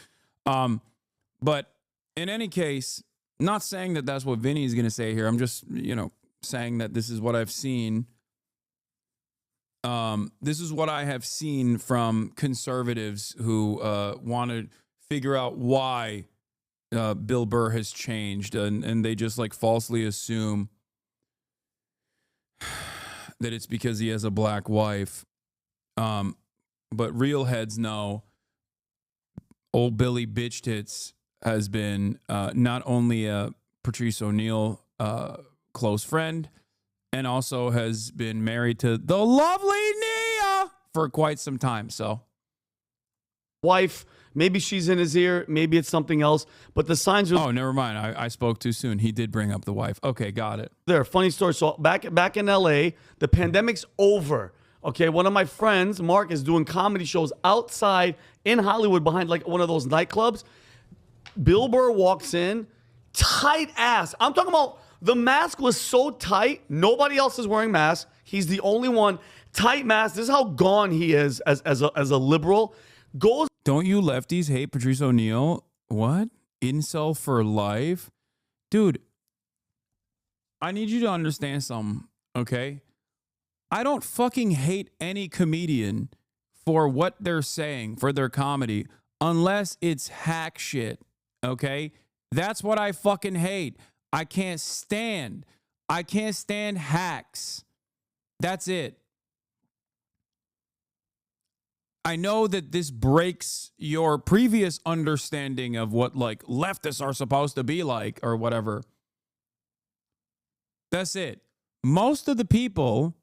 But in any case, not saying that that's what Vinny is going to say here. I'm just, saying that this is what I've seen. This is what I have seen from conservatives who want to figure out why Bill Burr has changed, and they just like falsely assume that it's because he has a black wife. But real heads know old Billy Bitch Tits has been not only a Patrice O'Neal close friend, and also has been married to the lovely Nia for quite some time. So, wife, maybe she's in his ear, maybe it's something else, but the signs are... Oh, never mind. I spoke too soon. He did bring up the wife. Okay, got it. There, funny story. So back in LA, the pandemic's over. Okay, one of my friends, Mark, is doing comedy shows outside in Hollywood behind like one of those nightclubs. Bill Burr walks in, tight ass. I'm talking about the mask was so tight, nobody else is wearing masks. He's the only one. Tight mask. This is how gone he is as a liberal. Goes. Don't you lefties hate Patrice O'Neal? What? Incel for life? Dude, I need you to understand something, okay? I don't fucking hate any comedian for what they're saying, for their comedy, unless it's hack shit, okay? That's what I fucking hate. I can't stand hacks. That's it. I know that this breaks your previous understanding of what like leftists are supposed to be like or whatever. That's it. Most of the people,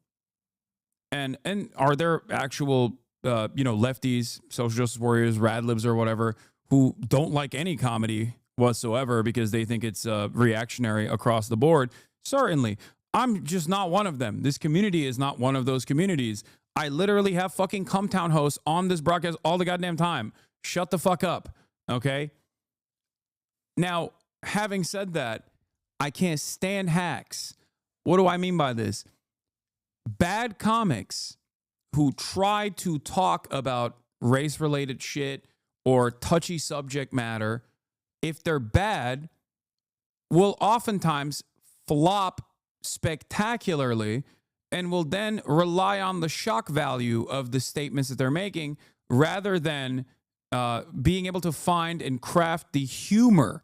and are there actual lefties, social justice warriors, radlibs or whatever, who don't like any comedy whatsoever because they think it's reactionary across the board? Certainly. I'm just not one of them. This community is not one of those communities. I literally have fucking Cumtown hosts on this broadcast all the goddamn time. Shut the fuck up, okay? Now, having said that, I can't stand hacks. What do I mean by this? Bad comics who try to talk about race-related shit or touchy subject matter, if they're bad, will oftentimes flop spectacularly and will then rely on the shock value of the statements that they're making rather than being able to find and craft the humor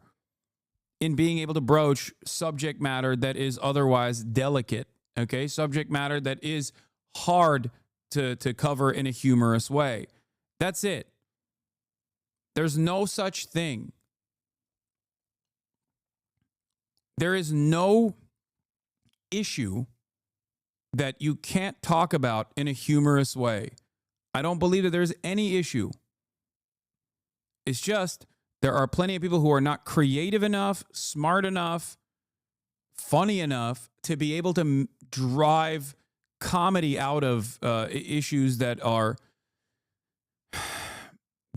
in being able to broach subject matter that is otherwise delicate, okay? Subject matter that is hard to cover in a humorous way. That's it. There's no such thing. There is no issue that you can't talk about in a humorous way. I don't believe that there's any issue. It's just there are plenty of people who are not creative enough, smart enough, funny enough to be able to drive comedy out of issues that are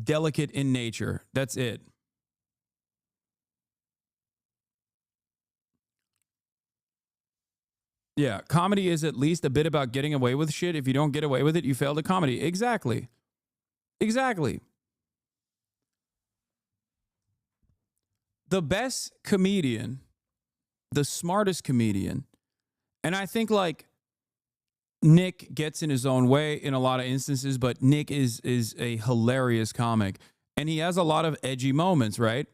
delicate in nature. That's it. Yeah, comedy is at least a bit about getting away with shit. If you don't get away with it, you failed at comedy. Exactly. Exactly. The best comedian, the smartest comedian, and I think like Nick gets in his own way in a lot of instances, but Nick is a hilarious comic and he has a lot of edgy moments, right?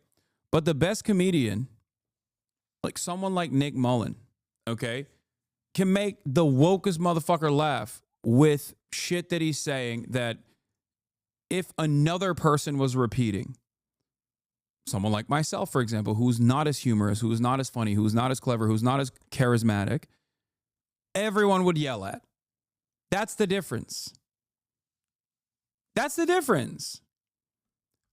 But the best comedian, like someone like Nick Mullen, okay, can make the wokest motherfucker laugh with shit that he's saying that if another person was repeating, someone like myself, for example, who's not as humorous, who's not as funny, who's not as clever, who's not as charismatic, everyone would yell at. That's the difference. That's the difference.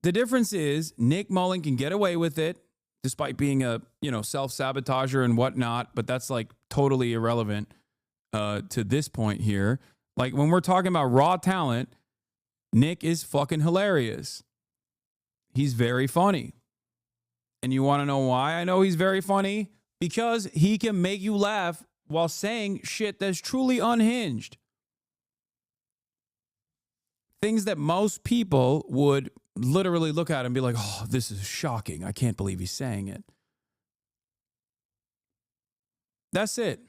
The difference is Nick Mullen can get away with it despite being a, self-sabotager and whatnot, but that's like totally irrelevant to this point here. Like when we're talking about raw talent, Nick is fucking hilarious. He's very funny. And you want to know why I know he's very funny? Because he can make you laugh while saying shit that's truly unhinged. Things that most people would literally look at and be like, oh, this is shocking. I can't believe he's saying it. That's it.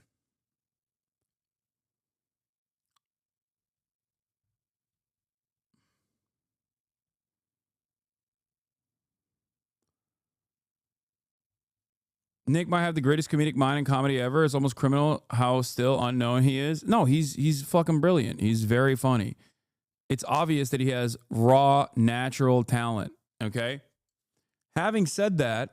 Nick might have the greatest comedic mind in comedy ever. It's almost criminal how still unknown he is. No, he's fucking brilliant. He's very funny. It's obvious that he has raw, natural talent, okay? Having said that,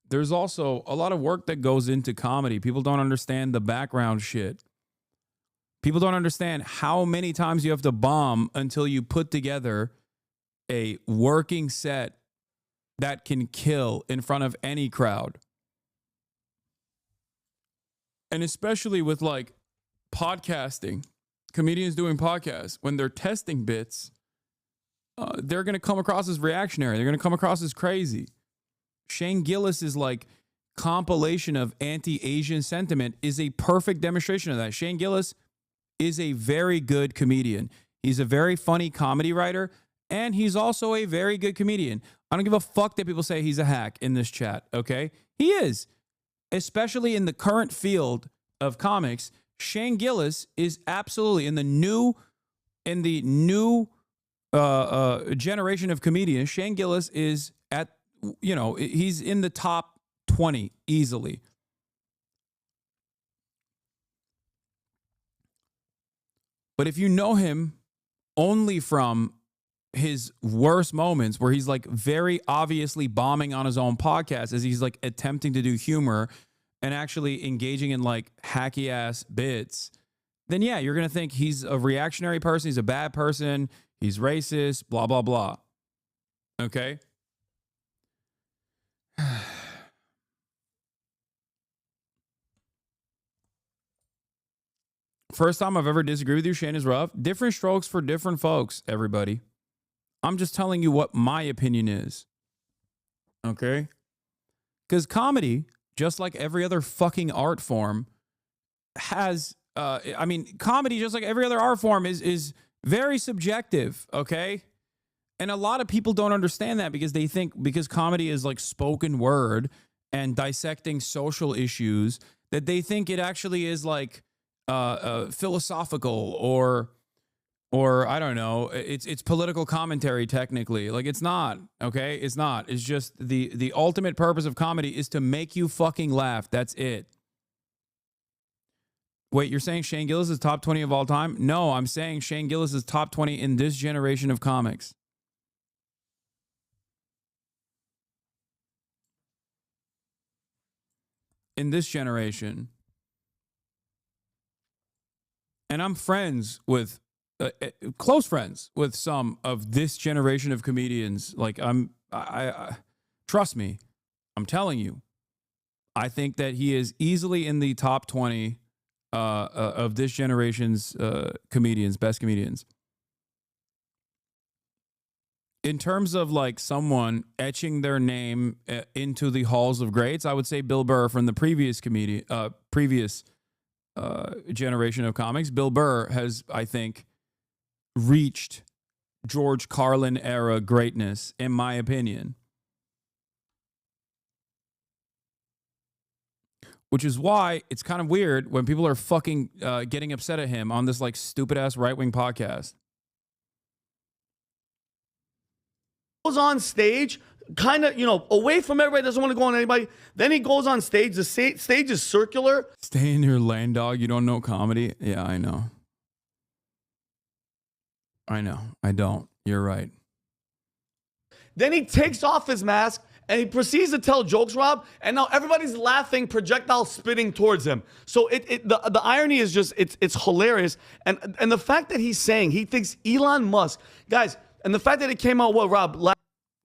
there's also a lot of work that goes into comedy. People don't understand the background shit. People don't understand how many times you have to bomb until you put together a working set that can kill in front of any crowd. And especially with like podcasting, comedians doing podcasts, when they're testing bits, they're going to come across as reactionary. They're going to come across as crazy. Shane Gillis's like compilation of anti-Asian sentiment is a perfect demonstration of that. Shane Gillis is a very good comedian. He's a very funny comedy writer, and he's also a very good comedian. I don't give a fuck that people say he's a hack in this chat, okay? He is. Especially in the current field of comics, Shane Gillis is absolutely in the new generation of comedians. Shane Gillis is at, he's in the top 20 easily. But if you know him only from his worst moments where he's like very obviously bombing on his own podcast as he's like attempting to do humor and actually engaging in like hacky ass bits, then yeah, you're going to think he's a reactionary person. He's a bad person. He's racist, blah, blah, blah. Okay. First time I've ever disagreed with you, Shane, is rough. Different strokes for different folks, everybody. I'm just telling you what my opinion is. Okay? Because comedy, just like every other fucking art form, has, comedy, just like every other art form, is very subjective, okay? And a lot of people don't understand that because they think because comedy is like spoken word and dissecting social issues, that they think it actually is like philosophical or I don't know, it's political commentary technically. Like it's not, okay? It's not. It's just the ultimate purpose of comedy is to make you fucking laugh. That's it. Wait, you're saying Shane Gillis is top 20 of all time? No, I'm saying Shane Gillis is top 20 in this generation of comics. In this generation. And I'm friends with close friends with some of this generation of comedians. Like I trust me, I'm telling you, I think that he is easily in the top 20 of this generation's comedians, best comedians. In terms of like someone etching their name into the halls of greats, I would say Bill Burr from the previous generation of comics. Bill Burr has, I think, reached George Carlin era greatness, in my opinion. Which is why it's kind of weird when people are fucking getting upset at him on this like stupid ass right-wing podcast. Goes on stage kind of, away from everybody, doesn't want to go on anybody. Then he goes on stage. The stage is circular. Stay in your lane, dog. You don't know comedy? Yeah, I know. I don't. You're right. Then he takes off his mask and he proceeds to tell jokes, Rob. And now everybody's laughing, projectile spitting towards him. So the irony is just, it's hilarious. And the fact that he's saying he thinks Elon Musk, guys, and the fact that it came out, Rob?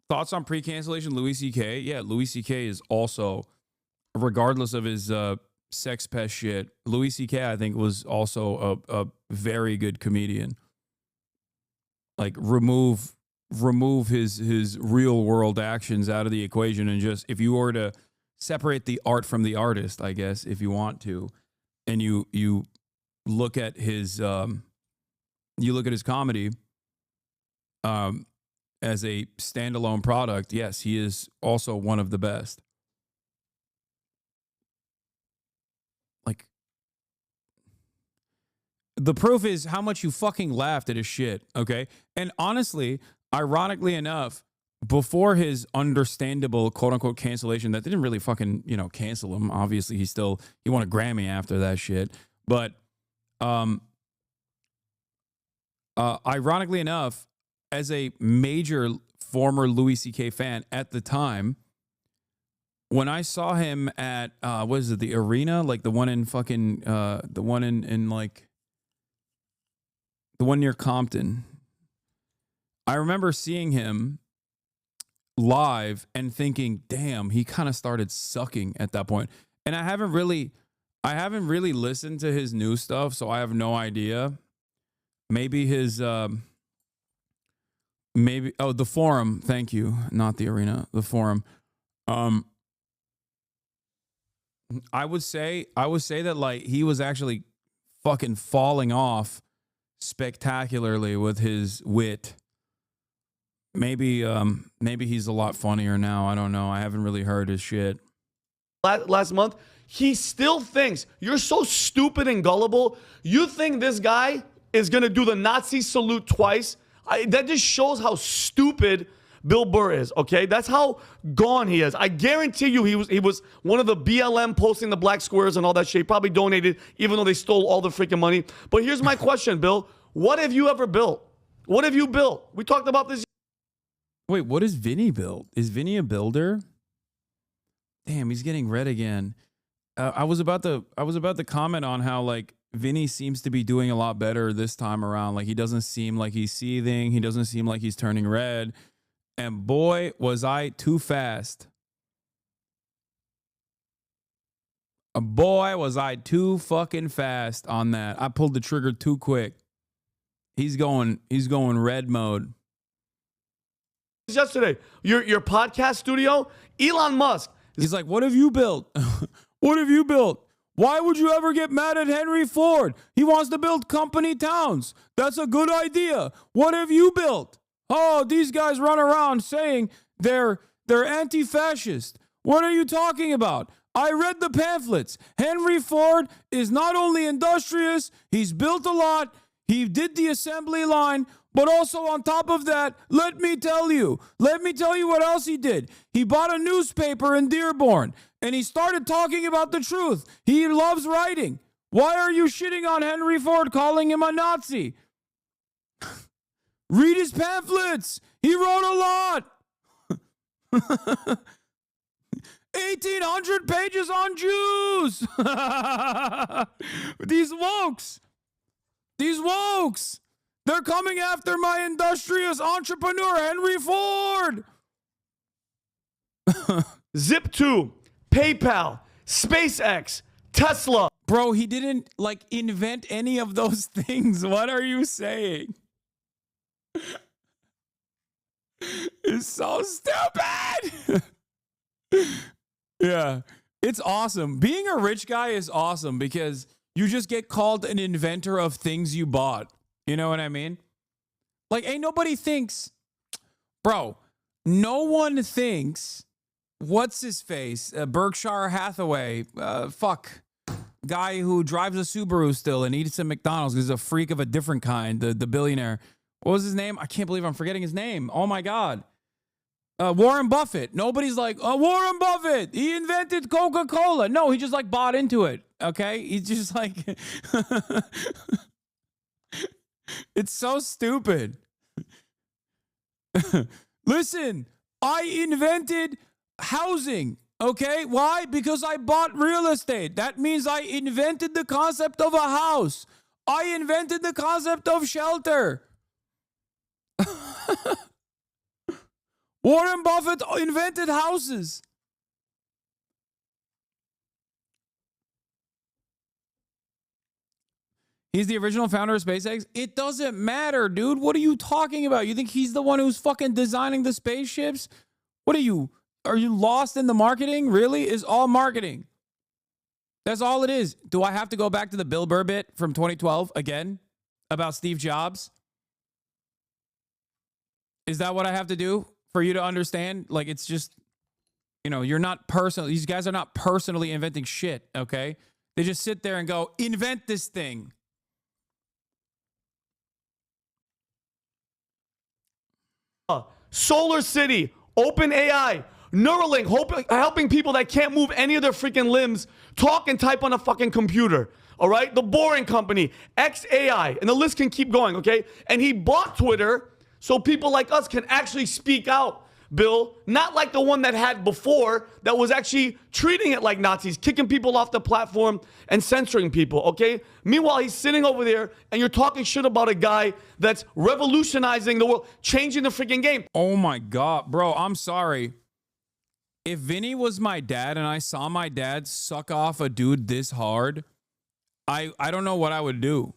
Thoughts on pre-cancellation, Louis C.K.? Yeah, Louis C.K. is also, regardless of his sex pest shit, Louis C.K. I think was also a very good comedian. Like remove his real world actions out of the equation, and just, if you were to separate the art from the artist, I guess, if you want to, and you look at his comedy as a standalone product, yes, he is also one of the best. Like, the proof is how much you fucking laughed at his shit, okay? And honestly, ironically enough, before his understandable quote-unquote cancellation, that didn't really fucking, cancel him. Obviously, he won a Grammy after that shit. But ironically enough, as a major former Louis C.K. fan at the time, when I saw him at, what is it, the Arena? Like the one in fucking, the one in like, the one near Compton. I remember seeing him live and thinking, damn, he kind of started sucking at that point. And I haven't really listened to his new stuff, so I have no idea. Maybe his, the Forum. Thank you. Not the Arena, the Forum. I would say that, like, he was actually fucking falling off spectacularly with his wit. Maybe he's a lot funnier now. I don't know. I haven't really heard his shit. Last month, he still thinks you're so stupid and gullible. You think this guy is gonna do the Nazi salute twice? That just shows how stupid Bill Burr is. Okay, that's how gone he is. I guarantee you, he was one of the BLM posting the black squares and all that shit. He probably donated, even though they stole all the freaking money. But here's my question, Bill. What have you ever built? What have you built? We talked about this. Wait, what is Vinny built? Is Vinny a builder? Damn, he's getting red again. I was about to comment on how, like, Vinny seems to be doing a lot better this time around. Like, he doesn't seem like he's seething. He doesn't seem like he's turning red. And boy, was I too fast. Boy, was I too fucking fast on that. I pulled the trigger too quick. He's going red mode. Yesterday, your podcast studio, Elon Musk. He's like, what have you built? What have you built? Why would you ever get mad at Henry Ford? He wants to build company towns. That's a good idea. What have you built? Oh, these guys run around saying they're anti-fascist. What are you talking about? I read the pamphlets. Henry Ford is not only industrious, he's built a lot, he did the assembly line, but also on top of that, let me tell you what else he did. He bought a newspaper in Dearborn, and he started talking about the truth. He loves writing. Why are you shitting on Henry Ford, calling him a Nazi? Read his pamphlets. He wrote a lot. 1,800 pages on Jews. These wokes. They're coming after my industrious entrepreneur, Henry Ford. Zip2, PayPal, SpaceX, Tesla. Bro, he didn't, like, invent any of those things. What are you saying? It's so stupid. Yeah, it's awesome. Being a rich guy is awesome because you just get called an inventor of things you bought. You know what I mean? Like, ain't nobody thinks, bro, no one thinks, what's his face? Berkshire Hathaway, guy who drives a Subaru still and eats at McDonald's. He's a freak of a different kind, the billionaire. What was his name? I can't believe I'm forgetting his name. Oh my God. Warren Buffett. Nobody's like, oh, Warren Buffett, he invented Coca-Cola. No, he just like bought into it. Okay. He's just like, it's so stupid. Listen, I invented housing. Okay. Why? Because I bought real estate. That means I invented the concept of a house. I invented the concept of shelter. Warren Buffett invented houses. He's the original founder of SpaceX. It doesn't matter, dude. What are you talking about? You think he's the one who's fucking designing the spaceships? What are you? Are you lost in the marketing? Really? It's all marketing. That's all it is. Do I have to go back to the Bill Burr bit from 2012 again about Steve Jobs? Is that what I have to do for you to understand? Like, it's just, you know, you're not personal. These guys are not personally inventing shit, okay? They just sit there and go, invent this thing. Solar City, OpenAI, Neuralink, helping people that can't move any of their freaking limbs talk and type on a fucking computer. All right? The Boring Company, XAI, and the list can keep going, okay? And he bought Twitter so people like us can actually speak out, Bill. Not like the one that had before that was actually treating it like Nazis, kicking people off the platform and censoring people, okay? Meanwhile, he's sitting over there and you're talking shit about a guy that's revolutionizing the world, changing the freaking game. Oh my God, bro, I'm sorry. If Vinny was my dad and I saw my dad suck off a dude this hard, I don't know what I would do.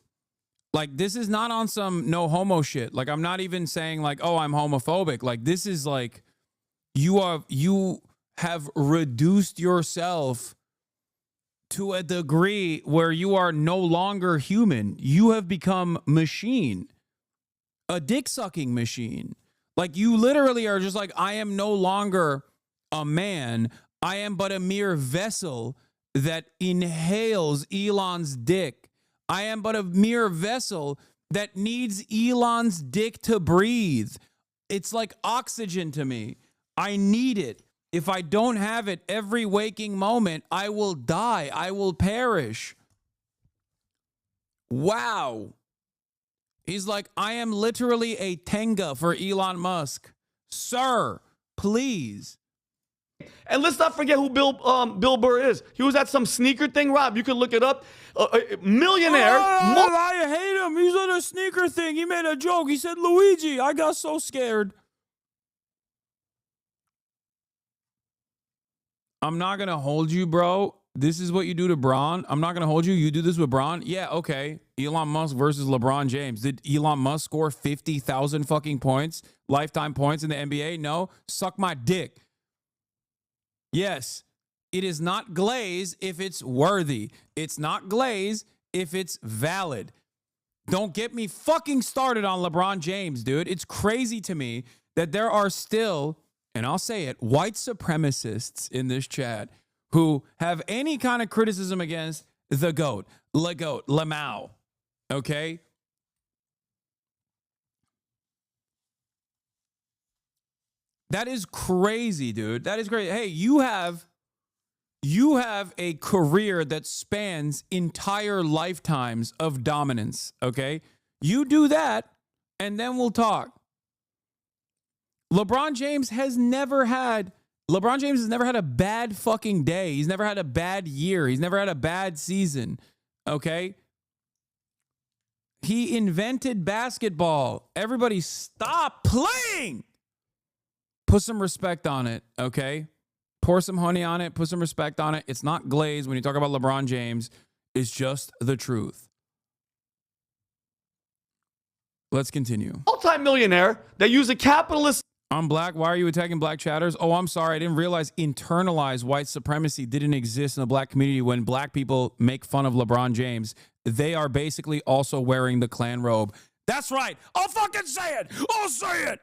Like, this is not on some no homo shit. Like, I'm not even saying like, oh, I'm homophobic. Like, this is like, you have reduced yourself to a degree where you are no longer human. You have become machine, a dick-sucking machine. Like, you literally are just like, I am no longer a man. I am but a mere vessel that inhales Elon's dick. I am but a mere vessel that needs Elon's dick to breathe. It's like oxygen to me. I need it. If I don't have it every waking moment, I will die. I will perish. Wow. He's like, I am literally a Tenga for Elon Musk. Sir, please. And let's not forget who Bill Burr is. He was at some sneaker thing, Rob. You can look it up. Millionaire. I hate him. He's at a sneaker thing. He made a joke. He said, Luigi. I got so scared. I'm not going to hold you, bro. This is what you do to Braun. I'm not going to hold you. You do this with Braun? Yeah, okay. Elon Musk versus LeBron James. Did Elon Musk score 50,000 fucking points, lifetime points in the NBA? No. Suck my dick. Yes, it is not glaze if it's worthy. It's not glaze if it's valid. Don't get me fucking started on LeBron James, dude. It's crazy to me that there are still, and I'll say it, white supremacists in this chat who have any kind of criticism against the GOAT, Lamau, okay? That is crazy, dude. That is crazy. Hey, you have a career that spans entire lifetimes of dominance, okay? You do that, and then we'll talk. LeBron James has never had a bad fucking day. He's never had a bad year. He's never had a bad season, okay? He invented basketball. Everybody stop playing. Put some respect on it, okay? Pour some honey on it. Put some respect on it. It's not glaze when you talk about LeBron James. It's just the truth. Let's continue. Multi-millionaire that use a capitalist. I'm black. Why are you attacking black chatters? Oh, I'm sorry. I didn't realize internalized white supremacy didn't exist in the black community when black people make fun of LeBron James. They are basically also wearing the Klan robe. That's right. I'll fucking say it. I'll say it.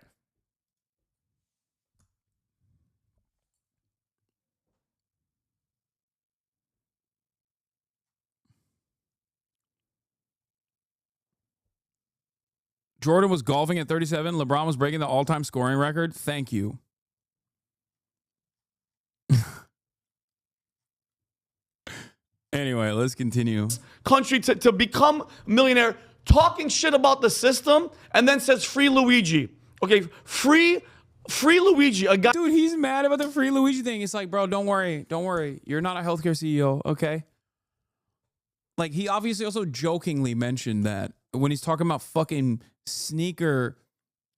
Jordan was golfing at 37. LeBron was breaking the all-time scoring record. Thank you. Anyway, let's continue. Country to become a millionaire, talking shit about the system, and then says free Luigi. Okay, free Luigi, a guy. Dude, he's mad about the free Luigi thing. It's like, bro, don't worry. You're not a healthcare CEO, okay? Like, he obviously also jokingly mentioned that when he's talking about fucking sneaker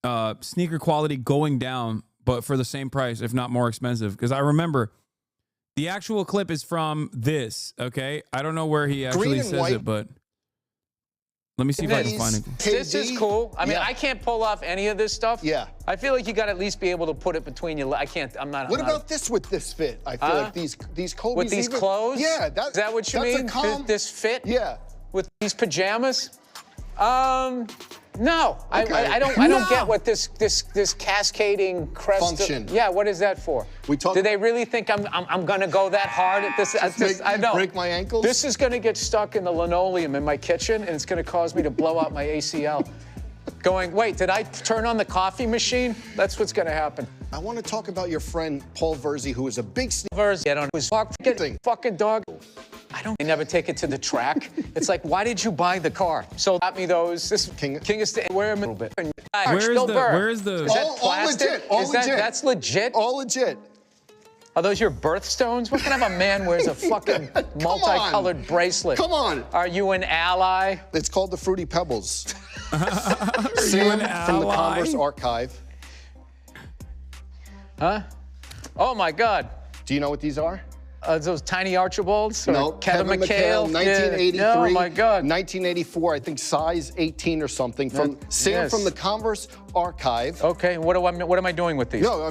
quality going down, but for the same price, if not more expensive. Because I remember the actual clip is from this, okay? I don't know where he actually says it, but let me see if I can find it. This is cool. I mean, I can't pull off any of this stuff. Yeah. I feel like you got to at least be able to put it between your legs. I can't. I'm not. What about this with this fit? I feel like these Kobe's with these clothes. Yeah, is that what you mean? This fit? Yeah. With these pajamas? No. Okay. I don't get what this cascading crest function. Yeah, what is that for? Do they really think I'm gonna go that hard at this? I don't. Break my ankles? This is gonna get stuck in the linoleum in my kitchen, and it's gonna cause me to blow out my ACL. Going, wait, did I turn on the coffee machine? That's what's gonna happen. I want to talk about your friend Paul Verzi, who is a big Verzi. I don't know. Fucking dog. They never take it to the track. It's like, why did you buy the car? So got me those. This King is wear them a little bit. Where's the? Is that plastic? All legit. That's legit. All legit. Are those your birthstones? What kind of a man wears a fucking multicolored bracelet? Come on. Are you an ally? It's called the Fruity Pebbles. Sam from the Converse Archive. Huh? Oh my God. Do you know what these are? Those tiny Archibalds? No, Kevin McHale, 1983. Yeah. Oh my God. 1984, I think size 18 or something. From Sam from the Converse Archive. Okay, what am I doing with these? No,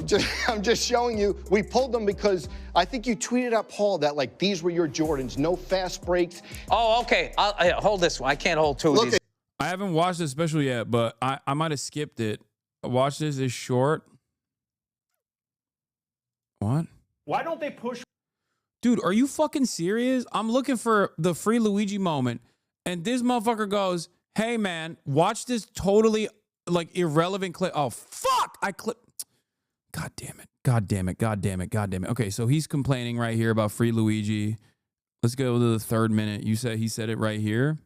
I'm just showing you. We pulled them because I think you tweeted at Paul that like these were your Jordans, no fast breaks. Oh, okay. I'll hold this one. I can't hold two of these. I haven't watched this special yet, but I might have skipped it. Watch this. It's short. What? Why don't they push? Dude, are you fucking serious? I'm looking for the free Luigi moment, and this motherfucker goes, hey, man, watch this totally, like, irrelevant clip. Oh, fuck! I clip. God damn it. God damn it. God damn it. God damn it. Okay, so he's complaining right here about free Luigi. Let's go to the 3rd minute. He said it right here.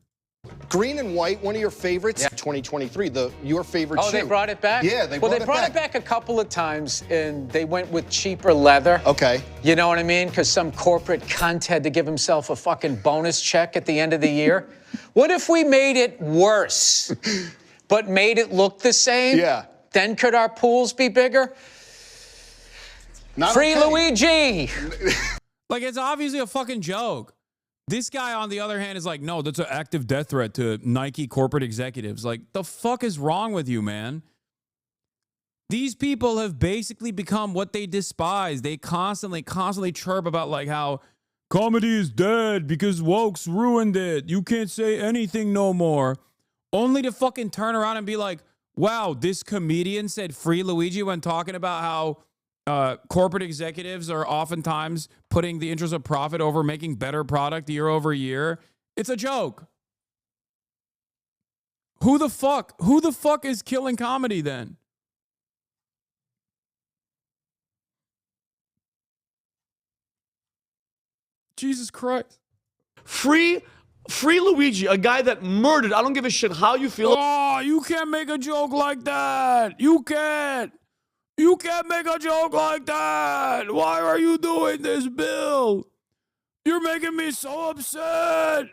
Green and white, one of your favorites, 2023, your favorite shoe. Oh, they brought it back? Yeah, they brought it back a couple of times, and they went with cheaper leather. Okay. You know what I mean? Because some corporate cunt had to give himself a fucking bonus check at the end of the year. What if we made it worse, but made it look the same? Yeah. Then could our pools be bigger? Free Luigi! Like, it's obviously a fucking joke. This guy, on the other hand, is like, no, that's an active death threat to Nike corporate executives. Like, the fuck is wrong with you, man? These people have basically become what they despise. They constantly chirp about, like, how comedy is dead because woke's ruined it. You can't say anything no more. Only to fucking turn around and be like, wow, this comedian said free Luigi when talking about how corporate executives are oftentimes putting the interest of profit over making better product year over year. It's a joke. Who the fuck is killing comedy then? Jesus Christ. Free Luigi, a guy that murdered. I don't give a shit how you feel. Oh, you can't make a joke like that. You can't. You can't make a joke like that. Why are you doing this, Bill? You're making me so upset.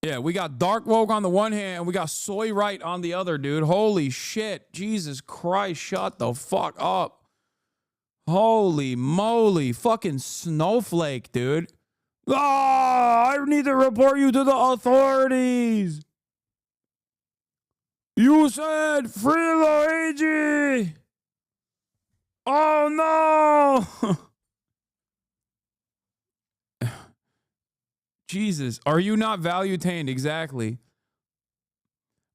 Yeah, we got dark woke on the one hand, and we got soy right on the other, dude. Holy shit. Jesus Christ, shut the fuck up. Holy moly. Fucking snowflake, dude. I need to report you to the authorities. You said free Luigi. Oh, no. Jesus, are you not value-tained? Exactly.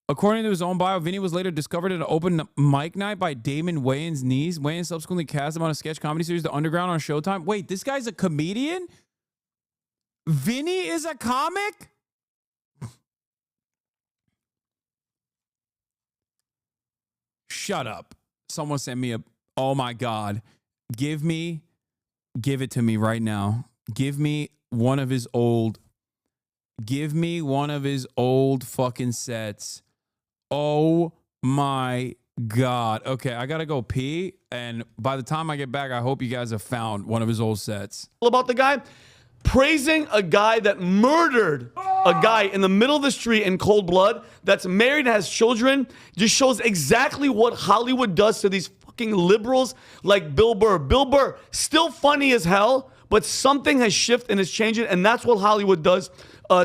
According to his own bio, Vinny was later discovered at an open mic night by Damon Wayans' niece. Wayans subsequently cast him on a sketch comedy series, The Underground, on Showtime. Wait, this guy's a comedian? Vinny is a comic? Shut up. Someone sent me oh my God. Give it to me right now. Give me one of his old. Give me one of his old fucking sets. Oh my God. Okay, I gotta go pee. And by the time I get back, I hope you guys have found one of his old sets. About the guy praising a guy that murdered a guy in the middle of the street in cold blood, that's married and has children, just shows exactly what Hollywood does to these fucking liberals like Bill Burr. Bill Burr, still funny as hell, but something has shifted and is changing, and that's what Hollywood does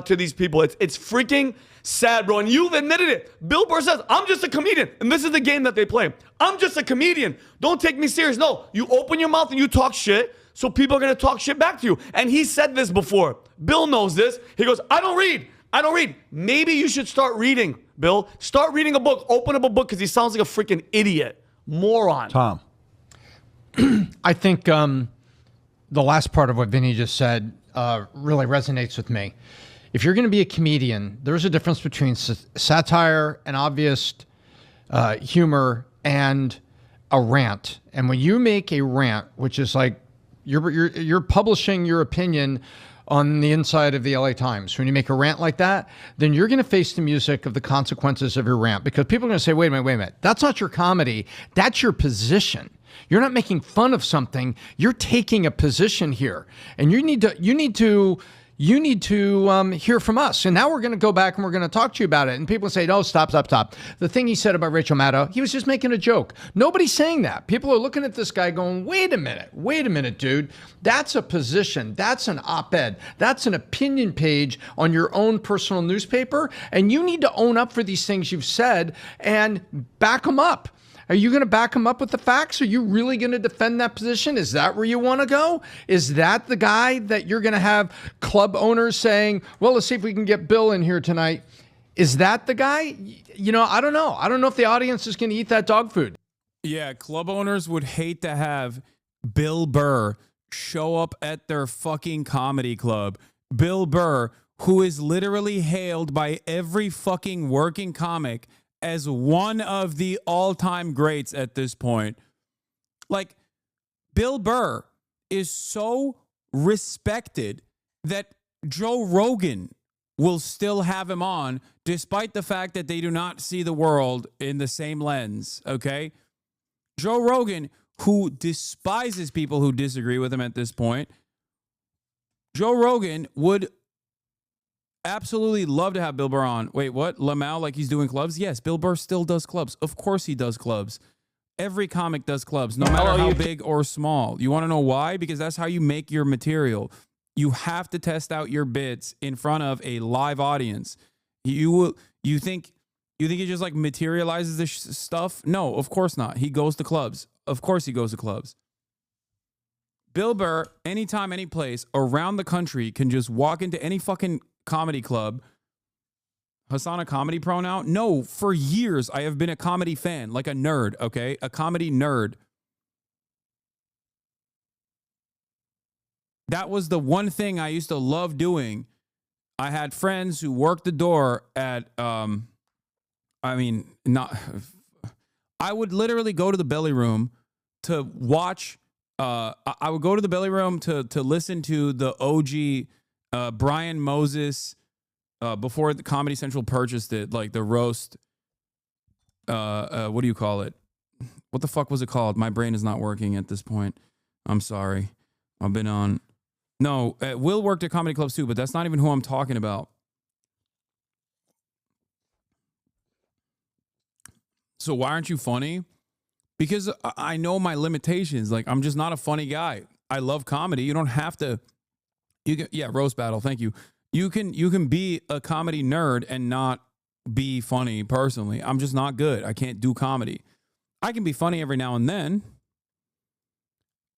to these people. It's freaking sad, bro. And you've admitted it. Bill Burr says, I'm just a comedian. And this is the game that they play. I'm just a comedian. Don't take me serious. No, you open your mouth and you talk shit, so people are going to talk shit back to you. And he said this before. Bill knows this. He goes, I don't read. Maybe you should start reading, Bill. Start reading a book. Open up a book because he sounds like a freaking idiot. Moron. Tom. I think the last part of what Vinny just said really resonates with me. If you're going to be a comedian, there's a difference between satire and obvious humor and a rant. And when you make a rant, which is like you're publishing your opinion on the inside of the LA Times, when you make a rant like that, then you're going to face the music of the consequences of your rant, because people are going to say, wait a minute, that's not your comedy, that's your position. You're not making fun of something, you're taking a position here, and you need to hear from us. And now we're going to go back and we're going to talk to you about it. And people say, no, stop. The thing he said about Rachel Maddow, he was just making a joke. Nobody's saying that. People are looking at this guy going, wait a minute, dude. That's a position. That's an op-ed. That's an opinion page on your own personal newspaper. And you need to own up for these things you've said and back them up. Are you going to back him up with the facts? Are you really going to defend that position? Is that where you want to go? Is that the guy that you're going to have club owners saying, well, let's see if we can get Bill in here tonight? Is that the guy? You know, I don't know. I don't know if the audience is going to eat that dog food. Yeah, club owners would hate to have Bill Burr show up at their fucking comedy club. Bill Burr, who is literally hailed by every fucking working comic as one of the all-time greats at this point. Like, Bill Burr is so respected that Joe Rogan will still have him on, despite the fact that they do not see the world in the same lens, okay? Joe Rogan, who despises people who disagree with him at this point, Joe Rogan would absolutely love to have Bill Burr on. Wait, what? Lamau, like he's doing clubs? Yes, Bill Burr still does clubs. Of course he does clubs. Every comic does clubs, no matter how big or small. You want to know why? Because that's how you make your material. You have to test out your bits in front of a live audience. You think he just like materializes this stuff? No, of course not. He goes to clubs. Of course he goes to clubs. Bill Burr, anytime, any place around the country, can just walk into any fucking comedy club. Hasan a comedy pro now? No, for years I have been a comedy fan, like a nerd, okay? A comedy nerd. That was the one thing I used to love doing. I had friends who worked the door at, I would literally go to the belly room to watch, I would go to the belly room to listen to the OG Brian Moses, before the Comedy Central purchased it, like the roast, what do you call it? What the fuck was it called? My brain is not working at this point. I'm sorry. I've been on. No, Will worked at comedy clubs too, but that's not even who I'm talking about. So why aren't you funny? Because I know my limitations. Like, I'm just not a funny guy. I love comedy. You don't have to. Yeah, roast battle. Thank you. You can be a comedy nerd and not be funny personally. I'm just not good. I can't do comedy. I can be funny every now and then.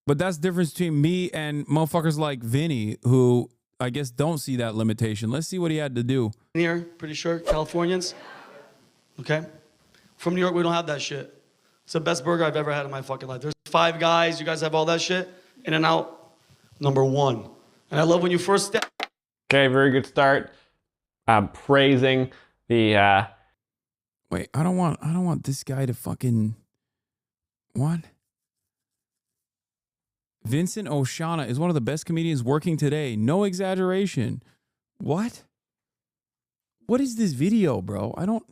But that's the difference between me and motherfuckers like Vinny, who I guess don't see that limitation. Let's see what he had to do. Here, pretty sure, Californians. Okay? From New York, we don't have that shit. It's the best burger I've ever had in my fucking life. There's 5 guys. You guys have all that shit. In and out, #1. And I love when you first step. Okay, very good start. Praising the Wait, I don't want this guy to fucking what? Vincent Oshana is one of the best comedians working today. No exaggeration. What? What is this video, bro? I don't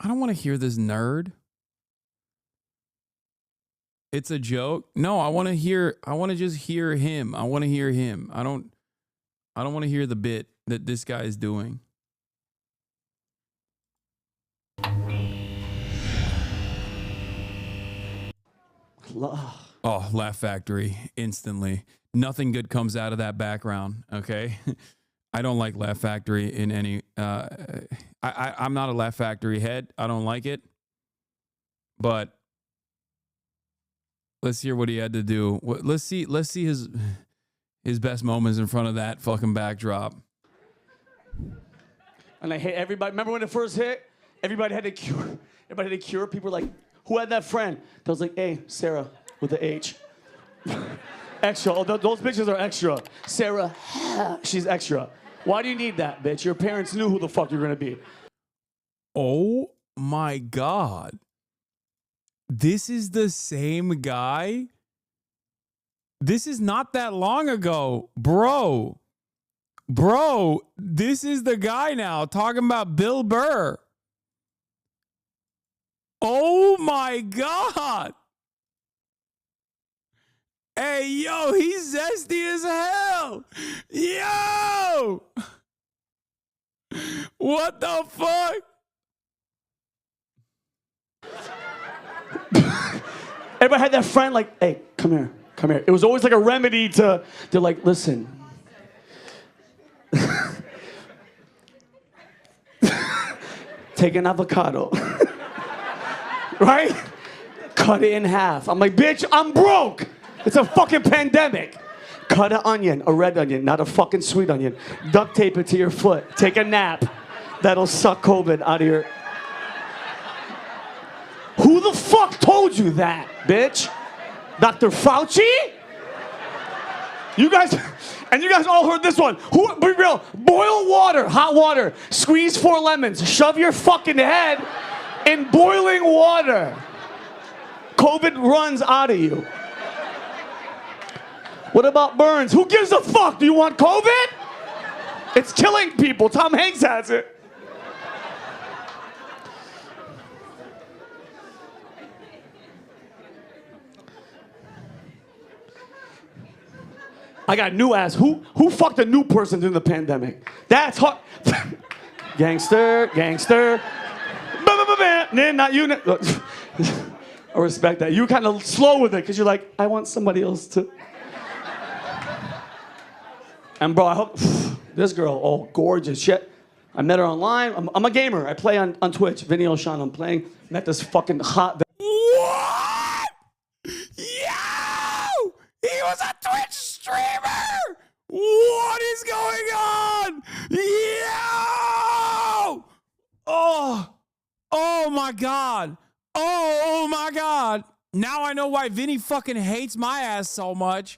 want to hear this nerd. It's a joke. No, I want to just hear him. I want to hear him. I don't want to hear the bit that this guy is doing. Oh, Laugh Factory instantly. Nothing good comes out of that background. Okay. I don't like Laugh Factory in any, I'm not a Laugh Factory head. I don't like it, but let's hear what he had to do. Let's see his best moments in front of that fucking backdrop. And I hate everybody. Remember when it first hit? Everybody had a cure. Everybody had a cure. People were like, who had that friend? That was like, hey, Sarah with the H. Extra. Oh, those bitches are extra. Sarah, she's extra. Why do you need that, bitch? Your parents knew who the fuck you're gonna be. Oh my God. This is the same guy? This is not that long ago, bro. Bro, this is the guy now talking about Bill Burr. Oh my God. Hey, yo, he's zesty as hell. Yo. What the fuck? Everybody had that friend like, hey, come here, come here. It was always like a remedy to, they're like, listen. Take an avocado. Right? Cut it in half. I'm like, bitch, I'm broke. It's a fucking pandemic. Cut an onion, a red onion, not a fucking sweet onion. Duct tape it to your foot. Take a nap. That'll suck COVID out of your... Who the fuck told you that, bitch? Dr. Fauci? You guys all heard this one. Who, be real, boil water, hot water, squeeze 4 lemons, shove your fucking head in boiling water. COVID runs out of you. What about burns? Who gives a fuck? Do you want COVID? It's killing people. Tom Hanks has it. I got new ass. Who fucked a new person during the pandemic? That's hot. Gangster, gangster. Not you. I respect that. You're kind of slow with it because you're like, I want somebody else to. And bro, I hope this girl, oh, gorgeous shit. I met her online. I'm a gamer. I play on Twitch. Vinny O'Shawn. I'm playing. Met this fucking hot. What? Yo! He was a Twitch streamer! What is going on? Yo! Oh my God. Oh my God. Now I know why Vinny fucking hates my ass so much.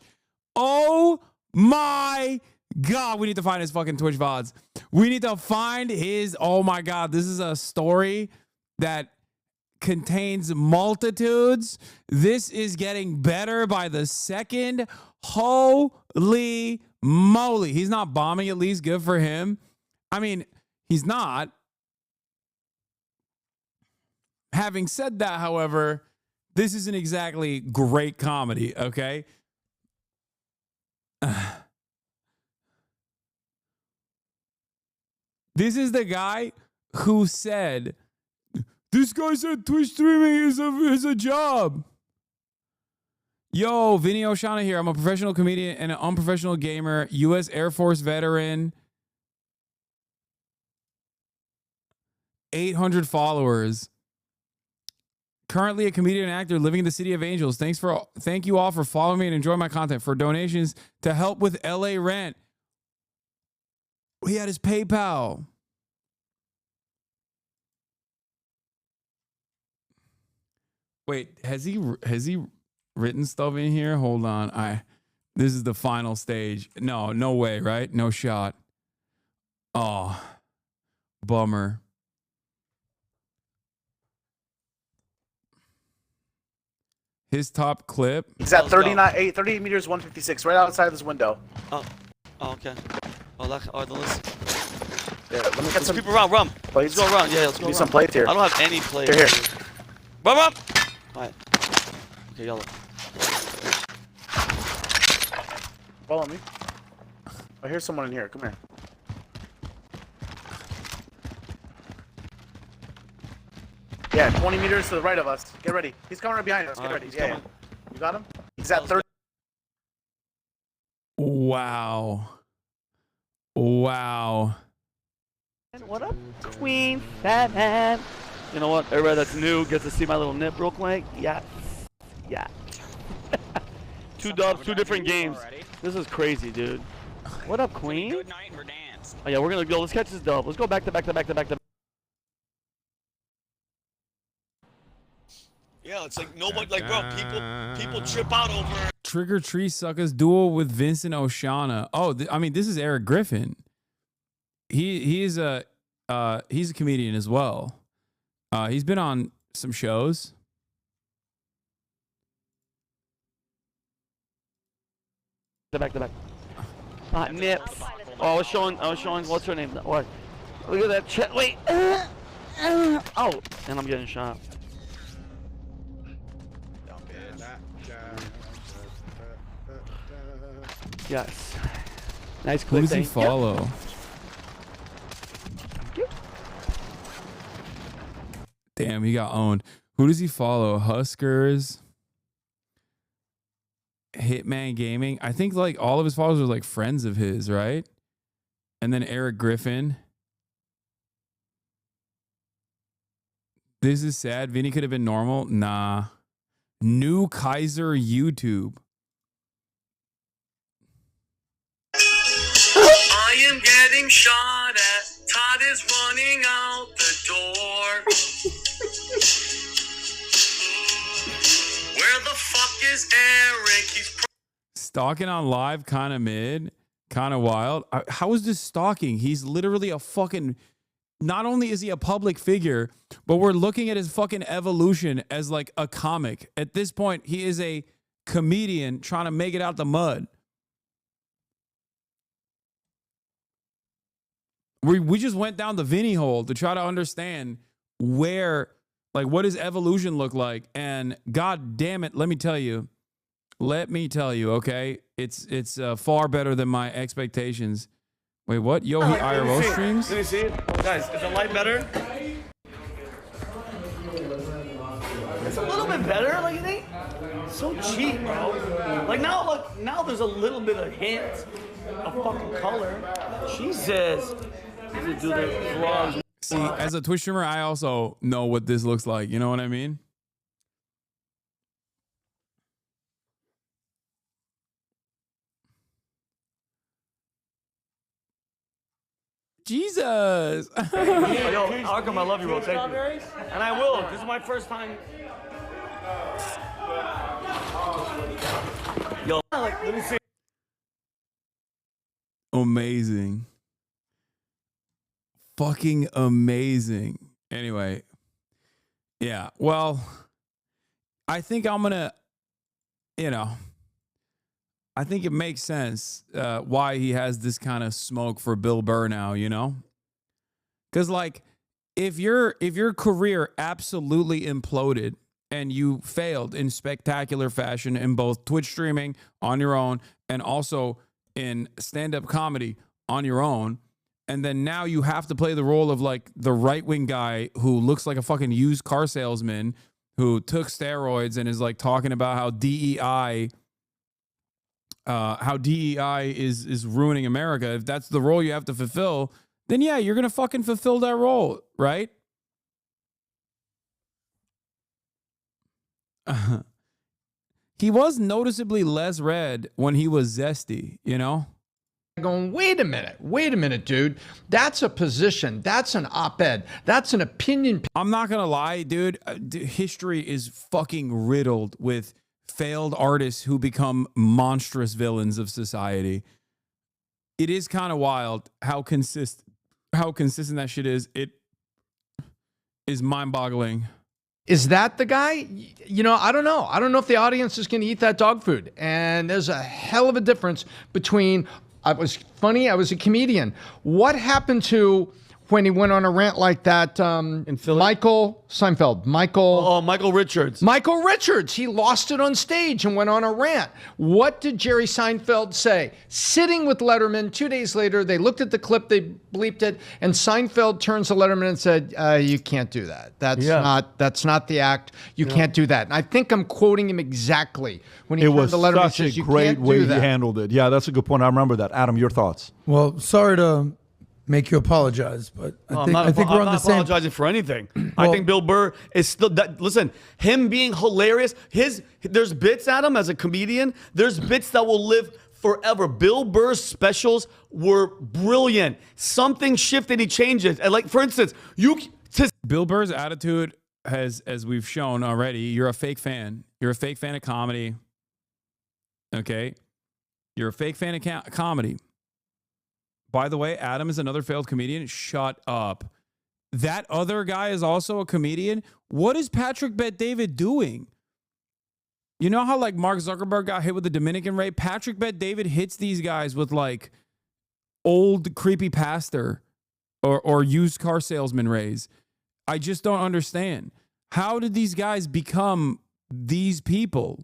Oh my God. We need to find his fucking Twitch VODs. We need to find his, oh my God. This is a story that contains multitudes. This is getting better by the second. Holy moly. He's not bombing, at least. Good for him. I mean, he's not. Having said that, however, this isn't exactly great comedy, okay? This is the guy who said, this guy said Twitch streaming is a job. Yo, Vinny O'Shana here. I'm a professional comedian and an unprofessional gamer, U.S. Air Force veteran, 800 followers. Currently a comedian and actor living in the city of Angels. Thank you all for following me and enjoying my content. For donations to help with LA rent. He had his PayPal. Wait, has he written stuff in here? Hold on. This is the final stage. No way, right? No shot. Oh, bummer. His top clip. He's at 38 meters, 156, right outside this window. Oh, okay. Oh, let's. Yeah, let me get Let's some creep around, run. plates. Let's go around. Yeah, let's go Need around. some plates here. I don't have any plates. Here. Run. All right. Okay, yellow. Follow me. Oh, here's someone in here. Come here. Yeah, 20 meters to the right of us. Get ready. He's coming right behind us. Get ready. Yeah. You got him? He's at 30. Wow. Wow. What up, Queen Fat? You know what? Everybody that's new gets to see my little nip real quick. Yeah. Yeah. Two dubs, two different games. This is crazy, dude. What up, Queen? Good night and we're danced. Oh, yeah, we're going to go. Let's catch this dub. Let's go back to back. Yeah, it's like nobody, like, bro, people trip out over. Trigger Tree Suckers duel with Vincent Oshana. Oh, I mean, this is Eric Griffin. He's a comedian as well. He's been on some shows. Back to back. Hot nips. Oh, I was showing. What's her name? What? Look at that chat. Wait. Oh, and I'm getting shot. Yes. Nice clip. Who does he follow? Damn, he got owned. Who does he follow? Huskers, Hitman Gaming. I think like all of his followers are like friends of his, right? And then Eric Griffin. This is sad. Vinny could have been normal. Nah. New Kaiser YouTube. I am getting shot at. Todd is running out the door. Where the fuck is Eric? He's Stalking on live, kind of mid, kind of wild. How is this stalking? He's literally a fucking... Not only is he a public figure, but we're looking at his fucking evolution as like a comic. At this point, he is a comedian trying to make it out the mud. We just went down the Vinny hole to try to understand where, like, what his evolution look like. And God damn it, let me tell you, okay? It's far better than my expectations. Wait, what? Yo, he IRL streams? Let me see it. Guys, is the light better? It's a little bit better, like you think? So cheap, bro. Like now there's a little bit of hint of fucking color. Jesus. Do the vlogs. See, as a Twitch streamer, I also know what this looks like. You know what I mean? Jesus. Yo, Arkham, I love you, bro. Thank you. And I will. This is my first time. Yo, like, let me see. Amazing. Fucking amazing. Anyway. Yeah. Well, I think I'm going to, I think it makes sense why he has this kind of smoke for Bill Burr now, Because, like, if your career absolutely imploded and you failed in spectacular fashion in both Twitch streaming on your own and also in stand-up comedy on your own, and then now you have to play the role of, like, the right-wing guy who looks like a fucking used car salesman who took steroids and is, like, talking about how DEI is ruining America. If that's the role you have to fulfill, then yeah, you're going to fucking fulfill that role, right? He was noticeably less red when he was zesty, Going, wait a minute, dude. That's a position. That's an op-ed. That's an opinion. I'm not going to lie, dude. History is fucking riddled with failed artists who become monstrous villains of society. It is kind of wild how consistent that shit is. It is mind-boggling. Is that the guy? You know, I don't know. I don't know if the audience is going to eat that dog food. And there's a hell of a difference between, I was funny, I was a comedian. What happened to when he went on a rant like that? In Philly? Michael Seinfeld. Michael Richards. Michael Richards. He lost it on stage and went on a rant. What did Jerry Seinfeld say? Sitting with Letterman 2 days later, they looked at the clip, they bleeped it, and Seinfeld turns to Letterman and said, you can't do that. That's not the act. You can't do that. And I think I'm quoting him exactly when he turned to Letterman and says, you can't do that. It was such a great way he handled it. Yeah, that's a good point. I remember that. Adam, your thoughts? Well, sorry to make you apologize, but I think we're on the same. I'm not apologizing for anything. I think Bill Burr is still. Listen, him being hilarious. There's bits, Adam, as a comedian. There's bits that will live forever. Bill Burr's specials were brilliant. Something shifted. He changed it. And like, for instance, Bill Burr's attitude has, as we've shown already, you're a fake fan. You're a fake fan of comedy. Okay, you're a fake fan of comedy. By the way, Adam is another failed comedian. Shut up. That other guy is also a comedian. What is Patrick Bet-David doing? You know how like Mark Zuckerberg got hit with the Dominican rape? Patrick Bet-David hits these guys with like old creepy pastor or used car salesman rays. I just don't understand. How did these guys become these people?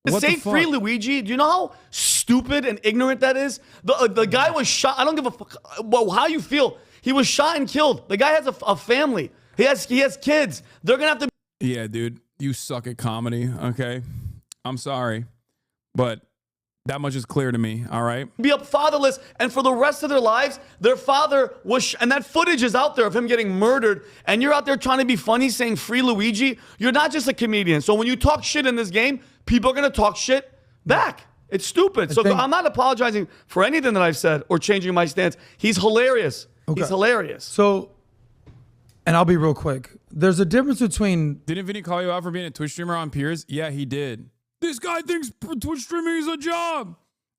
To say free Luigi, do you know how stupid and ignorant that is? The guy was shot. I don't give a fuck how you feel. He was shot and killed. The guy has a family. He has kids. They're gonna have to. Yeah, dude, you suck at comedy. Okay, I'm sorry, but that much is clear to me. All right. Be up fatherless, and for the rest of their lives, their father was. And that footage is out there of him getting murdered. And you're out there trying to be funny, saying free Luigi. You're not just a comedian. So when you talk shit in this game, people are going to talk shit back. It's stupid. I'm not apologizing for anything that I've said or changing my stance. He's hilarious. Okay. He's hilarious. So, and I'll be real quick. There's a difference between... Didn't Vinny call you out for being a Twitch streamer on Piers? Yeah, he did. This guy thinks Twitch streaming is a job.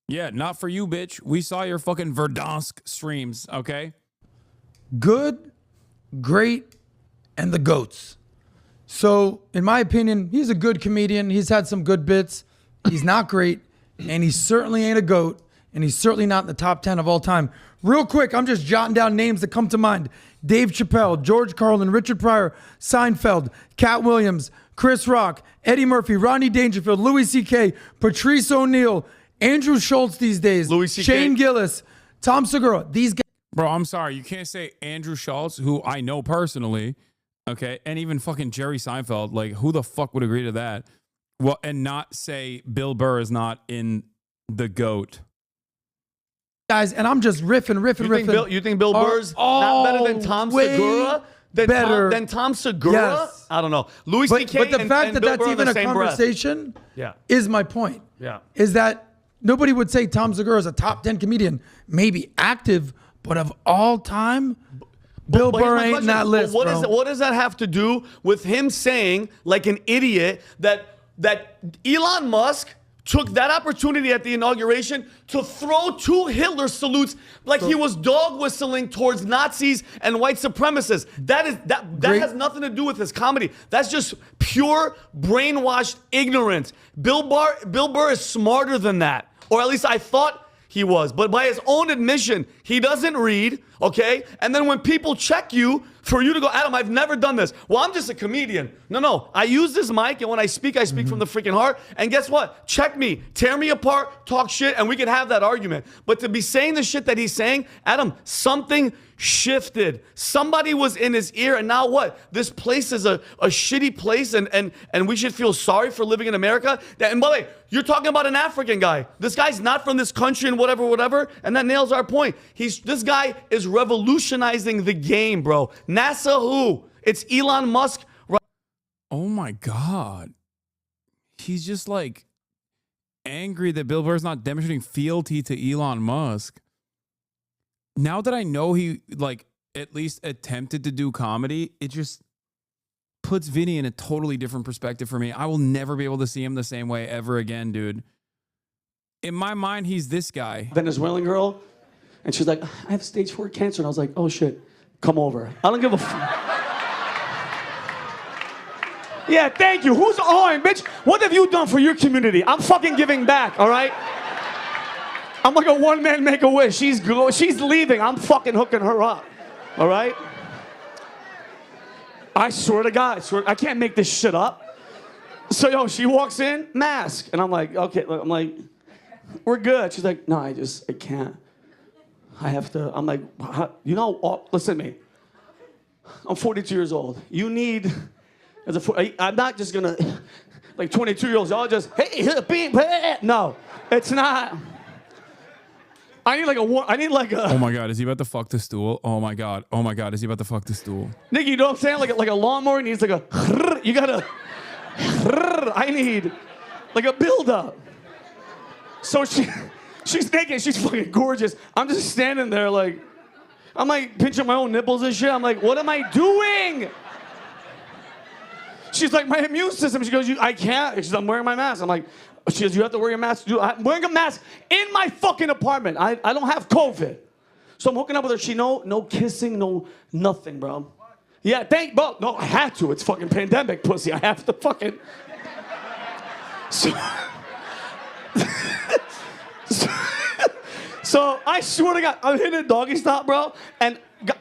Yeah, not for you, bitch. We saw your fucking Verdansk streams, okay? Good, great, and the GOATs. So, in my opinion, he's a good comedian. He's had some good bits. He's not great, and he certainly ain't a GOAT, and he's certainly not in the top 10 of all time. Real quick, I'm just jotting down names that come to mind. Dave Chappelle, George Carlin, Richard Pryor, Seinfeld, Cat Williams, Chris Rock, Eddie Murphy, Rodney Dangerfield, Louis C.K., Patrice O'Neal, Andrew Schultz these days, Louis C.K., Shane Gillis, Tom Segura. These guys. Bro, I'm sorry. You can't say Andrew Schultz, who I know personally. Okay, and even fucking Jerry Seinfeld, like who the fuck would agree to that? Well, and not say Bill Burr is not in the GOAT. Guys, and I'm just riffing. You think Bill Burr's not better than Tom Segura? Than Tom Segura? Yes. I don't know. Louis C.K. But the fact and that Bill that's Burr even a same conversation is my point. Yeah. Is that nobody would say Tom Segura is a top 10 comedian, maybe active, but of all time, Bill Burr ain't in that list, what does that have to do with him saying, like an idiot, that Elon Musk took that opportunity at the inauguration to throw 2 Hitler salutes like he was dog whistling towards Nazis and white supremacists? That has nothing to do with his comedy. That's just pure brainwashed ignorance. Bill Burr is smarter than that, or at least I thought he was. But by his own admission, he doesn't read, okay? And then when people check you, for you to go, Adam, I've never done this. Well, I'm just a comedian. No. I use this mic, and when I speak from the freaking heart. And guess what? Check me. Tear me apart, talk shit, and we can have that argument. But to be saying the shit that he's saying, Adam, something shifted. Somebody was in his ear, and now what? This place is a shitty place, and we should feel sorry for living in America. And by the way, you're talking about an African guy. This guy's not from this country and whatever, and that nails our point. This guy is revolutionizing the game, bro. NASA who? It's Elon Musk. Oh my God. He's just like angry that Bill Burr's not demonstrating fealty to Elon Musk. Now that I know he like at least attempted to do comedy, it just puts Vinny in a totally different perspective for me. I will never be able to see him the same way ever again, dude. In my mind, he's this guy. Venezuelan girl, and she's like, I have stage 4 cancer. And I was like, oh shit, come over. I don't give a fuck. Yeah, thank you. Who's owing, bitch? What have you done for your community? I'm fucking giving back, all right? I'm like a one-man Make-A-Wish. She's leaving. I'm fucking hooking her up, all right? I swear to God, I can't make this shit up. So, yo, she walks in, mask. And I'm like, okay, I'm like, we're good. She's like, no, I can't. I have to, I'm like, listen to me. I'm 42 years old. You need, I'm not just gonna, like 22-year-olds, y'all just, hey, no, it's not. I need like a. Oh my God, is he about to fuck the stool? Oh my God, is he about to fuck the stool? Nigga, you know what I'm saying? Like a lawnmower needs like a, you gotta, I need like a build-up. So she's naked, she's fucking gorgeous. I'm just standing there like, I'm like pinching my own nipples and shit. I'm like, what am I doing? She's like, my immune system. She goes, I can't. She's, I'm wearing my mask. I'm like, she goes, you have to wear your mask. I'm wearing a mask in my fucking apartment. I don't have COVID. So I'm hooking up with her. She no kissing, no nothing, bro. Yeah, bro. No, I had to. It's fucking pandemic, pussy. I have to fucking. So I swear to God, I'm hitting a doggy style, bro, and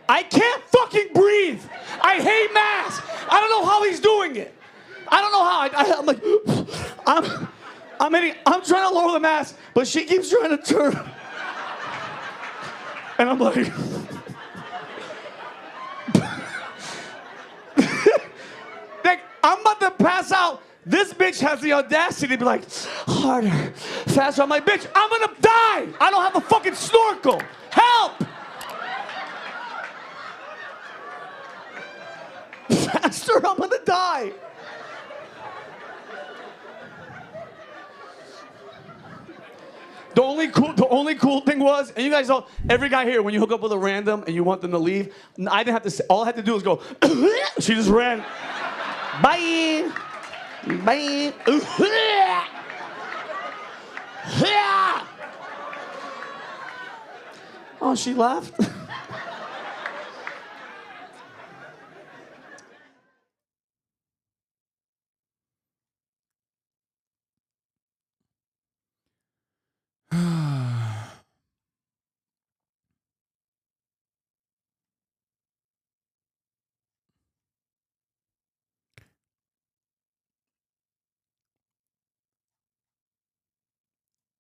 I can't fucking breathe. I hate masks. I don't know how he's doing it. I don't know how. I'm like, I'm trying to lower the mask, but she keeps trying to turn. And I'm like, I'm about to pass out. This bitch has the audacity to be like, harder, faster. I'm like, bitch, I'm gonna die. I don't have a fucking snorkel. Help! Faster, I'm gonna die. The only cool thing was, and you guys know, every guy here, when you hook up with a random and you want them to leave, I didn't have to say, all I had to do was go, she just ran. Bye. Bye. Oh, she left.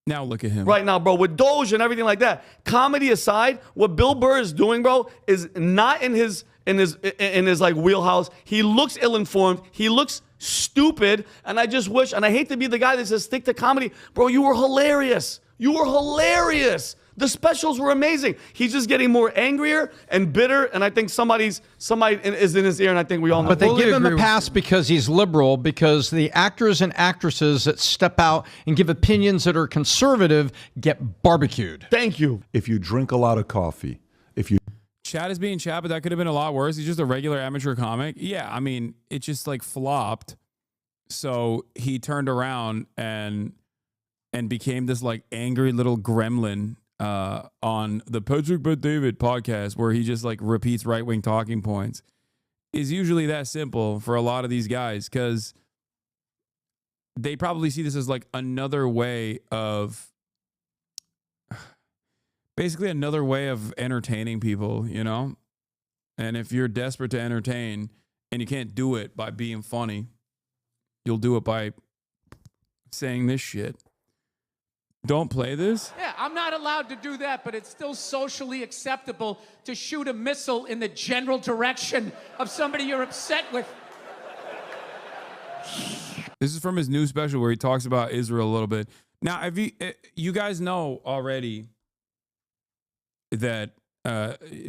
Now look at him. Right now, bro, with Doge and everything like that. Comedy aside, what Bill Burr is doing, bro, is not in his like wheelhouse. He looks ill-informed. He looks stupid. And I just wish, and I hate to be the guy that says stick to comedy. Bro, you were hilarious. You were hilarious. The specials were amazing. He's just getting more angrier and bitter, and I think somebody is in his ear, and I think we all know. But they give him a pass because he's liberal, because the actors and actresses that step out and give opinions that are conservative get barbecued. Thank you. If you drink a lot of coffee, Chad is being Chad, but that could have been a lot worse. He's just a regular amateur comic. Yeah, I mean, it just like flopped. So he turned around and became this like angry little gremlin on the Patrick Bet David podcast, where he just like repeats right-wing talking points. Is usually that simple for a lot of these guys, because they probably see this as like another way of basically another way of entertaining people, you know? And if you're desperate to entertain and you can't do it by being funny, you'll do it by saying this shit. Don't play this? Yeah, I'm not allowed to do that, but it's still socially acceptable to shoot a missile in the general direction of somebody you're upset with. This is from his new special where he talks about Israel a little bit. Now, if you guys know already that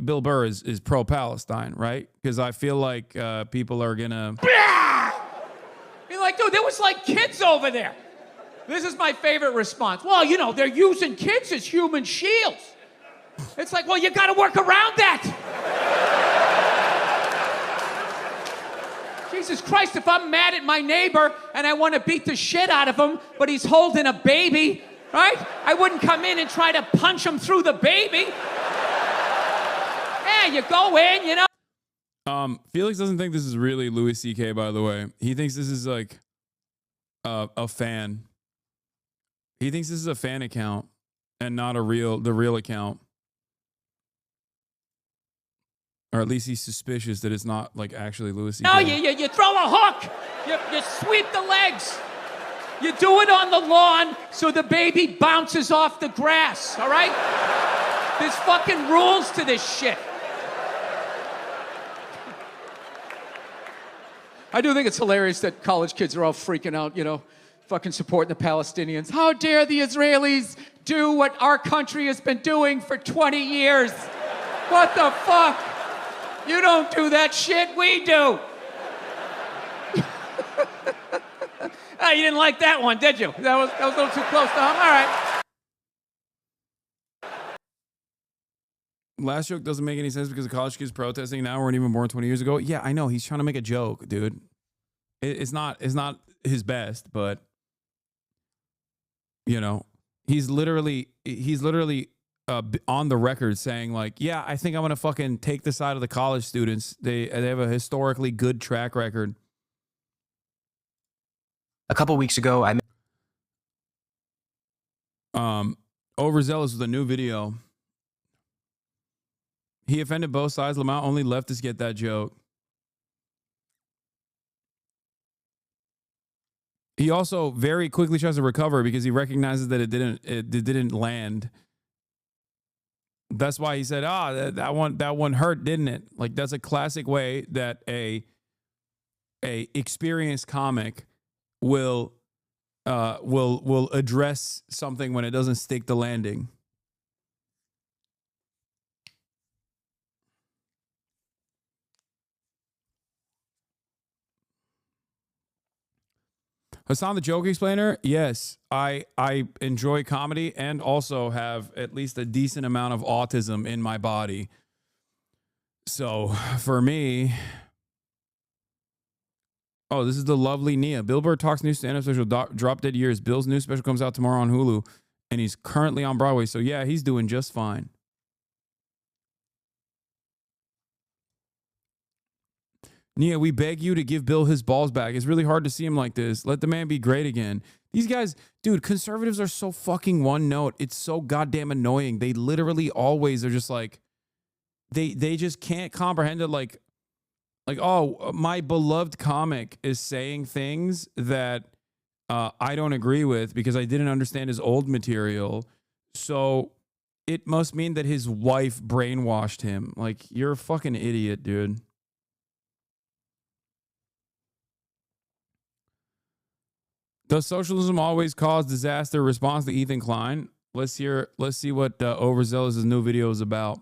Bill Burr is pro-Palestine, right? Because I feel like people are gonna Be like, dude, there was like kids over there. This is my favorite response. Well, you know, they're using kids as human shields. It's like, well, you got to work around that. Jesus Christ, if I'm mad at my neighbor and I want to beat the shit out of him, but he's holding a baby, right? I wouldn't come in and try to punch him through the baby. Yeah, you go in, you know. Felix doesn't think this is really Louis C.K., by the way. He thinks this is like a fan. He thinks this is a fan account and not the real account. Or at least he's suspicious that it's not like actually Louis C.K. No, you throw a hook. You sweep the legs. You do it on the lawn so the baby bounces off the grass, all right? There's fucking rules to this shit. I do think it's hilarious that college kids are all freaking out, you know, fucking supporting the Palestinians. How dare the Israelis do what our country has been doing for 20 years? What the fuck? You don't do that shit, we do. Oh, you didn't like that one, did you? That was a little too close to home. All right. Last joke doesn't make any sense because the college kids protesting now weren't even born 20 years ago. Yeah, I know. He's trying to make a joke, dude. It's not his best, but you know, he's literally on the record saying like, yeah, I think I'm gonna fucking take the side of the college students. They have a historically good track record. A couple weeks ago, I overzealous with a new video. He offended both sides. Lamont, only leftists get that joke. He also very quickly tries to recover because he recognizes that it didn't land. That's why he said, that one hurt, didn't it? Like, that's a classic way that a experienced comic will address something when it doesn't stick the landing. Hasan the Joke Explainer, yes, I enjoy comedy and also have at least a decent amount of autism in my body. So for me, oh, this is the lovely Nia. Bill Burr Talks new stand-up special, Drop Dead Years. Bill's new special comes out tomorrow on Hulu, and he's currently on Broadway. So yeah, he's doing just fine. Nia, we beg you to give Bill his balls back. It's really hard to see him like this. Let the man be great again. These guys, dude, conservatives are so fucking one note. It's so goddamn annoying. They literally always are just like, they just can't comprehend it. Like, oh, my beloved comic is saying things that I don't agree with because I didn't understand his old material. So it must mean that his wife brainwashed him. Like, you're a fucking idiot, dude. Does socialism always cause disaster? Response to Ethan Klein. Let's see what Overzealous' new video is about.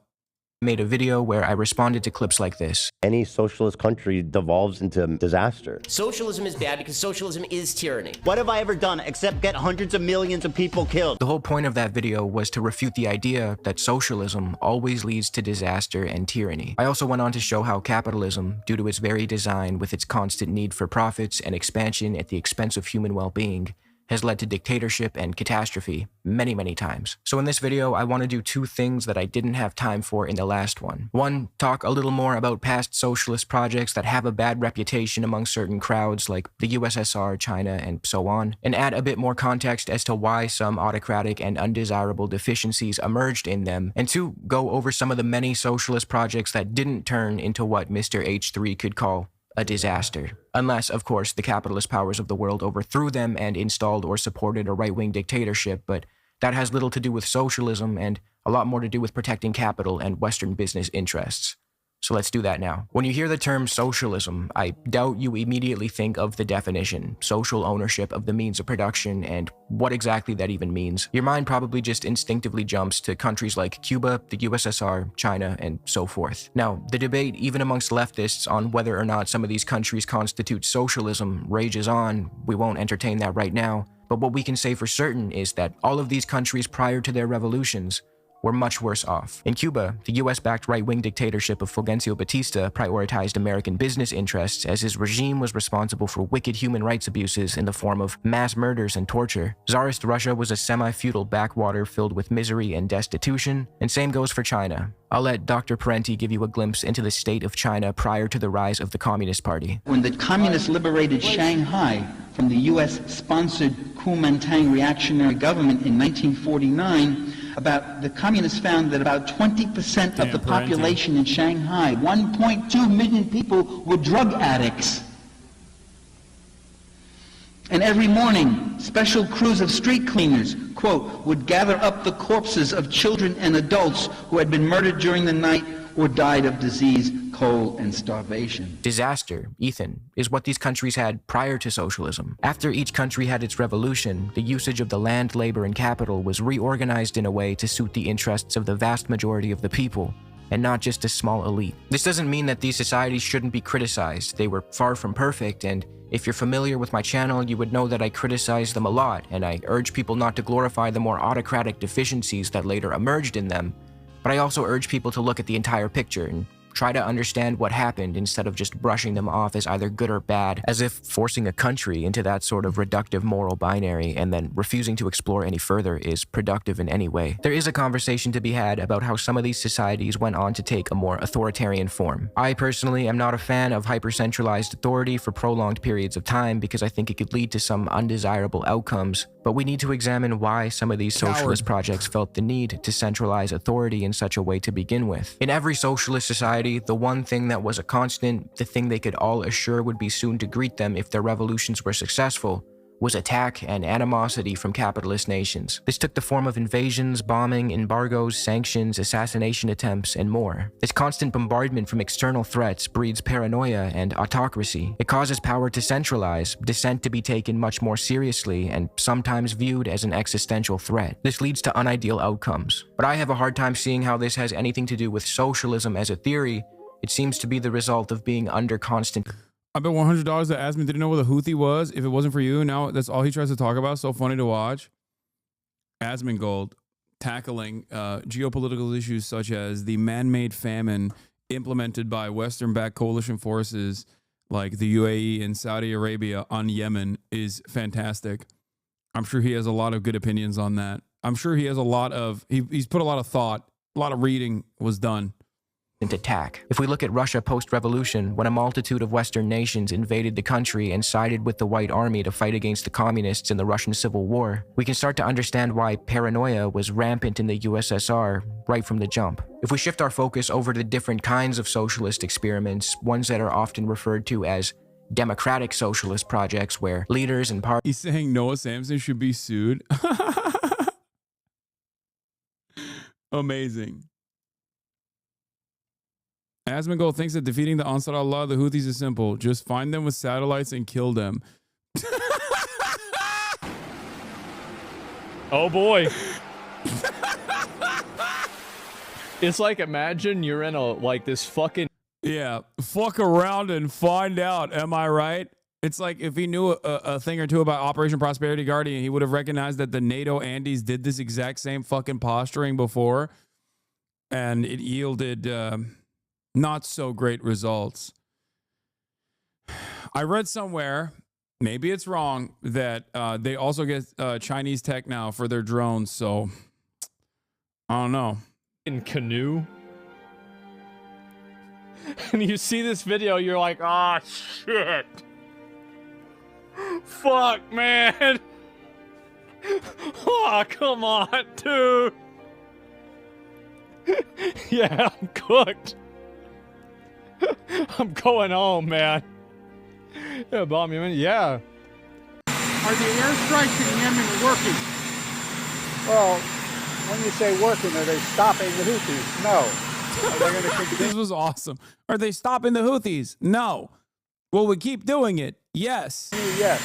made a video where I responded to clips like this. Any socialist country devolves into disaster. Socialism is bad because socialism is tyranny. What have I ever done except get hundreds of millions of people killed? The whole point of that video was to refute the idea that socialism always leads to disaster and tyranny. I also went on to show how capitalism, due to its very design with its constant need for profits and expansion at the expense of human well-being, has led to dictatorship and catastrophe many, many times. So in this video, I want to do two things that I didn't have time for in the last one. One, talk a little more about past socialist projects that have a bad reputation among certain crowds like the USSR, China, and so on, and add a bit more context as to why some autocratic and undesirable deficiencies emerged in them, and two, go over some of the many socialist projects that didn't turn into what Mr. H3 could call a disaster. Unless, of course, the capitalist powers of the world overthrew them and installed or supported a right-wing dictatorship, but that has little to do with socialism and a lot more to do with protecting capital and Western business interests. So let's do that now. When you hear the term socialism, I doubt you immediately think of the definition, social ownership of the means of production, and what exactly that even means. Your mind probably just instinctively jumps to countries like Cuba, the USSR, China, and so forth. Now, the debate, even amongst leftists, on whether or not some of these countries constitute socialism rages on. We won't entertain that right now, but what we can say for certain is that all of these countries prior to their revolutions were much worse off. In Cuba, the US-backed right-wing dictatorship of Fulgencio Batista prioritized American business interests as his regime was responsible for wicked human rights abuses in the form of mass murders and torture. Tsarist Russia was a semi-feudal backwater filled with misery and destitution, and same goes for China. I'll let Dr. Parenti give you a glimpse into the state of China prior to the rise of the Communist Party. When the communists liberated Shanghai from the US-sponsored Kuomintang reactionary government in 1949, the communists found that about 20% of the population in Shanghai, 1.2 million people, were drug addicts. And every morning, special crews of street cleaners, quote, would gather up the corpses of children and adults who had been murdered during the night or died of disease, cold, and starvation. Disaster, Ethan, is what these countries had prior to socialism. After each country had its revolution, the usage of the land, labor, and capital was reorganized in a way to suit the interests of the vast majority of the people, and not just a small elite. This doesn't mean that these societies shouldn't be criticized. They were far from perfect, and if you're familiar with my channel, you would know that I criticize them a lot, and I urge people not to glorify the more autocratic deficiencies that later emerged in them. But I also urge people to look at the entire picture and try to understand what happened instead of just brushing them off as either good or bad, as if forcing a country into that sort of reductive moral binary and then refusing to explore any further is productive in any way. There is a conversation to be had about how some of these societies went on to take a more authoritarian form. I personally am not a fan of hyper-centralized authority for prolonged periods of time because I think it could lead to some undesirable outcomes, but we need to examine why some of these socialist projects felt the need to centralize authority in such a way to begin with. In every socialist society, the one thing that was a constant, the thing they could all assure would be soon to greet them if their revolutions were successful, was attack and animosity from capitalist nations. This took the form of invasions, bombing, embargoes, sanctions, assassination attempts, and more. This constant bombardment from external threats breeds paranoia and autocracy. It causes power to centralize, dissent to be taken much more seriously, and sometimes viewed as an existential threat. This leads to unideal outcomes. But I have a hard time seeing how this has anything to do with socialism as a theory. It seems to be the result of being under constant... I bet $100 that Asmin didn't know what a Houthi was if it wasn't for you. Now that's all he tries to talk about. So funny to watch. Asmin Gold tackling geopolitical issues such as the man-made famine implemented by Western-backed coalition forces like the UAE and Saudi Arabia on Yemen is fantastic. I'm sure he has a lot of good opinions on that. I'm sure he has a lot of, he's put a lot of thought, a lot of reading was done. Attack. If we look at Russia post-revolution, when a multitude of Western nations invaded the country and sided with the White Army to fight against the communists in the Russian Civil War, we can start to understand why paranoia was rampant in the USSR right from the jump. If we shift our focus over to different kinds of socialist experiments, ones that are often referred to as democratic socialist projects where leaders and parties... He's saying Noah Samson should be sued. Amazing. Asmongold thinks that defeating the Ansar Allah, the Houthis, is simple. Just find them with satellites and kill them. Oh boy. It's like, imagine you're in this fucking... Yeah, fuck around and find out. Am I right? It's like if he knew a thing or two about Operation Prosperity Guardian, he would have recognized that the NATO Andes did this exact same fucking posturing before. And it yielded... not so great results. I read somewhere, maybe it's wrong, that they also get Chinese tech now for their drones. So I don't know. In canoe. And you see this video, you're like, oh shit. Fuck, man. Oh, come on, dude. Yeah, I'm cooked. I'm going home, man. Yeah, bomb Yemen. Yeah. Are the airstrikes in Yemen working? Well, when you say working, are they stopping the Houthis? No. Are they going to continue? This was awesome. Are they stopping the Houthis? No. Will we keep doing it? Yes. Yes.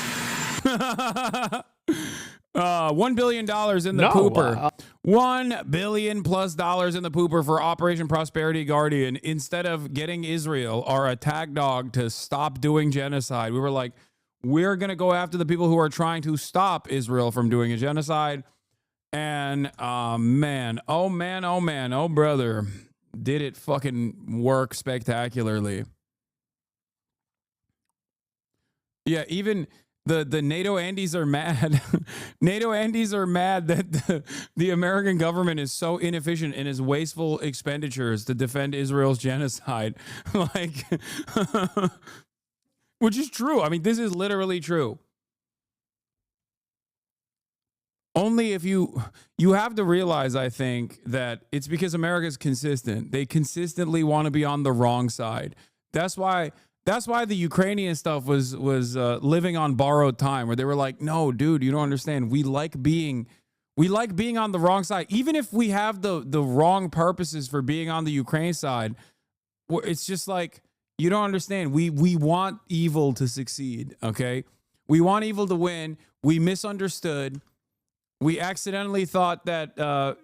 $1 billion in the pooper. $1 billion plus in the pooper for Operation Prosperity Guardian. Instead of getting Israel, our attack dog, to stop doing genocide, we were like, we're going to go after the people who are trying to stop Israel from doing a genocide. And man, oh brother, did it fucking work spectacularly. Yeah, even the NATO Andes are mad. NATO Andes are mad that the American government is so inefficient in its wasteful expenditures to defend Israel's genocide. Like, which is true. I mean, this is literally true. Only if you have to realize, I think, that it's because America's consistent. They consistently want to be on the wrong side. That's why the Ukrainian stuff was living on borrowed time, where they were like, no, dude, you don't understand. We like being on the wrong side. Even if we have the wrong purposes for being on the Ukraine side, it's just like, you don't understand. We want evil to succeed, okay? We want evil to win. We misunderstood. We accidentally thought that,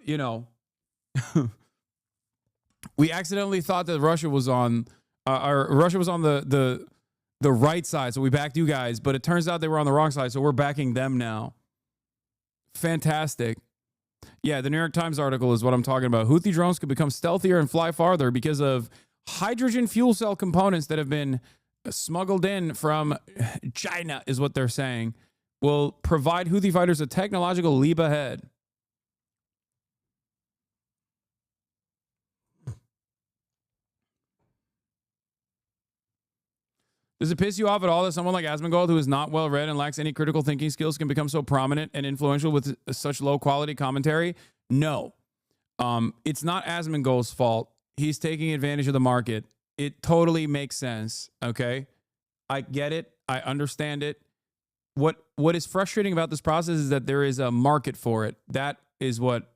we accidentally thought that Russia was on the right side, so we backed you guys. But it turns out they were on the wrong side, so we're backing them now. Fantastic. Yeah, the New York Times article is what I'm talking about. Houthi drones could become stealthier and fly farther because of hydrogen fuel cell components that have been smuggled in from China, is what they're saying. Will provide Houthi fighters a technological leap ahead. Does it piss you off at all that someone like Asmongold, who is not well read and lacks any critical thinking skills, can become so prominent and influential with such low quality commentary? No. It's not Asmongold's fault. He's taking advantage of the market. It totally makes sense. Okay. I get it. I understand it. What is frustrating about this process is that there is a market for it. That is what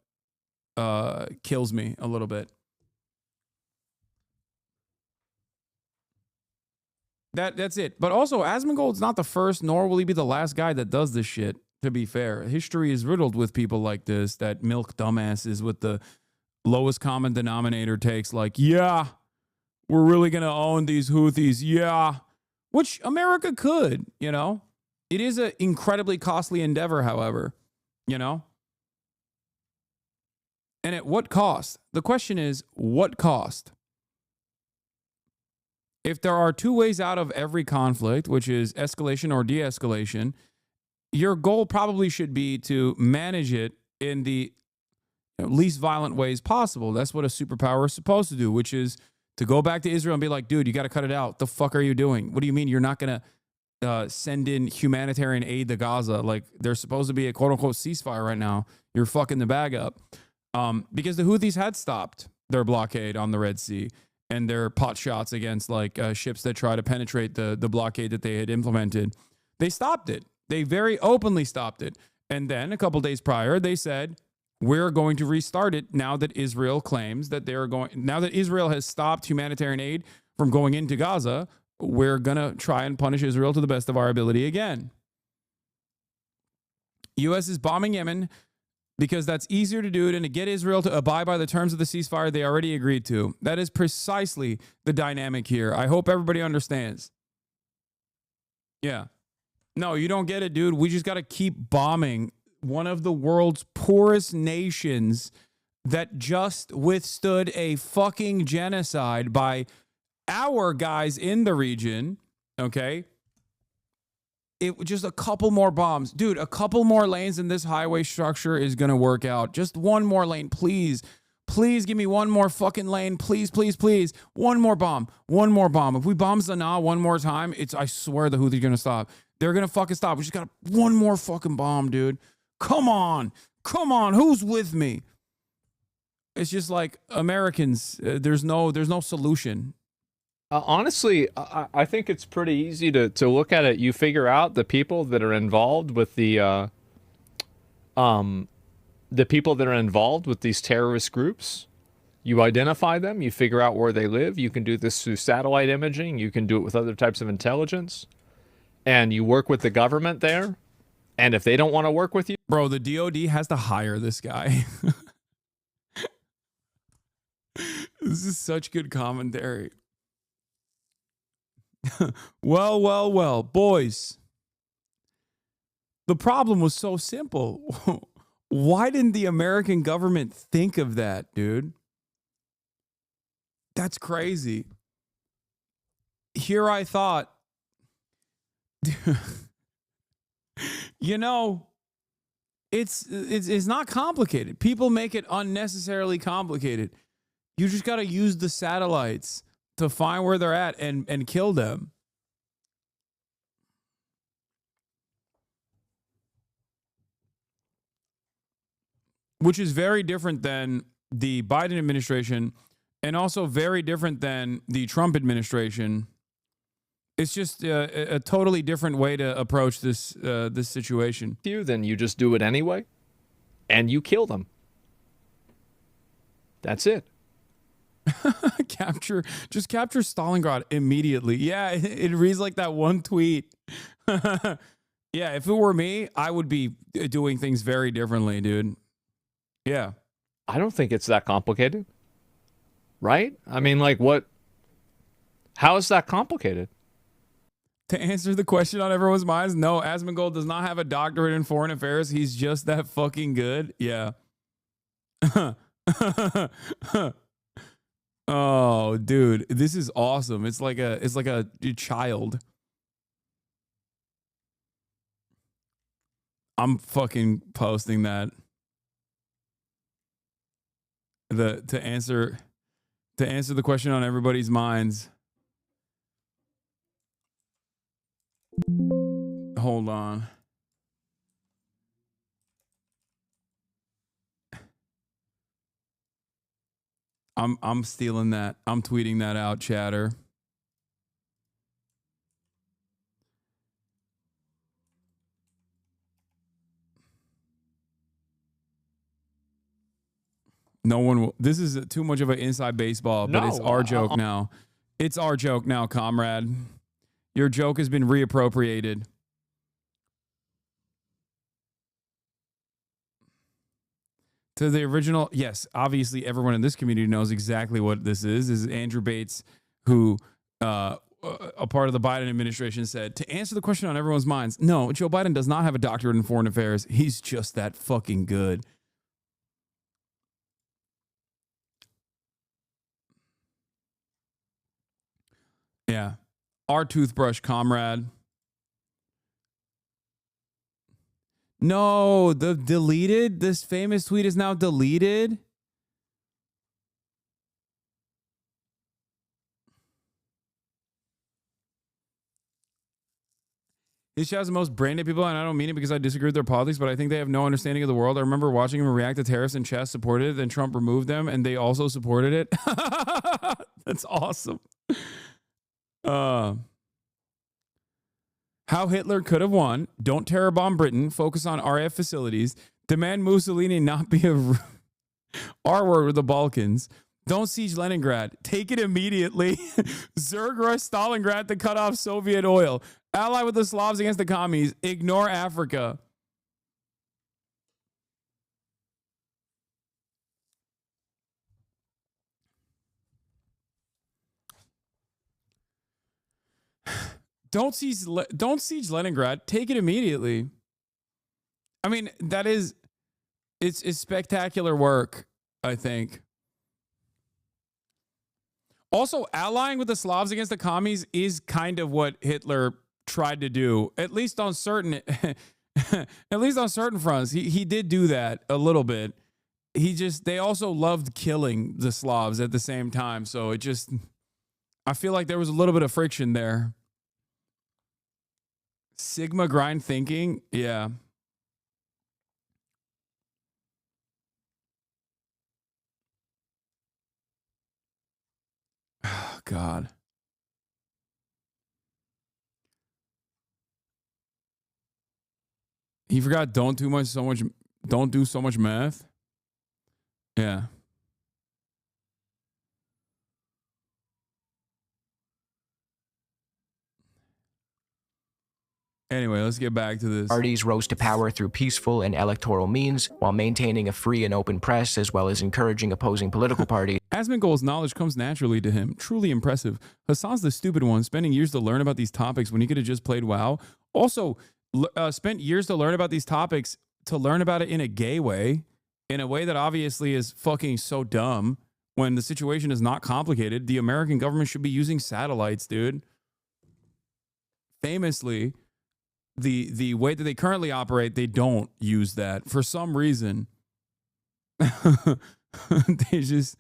kills me a little bit. That's it. But also, Asmongold's not the first, nor will he be the last guy that does this shit, to be fair. History is riddled with people like this that milk dumbasses with the lowest common denominator takes, like, yeah, we're really going to own these Houthis. Yeah. Which America could, you know. It is an incredibly costly endeavor, however, you know. And at what cost? The question is, what cost? If there are two ways out of every conflict, which is escalation or de-escalation, your goal probably should be to manage it in the least violent ways possible. That's what a superpower is supposed to do, which is to go back to Israel and be like, dude, you got to cut it out. The fuck are you doing? What do you mean you're not going to send in humanitarian aid to Gaza? Like, there's supposed to be a quote-unquote ceasefire right now. You're fucking the bag up. Because the Houthis had stopped their blockade on the Red Sea and their pot shots against like ships that try to penetrate the blockade that they had implemented. They stopped it. They very openly stopped it. And then a couple days prior, they said, we're going to restart it now that Israel claims that now that Israel has stopped humanitarian aid from going into Gaza, we're going to try and punish Israel to the best of our ability again. U.S. is bombing Yemen because that's easier to do than to get Israel to abide by the terms of the ceasefire they already agreed to. That is precisely the dynamic here. I hope everybody understands. Yeah. No, you don't get it, dude. We just got to keep bombing one of the world's poorest nations that just withstood a fucking genocide by our guys in the region, okay? It just a couple more bombs. Dude, a couple more lanes in this highway structure is going to work out. Just one more lane, please. Please give me one more fucking lane. Please, please, please. One more bomb. One more bomb. If we bomb Sanaa one more time, I swear the Houthis are going to stop. They're going to fucking stop. We just got one more fucking bomb, dude. Come on. Come on. Who's with me? It's just like Americans, there's no solution. Honestly, I think it's pretty easy to look at it. You figure out the people that are involved with the people that are involved with these terrorist groups. You identify them. You figure out where they live. You can do this through satellite imaging. You can do it with other types of intelligence. And you work with the government there. And if they don't want to work with you... Bro, the DOD has to hire this guy. This is such good commentary. Well, boys. The problem was so simple. Why didn't the American government think of that, dude? That's crazy. Here I thought, you know, it's not complicated. People make it unnecessarily complicated. You just got to use the satellites to find where they're at and kill them. Which is very different than the Biden administration and also very different than the Trump administration. It's just a totally different way to approach this this situation. Then you just do it anyway, and you kill them. That's it. Capture Stalingrad immediately. Yeah, it reads like that one tweet. Yeah, if it were me, I would be doing things very differently, dude. Yeah. I don't think it's that complicated. Right? I mean, like, what? How is that complicated? To answer the question on everyone's minds, no, Asmongold does not have a doctorate in foreign affairs. He's just that fucking good. Yeah. Oh, dude, this is awesome. It's like a child. I'm fucking posting that. To answer the question on everybody's minds. Hold on. I'm stealing that. I'm tweeting that out, chatter. No one will. This is too much of an inside baseball, but it's our joke now. It's our joke now, comrade. Your joke has been reappropriated. To the original, yes, obviously everyone in this community knows exactly what this is. This is Andrew Bates, who, a part of the Biden administration, said, to answer the question on everyone's minds, no, Joe Biden does not have a doctorate in foreign affairs. He's just that fucking good. Yeah. Our toothbrush, comrade. No, this famous tweet is now deleted. This show has the most brain dead people, and I don't mean it because I disagree with their politics, but I think they have no understanding of the world. I remember watching them react to tariffs, and Chess supported it, then Trump removed them, and they also supported it. That's awesome. How Hitler could have won. Don't terror bomb Britain. Focus on RAF facilities. Demand Mussolini not be a R word with the Balkans. Don't siege Leningrad. Take it immediately. Zerg rush Stalingrad to cut off Soviet oil. Ally with the Slavs against the commies. Ignore Africa. Don't siege Leningrad. Take it immediately. I mean, it's spectacular work, I think. Also, allying with the Slavs against the commies is kind of what Hitler tried to do, at least on certain fronts. He did do that a little bit. They also loved killing the Slavs at the same time, so I feel like there was a little bit of friction there. Sigma grind thinking, yeah. Oh, God. He forgot don't do so much math. Yeah. Anyway, let's get back to this. Parties rose to power through peaceful and electoral means while maintaining a free and open press as well as encouraging opposing political parties. Asmongold's knowledge comes naturally to him. Truly impressive. Hasan's the stupid one, spending years to learn about these topics when he could have just played WoW. Also, spent years to learn about these topics to learn about it in a gay way, in a way that obviously is fucking so dumb when the situation is not complicated. The American government should be using satellites, dude. Famously, the way that they currently operate, they don't use that for some reason. They just...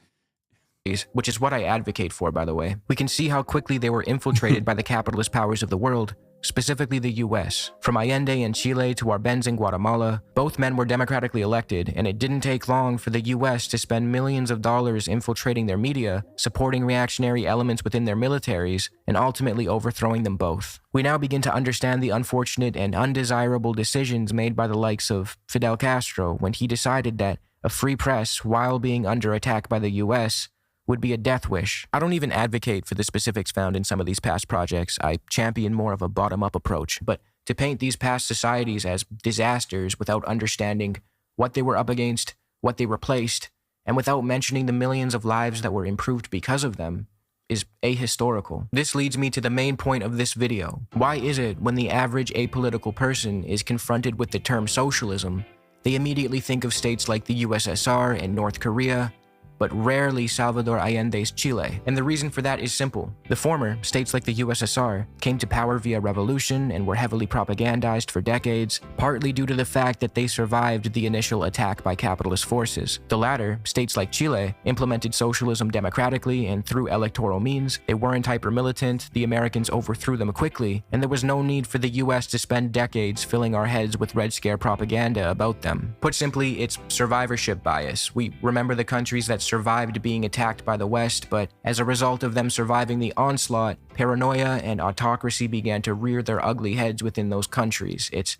Which is what I advocate for, by the way. We can see how quickly they were infiltrated by the capitalist powers of the world, specifically the US. From Allende in Chile to Arbenz in Guatemala, both men were democratically elected, and it didn't take long for the US to spend millions of dollars infiltrating their media, supporting reactionary elements within their militaries, and ultimately overthrowing them both. We now begin to understand the unfortunate and undesirable decisions made by the likes of Fidel Castro when he decided that a free press, while being under attack by the US, would be a death wish. I don't even advocate for the specifics found in some of these past projects. I champion more of a bottom-up approach. But to paint these past societies as disasters without understanding what they were up against, what they replaced, and without mentioning the millions of lives that were improved because of them, is ahistorical. This leads me to the main point of this video. Why is it when the average apolitical person is confronted with the term socialism, they immediately think of states like the USSR and North Korea, but rarely Salvador Allende's Chile? And the reason for that is simple. The former, states like the USSR, came to power via revolution and were heavily propagandized for decades, partly due to the fact that they survived the initial attack by capitalist forces. The latter, states like Chile, implemented socialism democratically and through electoral means. They weren't hyper-militant, the Americans overthrew them quickly, and there was no need for the US to spend decades filling our heads with Red Scare propaganda about them. Put simply, it's survivorship bias. We remember the countries that survived being attacked by the West, but as a result of them surviving the onslaught, paranoia and autocracy began to rear their ugly heads within those countries. It's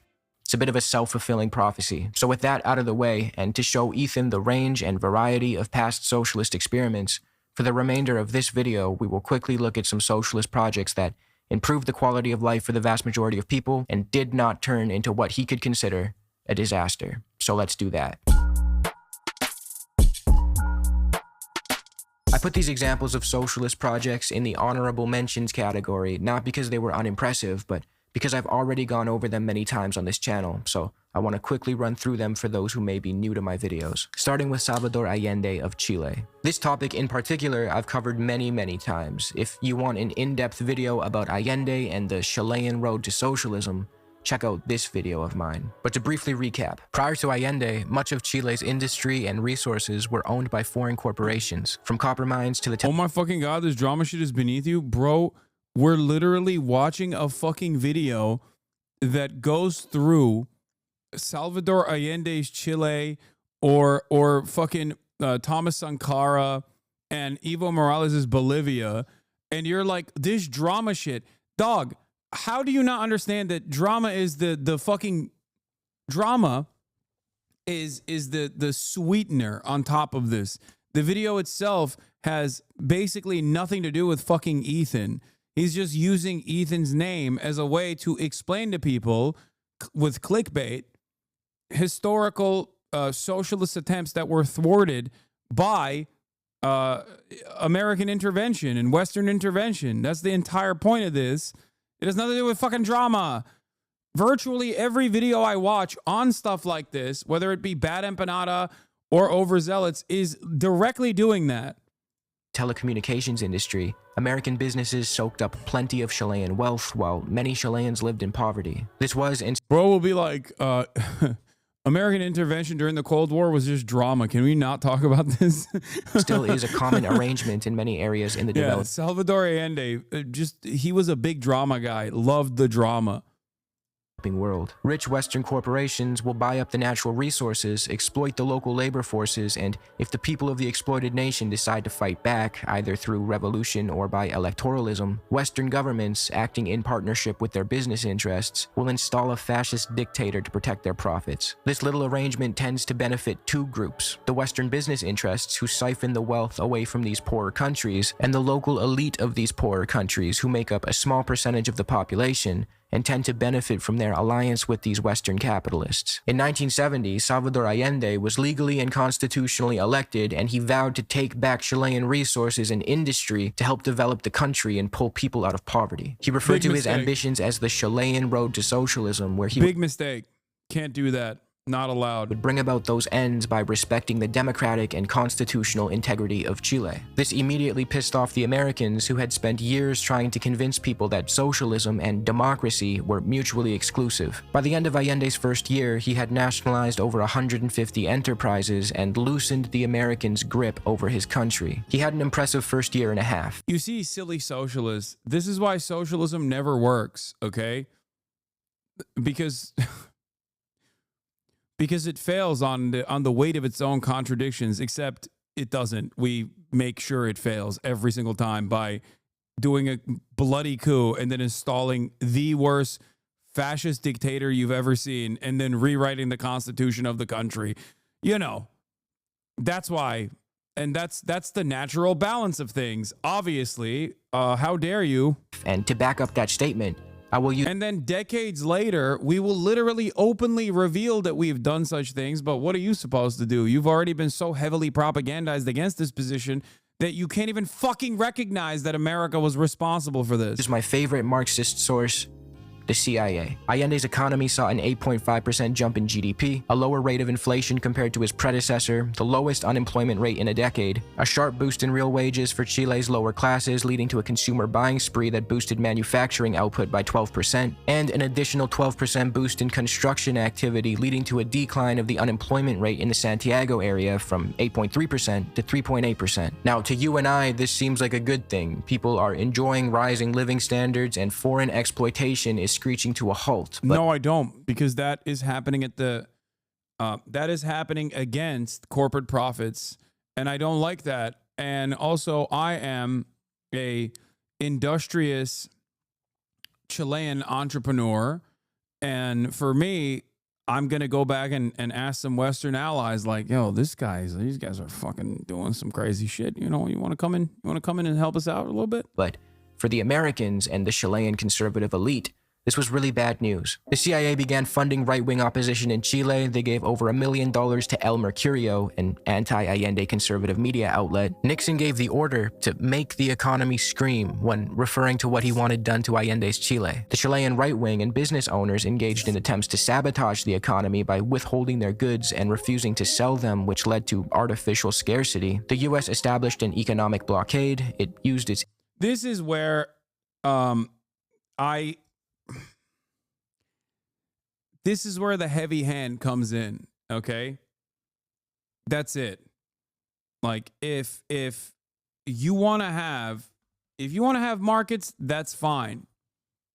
a bit of a self-fulfilling prophecy. So with that out of the way, and to show Ethan the range and variety of past socialist experiments, for the remainder of this video, we will quickly look at some socialist projects that improved the quality of life for the vast majority of people and did not turn into what he could consider a disaster. So let's do that. I put these examples of socialist projects in the honorable mentions category, not because they were unimpressive, but because I've already gone over them many times on this channel, so I want to quickly run through them for those who may be new to my videos. Starting with Salvador Allende of Chile. This topic in particular I've covered many times. If you want an in-depth video about Allende and the Chilean road to socialism, check out this video of mine. But to briefly recap, prior to Allende, much of Chile's industry and resources were owned by foreign corporations, from copper mines to the... Oh my fucking God, this drama shit is beneath you. Bro, we're literally watching a fucking video that goes through Salvador Allende's Chile or fucking Thomas Sankara and Evo Morales' Bolivia, and you're like, this drama shit. Dog, how do you not understand that drama is the fucking drama is the sweetener on top of this? The video itself has basically nothing to do with fucking Ethan. He's just using Ethan's name as a way to explain to people with clickbait historical socialist attempts that were thwarted by American intervention and Western intervention. That's the entire point of this. It has nothing to do with fucking drama. Virtually every video I watch on stuff like this, whether it be Bad Empanada or Overzealots, is directly doing that. Telecommunications industry, American businesses soaked up plenty of Chilean wealth while many Chileans lived in poverty. This was... Bro will be like, American intervention during the Cold War was just drama. Can we not talk about this? Still is a common arrangement in many areas in the developed... Salvador Allende, he was a big drama guy, loved the drama. World. Rich Western corporations will buy up the natural resources, exploit the local labor forces, and if the people of the exploited nation decide to fight back, either through revolution or by electoralism, Western governments, acting in partnership with their business interests, will install a fascist dictator to protect their profits. This little arrangement tends to benefit two groups: the Western business interests, who siphon the wealth away from these poorer countries, and the local elite of these poorer countries, who make up a small percentage of the population and tend to benefit from their alliance with these Western capitalists. In 1970, Salvador Allende was legally and constitutionally elected, and he vowed to take back Chilean resources and industry to help develop the country and pull people out of poverty. He referred to his ambitions as the Chilean road to socialism, where he... Big mistake. Can't do that. Not allowed. Would bring about those ends by respecting the democratic and constitutional integrity of Chile. This immediately pissed off the Americans, who had spent years trying to convince people that socialism and democracy were mutually exclusive. By the end of Allende's first year, he had nationalized over 150 enterprises and loosened the Americans' grip over his country. He had an impressive first year and a half. You see, silly socialists, this is why socialism never works, okay? Because it fails on the weight of its own contradictions, except it doesn't. We make sure it fails every single time by doing a bloody coup and then installing the worst fascist dictator you've ever seen and then rewriting the constitution of the country. You know, that's why. And that's the natural balance of things. Obviously, how dare you? And to back up that statement, I will use. And then decades later, we will literally openly reveal that we've done such things. But what are you supposed to do? You've already been so heavily propagandized against this position that you can't even fucking recognize that America was responsible for this. This is my favorite Marxist source, the CIA. Allende's economy saw an 8.5% jump in GDP, a lower rate of inflation compared to his predecessor, the lowest unemployment rate in a decade, a sharp boost in real wages for Chile's lower classes, leading to a consumer buying spree that boosted manufacturing output by 12%, and an additional 12% boost in construction activity, leading to a decline of the unemployment rate in the Santiago area from 8.3% to 3.8%. Now, to you and I, this seems like a good thing. People are enjoying rising living standards, and foreign exploitation is screeching to a halt. No, I don't, because that is happening at the that is happening against corporate profits, and I don't like that. And also, I am a industrious Chilean entrepreneur, and for me, I'm gonna go back and ask some Western allies, like, yo, these guys are fucking doing some crazy shit. You know, you want to come in and help us out a little bit? But for the Americans and the Chilean conservative elite, this was really bad news. The CIA began funding right-wing opposition in Chile. They gave over $1 million to El Mercurio, an anti-Allende conservative media outlet. Nixon gave the order to make the economy scream when referring to what he wanted done to Allende's Chile. The Chilean right-wing and business owners engaged in attempts to sabotage the economy by withholding their goods and refusing to sell them, which led to artificial scarcity. The U.S. established an economic blockade. It used its... This is where this is where the heavy hand comes in, okay? That's it. Like, if you want to have markets, that's fine.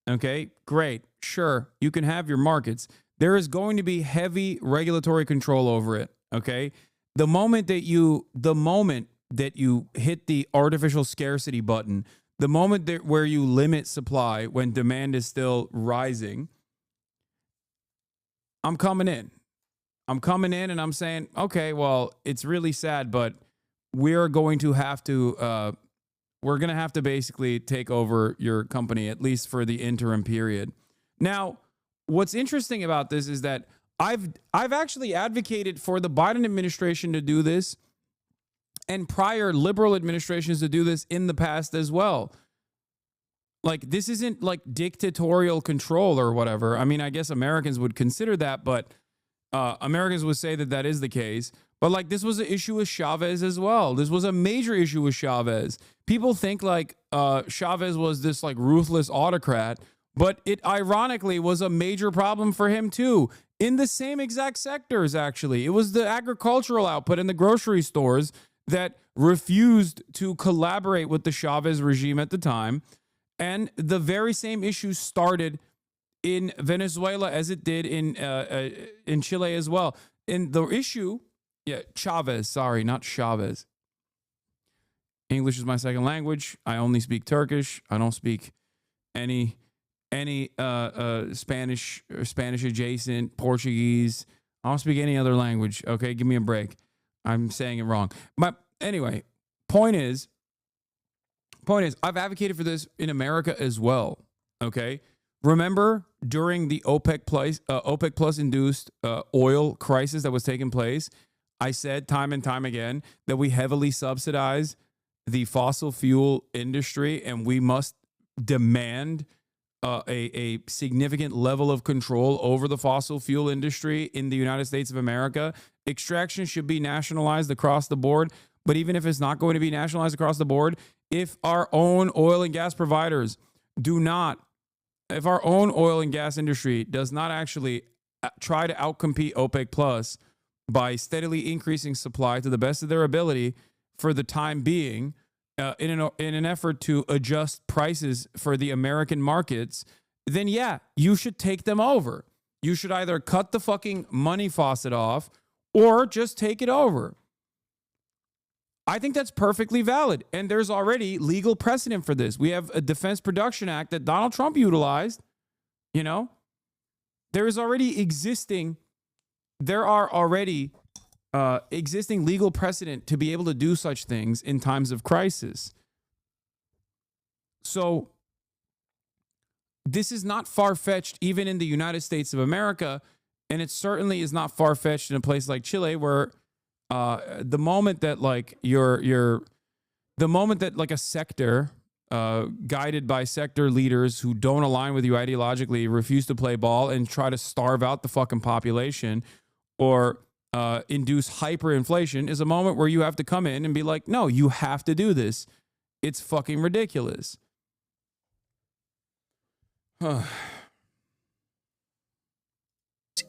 Okay? Great. Sure. You can have your markets. There is going to be heavy regulatory control over it, okay? The moment that you hit the artificial scarcity button, the moment where you limit supply when demand is still rising, I'm coming in and I'm saying, okay, well, it's really sad, but we're going to have to basically take over your company, at least for the interim period. Now, what's interesting about this is that I've actually advocated for the Biden administration to do this, and prior liberal administrations to do this in the past as well. Like, this isn't like dictatorial control or whatever. I mean, I guess Americans would consider that, but Americans would say that is the case. But like, this was an issue with Chavez as well. This was a major issue with Chavez. People think like Chavez was this like ruthless autocrat, but it ironically was a major problem for him too, in the same exact sectors, actually. It was the agricultural output in the grocery stores that refused to collaborate with the Chavez regime at the time. And the very same issue started in Venezuela as it did in Chile as well. And the issue, Chavez, sorry, not Chavez. English is my second language. I only speak Turkish. I don't speak any Spanish or Spanish adjacent, Portuguese. I don't speak any other language. Okay, give me a break. I'm saying it wrong. But anyway, point is, I've advocated for this in America as well. Okay, remember during the OPEC Plus induced oil crisis that was taking place, I said time and time again that we heavily subsidize the fossil fuel industry, and we must demand a significant level of control over the fossil fuel industry in the United States of America. Extraction should be nationalized across the board. But even if it's not going to be nationalized across the board, if our own oil and gas providers if our own oil and gas industry does not actually try to outcompete OPEC Plus by steadily increasing supply to the best of their ability for the time being, in an effort to adjust prices for the American markets, then yeah, you should take them over. You should either cut the fucking money faucet off or just take it over. I think that's perfectly valid. And there's already legal precedent for this. We have a Defense Production Act that Donald Trump utilized. You know, there are already existing legal precedent to be able to do such things in times of crisis. So this is not far-fetched even in the United States of America, and it certainly is not far-fetched in a place like Chile, where the moment that a sector guided by sector leaders who don't align with you ideologically refuse to play ball and try to starve out the fucking population or induce hyperinflation is a moment where you have to come in and be like, no, you have to do this. It's fucking ridiculous.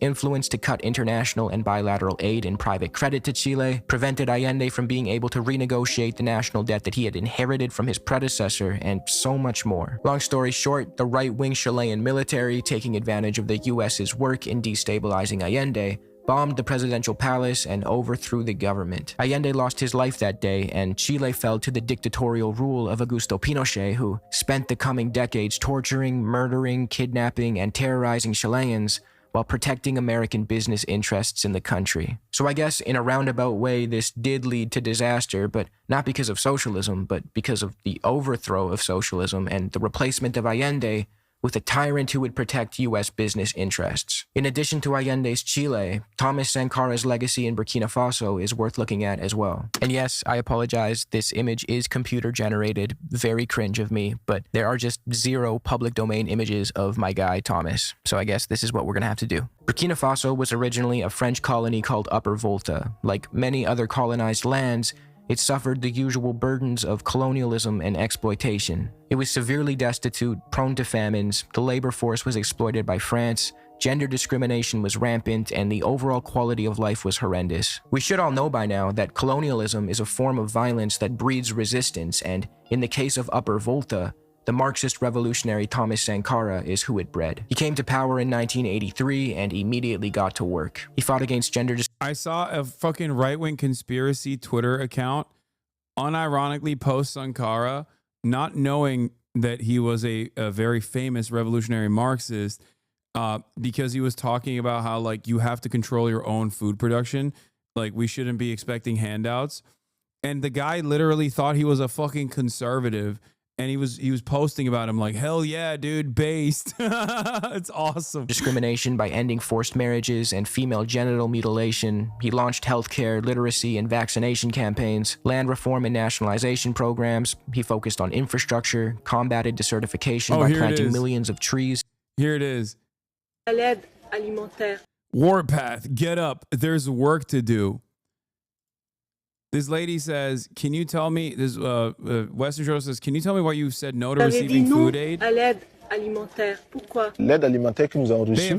Influence to cut international and bilateral aid and private credit to Chile prevented Allende from being able to renegotiate the national debt that he had inherited from his predecessor, and so much more. Long story short, the right-wing Chilean military, taking advantage of the US's work in destabilizing Allende, bombed the presidential palace and overthrew the government. Allende lost his life that day, and Chile fell to the dictatorial rule of Augusto Pinochet, who spent the coming decades torturing, murdering, kidnapping, and terrorizing Chileans while protecting American business interests in the country. So I guess in a roundabout way, this did lead to disaster, but not because of socialism, but because of the overthrow of socialism and the replacement of Allende with a tyrant who would protect U.S. business interests. In addition to Allende's Chile, Thomas Sankara's legacy in Burkina Faso is worth looking at as well. And yes, I apologize, this image is computer generated, very cringe of me, but there are just 0 public domain images of my guy Thomas. So I guess this is what we're gonna have to do. Burkina Faso was originally a French colony called Upper Volta. Like many other colonized lands, it suffered the usual burdens of colonialism and exploitation. It was severely destitute, prone to famines, the labor force was exploited by France, gender discrimination was rampant, and the overall quality of life was horrendous. We should all know by now that colonialism is a form of violence that breeds resistance, and in the case of Upper Volta, the Marxist revolutionary Thomas Sankara is who it bred. He came to power in 1983 and immediately got to work. He fought against gender I saw a fucking right-wing conspiracy Twitter account unironically post Sankara, not knowing that he was a very famous revolutionary Marxist, because he was talking about how, like, you have to control your own food production. Like, we shouldn't be expecting handouts. And the guy literally thought he was a fucking conservative. And he was posting about him like, hell yeah, dude, based. It's awesome. Discrimination by ending forced marriages and female genital mutilation. He launched healthcare, literacy, and vaccination campaigns, land reform and nationalization programs. He focused on infrastructure, combated desertification by planting millions of trees. Here it is. Warpath, get up. There's work to do. This lady says, can you tell me, this Western Journal says, can you tell me why you said no to receiving food aid? They have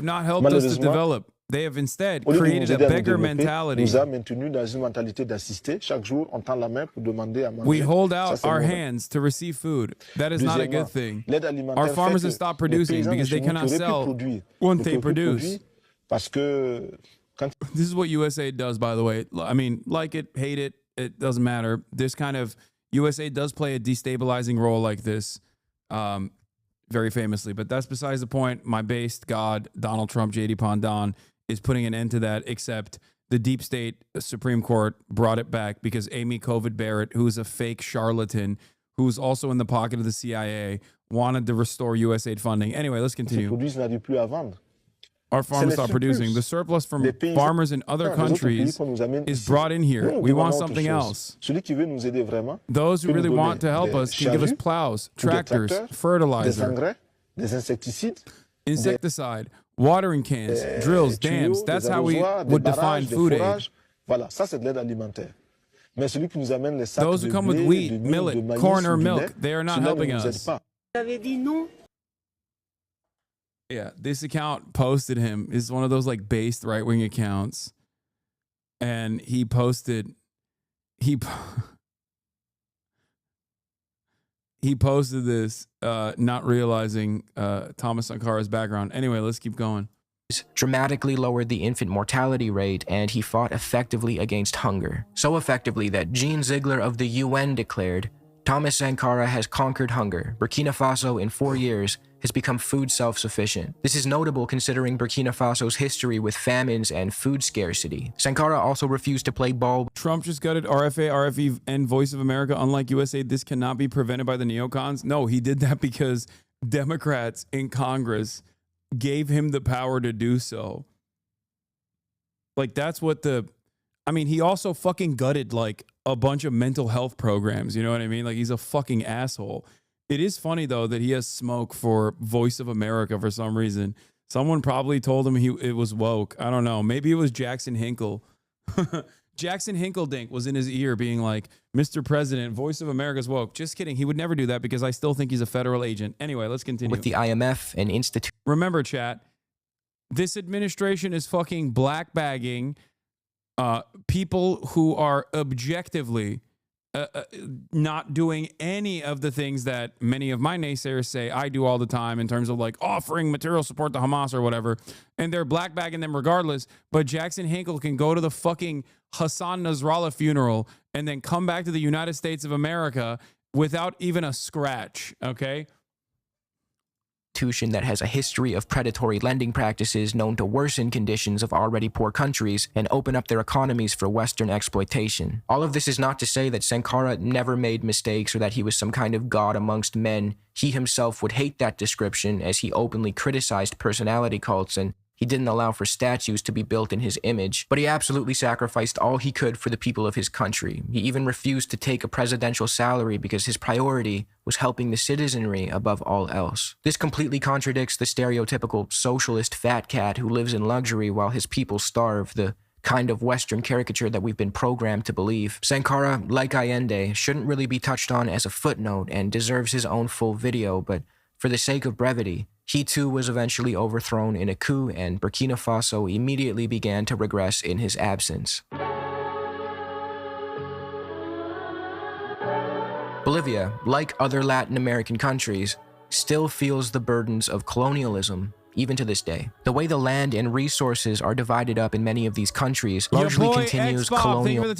not helped us to develop. They have instead created a beggar mentality. We hold out our hands to receive food. That is not a good thing. Our farmers have stopped producing because they cannot sell what they produce. This is what USAID does, by the way. I mean, like it, hate it, it doesn't matter. This kind of USAID does play a destabilizing role like this, very famously. But that's besides the point. My based god, Donald Trump, JD Pondon, is putting an end to that, except the deep state Supreme Court brought it back because Amy Covid Barrett, who is a fake charlatan, who's also in the pocket of the CIA, wanted to restore USAID funding. Anyway, let's continue. Our farmers stop producing. The surplus from farmers in other countries is brought in here. We want something else. Those who really want to help us can give us plows, tractors, fertilizer. insecticide, watering cans, drills, dams. That's how we would define food aid. Those who come with wheat, millet, corn, or milk, they are not helping us. Yeah, this account posted him. Is one of those like based right-wing accounts. And he posted, he posted this, not realizing Thomas Sankara's background. Anyway, let's keep going. Dramatically lowered the infant mortality rate, and he fought effectively against hunger. So effectively that Jean Ziegler of the UN declared, Thomas Sankara has conquered hunger. Burkina Faso, in 4 years, has become food self-sufficient. This is notable considering Burkina Faso's history with famines and food scarcity. Sankara also refused to play ball. Trump just gutted RFA, RFE, and Voice of America. Unlike USA, this cannot be prevented by the neocons. No, he did that because Democrats in Congress gave him the power to do so. Like, that's what I mean, he also fucking gutted like a bunch of mental health programs. You know what I mean? Like, he's a fucking asshole. It is funny, though, that he has smoke for Voice of America for some reason. Someone probably told him it was woke. I don't know. Maybe it was Jackson Hinkle. Jackson Hinkledink was in his ear being like, Mr. President, Voice of America's woke. Just kidding. He would never do that because I still think he's a federal agent. Anyway, let's continue. With the IMF and institute. Remember, chat, this administration is fucking blackbagging people who are objectively not doing any of the things that many of my naysayers say I do all the time in terms of like offering material support to Hamas or whatever. And they're blackbagging them regardless. But Jackson Hinkle can go to the fucking Hassan Nasrallah funeral and then come back to the United States of America without even a scratch. Okay. That has a history of predatory lending practices known to worsen conditions of already poor countries and open up their economies for Western exploitation. All of this is not to say that Sankara never made mistakes or that he was some kind of god amongst men. He himself would hate that description, as he openly criticized personality cults and he didn't allow for statues to be built in his image, but he absolutely sacrificed all he could for the people of his country. He even refused to take a presidential salary because his priority was helping the citizenry above all else. This completely contradicts the stereotypical socialist fat cat who lives in luxury while his people starve, the kind of Western caricature that we've been programmed to believe. Sankara, like Allende, shouldn't really be touched on as a footnote and deserves his own full video, but for the sake of brevity, he too was eventually overthrown in a coup, and Burkina Faso immediately began to regress in his absence. Bolivia, like other Latin American countries, still feels the burdens of colonialism, even to this day. The way the land and resources are divided up in many of these countries largely continues colonial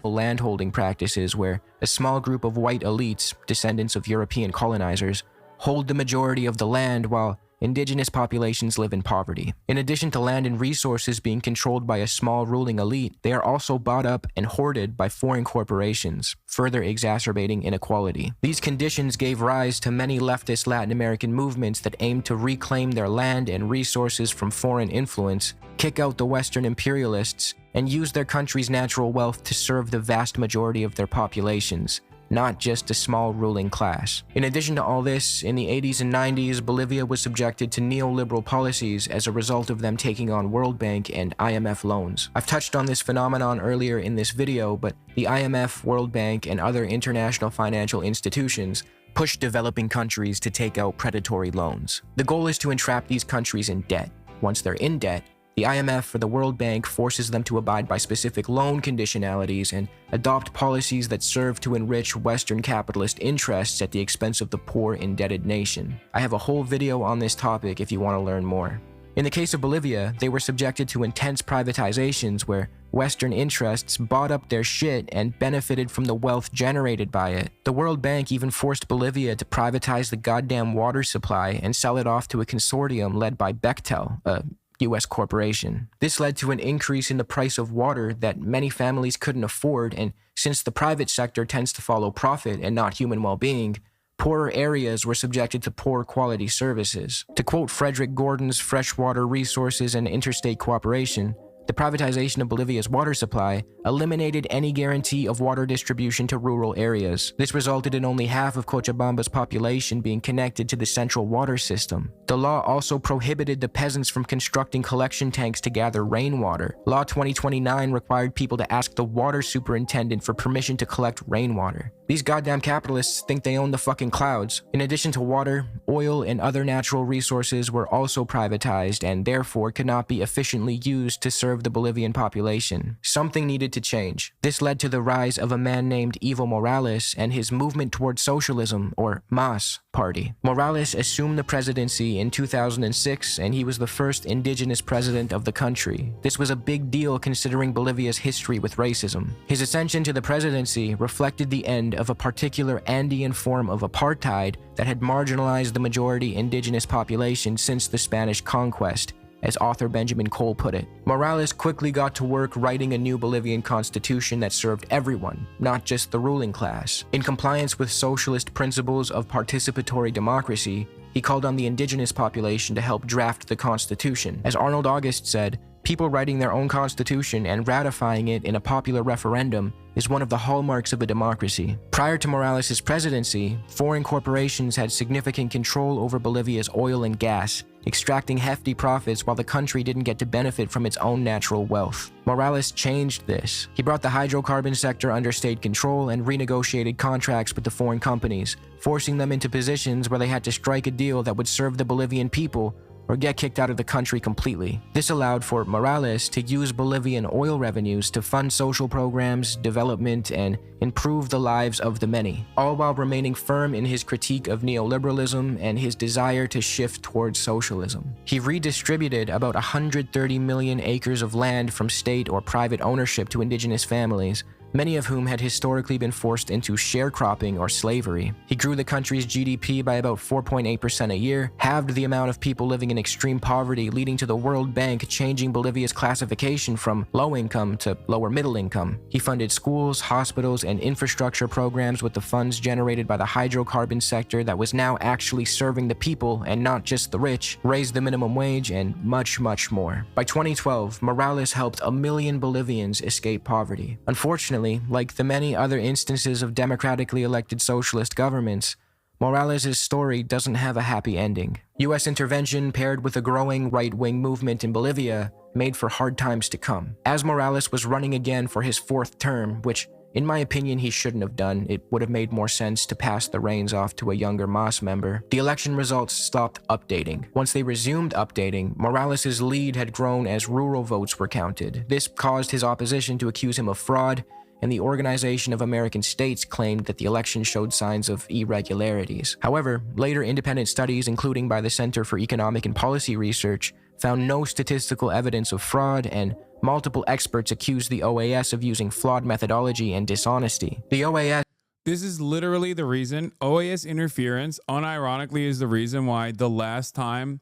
landholding practices where a small group of white elites, descendants of European colonizers, hold the majority of the land while indigenous populations live in poverty. In addition to land and resources being controlled by a small ruling elite, they are also bought up and hoarded by foreign corporations, further exacerbating inequality. These conditions gave rise to many leftist Latin American movements that aim to reclaim their land and resources from foreign influence, kick out the Western imperialists, and use their country's natural wealth to serve the vast majority of their populations, not just a small ruling class. In addition to all this, in the 80s and 90s, Bolivia was subjected to neoliberal policies as a result of them taking on World Bank and IMF loans. I've touched on this phenomenon earlier in this video, but the IMF, World Bank, and other international financial institutions push developing countries to take out predatory loans. The goal is to entrap these countries in debt. Once they're in debt, the IMF or the World Bank forces them to abide by specific loan conditionalities and adopt policies that serve to enrich Western capitalist interests at the expense of the poor, indebted nation. I have a whole video on this topic if you want to learn more. In the case of Bolivia, they were subjected to intense privatizations where Western interests bought up their shit and benefited from the wealth generated by it. The World Bank even forced Bolivia to privatize the goddamn water supply and sell it off to a consortium led by Bechtel, a U.S. corporation. This led to an increase in the price of water that many families couldn't afford, and since the private sector tends to follow profit and not human well-being, poorer areas were subjected to poor quality services. To quote Frederick Gordon's Freshwater Resources and Interstate Cooperation, The privatization of Bolivia's water supply eliminated any guarantee of water distribution to rural areas. This resulted in only half of Cochabamba's population being connected to the central water system. The law also prohibited the peasants from constructing collection tanks to gather rainwater. Law 2029 required people to ask the water superintendent for permission to collect rainwater. These goddamn capitalists think they own the fucking clouds. In addition to water, oil and other natural resources were also privatized and therefore could not be efficiently used to serve the Bolivian population. Something needed to change. This led to the rise of a man named Evo Morales and his movement towards socialism, or MAS, party. Morales assumed the presidency in 2006 and he was the first indigenous president of the country. This was a big deal considering Bolivia's history with racism. His ascension to the presidency reflected the end of a particular Andean form of apartheid that had marginalized the majority indigenous population since the Spanish conquest, as author Benjamin Cole put it. Morales quickly got to work writing a new Bolivian constitution that served everyone, not just the ruling class. In compliance with socialist principles of participatory democracy, he called on the indigenous population to help draft the constitution. As Arnold August said, people writing their own constitution and ratifying it in a popular referendum is one of the hallmarks of a democracy. Prior to Morales' presidency, foreign corporations had significant control over Bolivia's oil and gas, extracting hefty profits while the country didn't get to benefit from its own natural wealth. Morales changed this. He brought the hydrocarbon sector under state control and renegotiated contracts with the foreign companies, forcing them into positions where they had to strike a deal that would serve the Bolivian people or get kicked out of the country completely. This allowed for Morales to use Bolivian oil revenues to fund social programs, development, and improve the lives of the many, all while remaining firm in his critique of neoliberalism and his desire to shift towards socialism. He redistributed about 130 million acres of land from state or private ownership to indigenous families, many of whom had historically been forced into sharecropping or slavery. He grew the country's GDP by about 4.8% a year, halved the amount of people living in extreme poverty, leading to the World Bank changing Bolivia's classification from low income to lower middle income. He funded schools, hospitals, and infrastructure programs with the funds generated by the hydrocarbon sector that was now actually serving the people and not just the rich, raised the minimum wage, and much, much more. By 2012, Morales helped 1 million Bolivians escape poverty. Unfortunately, like the many other instances of democratically elected socialist governments, Morales' story doesn't have a happy ending. US intervention paired with a growing right-wing movement in Bolivia made for hard times to come. As Morales was running again for his 4th term, which in my opinion he shouldn't have done, it would have made more sense to pass the reins off to a younger MAS member, the election results stopped updating. Once they resumed updating, Morales' lead had grown as rural votes were counted. This caused his opposition to accuse him of fraud, and the Organization of American States claimed that the election showed signs of irregularities. However, later independent studies, including by the Center for Economic and Policy Research, found no statistical evidence of fraud, and multiple experts accused the OAS of using flawed methodology and dishonesty. The OAS... This is literally the reason OAS interference, unironically, is the reason why the last time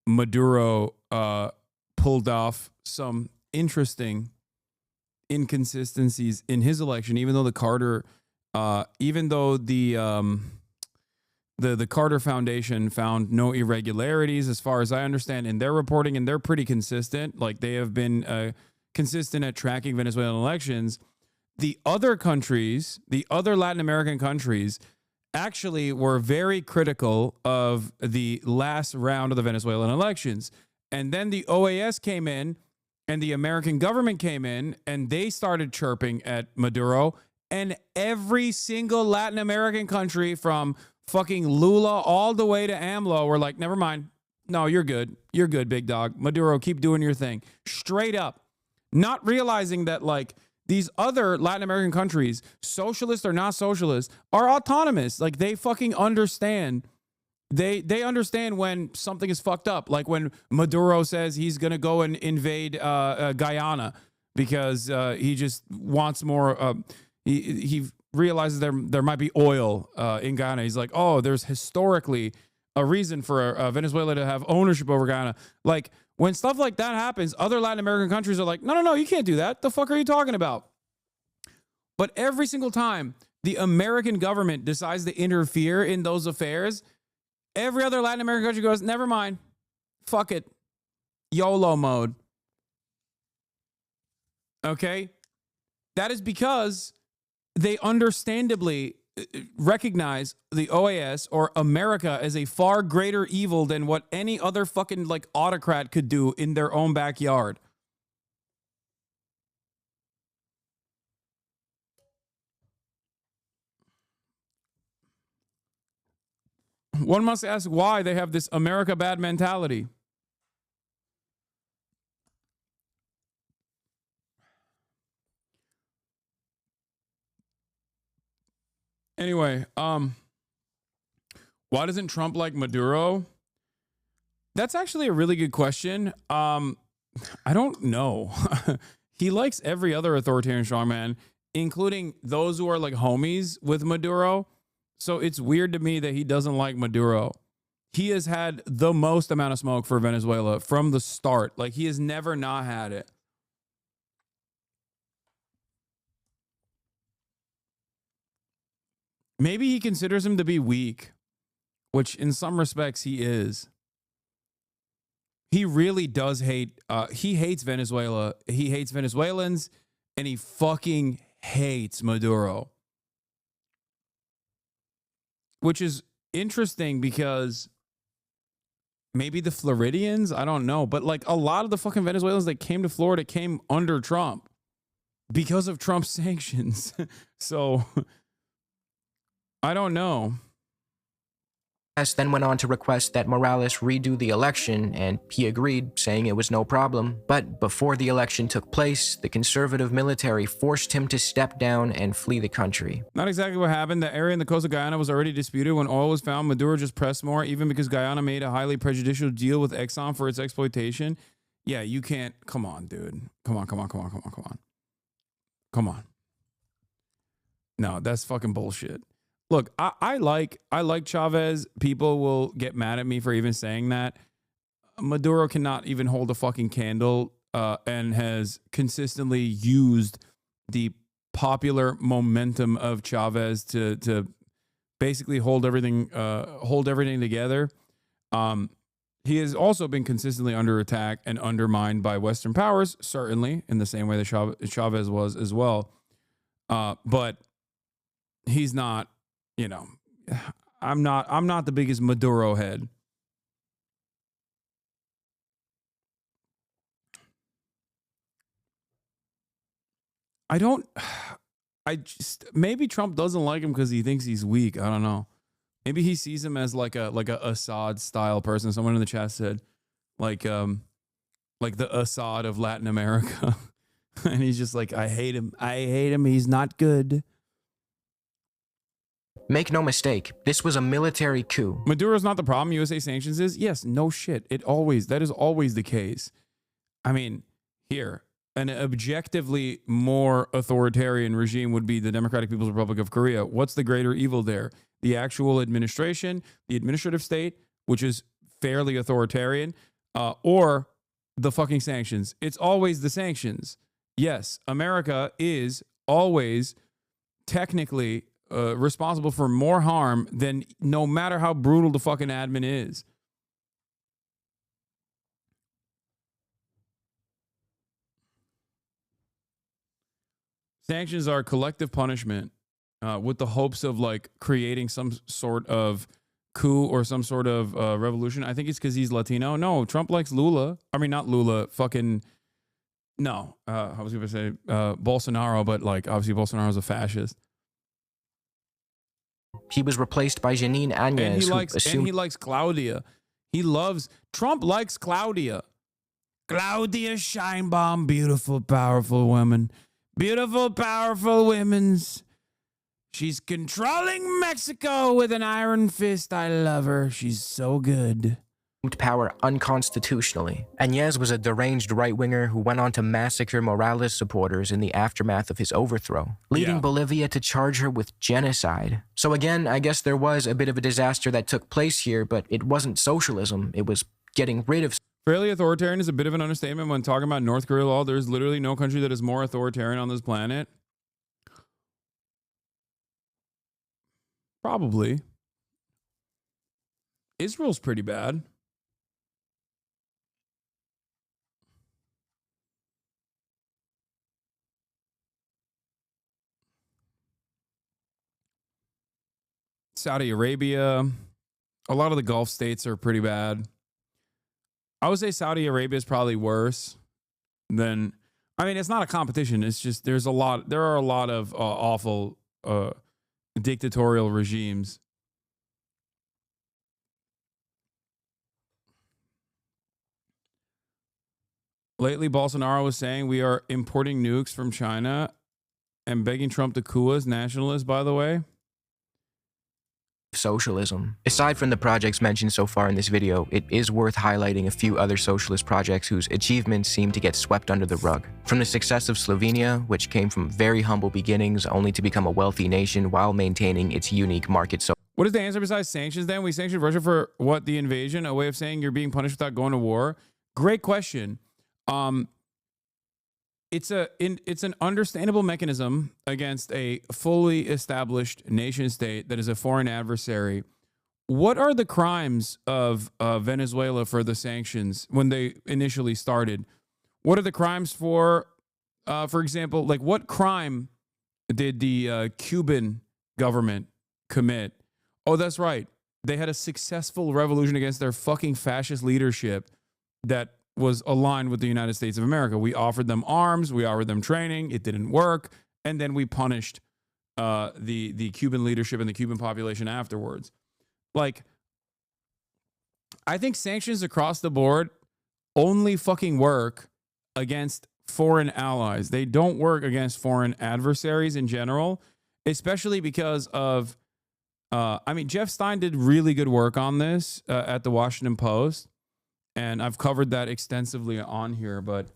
Maduro pulled off some interesting inconsistencies in his election, even though the Carter Carter Foundation found no irregularities, as far as I understand, in their reporting, and they're pretty consistent. Like, they have been consistent at tracking Venezuelan elections. The other countries, the other Latin American countries, actually were very critical of the last round of the Venezuelan elections. And then the OAS came in, and the American government came in, and they started chirping at Maduro. And every single Latin American country, from fucking Lula all the way to AMLO, were like, never mind. No, you're good. You're good, big dog. Maduro, keep doing your thing. Straight up. Not realizing that, like, these other Latin American countries, socialist or not socialist, are autonomous. Like, they fucking understand. They understand when something is fucked up. Like when Maduro says he's going to go and invade Guyana because he just wants more. He realizes there might be oil in Guyana. He's like, oh, there's historically a reason for Venezuela to have ownership over Guyana. Like, when stuff like that happens, other Latin American countries are like, no, you can't do that. The fuck are you talking about? But every single time the American government decides to interfere in those affairs, every other Latin American country goes, never mind. Fuck it. YOLO mode. Okay? That is because they understandably recognize the OAS or America as a far greater evil than what any other fucking like autocrat could do in their own backyard. One must ask why they have this America bad mentality. Anyway, why doesn't Trump like Maduro? That's actually a really good question. I don't know. He likes every other authoritarian strongman, including those who are like homies with Maduro. So it's weird to me that he doesn't like Maduro. He has had the most amount of smoke for Venezuela from the start. Like, he has never not had it. Maybe he considers him to be weak, which in some respects he is. He really does hate, he hates Venezuela. He hates Venezuelans, and he fucking hates Maduro. Which is interesting because maybe the Floridians, I don't know, but like a lot of the fucking Venezuelans that came to Florida came under Trump because of Trump's sanctions. So I don't know. Then went on to request that Morales redo the election, and he agreed, saying it was no problem. But before the election took place, the conservative military forced him to step down and flee the country. Not exactly what happened. The area in the coast of Guyana was already disputed. When oil was found, Maduro just pressed more, even because Guyana made a highly prejudicial deal with Exxon for its exploitation. Yeah, you can't. Come on, dude. Come on. No, that's fucking bullshit. Look, I like Chavez. People will get mad at me for even saying that. Maduro cannot even hold a fucking candle, and has consistently used the popular momentum of Chavez to basically hold everything together. He has also been consistently under attack and undermined by Western powers, certainly in the same way that Chavez was as well. But he's not. You know, I'm not the biggest Maduro head. Maybe Trump doesn't like him because he thinks he's weak. I don't know. Maybe he sees him as like a Assad style person. Someone in the chat said like the Assad of Latin America. And he's just like, I hate him. He's not good. Make no mistake, this was a military coup. Maduro's not the problem. USA sanctions is? Yes, no shit. That is always the case. I mean, here, an objectively more authoritarian regime would be the Democratic People's Republic of Korea. What's the greater evil there? The actual administration, the administrative state, which is fairly authoritarian, or the fucking sanctions? It's always the sanctions. Yes, America is always technically responsible for more harm than no matter how brutal the fucking admin is. Sanctions are collective punishment with the hopes of like creating some sort of coup or some sort of revolution. I think it's because he's Latino. No, Trump likes Lula. I mean, not Lula, fucking, no. I was going to say Bolsonaro, but like obviously Bolsonaro's a fascist. He was replaced by Janine Áñez, and he likes Claudia. Trump likes Claudia. Claudia Sheinbaum, beautiful, powerful woman. Beautiful, powerful women's. She's controlling Mexico with an iron fist. I love her. She's so good. Power unconstitutionally. Áñez was a deranged right-winger who went on to massacre Morales supporters in the aftermath of his overthrow, leading Bolivia to charge her with genocide. So again, I guess there was a bit of a disaster that took place here, but it wasn't socialism. It was getting rid of... Fairly authoritarian is a bit of an understatement when talking about North Korea law. There's literally no country that is more authoritarian on this planet. Probably. Israel's pretty bad. Saudi Arabia. A lot of the Gulf states are pretty bad. I would say Saudi Arabia is probably worse than. I mean, it's not a competition. It's just there are a lot of awful dictatorial regimes. Lately, Bolsonaro was saying we are importing nukes from China and begging Trump to coup us, nationalists, by the way. Socialism. Aside from the projects mentioned so far in this video, it is worth highlighting a few other socialist projects whose achievements seem to get swept under the rug. From the success of Slovenia, which came from very humble beginnings only to become a wealthy nation while maintaining its unique market. What is the answer besides sanctions then? We sanctioned Russia for what? The invasion? A way of saying you're being punished without going to war? Great question. It's an understandable mechanism against a fully established nation state that is a foreign adversary. What are the crimes of Venezuela for the sanctions when they initially started? What are the crimes for example, like what crime did the Cuban government commit? Oh, that's right. They had a successful revolution against their fucking fascist leadership that was aligned with the United States of America. We offered them arms, we offered them training, it didn't work, and then we punished the Cuban leadership and the Cuban population afterwards. Like, I think sanctions across the board only fucking work against foreign allies. They don't work against foreign adversaries in general, especially because of, Jeff Stein did really good work on this at the Washington Post. And I've covered that extensively on here, but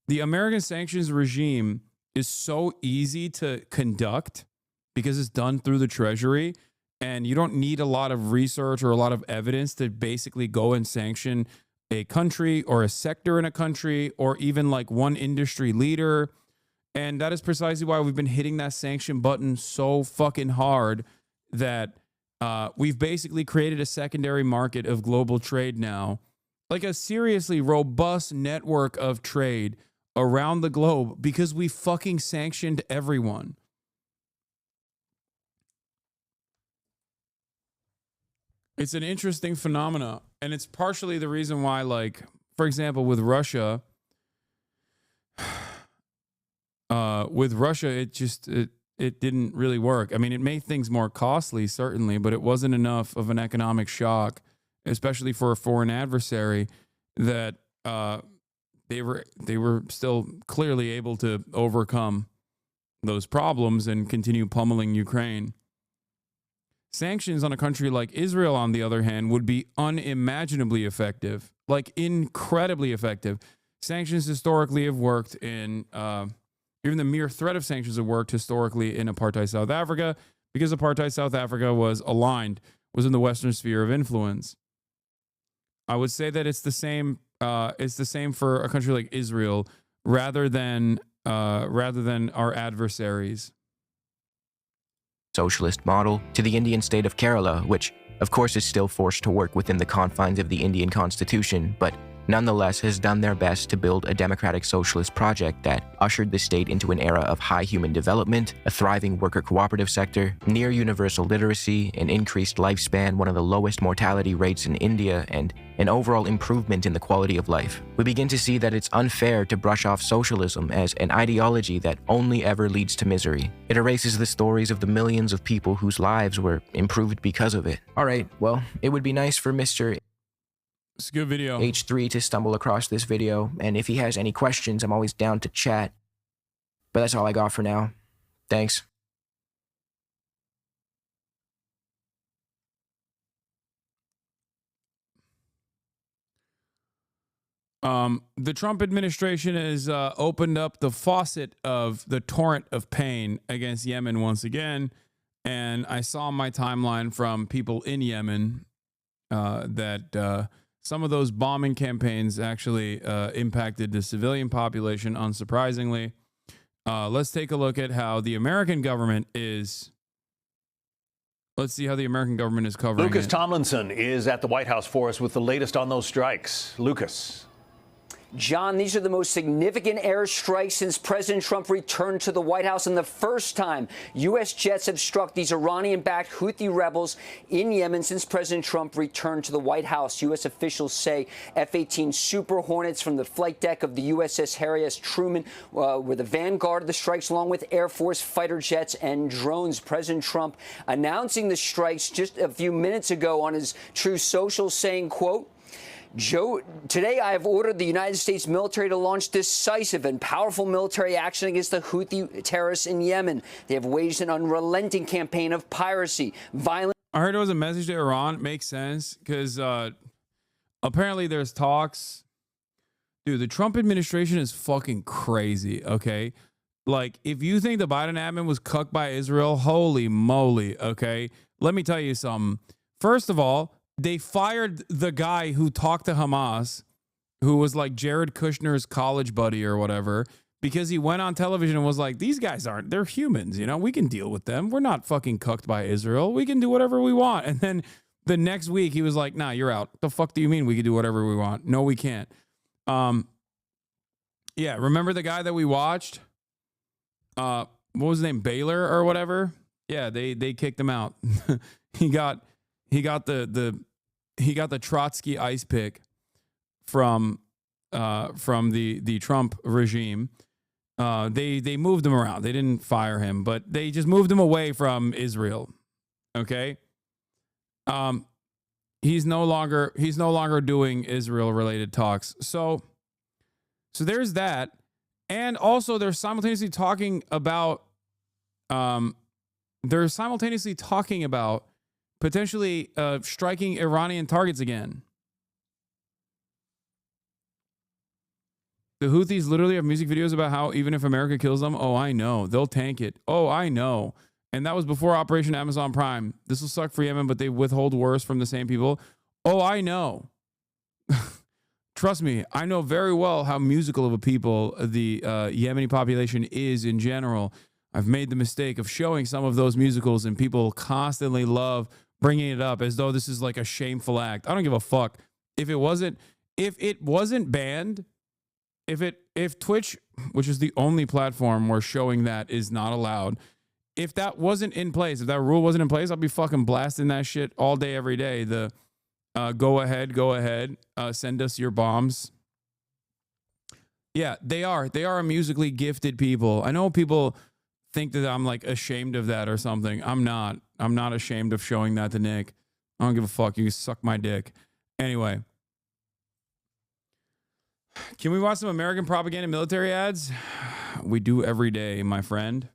the American sanctions regime is so easy to conduct because it's done through the Treasury, and you don't need a lot of research or a lot of evidence to basically go and sanction a country or a sector in a country or even like one industry leader. And that is precisely why we've been hitting that sanction button so fucking hard that we've basically created a secondary market of global trade now. Like a seriously robust network of trade around the globe because we fucking sanctioned everyone. It's an interesting phenomena, and it's partially the reason why, like, for example, with Russia, it didn't really work. I mean, it made things more costly, certainly, but it wasn't enough of an economic shock, especially for a foreign adversary, that they were still clearly able to overcome those problems and continue pummeling Ukraine. Sanctions on a country like Israel, on the other hand, would be unimaginably effective, like incredibly effective. Sanctions historically have worked in, even the mere threat of sanctions have worked historically in apartheid South Africa because apartheid South Africa was in the Western sphere of influence. I would say that it's the same. It's the same for a country like Israel, rather than our adversaries. Socialist model to the Indian state of Kerala, which of course is still forced to work within the confines of the Indian constitution, but nonetheless has done their best to build a democratic socialist project that ushered the state into an era of high human development, a thriving worker cooperative sector, near universal literacy, an increased lifespan, one of the lowest mortality rates in India, and an overall improvement in the quality of life. We begin to see that it's unfair to brush off socialism as an ideology that only ever leads to misery. It erases the stories of the millions of people whose lives were improved because of it. Alright, well, it would be nice for Mr. It's a good video. H3 to stumble across this video, and if he has any questions, I'm always down to chat. But that's all I got for now. Thanks. The Trump administration has opened up the faucet of the torrent of pain against Yemen once again. And I saw my timeline from people in Yemen that some of those bombing campaigns actually impacted the civilian population, unsurprisingly. Let's take a look at how the American government is. Let's see how the American government is covering Lucas it. Tomlinson is at the White House for us with the latest on those strikes. Lucas. John, these are the most significant airstrikes since President Trump returned to the White House, and the first time U.S. jets have struck these Iranian-backed Houthi rebels in Yemen since President Trump returned to the White House. U.S. officials say F-18 Super Hornets from the flight deck of the USS Harry S. Truman were the vanguard of the strikes, along with Air Force fighter jets and drones. President Trump announcing the strikes just a few minutes ago on his Truth Social, saying, quote, Joe, today I have ordered the United States military to launch decisive and powerful military action against the Houthi terrorists in Yemen. They have waged an unrelenting campaign of piracy, violence. I heard it was a message to Iran. Makes sense because apparently there's talks. Dude, the Trump administration is fucking crazy, okay? Like, if you think the Biden admin was cucked by Israel, holy moly, okay? Let me tell you something. First of all, they fired the guy who talked to Hamas, who was like Jared Kushner's college buddy or whatever, because he went on television and was like, these guys they're humans, you know, we can deal with them. We're not fucking cucked by Israel. We can do whatever we want. And then the next week he was like, nah, you're out. The fuck do you mean we can do whatever we want? No, we can't. Yeah, remember the guy that we watched? What was his name? Baylor or whatever? Yeah, they kicked him out. He got the Trotsky ice pick from the Trump regime. They moved him around. They didn't fire him, but they just moved him away from Israel. Okay. He's no longer doing Israel related talks. So there's that. And also they're simultaneously talking about potentially striking Iranian targets again. The Houthis literally have music videos about how even if America kills them, oh, I know, they'll tank it. Oh, I know. And that was before Operation Amazon Prime. This will suck for Yemen, but they withhold worse from the same people. Oh, I know. Trust me, I know very well how musical of a people the Yemeni population is in general. I've made the mistake of showing some of those musicals, and people constantly love bringing it up as though this is like a shameful act. I don't give a fuck. If it wasn't banned, if Twitch, which is the only platform where showing that is not allowed, if that wasn't in place, if that rule wasn't in place, I'll be fucking blasting that shit all day, every day. The go ahead, send us your bombs. Yeah, they are a musically gifted people. I know people think that I'm like ashamed of that or something. I'm not ashamed of showing that to Nick. I don't give a fuck. You can suck my dick. Anyway, can we watch some American propaganda military ads? We do every day, my friend.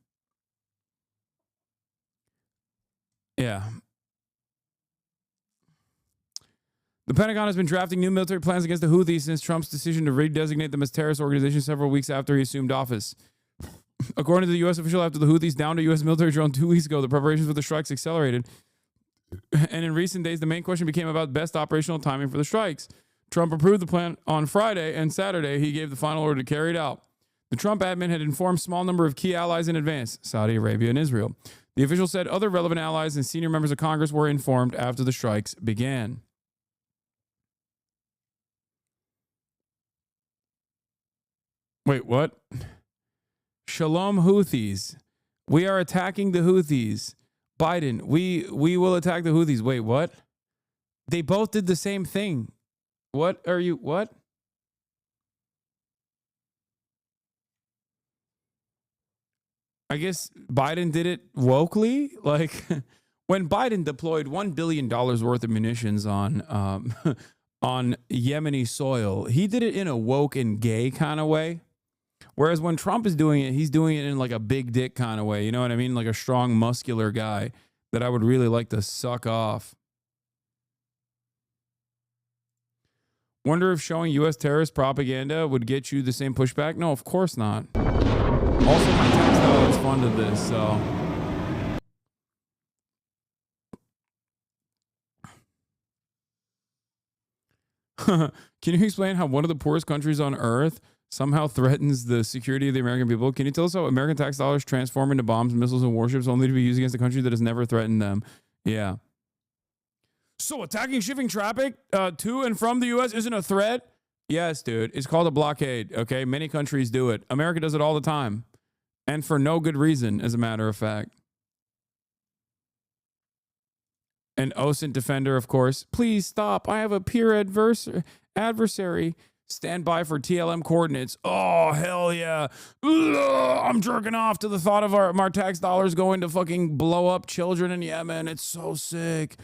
Yeah. The Pentagon has been drafting new military plans against the Houthis since Trump's decision to redesignate them as terrorist organizations several weeks after he assumed office. According to the U.S. official, after the Houthis downed a U.S. military drone 2 weeks ago, the preparations for the strikes accelerated. And in recent days, the main question became about best operational timing for the strikes. Trump approved the plan on Friday, and Saturday he gave the final order to carry it out. The Trump admin had informed a small number of key allies in advance, Saudi Arabia and Israel. The official said other relevant allies and senior members of Congress were informed after the strikes began. Wait, what? Shalom Houthis. We are attacking the Houthis. Biden, we will attack the Houthis. Wait, what? They both did the same thing. What? I guess Biden did it wokely. Like when Biden deployed $1 billion worth of munitions on Yemeni soil, he did it in a woke and gay kind of way. Whereas when Trump is doing it, he's doing it in like a big dick kind of way. You know what I mean? Like a strong, muscular guy that I would really like to suck off. Wonder if showing U.S. terrorist propaganda would get you the same pushback? No, of course not. Also, my text has funded this, so. Can you explain how one of the poorest countries on earth somehow threatens the security of the American people? Can you tell us how American tax dollars transform into bombs, missiles, and warships only to be used against a country that has never threatened them? Yeah. So attacking shipping traffic to and from the U.S. isn't a threat? Yes, dude. It's called a blockade. Okay. Many countries do it. America does it all the time. And for no good reason, as a matter of fact. An OSINT defender, of course. Please stop. I have a peer adversary. Stand by for TLM coordinates. Oh, hell yeah. Ugh, I'm jerking off to the thought of our tax dollars going to fucking blow up children in Yemen. It's so sick.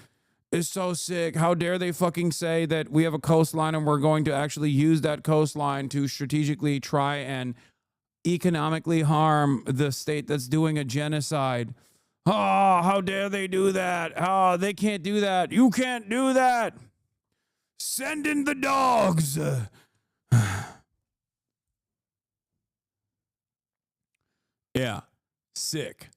It's so sick. How dare they fucking say that we have a coastline and we're going to actually use that coastline to strategically try and economically harm the state that's doing a genocide. Oh, how dare they do that? Oh, they can't do that. You can't do that. Send in the dogs. Yeah, sick.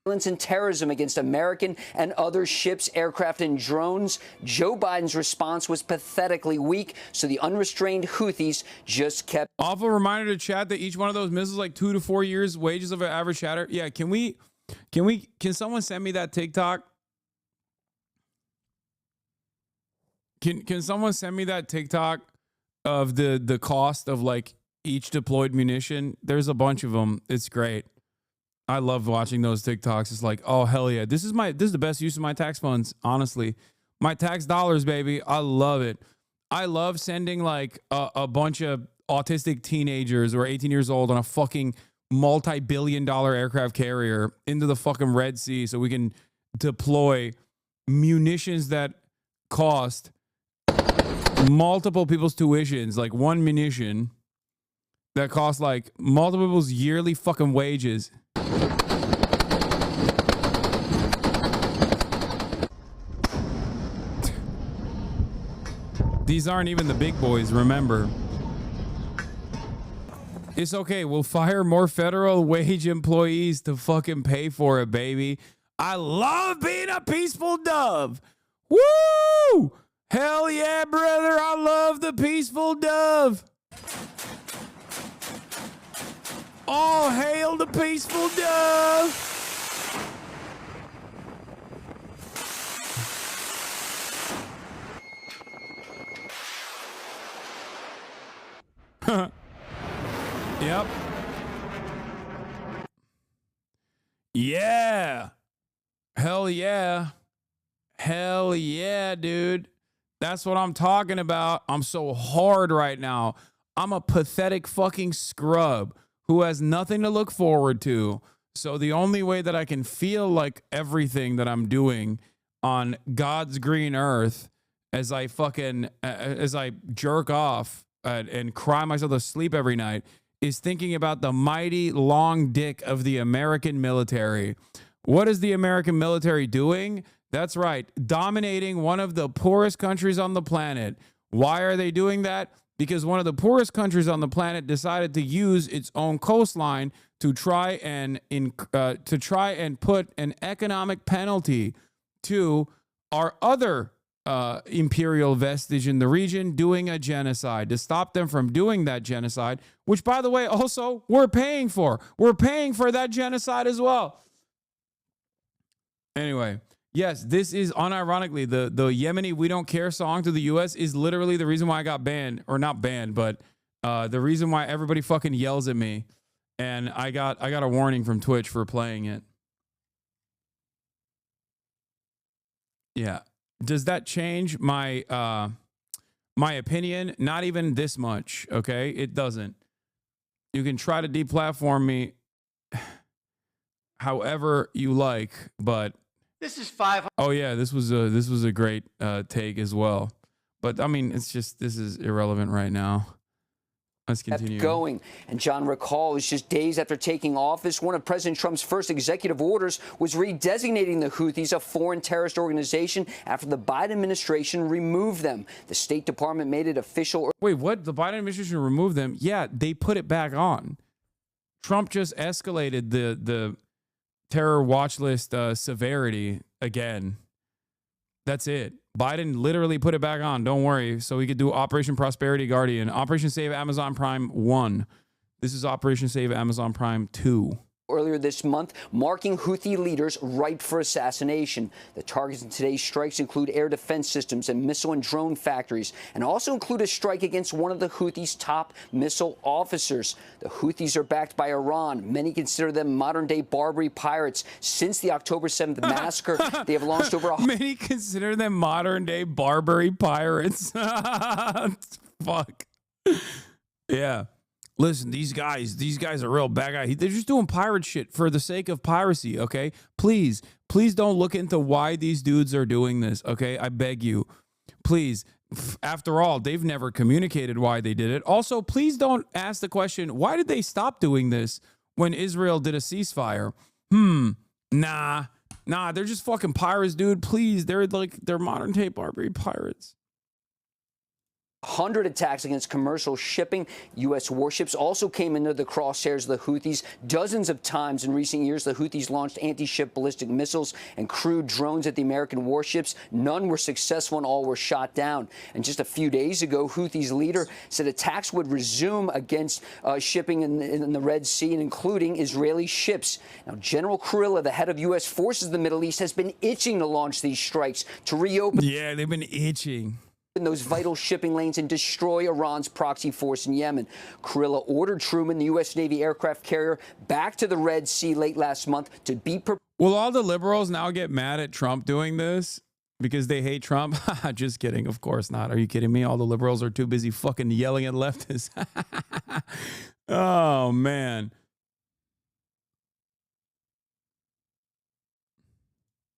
Violence and terrorism against American and other ships, aircraft, and drones. Joe Biden's response was pathetically weak, so the unrestrained Houthis just kept. Awful reminder to chat that each one of those missiles like 2 to 4 years wages of an average shatter. Yeah, can someone send me that TikTok? Can someone send me that TikTok of the cost of like each deployed munition? There's a bunch of them. It's great. I love watching those TikToks. It's like, oh hell yeah, this is the best use of my tax funds. Honestly, my tax dollars, baby. I love it. I love sending like a bunch of autistic teenagers who are 18 years old on a fucking multi-billion-dollar aircraft carrier into the fucking Red Sea so we can deploy munitions that cost multiple people's tuitions, like one munition that costs like multiple people's yearly fucking wages. These aren't even the big boys, remember. It's okay. We'll fire more federal wage employees to fucking pay for it, baby. I love being a peaceful dove. Woo! Hell yeah, brother. I love the peaceful dove. All hail the peaceful dove. Yep. Yeah. Hell yeah. Hell yeah, dude. That's what I'm talking about. I'm so hard right now. I'm a pathetic fucking scrub who has nothing to look forward to. So the only way that I can feel like everything that I'm doing on God's green earth as I jerk off and cry myself to sleep every night is thinking about the mighty long dick of the American military. What is the American military doing? That's right, dominating one of the poorest countries on the planet. Why are they doing that? Because one of the poorest countries on the planet decided to use its own coastline to try and put an economic penalty to our other imperial vestige in the region doing a genocide, to stop them from doing that genocide, which, by the way, also we're paying for. We're paying for that genocide as well. Anyway, yes, this is unironically the Yemeni "We Don't Care" song to the U.S. is literally the reason why I got banned, or not banned, but the reason why everybody fucking yells at me, and I got a warning from Twitch for playing it. Yeah. Does that change my my opinion? Not even this much, okay? It doesn't. You can try to deplatform me however you like, but This is 500. oh yeah, this was a great take as well. But I mean, it's just, this is irrelevant right now. Let's continue. Kept going. And John recalls just days after taking office, one of President Trump's first executive orders was redesignating the Houthis a foreign terrorist organization after the Biden administration removed them. The State Department made it official. Wait, what? The Biden administration removed them? Yeah, they put it back on. Trump just escalated the terror watch list severity again. That's it. Biden literally put it back on. Don't worry. So we could do Operation Prosperity Guardian. Operation Save Amazon Prime 1. This is Operation Save Amazon Prime 2. earlier this month, marking Houthi leaders ripe for assassination. The targets in today's strikes include air defense systems and missile and drone factories, and also include a strike against one of the Houthis' top missile officers. The Houthis are backed by Iran. Many consider them modern-day Barbary pirates. Since the October 7th massacre, they have launched over Many consider them modern-day Barbary pirates. Fuck. Yeah. Listen, these guys are real bad guys. They're just doing pirate shit for the sake of piracy, okay? Please don't look into why these dudes are doing this, okay? I beg you. Please. After all, they've never communicated why they did it. Also, please don't ask the question, why did they stop doing this when Israel did a ceasefire? Nah, they're just fucking pirates, dude. Please, they're modern-day Barbary pirates. 100 attacks against commercial shipping. U.S. warships also came into the crosshairs of the Houthis. Dozens of times in recent years, the Houthis launched anti-ship ballistic missiles and crewed drones at the American warships. None were successful and all were shot down. And just a few days ago, Houthis leader said attacks would resume against shipping in the Red Sea, and including Israeli ships. Now, General Kurilla, the head of U.S. forces in the Middle East, has been itching to launch these strikes to reopen. Yeah, they've been itching. In those vital shipping lanes and destroy Iran's proxy force in Yemen. Kurilla ordered Truman, the U.S. Navy aircraft carrier, back to the Red Sea late last month to be prepared. Will all the liberals now get mad at Trump doing this because they hate Trump? Just kidding. Of course not. Are you kidding me? All the liberals are too busy fucking yelling at leftists. Oh, man.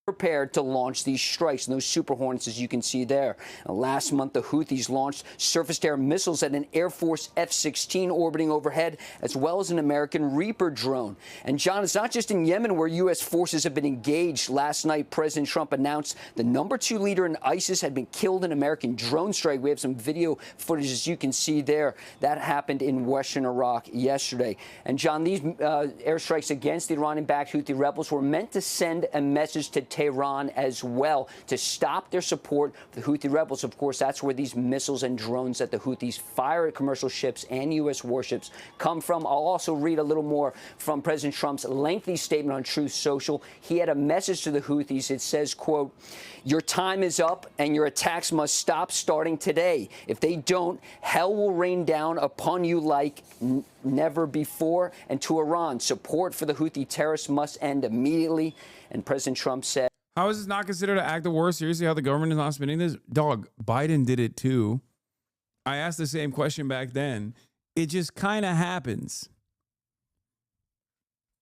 Prepared to launch these strikes, and those Super Hornets, as you can see there. Last month, the Houthis launched surface-to-air missiles at an Air Force F-16 orbiting overhead, as well as an American Reaper drone. And, John, it's not just in Yemen where U.S. forces have been engaged. Last night, President Trump announced the #2 leader in ISIS had been killed in an American drone strike. We have some video footage, as you can see there. That happened in western Iraq yesterday. And, John, these airstrikes against the Iranian-backed Houthi rebels were meant to send a message to Tehran as well to stop their support for the Houthi rebels. Of course, that's where these missiles and drones that the Houthis fire at commercial ships and U.S. warships come from. I'll also read a little more from President Trump's lengthy statement on Truth Social. He had a message to the Houthis. It says, quote, "Your time is up and your attacks must stop starting today. If they don't, hell will rain down upon you like never before. And to Iran, support for the Houthi terrorists must end immediately." And President Trump said, how is this not considered an act of war? Seriously, how the government is not spending this? Dog, Biden did it too. I asked the same question back then. It just kind of happens.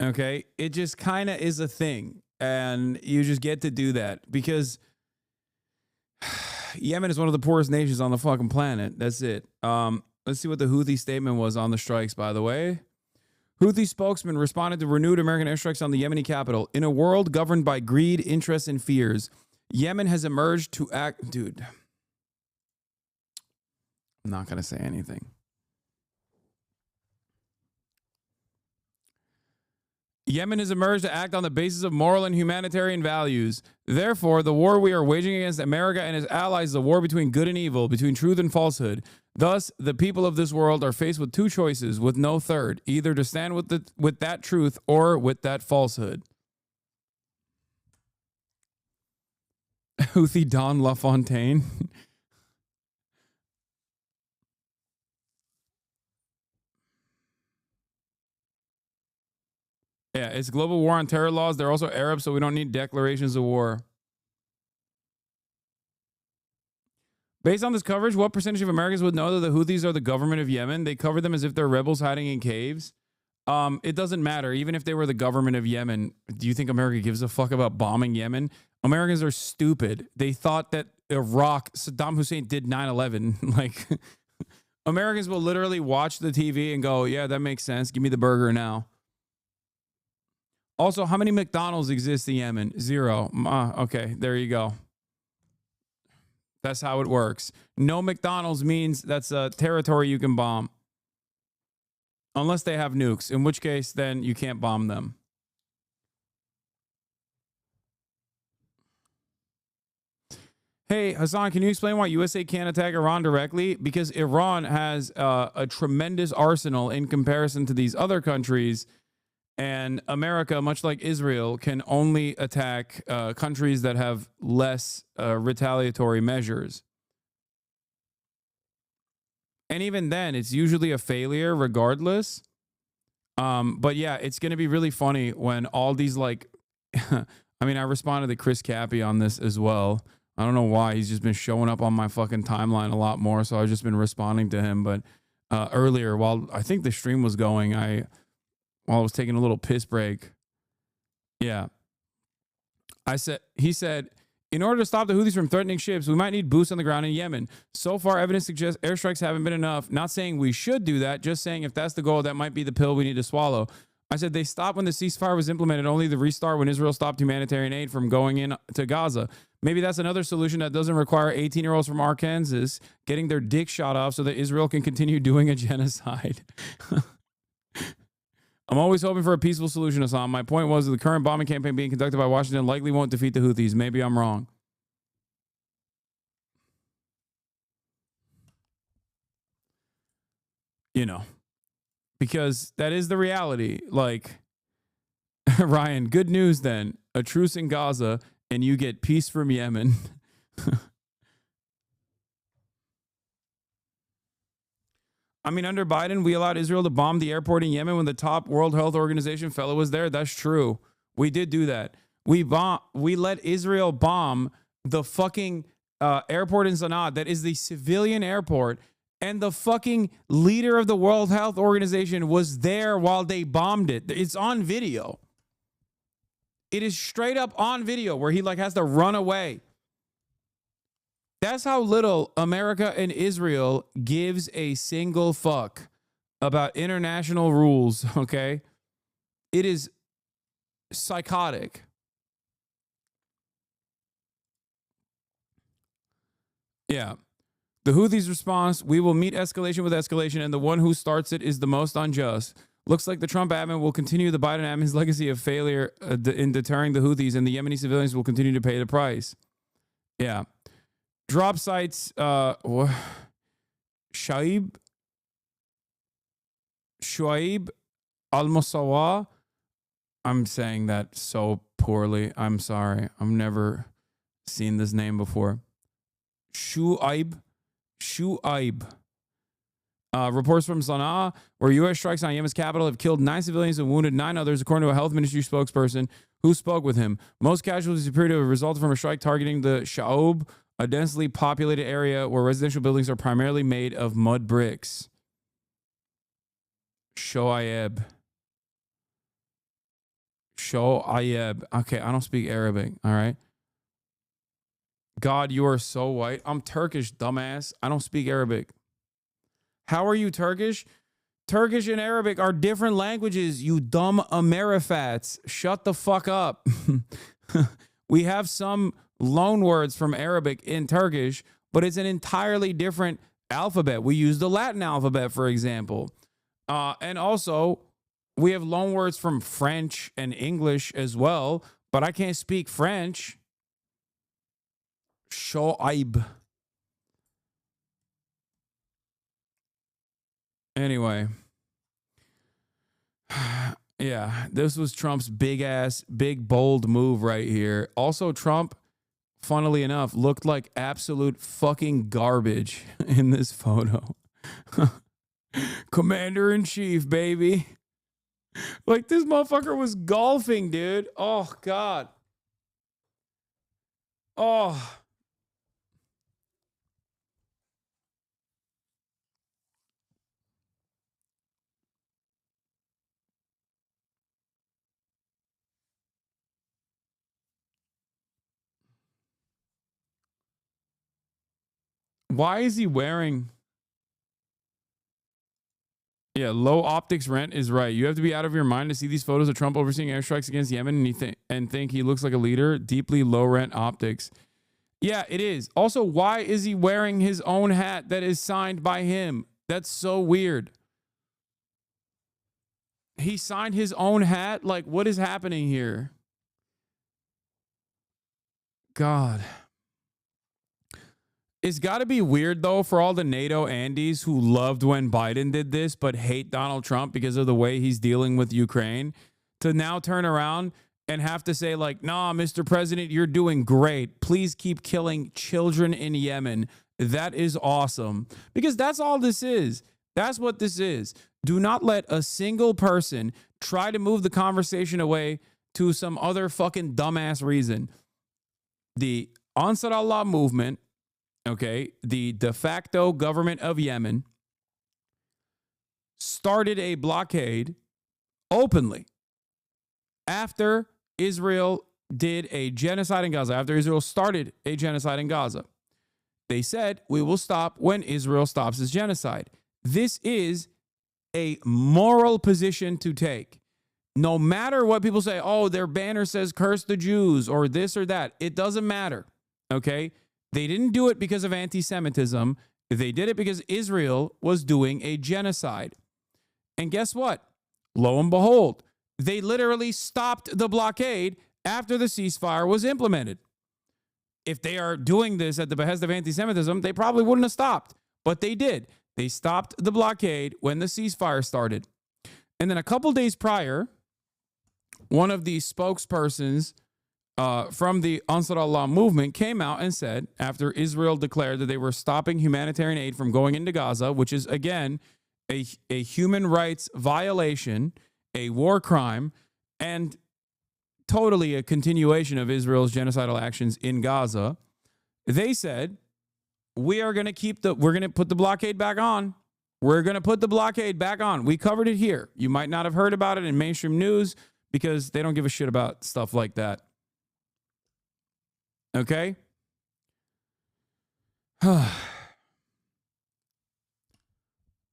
Okay? It just kind of is a thing. And you just get to do that because Yemen is one of the poorest nations on the fucking planet. That's it. Let's see what the Houthi statement was on the strikes, by the way. Houthi spokesman responded to renewed American airstrikes on the Yemeni capital. In a world governed by greed, interest, and fears, Yemen has emerged to act... Dude. I'm not going to say anything. Yemen has emerged to act on the basis of moral and humanitarian values. Therefore, the war we are waging against America and its allies is a war between good and evil, between truth and falsehood. Thus, the people of this world are faced with two choices, with no third, either to stand with that truth or with that falsehood. Houthi Don LaFontaine. Yeah, it's global war on terror laws. They're also Arabs, so we don't need declarations of war. Based on this coverage, what percentage of Americans would know that the Houthis are the government of Yemen? They cover them as if they're rebels hiding in caves. It doesn't matter. Even if they were the government of Yemen, do you think America gives a fuck about bombing Yemen? Americans are stupid. They thought that Saddam Hussein did 9/11. Like, Americans will literally watch the TV and go, yeah, that makes sense. Give me the burger now. Also, how many McDonald's exist in Yemen? 0. Okay, there you go. That's how it works. No McDonald's means that's a territory you can bomb. Unless they have nukes, in which case, then you can't bomb them. Hey, Hasan, can you explain why USA can't attack Iran directly? Because Iran has a tremendous arsenal in comparison to these other countries. And America, much like Israel, can only attack countries that have less retaliatory measures. And even then, it's usually a failure regardless. But yeah, it's going to be really funny when all these like, I mean, I responded to Chris Cappy on this as well. I don't know why. He's just been showing up on my fucking timeline a lot more. So I've just been responding to him. But earlier, while I think the stream was going, while I was taking a little piss break. Yeah. He said, in order to stop the Houthis from threatening ships, we might need boots on the ground in Yemen. So far, evidence suggests airstrikes haven't been enough. Not saying we should do that, just saying if that's the goal, that might be the pill we need to swallow. I said they stopped when the ceasefire was implemented, only the restart when Israel stopped humanitarian aid from going in to Gaza. Maybe that's another solution that doesn't require 18-year-olds from Arkansas getting their dick shot off so that Israel can continue doing a genocide. I'm always hoping for a peaceful solution, Hassan. My point was that the current bombing campaign being conducted by Washington likely won't defeat the Houthis. Maybe I'm wrong. You know, because that is the reality. Like, Ryan, good news then. A truce in Gaza and you get peace from Yemen. I mean, under Biden, we allowed Israel to bomb the airport in Yemen when the top World Health Organization fellow was there. That's true. We did do that. We let Israel bomb the fucking airport in Sana'a that is the civilian airport, and the fucking leader of the World Health Organization was there while they bombed it. It's on video. It is straight up on video where he like has to run away. That's how little America and Israel gives a single fuck about international rules, okay? It is psychotic. Yeah. The Houthis' response, we will meet escalation with escalation, and the one who starts it is the most unjust. Looks like the Trump admin will continue the Biden admin's legacy of failure in deterring the Houthis, and the Yemeni civilians will continue to pay the price. Yeah. Drop sites, Shuaib Al-Musawa. I'm saying that so poorly. I'm sorry. I've never seen this name before. Shuaib. Reports from Sana'a, where U.S. strikes on Yemen's capital have killed 9 civilians and wounded 9 others, according to a health ministry spokesperson who spoke with him. Most casualties appear to have resulted from a strike targeting the Sha'ob, a densely populated area where residential buildings are primarily made of mud bricks. Shoaib. Okay, I don't speak Arabic, all right? God, you are so white. I'm Turkish, dumbass. I don't speak Arabic. How are you Turkish? Turkish and Arabic are different languages, you dumb Amerifats. Shut the fuck up. We have some loan words from Arabic in Turkish, but it's an entirely different alphabet. We use the Latin alphabet, for example. And also, we have loan words from French and English as well, but I can't speak French. Shoaib. Anyway. Yeah, this was Trump's big, bold move right here. Also, Trump, funnily enough, looked like absolute fucking garbage in this photo. Commander-in-chief, baby. Like, this motherfucker was golfing, dude. Oh, God. Oh. Why is he wearing... Yeah, low optics rent is right. You have to be out of your mind to see these photos of Trump overseeing airstrikes against Yemen and think he looks like a leader. Deeply low rent optics. Yeah, it is. Also, why is he wearing his own hat that is signed by him? That's so weird. He signed his own hat? Like, what is happening here? God. It's got to be weird, though, for all the NATO Andes who loved when Biden did this but hate Donald Trump because of the way he's dealing with Ukraine, to now turn around and have to say like, nah, Mr. President, you're doing great. Please keep killing children in Yemen. That is awesome. Because that's all this is. That's what this is. Do not let a single person try to move the conversation away to some other fucking dumbass reason. The Ansar Allah movement, okay, the de facto government of Yemen, started a blockade openly after Israel did a genocide in Gaza, after Israel started a genocide in Gaza. They said, we will stop when Israel stops its genocide. This is a moral position to take. No matter what people say, oh, their banner says curse the Jews or this or that. It doesn't matter, okay? They didn't do it because of anti-Semitism. They did it because Israel was doing a genocide. And guess what? Lo and behold, they literally stopped the blockade after the ceasefire was implemented. If they are doing this at the behest of anti-Semitism, they probably wouldn't have stopped, but they did. They stopped the blockade when the ceasefire started. And then a couple days prior, one of the spokespersons from the Ansar Allah movement came out and said, after Israel declared that they were stopping humanitarian aid from going into Gaza, which is, again, a human rights violation, a war crime, and totally a continuation of Israel's genocidal actions in Gaza, they said, we're going to put the blockade back on. We're going to put the blockade back on. We covered it here. You might not have heard about it in mainstream news because they don't give a shit about stuff like that. Okay?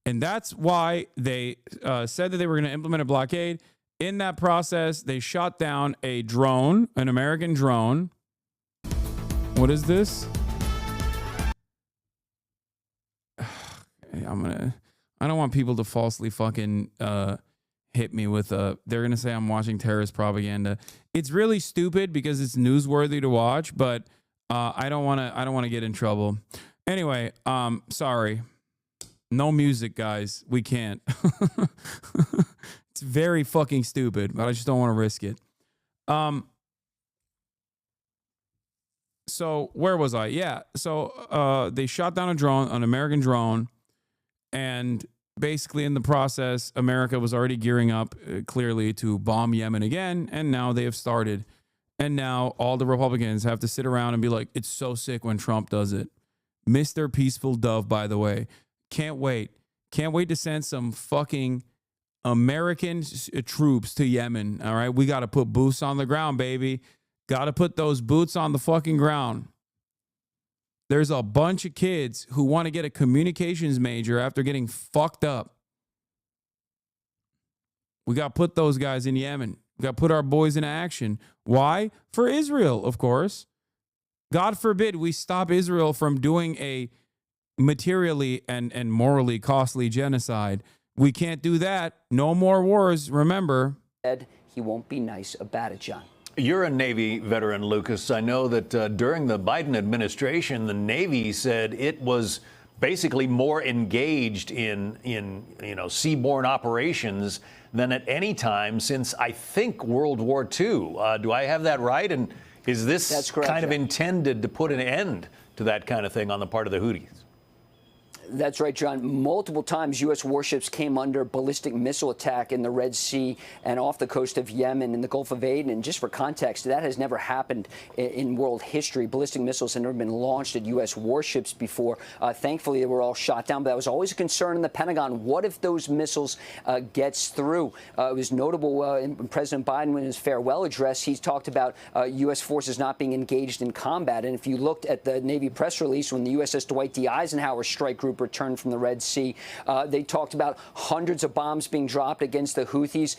And that's why they said that they were going to implement a blockade. In that process, they shot down a drone, an American drone. What is this? I don't want people to falsely fucking hit me with they're going to say I'm watching terrorist propaganda. It's really stupid because it's newsworthy to watch, but I don't want to get in trouble. Anyway, sorry. No music, guys. We can't. It's very fucking stupid, but I just don't want to risk it. So where was I? Yeah. So they shot down a drone, an American drone, and basically in the process, America was already gearing up clearly to bomb Yemen again, and now they have started. And now all the Republicans have to sit around and be like, it's so sick when Trump does it. Mr. Peaceful Dove, by the way. Can't wait. Can't wait to send some fucking American troops to Yemen. All right. We got to put boots on the ground, baby. Got to put those boots on the fucking ground. There's a bunch of kids who want to get a communications major after getting fucked up. We got to put those guys in Yemen. We got to put our boys in action. Why? For Israel, of course. God forbid we stop Israel from doing a materially and morally costly genocide. We can't do that. No more wars, remember. He won't be nice about it, John. You're a Navy veteran, Lucas. I know that during the Biden administration, the Navy said it was basically more engaged in seaborne operations than at any time since, I think, World War II. Do I have that right? And is this kind of intended to put an end to that kind of thing on the part of the Houthis? That's right, John. Multiple times U.S. warships came under ballistic missile attack in the Red Sea and off the coast of Yemen and the Gulf of Aden. And just for context, that has never happened in world history. Ballistic missiles have never been launched at U.S. warships before. Thankfully, they were all shot down. But that was always a concern in the Pentagon. What if those missiles gets through? It was notable in President Biden, in his farewell address, he talked about U.S. forces not being engaged in combat. And if you looked at the Navy press release when the USS Dwight D. Eisenhower strike group returned from the Red Sea, they talked about hundreds of bombs being dropped against the Houthis,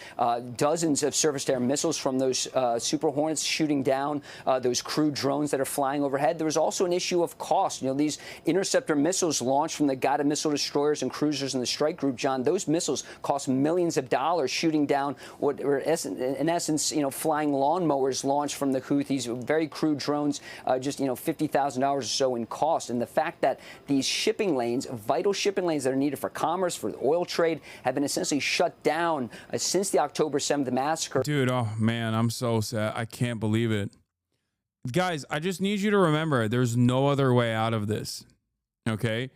dozens of surface-to-air missiles from those Super Hornets shooting down those crew drones that are flying overhead. There was also an issue of cost. You know, these interceptor missiles launched from the guided missile destroyers and cruisers in the strike group, John, those missiles cost millions of dollars, shooting down what were, in essence, flying lawnmowers launched from the Houthis, very crude drones, just, $50,000 or so in cost. And the fact that these shipping lanes means vital shipping lanes that are needed for commerce, for the oil trade, have been essentially shut down since the October 7th massacre. Dude, oh man, I'm so sad. I can't believe it. Guys, I just need you to remember there's no other way out of this. Okay?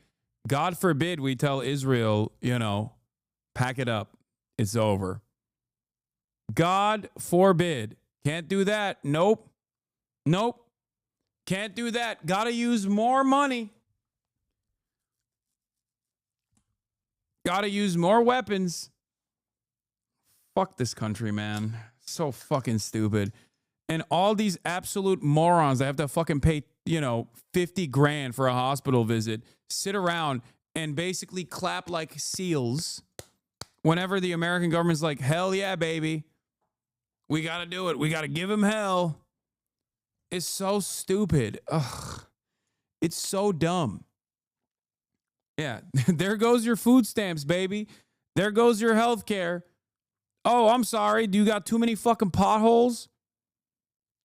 God forbid we tell Israel, you know, pack it up. It's over. God forbid. Can't do that. Nope. Nope. Can't do that. Gotta use more money. Gotta use more weapons. Fuck this country, man. So fucking stupid. And all these absolute morons that have to fucking pay, you know, 50 grand for a hospital visit, sit around and basically clap like seals whenever the American government's like, hell yeah, baby. We got to do it. We got to give him hell. It's so stupid. Ugh. It's so dumb. Yeah, there goes your food stamps, baby. There goes your health care. Oh, I'm sorry. Do you got too many fucking potholes?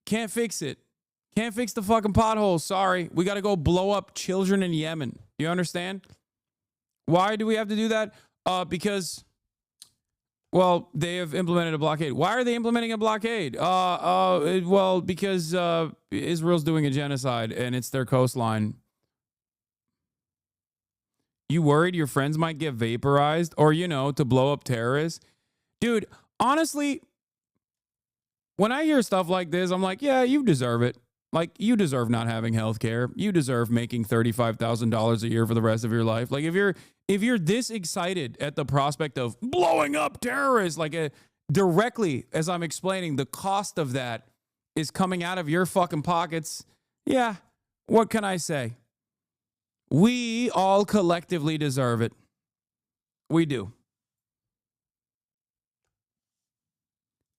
Can't fix it. Can't fix the fucking potholes. Sorry. We got to go blow up children in Yemen. You understand? Why do we have to do that? Because, well, they have implemented a blockade. Why are they implementing a blockade? Well, because Israel's doing a genocide and it's their coastline. You worried your friends might get vaporized or, you know, to blow up terrorists? Dude, honestly, when I hear stuff like this, I'm like, yeah, you deserve it. Like, you deserve not having health care. You deserve making $35,000 a year for the rest of your life. Like, if you're this excited at the prospect of blowing up terrorists, like directly, as I'm explaining, the cost of that is coming out of your fucking pockets. Yeah, what can I say? We all collectively deserve it. We do.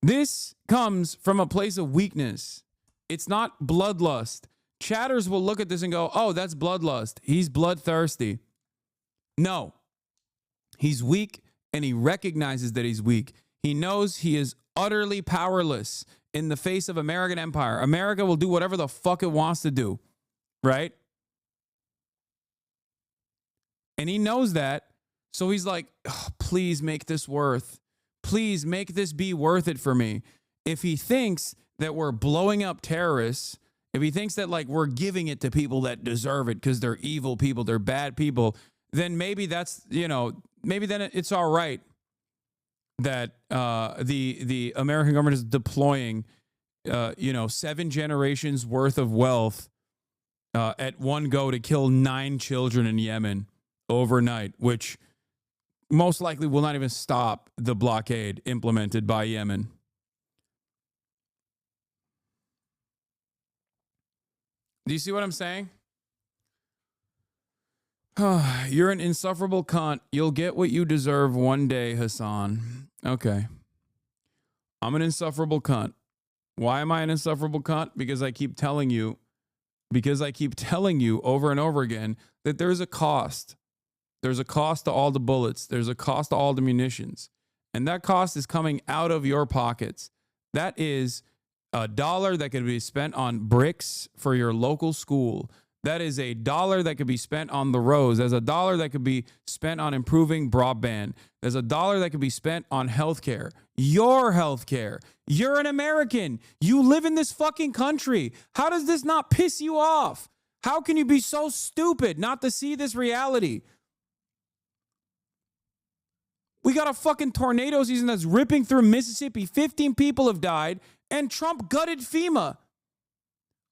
This comes from a place of weakness. It's not bloodlust. Chatters will look at this and go, oh, that's bloodlust. He's bloodthirsty. No. He's weak, and he recognizes that he's weak. He knows he is utterly powerless in the face of American empire. America will do whatever the fuck it wants to do, right? And he knows that, so he's like, oh, please make this please make this be worth it for me. If he thinks that we're blowing up terrorists, if he thinks that like we're giving it to people that deserve it because they're evil people, they're bad people, then maybe that's, you know, maybe then it's all right that the American government is deploying, 7 generations worth of wealth at one go to kill 9 children in Yemen overnight, which most likely will not even stop the blockade implemented by Yemen. Do you see what I'm saying? You're an insufferable cunt. You'll get what you deserve one day, Hassan. Okay. I'm an insufferable cunt. Why am I an insufferable cunt? Because I keep telling you over and over again that there's a cost. There's a cost to all the bullets. There's a cost to all the munitions. And that cost is coming out of your pockets. That is $1 that could be spent on bricks for your local school. That is $1 that could be spent on the roads. There's $1 that could be spent on improving broadband. There's $1 that could be spent on healthcare. Your healthcare. You're an American. You live in this fucking country. How does this not piss you off? How can you be so stupid not to see this reality? We got a fucking tornado season that's ripping through Mississippi. 15 people have died, and Trump gutted FEMA.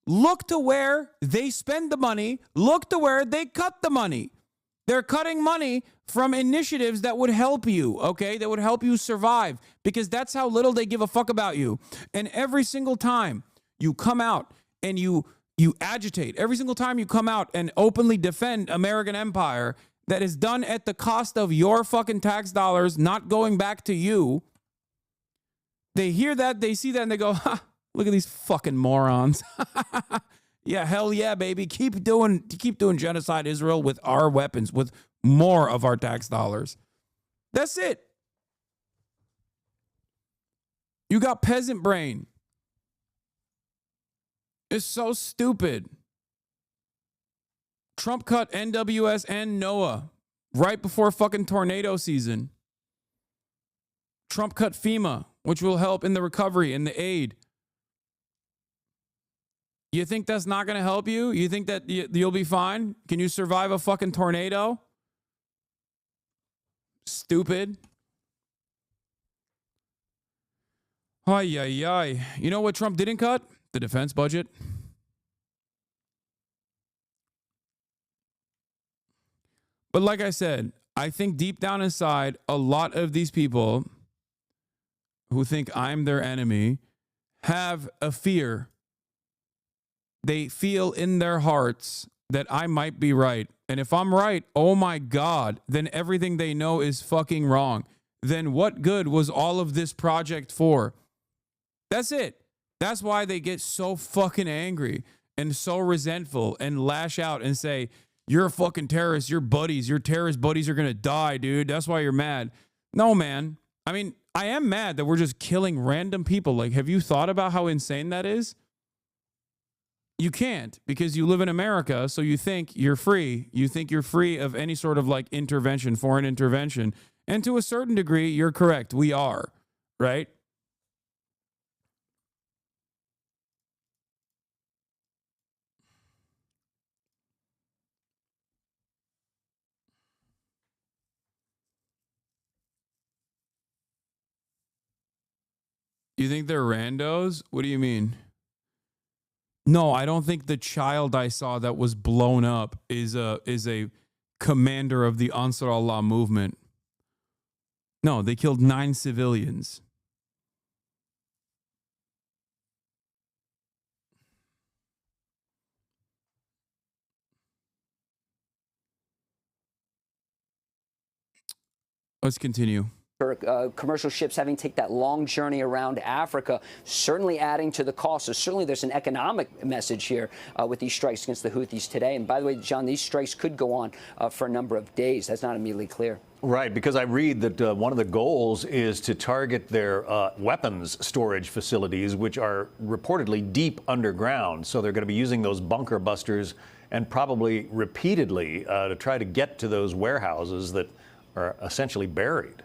Look to where they spend the money. Look to where they cut the money. They're cutting money from initiatives that would help you, okay? That would help you survive, because that's how little they give a fuck about you. And every single time you come out and you agitate, every single time you come out and openly defend American empire, that is done at the cost of your fucking tax dollars not going back to you. They hear that, they see that, and they go, ha, look at these fucking morons. Yeah, hell yeah, baby. Keep doing genocide Israel with our weapons, with more of our tax dollars. That's it. You got peasant brain. It's so stupid. Trump cut NWS and NOAA right before fucking tornado season. Trump cut FEMA, which will help in the recovery and the aid. You think that's not going to help you? You think that you'll be fine? Can you survive a fucking tornado? Stupid. Ay, ay, ay. You know what Trump didn't cut? The defense budget. But like I said, I think deep down inside, a lot of these people who think I'm their enemy have a fear. They feel in their hearts that I might be right. And if I'm right, oh my God, then everything they know is fucking wrong. Then what good was all of this project for? That's it. That's why they get so fucking angry and so resentful and lash out and say, you're a fucking terrorist. Your terrorist buddies are going to die, dude. That's why you're mad. No, man. I mean, I am mad that we're just killing random people. Like, have you thought about how insane that is? You can't, because you live in America, so you think you're free. You think you're free of any sort of like intervention, foreign intervention. And to a certain degree, you're correct. We are, right? You think they're randos? What do you mean? No, I don't think the child I saw that was blown up is a commander of the Ansar Allah movement. No, they killed 9 civilians. Let's continue. Commercial ships having to take that long journey around Africa, certainly adding to the cost. So certainly there's an economic message here with these strikes against the Houthis today. And by the way, John, these strikes could go on for a number of days. That's not immediately clear. Right, because I read that one of the goals is to target their weapons storage facilities, which are reportedly deep underground. So they're going to be using those bunker busters and probably repeatedly to try to get to those warehouses that are essentially buried.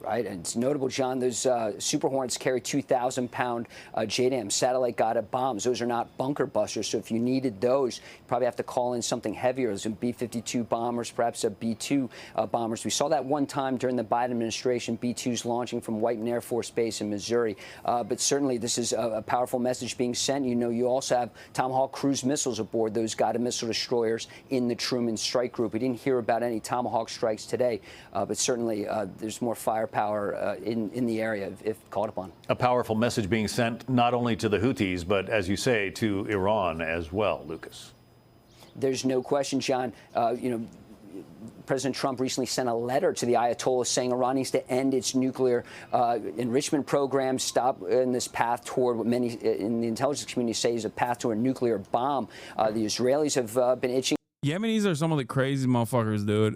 Right, and it's notable, John, those Super Hornets carry 2,000-pound JDAM satellite-guided bombs. Those are not bunker busters, so if you needed those, you probably have to call in something heavier, some B-52 bombers, perhaps a B-2 bombers. We saw that one time during the Biden administration, B-2s launching from Whiteman Air Force Base in Missouri. But certainly this is a powerful message being sent. You know, you also have Tomahawk cruise missiles aboard those guided missile destroyers in the Truman Strike Group. We didn't hear about any Tomahawk strikes today, but certainly there's more firepower in the area if called upon. A powerful message being sent not only to the Houthis, but as you say, to Iran as well, Lucas. There's no question, John. President Trump recently sent a letter to the Ayatollah saying Iran needs to end its nuclear enrichment program, stop in this path toward what many in the intelligence community say is a path to a nuclear bomb. The Israelis have been itching. Yemenis are some of the crazy motherfuckers, dude.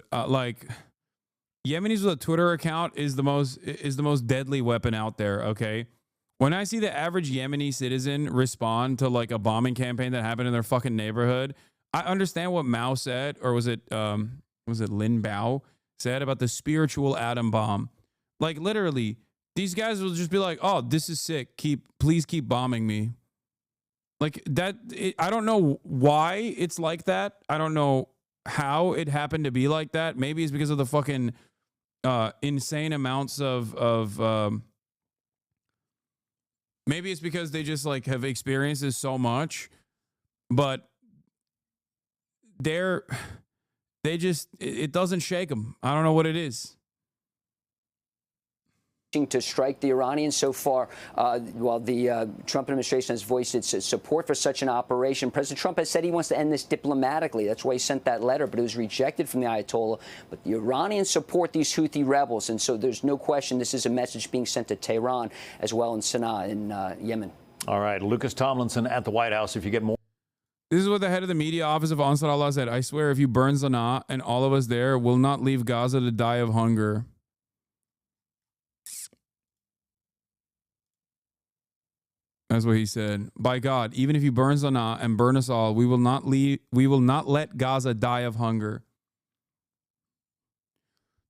Yemenis with a Twitter account is the most deadly weapon out there, okay? When I see the average Yemeni citizen respond to like a bombing campaign that happened in their fucking neighborhood, I understand what Mao said, or was it Lin Bao said about the spiritual atom bomb. Like literally, these guys will just be like, "Oh, this is sick. Please keep bombing me." Like that, I don't know why it's like that. I don't know how it happened to be like that. Maybe it's because of the fucking insane amounts of maybe it's because they just like have experienced this so much, but it doesn't shake them. I don't know what it is. To strike the Iranians so far, while the Trump administration has voiced its support for such an operation. President Trump has said he wants to end this diplomatically. That's why he sent that letter, but it was rejected from the Ayatollah. But the Iranians support these Houthi rebels, and so there's no question this is a message being sent to Tehran as well in Sana'a in Yemen. All right, Lucas Tomlinson at the White House. If you get more. This is what the head of the media office of Ansar Allah said. I swear if you burn Sana'a and all of us there will not leave Gaza to die of hunger. That's what he said. By God, even if you burn Sanaa and burn us all, we will not let Gaza die of hunger.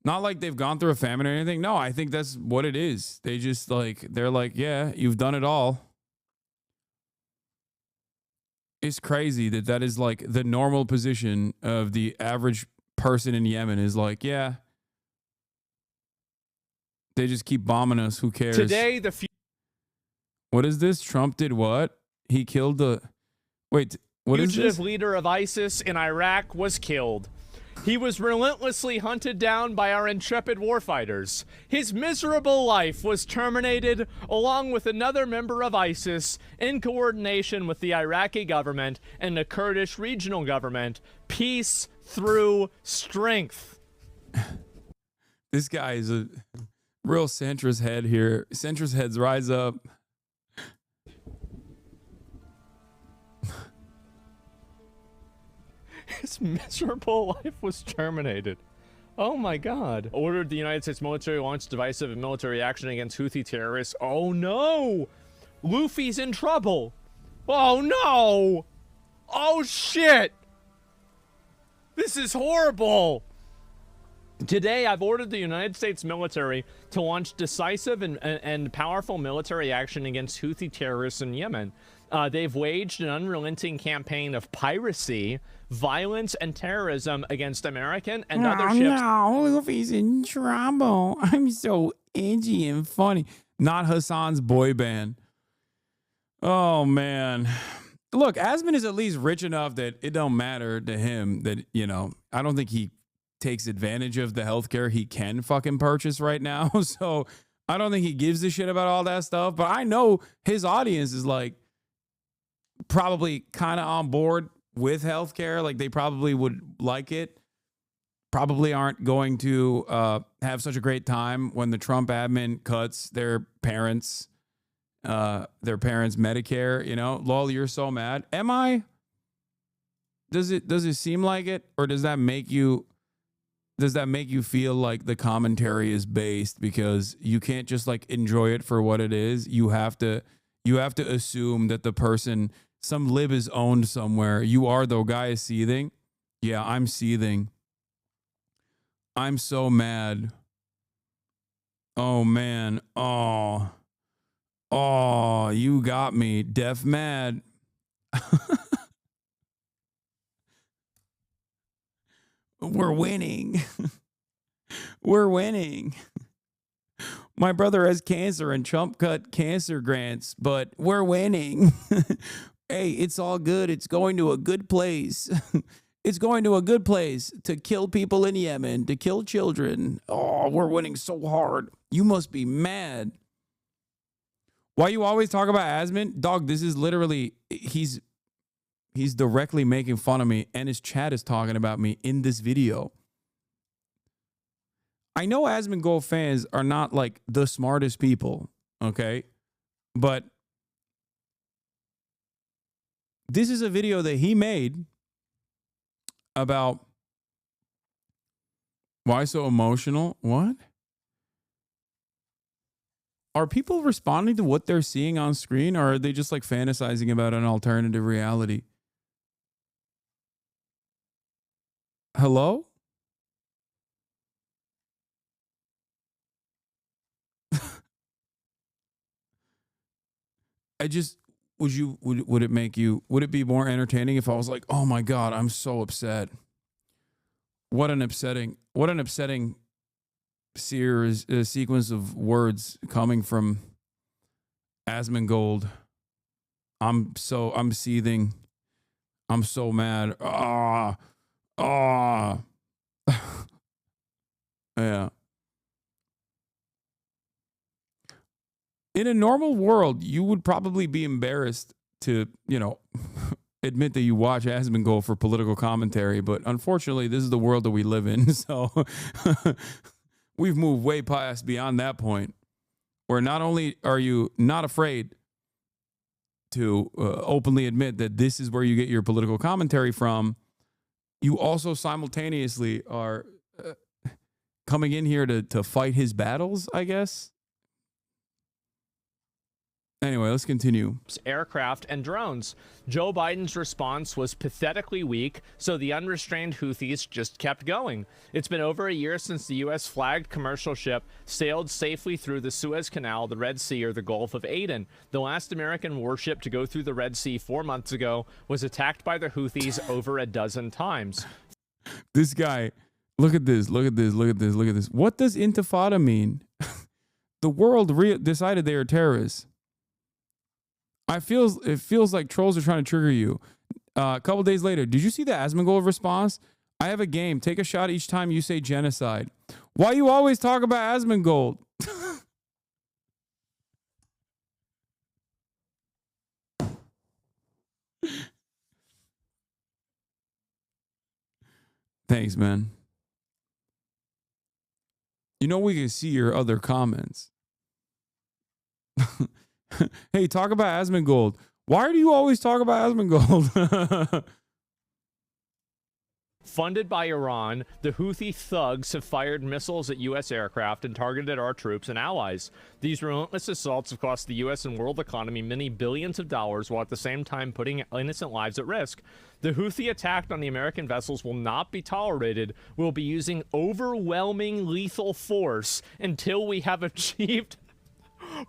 Not like they've gone through a famine or anything. No, I think that's what it is. They just they're like, yeah, you've done it all. It's crazy that is like the normal position of the average person in Yemen is like, yeah, they just keep bombing us. Who cares? Today, What is this? Trump did what? He killed the... Wait, what is fugitive this? leader of ISIS in Iraq was killed. He was relentlessly hunted down by our intrepid warfighters. His miserable life was terminated along with another member of ISIS in coordination with the Iraqi government and the Kurdish regional government. Peace through strength. This guy is a real centrist head here. Centrist heads rise up. His miserable life was terminated. Oh my God. Ordered the United States military launch divisive military action against Houthi terrorists. Oh no! Luffy's in trouble. Oh no! Oh shit! This is horrible! Today, I've ordered the United States military to launch decisive and powerful military action against Houthi terrorists in Yemen. They've waged an unrelenting campaign of piracy, violence, and terrorism against American and other ships. No, Luffy's in trouble. I'm so edgy and funny. Not Hassan's boy band. Oh, man. Look, Asman is at least rich enough that it don't matter to him that, you know, I don't think he takes advantage of the healthcare he can fucking purchase right now. So I don't think he gives a shit about all that stuff. But I know his audience is like probably kind of on board with healthcare. Like they probably would like it. Probably aren't going to have such a great time when the Trump admin cuts their parents' Medicare. You know, lol, you're so mad. Am I? Does it seem like it, or does that make you? Does that make you feel like the commentary is based because you can't just like enjoy it for what it is? You have to assume that the person, some lib is owned somewhere. You are, though. Guy is seething. Yeah, I'm seething. I'm so mad. Oh man. Oh, you got me. Deaf mad. We're winning. We're winning. My brother has cancer and Trump cut cancer grants, but we're winning. Hey, it's all good. It's going to a good place. It's going to a good place to kill people in Yemen, to kill children. Oh, we're winning so hard. You must be mad. Why you always talk about Asman? Dog, this is literally, he's directly making fun of me, and his chat is talking about me in this video. I know Asmongold fans are not like the smartest people, okay? But this is a video that he made about why so emotional. What? Are people responding to what they're seeing on screen, or are they just like fantasizing about an alternative reality? Hello? I just, would it make you, would it be more entertaining if I was like, oh my God, I'm so upset. What an upsetting sequence of words coming from Asmongold. I'm seething. I'm so mad. Yeah. In a normal world, you would probably be embarrassed to, you know, admit that you watch Asmongold for political commentary, but unfortunately, this is the world that we live in. So we've moved way past beyond that point, where not only are you not afraid to openly admit that this is where you get your political commentary from, you also simultaneously are coming in here to fight his battles, I guess. Anyway, let's continue. Aircraft and drones. Joe Biden's response was pathetically weak, so the unrestrained Houthis just kept going. It's been over a year since the U.S. flagged commercial ship sailed safely through the Suez Canal, the Red Sea, or the Gulf of Aden. The last American warship to go through the Red Sea 4 months ago was attacked by the Houthis over a dozen times. This guy, look at this, look at this, look at this, look at this. What does intifada mean? The world decided they are terrorists. It feels like trolls are trying to trigger you. A couple days later, did you see the Asmongold response? I have a game. Take a shot each time you say genocide. Why you always talk about Asmongold? Thanks, man. You know we can see your other comments. Hey, talk about Asmongold. Why do you always talk about Asmongold? Funded by Iran, the Houthi thugs have fired missiles at U.S. aircraft and targeted our troops and allies. These relentless assaults have cost the U.S. and world economy many billions of dollars, while at the same time putting innocent lives at risk. The Houthi attack on the American vessels will not be tolerated. We'll be using overwhelming lethal force until we have achieved...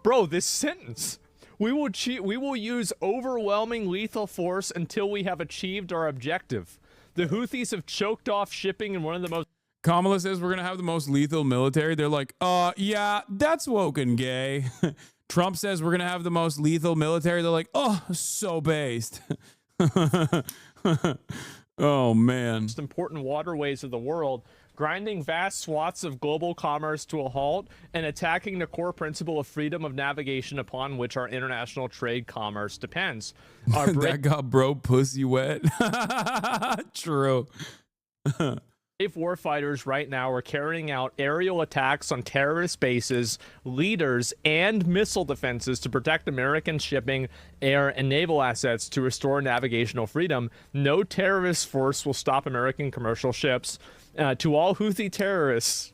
Bro, this sentence. We will use overwhelming lethal force until we have achieved our objective. The Houthis have choked off shipping in one of the most... Kamala says we're going to have the most lethal military. They're like, yeah, that's woke and gay. Trump says we're going to have the most lethal military. They're like, oh, so based. Oh, man. Most important waterways of the world, grinding vast swaths of global commerce to a halt and attacking the core principle of freedom of navigation upon which our international trade commerce depends. That got bro pussy wet. True. Brave warfighters right now are carrying out aerial attacks on terrorist bases, leaders, and missile defenses to protect American shipping, air, and naval assets to restore navigational freedom. No terrorist force will stop American commercial ships. To all Houthi terrorists,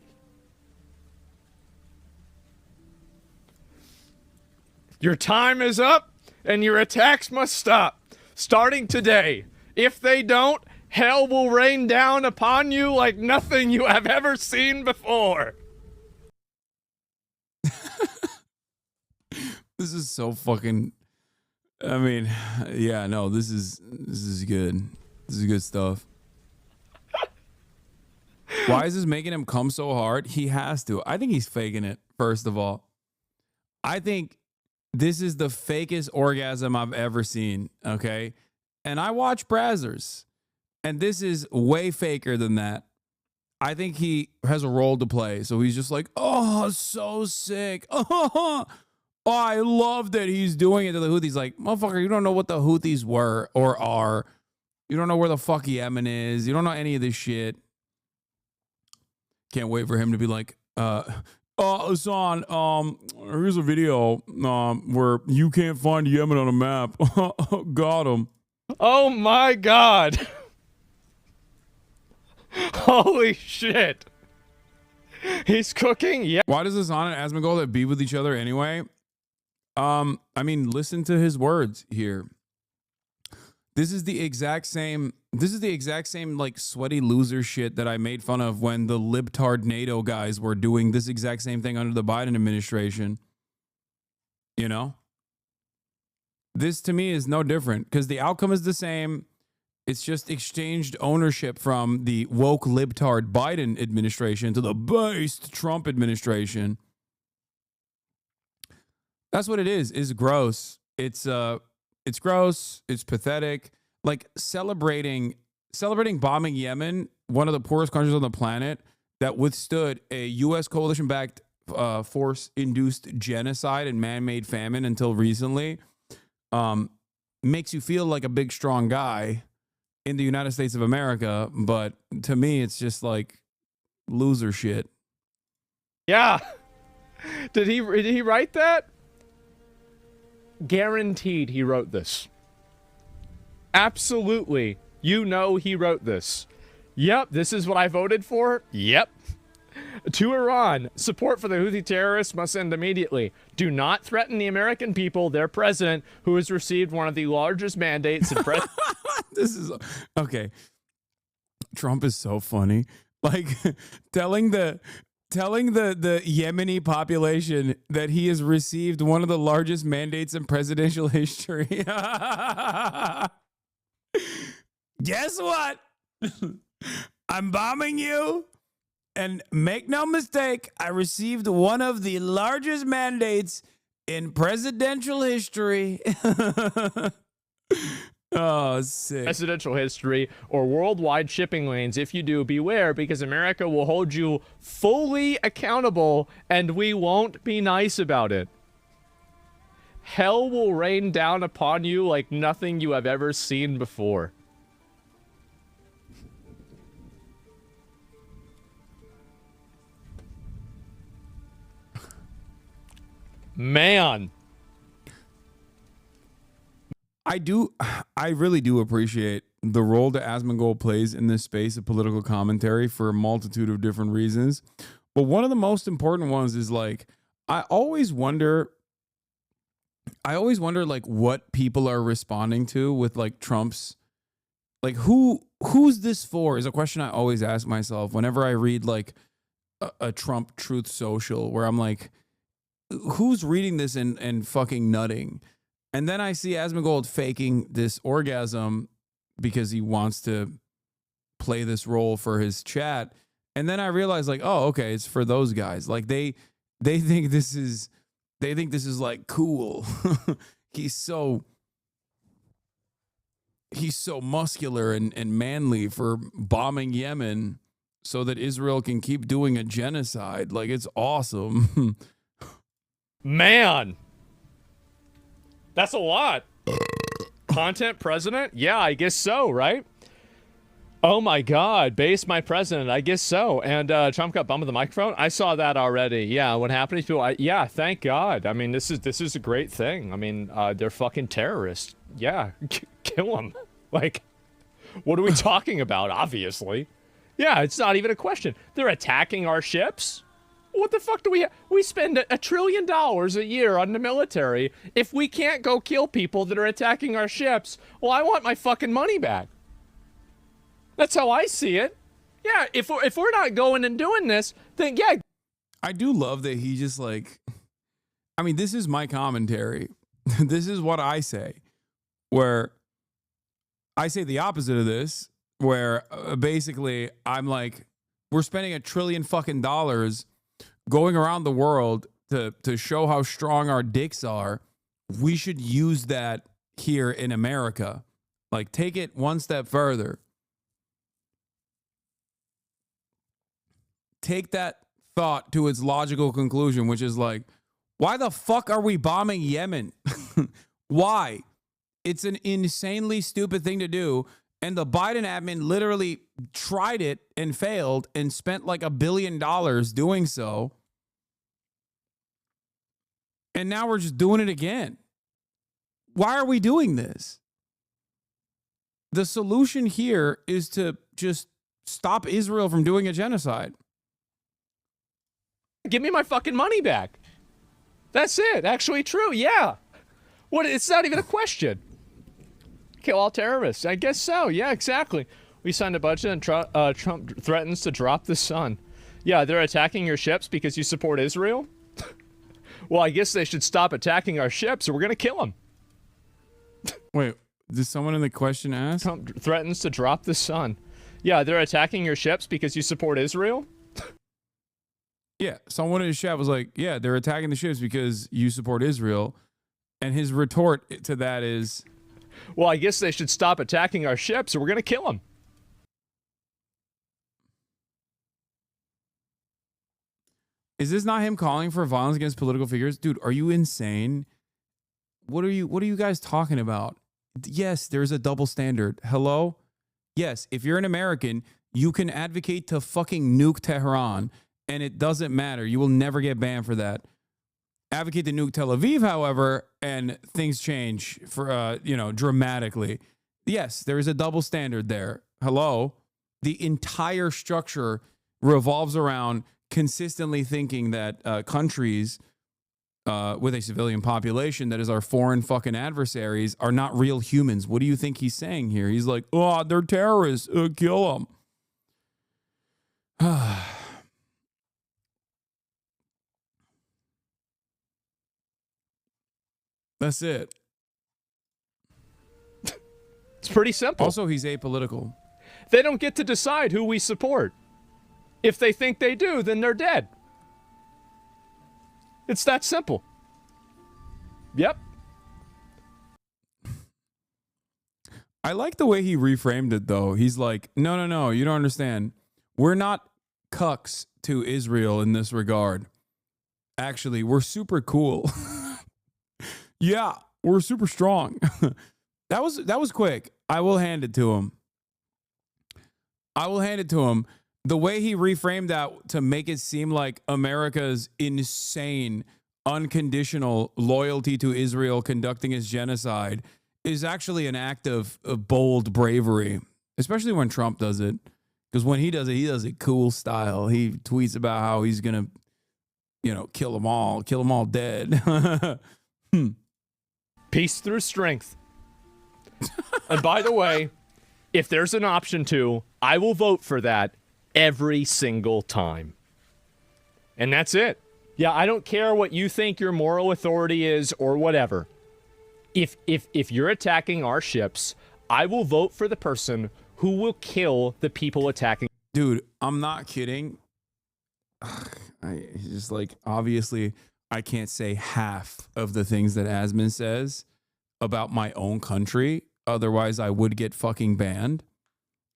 your time is up and your attacks must stop, starting today. If they don't, hell will rain down upon you like nothing you have ever seen before. This is so fucking... I mean, yeah, no, this is good. This is good stuff. Why is this making him come so hard? He has to. I think he's faking it, first of all. I think this is the fakest orgasm I've ever seen, okay? And I watch Brazzers, and this is way faker than that. I think he has a role to play, so he's just like, oh, so sick. Oh, I love that he's doing it to the Houthis. Like, motherfucker, you don't know what the Houthis were or are. You don't know where the fuck Yemen is. You don't know any of this shit. Can't wait for him to be like, Hassan, here's a video where you can't find Yemen on a map. Got him. Oh my God. Holy shit. He's cooking? Yeah. Why does Hassan and Asmongold be with each other anyway? I mean, listen to his words here. This is the exact same like sweaty loser shit that I made fun of when the libtard NATO guys were doing this exact same thing under the Biden administration. You know? This to me is no different because the outcome is the same. It's just exchanged ownership from the woke libtard Biden administration to the based Trump administration. That's what it is. It's gross. It's gross. It's pathetic. Like celebrating bombing Yemen, one of the poorest countries on the planet that withstood a U.S. coalition-backed force-induced genocide and man-made famine until recently, makes you feel like a big, strong guy in the United States of America. But to me, it's just like loser shit. Yeah. Did he write that? Guaranteed he wrote this. Absolutely. You know he wrote this. Yep, this is what I voted for? Yep. To Iran, support for the Houthi terrorists must end immediately. Do not threaten the American people, their president, who has received one of the largest mandates in This is okay. Trump is so funny. Like telling the Yemeni population that he has received one of the largest mandates in presidential history. Guess what? I'm bombing you. And make no mistake, I received one of the largest mandates in presidential history. Oh, sick. Presidential history or worldwide shipping lanes. If you do, beware, because America will hold you fully accountable and we won't be nice about it. Hell will rain down upon you like nothing you have ever seen before. Man. I really do appreciate the role that Asmongold plays in this space of political commentary for a multitude of different reasons. But one of the most important ones is like, I always wonder like what people are responding to with like Trump's, like who's this for is a question I always ask myself whenever I read like a Trump Truth Social, where I'm like, who's reading this and fucking nutting? And then I see Asmongold faking this orgasm because he wants to play this role for his chat. And then I realize like, oh, okay, it's for those guys. Like they think this is like cool. He's so muscular and manly for bombing Yemen so that Israel can keep doing a genocide. Like, it's awesome. Man. That's a lot. Content president? Yeah, I guess so, right? Oh my God, base my president. I guess so. And Trump got bumped with the microphone. I saw that already. Yeah, what happened to people? Yeah, thank God. I mean, this is a great thing. I mean, they're fucking terrorists. Yeah, kill them. Like, what are we talking about? Obviously. Yeah, it's not even a question. They're attacking our ships. What the fuck do we have? We spend $1 trillion a year on the military. If we can't go kill people that are attacking our ships, well, I want my fucking money back. That's how I see it. Yeah, if we're not going and doing this, then yeah. I do love that he just like, I mean, this is my commentary. This is what I say, where I say the opposite of this, where basically I'm like, we're spending $1 trillion fucking dollars going around the world to show how strong our dicks are. We should use that here in America. Like, take it one step further. Take that thought to its logical conclusion, which is like, why the fuck are we bombing Yemen? Why? It's an insanely stupid thing to do. And the Biden admin literally tried it and failed and spent like $1 billion doing so. And now we're just doing it again. Why are we doing this? The solution here is to just stop Israel from doing a genocide. Give me my fucking money back. That's it. Actually true. Yeah. What? It's not even a question. Kill all terrorists. I guess so. Yeah, exactly. We signed a budget and Trump threatens to drop the sun. Yeah, they're attacking your ships because you support Israel? Well, I guess they should stop attacking our ships or we're going to kill them. Wait, did someone in the question ask? Trump threatens to drop the sun. Yeah, they're attacking your ships because you support Israel? Yeah, someone in his chat was like, yeah, they're attacking the ships because you support Israel. And his retort to that is, well, I guess they should stop attacking our ships or we're going to kill them. Is this not him calling for violence against political figures? Dude, are you insane? What are you guys talking about? Yes, there's a double standard. Hello? Yes, if you're an American, you can advocate to fucking nuke Tehran and it doesn't matter. You will never get banned for that. Advocate to nuke Tel Aviv, however, and things change for dramatically. Yes, there is a double standard there. Hello? The entire structure revolves around consistently thinking that countries with a civilian population that is our foreign fucking adversaries are not real humans. What do you think he's saying here? He's like, oh, they're terrorists. Kill them. That's it. It's pretty simple. Also, he's apolitical. They don't get to decide who we support. If they think they do, then they're dead. It's that simple. Yep. I like the way he reframed it, though. He's like, no, you don't understand. We're not cucks to Israel in this regard. Actually, we're super cool. Yeah, we're super strong. That was quick. I will hand it to him. The way he reframed that to make it seem like America's insane, unconditional loyalty to Israel conducting its genocide is actually an act of bold bravery, especially when Trump does it. Because when he does it cool style. He tweets about how he's going to, kill them all dead. Peace through strength. And by the way, if there's an option to, I will vote for that every single time. And that's it. Yeah, I don't care what you think your moral authority is or whatever. If you're attacking our ships, I will vote for the person who will kill the people attacking. Dude, I'm not kidding. It's just like, obviously, I can't say half of the things that Asman says about my own country. Otherwise, I would get fucking banned.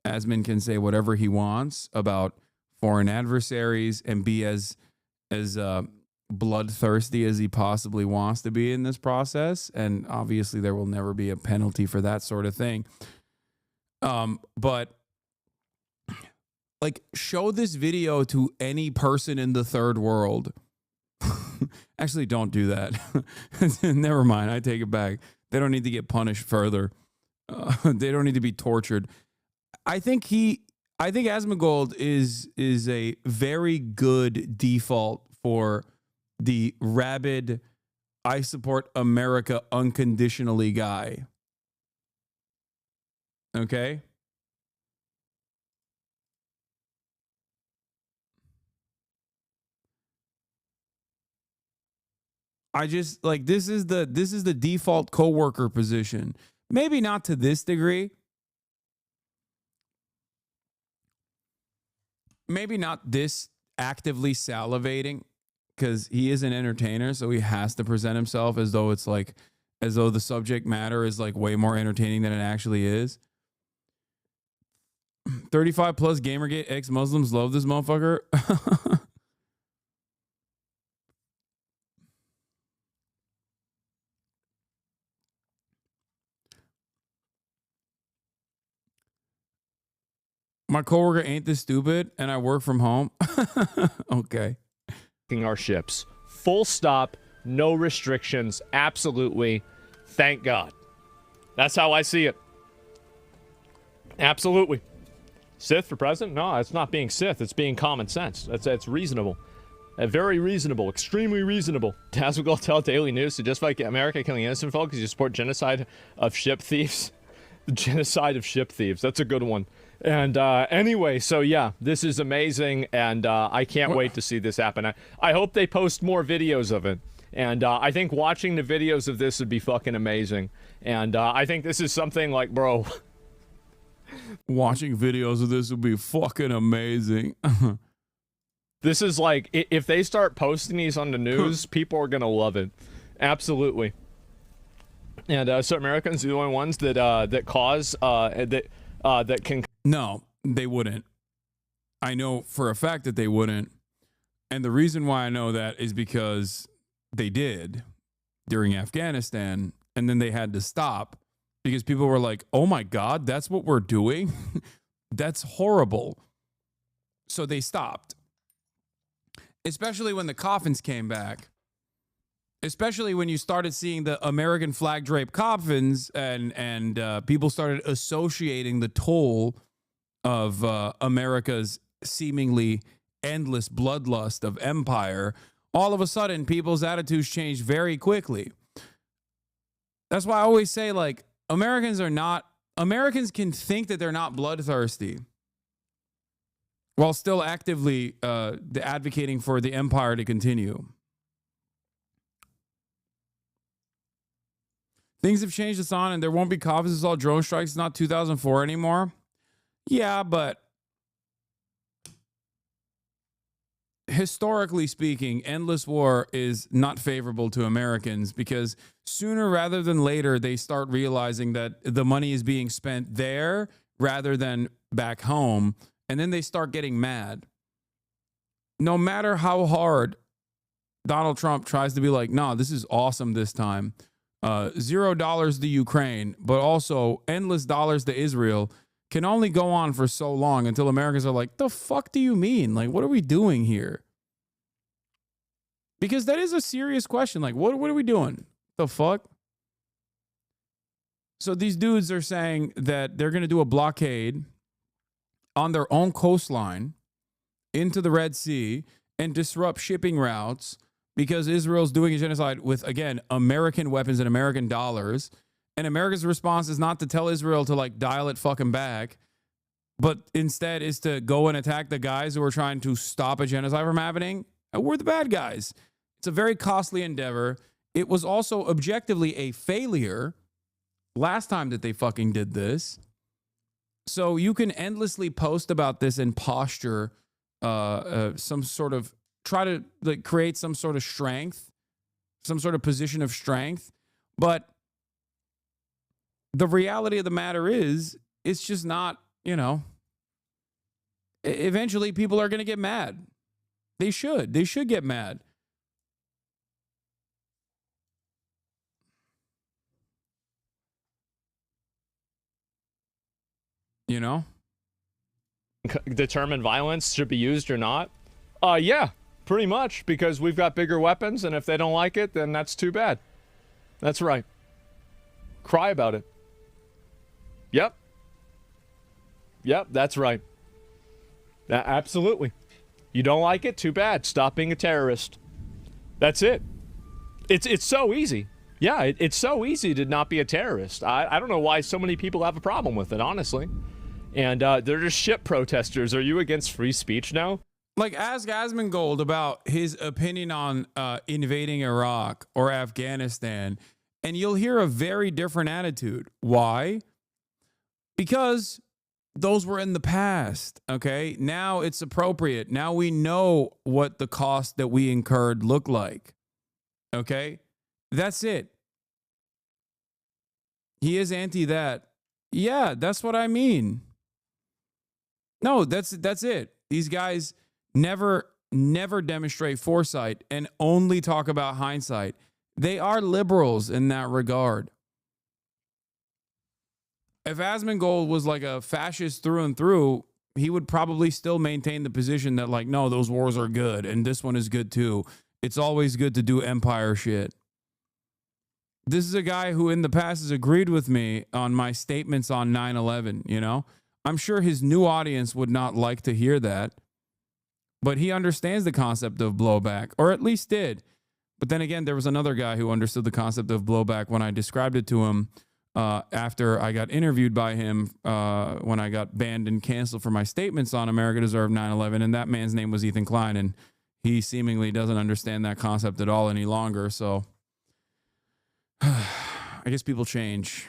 Asman can say whatever he wants about foreign adversaries and be as bloodthirsty as he possibly wants to be in this process. And obviously, there will never be a penalty for that sort of thing. But like, show this video to any person in the third world. Actually, don't do that. Never mind. I take it back. They don't need to get punished further. They don't need to be tortured. I think Asmongold is a very good default for the rabid, I support America unconditionally guy. Okay? I just like this is the default coworker position. Maybe not to this degree. Maybe not this actively salivating, because he is an entertainer, so he has to present himself as though the subject matter is like way more entertaining than it actually is. 35 plus Gamergate ex-Muslims love this motherfucker. My coworker ain't this stupid, and I work from home. Okay. Our ships. Full stop. No restrictions. Absolutely. Thank God. That's how I see it. Absolutely. Sith for president? No, it's not being Sith. It's being common sense. That's reasonable. Very reasonable. Extremely reasonable. Tazwigol tell Daily News to justify America killing innocent folk because you support genocide of ship thieves. The genocide of ship thieves. That's a good one. And anyway, so yeah, this is amazing, and I can't wait to see this happen. I hope they post more videos of it, and I think watching the videos of this would be fucking amazing. And I think this is something like, bro, watching videos of this would be fucking amazing. This is like, if they start posting these on the news, people are gonna love it. Absolutely. And so Americans are the only ones that cause that can. No, they wouldn't. I know for a fact that they wouldn't. And the reason why I know that is because they did during Afghanistan, and then they had to stop because people were like, oh my God, that's what we're doing? That's horrible. So they stopped. Especially when the coffins came back. Especially when you started seeing the American flag draped coffins and people started associating the toll of America's seemingly endless bloodlust of empire, all of a sudden people's attitudes change very quickly. That's why I always say, like, Americans can think that they're not bloodthirsty while still actively advocating for the empire to continue. Things have changed, Hassan, and there won't be coffins. It's all drone strikes. It's not 2004 anymore. Yeah, but historically speaking, endless war is not favorable to Americans because sooner rather than later, they start realizing that the money is being spent there rather than back home. And then they start getting mad. No matter how hard Donald Trump tries to be like, no, this is awesome this time. $0 to Ukraine, but also endless dollars to Israel can only go on for so long until Americans are like, the fuck do you mean? Like, what are we doing here? Because that is a serious question. Like, what are we doing? The fuck? So these dudes are saying that they're going to do a blockade on their own coastline into the Red Sea and disrupt shipping routes because Israel's doing a genocide with, again, American weapons and American dollars. And America's response is not to tell Israel to, like, dial it fucking back, but instead is to go and attack the guys who are trying to stop a genocide from happening. And we're the bad guys. It's a very costly endeavor. It was also objectively a failure last time that they fucking did this. So you can endlessly post about this and posture some sort of, try to, like, create some sort of strength, some sort of position of strength. But the reality of the matter is, it's just not, you know, eventually people are going to get mad. They should get mad. You know? Determine violence should be used or not? Yeah, pretty much, because we've got bigger weapons, and if they don't like it, then that's too bad. That's right. Cry about it. Yep. Yep, that's right. Absolutely. You don't like it? Too bad. Stop being a terrorist. That's it. It's so easy. Yeah, it's so easy to not be a terrorist. I don't know why so many people have a problem with it, honestly. And they're just shit protesters. Are you against free speech now? Like, ask Asmongold about his opinion on invading Iraq or Afghanistan, and you'll hear a very different attitude. Why? Because those were in the past, okay? Now it's appropriate. Now we know what the cost that we incurred looked like, okay? That's it. He is anti that. Yeah, that's what I mean. No, that's it. These guys never demonstrate foresight and only talk about hindsight. They are liberals in that regard. If Asmongold was like a fascist through and through, he would probably still maintain the position that, like, no, those wars are good and this one is good too. It's always good to do empire shit. This is a guy who in the past has agreed with me on my statements on 9/11, you know? I'm sure his new audience would not like to hear that, but he understands the concept of blowback, or at least did. But then again, there was another guy who understood the concept of blowback when I described it to him after I got interviewed by him when I got banned and canceled for my statements on America Deserved 9/11, and that man's name was Ethan Klein, and he seemingly doesn't understand that concept at all any longer, so I guess people change.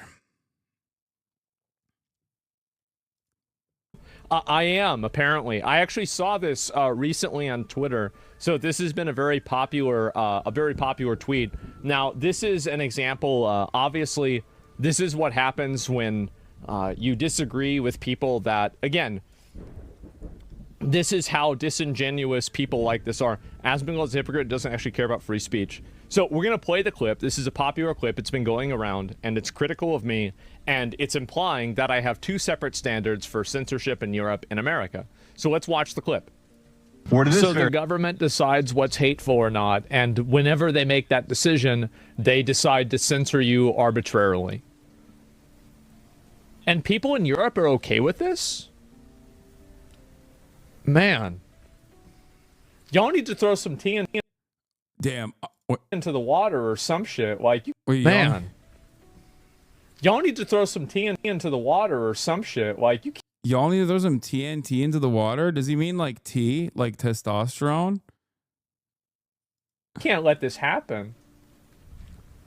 I am, apparently. I actually saw this recently on Twitter. So this has been a very popular tweet. Now, this is an example. Obviously, this is what happens when you disagree with people that, again, this is how disingenuous people like this are. Asmongold's a hypocrite, doesn't actually care about free speech. So we're going to play the clip. This is a popular clip. It's been going around, and it's critical of me, and it's implying that I have two separate standards for censorship in Europe and America. So let's watch the clip. So the government decides what's hateful or not, and whenever they make that decision, they decide to censor you arbitrarily. And people in Europe are okay with this? Man. Y'all need to throw some TNT Damn. into the water or some shit. Like, Wait, man. Y'all need to throw some TNT into the water or some shit. Like, you Y'all need to throw some TNT into the water? Does he mean like T, like testosterone? can't let this happen.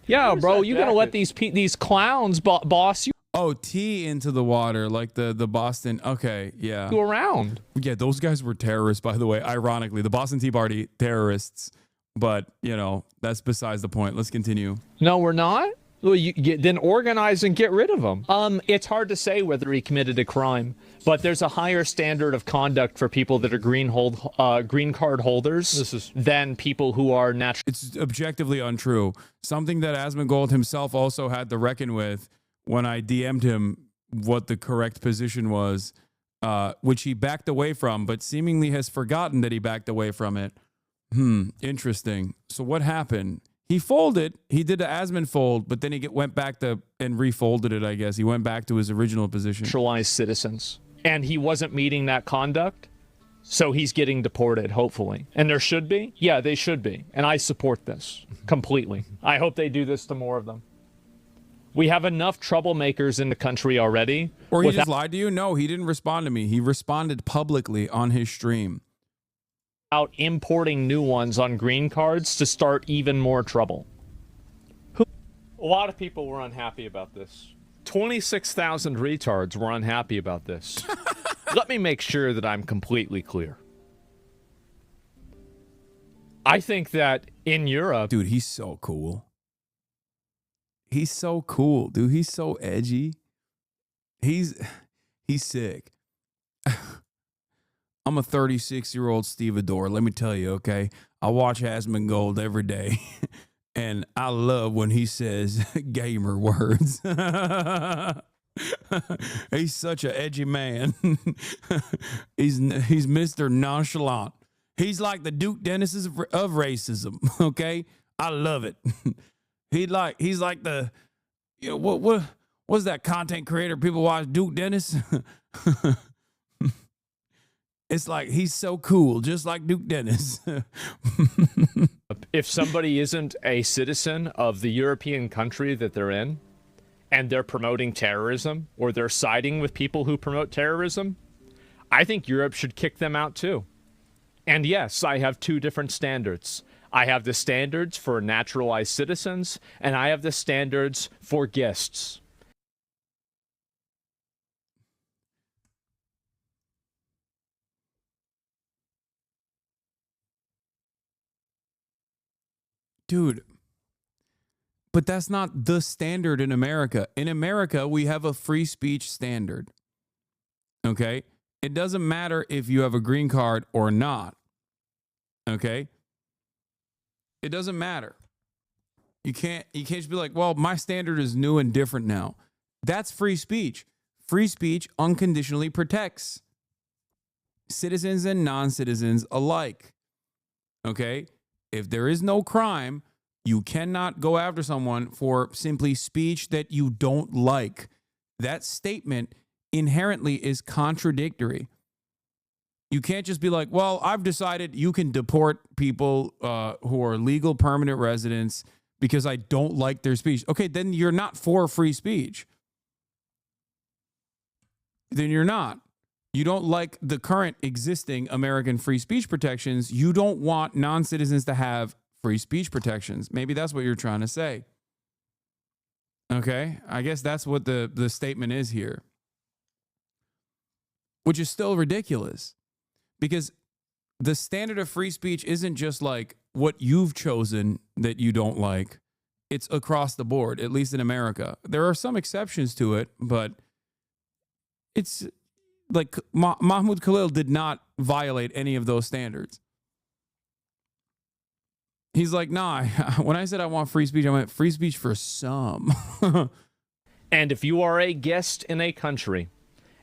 Yeah, bro, you gotta let these clowns boss you. Oh, T into the water, like the Boston. Okay, yeah. You around. Yeah, those guys were terrorists, by the way. Ironically, the Boston Tea Party terrorists. But you know, that's besides the point. Let's continue. No, we're not. Well, then organize and get rid of them. It's hard to say whether he committed a crime, but there's a higher standard of conduct for people that are green card holders than people who are natural. It's objectively untrue. Something that Asmongold himself also had to reckon with when I DM'd him what the correct position was, which he backed away from, but seemingly has forgotten that he backed away from it. Interesting. So what happened? He folded. He did the Asmon fold, but then he went back to and refolded it, I guess. He went back to his original position. Naturalized citizens. And he wasn't meeting that conduct, so he's getting deported, hopefully. And there should be? Yeah, they should be. And I support this completely. I hope they do this to more of them. We have enough troublemakers in the country already. Or he just lied to you? No, he didn't respond to me. He responded publicly on his stream. Out importing new ones on green cards to start even more trouble. A lot of people were unhappy about this. 26,000 retards were unhappy about this. Let me make sure that I'm completely clear. I think that in Europe... Dude, he's so cool. He's so cool, dude. He's so edgy. He's sick. I'm a 36-year-old stevedore. Let me tell you, okay? I watch Asmongold every day, and I love when he says gamer words. He's such an edgy man. He's Mr. Nonchalant. He's like the Duke Dennis of racism, okay? I love it. He's like the, you know, what's that content creator people watch, Duke Dennis? It's like he's so cool, just like Duke Dennis. If somebody isn't a citizen of the European country that they're in, and they're promoting terrorism, or they're siding with people who promote terrorism, I think Europe should kick them out too. And yes, I have two different standards. I have the standards for naturalized citizens, and I have the standards for guests. Dude, but that's not the standard in America. In America, we have a free speech standard. Okay? It doesn't matter if you have a green card or not. Okay? It doesn't matter. You can't just be like, well, my standard is new and different now. That's free speech. Free speech unconditionally protects citizens and non-citizens alike. Okay? If there is no crime, you cannot go after someone for simply speech that you don't like. That statement inherently is contradictory. You can't just be like, well, I've decided you can deport people who are legal permanent residents because I don't like their speech. Okay, then you're not for free speech. Then you're not. You don't like the current existing American free speech protections. You don't want non-citizens to have free speech protections. Maybe that's what you're trying to say. Okay? I guess that's what the statement is here. Which is still ridiculous. Because the standard of free speech isn't just like what you've chosen that you don't like. It's across the board, at least in America. There are some exceptions to it, but it's like Mahmoud Khalil did not violate any of those standards. He's like, nah, when I said I want free speech, I meant free speech for some. And if you are a guest in a country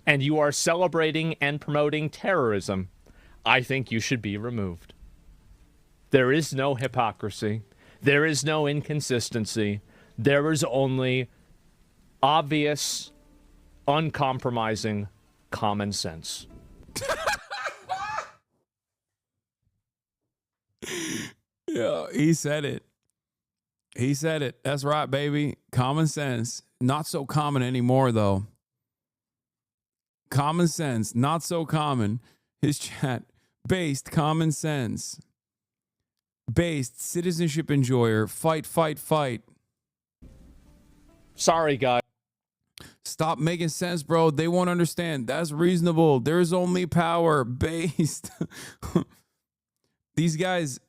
and you are celebrating and promoting terrorism, I think you should be removed. There is no hypocrisy. There is no inconsistency. There is only obvious, uncompromising common sense. Yeah, he said it. He said it. That's right, baby. Common sense. Not so common anymore, though. Common sense. Not so common. His chat. Based common sense. Based citizenship enjoyer. Fight, fight, fight. Sorry, guys. Stop making sense, bro. They won't understand. That's reasonable. There's only power. Based. These guys,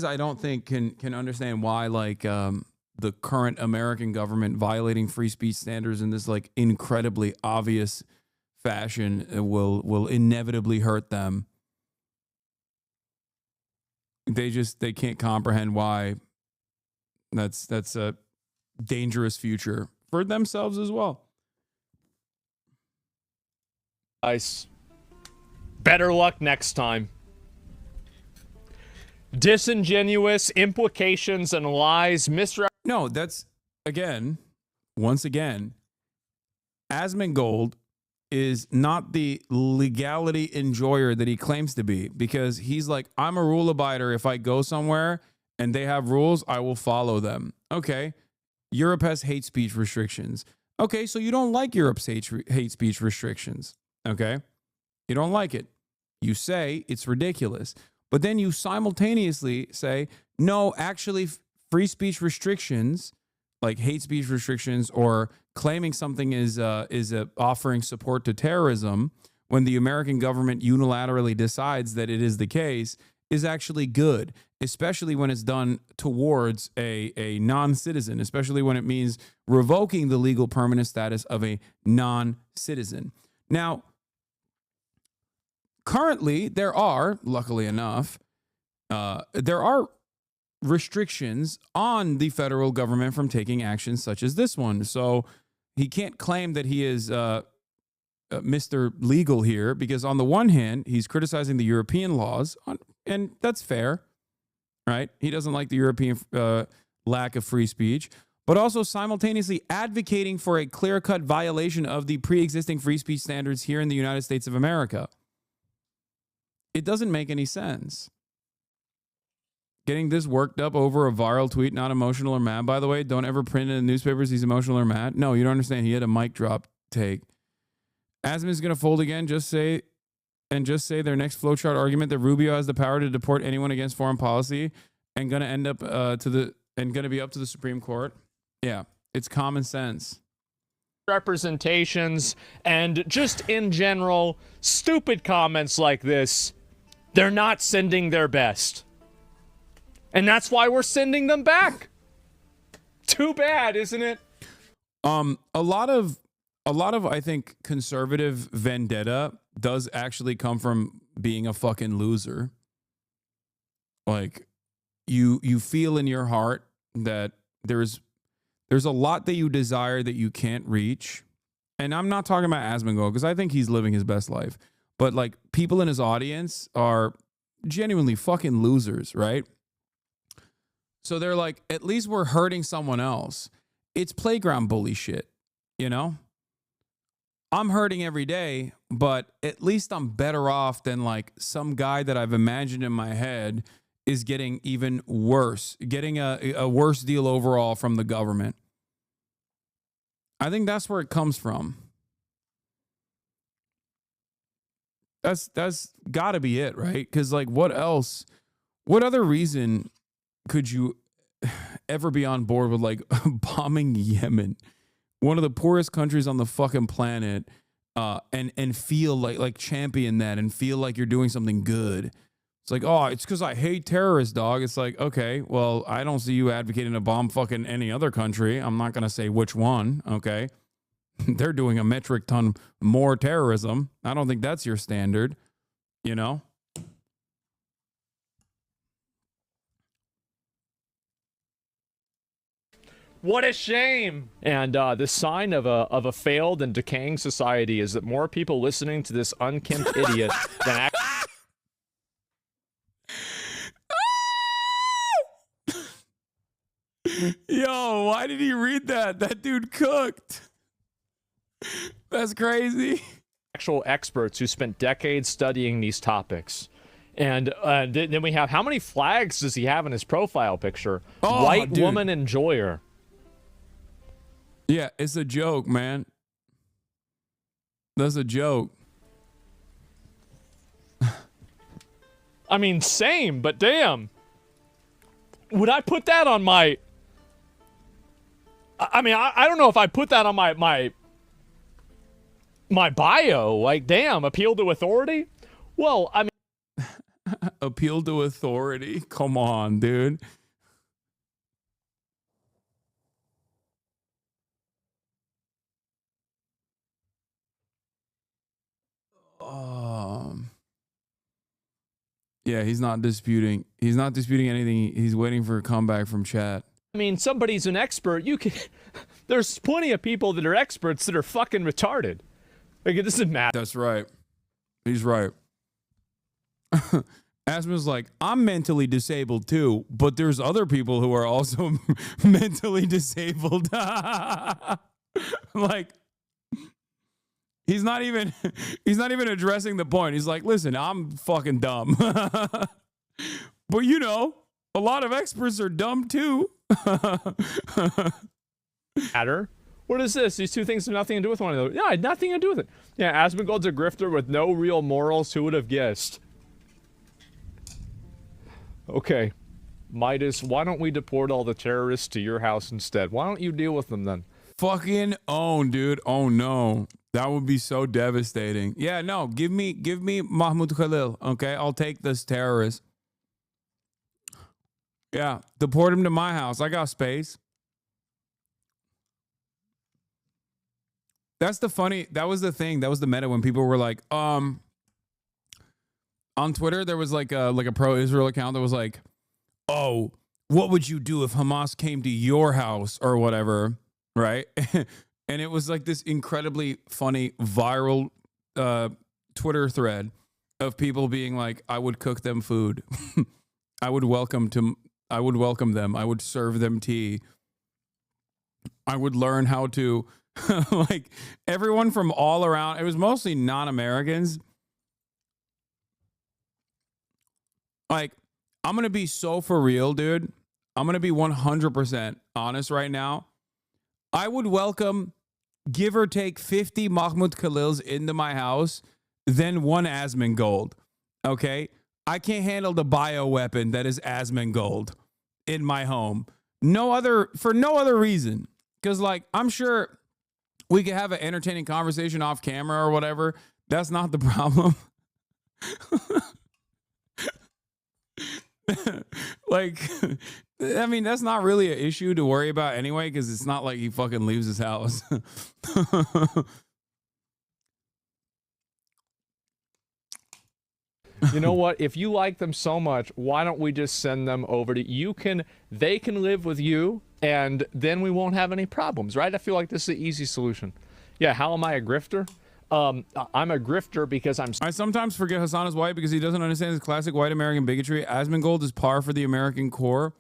I don't think can understand why, like, the current American government violating free speech standards in this, like, incredibly obvious fashion will inevitably hurt them. They can't comprehend why. That's a dangerous future for themselves as well. Guys, better luck next time. Disingenuous implications and lies, No, that's, once again, Asmongold is not the legality enjoyer that he claims to be, because he's like, I'm a rule abider. If I go somewhere and they have rules, I will follow them. Okay. Europe has hate speech restrictions. Okay, so you don't like Europe's hate speech restrictions. Okay. You don't like it. You say it's ridiculous. But then you simultaneously say, no, actually, free speech restrictions, like hate speech restrictions or claiming something is offering support to terrorism, when the American government unilaterally decides that it is the case, is actually good, especially when it's done towards a non-citizen, especially when it means revoking the legal permanent status of a non-citizen. Now, currently, there are, luckily enough, there are restrictions on the federal government from taking actions such as this one. So he can't claim that he is Mr. Legal here, because on the one hand, he's criticizing the European laws, and that's fair, right? He doesn't like the European lack of free speech, but also simultaneously advocating for a clear-cut violation of the pre-existing free speech standards here in the United States of America. It doesn't make any sense. Getting this worked up over a viral tweet, not emotional or mad, by the way. Don't ever print in the newspapers he's emotional or mad. No, you don't understand. He had a mic drop take. Asmon's going to fold again. Just say their next flowchart argument that Rubio has the power to deport anyone against foreign policy and going to end up going to be up to the Supreme Court. Yeah, it's common sense. Representations and just in general, stupid comments like this, they're not sending their best. And that's why we're sending them back. Too bad, isn't it? A lot of I think conservative vendetta does actually come from being a fucking loser. Like you feel in your heart that there's a lot that you desire that you can't reach. And I'm not talking about Asmongold, because I think he's living his best life. But like, people in his audience are genuinely fucking losers, right? So they're like, at least we're hurting someone else. It's playground bully shit, you know? I'm hurting every day, but at least I'm better off than like some guy that I've imagined in my head is getting even worse, getting a worse deal overall from the government. I think that's where it comes from. That's got to be it, right? Because like, what else? What other reason could you ever be on board with like bombing Yemen, one of the poorest countries on the fucking planet, and feel like champion that and feel like you're doing something good? It's like, oh, it's because I hate terrorists, dog. It's like, okay, well, I don't see you advocating to bomb fucking any other country. I'm not going to say which one, okay? They're doing a metric ton more terrorism. I don't think that's your standard, you know? What a shame. And the sign of a failed and decaying society is that more people listening to this unkempt idiot than Yo, why did he read that? That dude cooked. That's crazy. Actual experts who spent decades studying these topics. And then we have, how many flags does he have in his profile picture? Oh, White dude. woman enjoyer. Yeah, it's a joke, man. That's a joke. I mean, same, but damn. Would I put that on my... I mean, I don't know if I put that on my bio. Like, damn, appeal to authority? Well, I mean... Appeal to authority? Come on, dude. Yeah, he's not disputing. He's not disputing anything. He's waiting for a comeback from chat. I mean, somebody's an expert. You can... There's plenty of people that are experts that are fucking retarded. Like, it doesn't matter. That's right. He's right. Asma's like, I'm mentally disabled too, but there's other people who are also mentally disabled. Like, he's not even addressing the point. He's like, listen, I'm fucking dumb. But you know, a lot of experts are dumb too. Matter. What is this? These two things have nothing to do with one another. Yeah, nothing to do with it. Yeah, Asmongold's a grifter with no real morals. Who would have guessed? Okay. Midas, why don't we deport all the terrorists to your house instead? Why don't you deal with them then? Fucking own, dude. Oh no. That would be so devastating. Yeah, no, give me Mahmoud Khalil, okay? I'll take this terrorist. Yeah, deport him to my house. I got space. That was the thing. That was the meta when people were like, on Twitter, there was like a pro-Israel account that was like, oh, what would you do if Hamas came to your house or whatever, right? And it was like this incredibly funny viral Twitter thread of people being like, I would cook them food. I would welcome them. I would serve them tea. I would learn how to like everyone from all around. It was mostly non-Americans. Like, I'm going to be so for real, dude. I'm going to be 100% honest right now. I would welcome, give or take, 50 Mahmoud Khalils into my house, then one Asmongold. Okay? I can't handle the bioweapon that is Asmongold in my home. For no other reason. Because, like, I'm sure we could have an entertaining conversation off camera or whatever. That's not the problem. Like, I mean, that's not really an issue to worry about anyway, because it's not like he fucking leaves his house. You know what? If you like them so much, why don't we just send them over to you? They can live with you, and then we won't have any problems, right? I feel like this is the easy solution. Yeah, how am I a grifter? I'm a grifter because I sometimes forget Hassan is white because he doesn't understand his classic white American bigotry. Asmongold is par for the American core.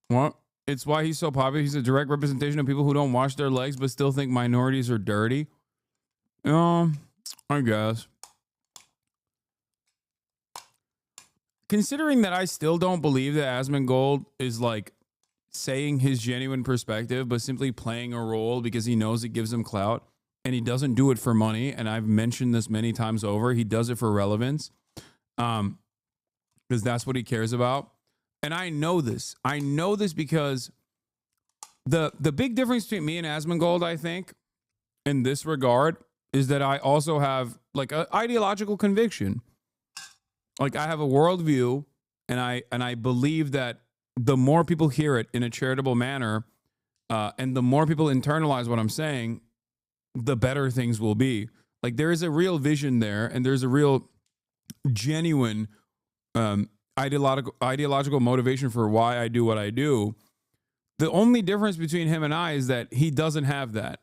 What? It's why he's so popular. He's a direct representation of people who don't wash their legs but still think minorities are dirty. I guess. Considering that I still don't believe that Asmongold is like saying his genuine perspective, but simply playing a role because he knows it gives him clout, and he doesn't do it for money. And I've mentioned this many times over. He does it for relevance, because that's what he cares about. And I know this. I know this because the big difference between me and Asmongold, I think, in this regard, is that I also have like an ideological conviction. Like, I have a worldview, and I believe that the more people hear it in a charitable manner, and the more people internalize what I'm saying, the better things will be. Like, there is a real vision there, and there's a real genuine ideological motivation for why I do what I do. The only difference between him and I is that he doesn't have that,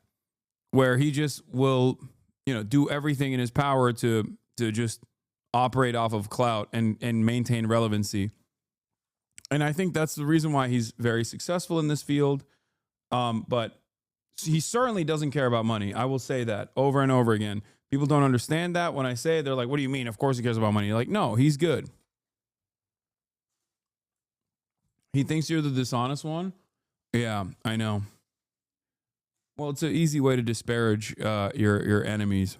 where he just will, do everything in his power to just operate off of clout and maintain relevancy. And I think that's the reason why he's very successful in this field. But he certainly doesn't care about money. I will say that over and over again. People don't understand that when I say it. They're like, what do you mean? Of course he cares about money. Like, no, he's good. He thinks you're the dishonest one? Yeah, I know. Well, it's an easy way to disparage your enemies.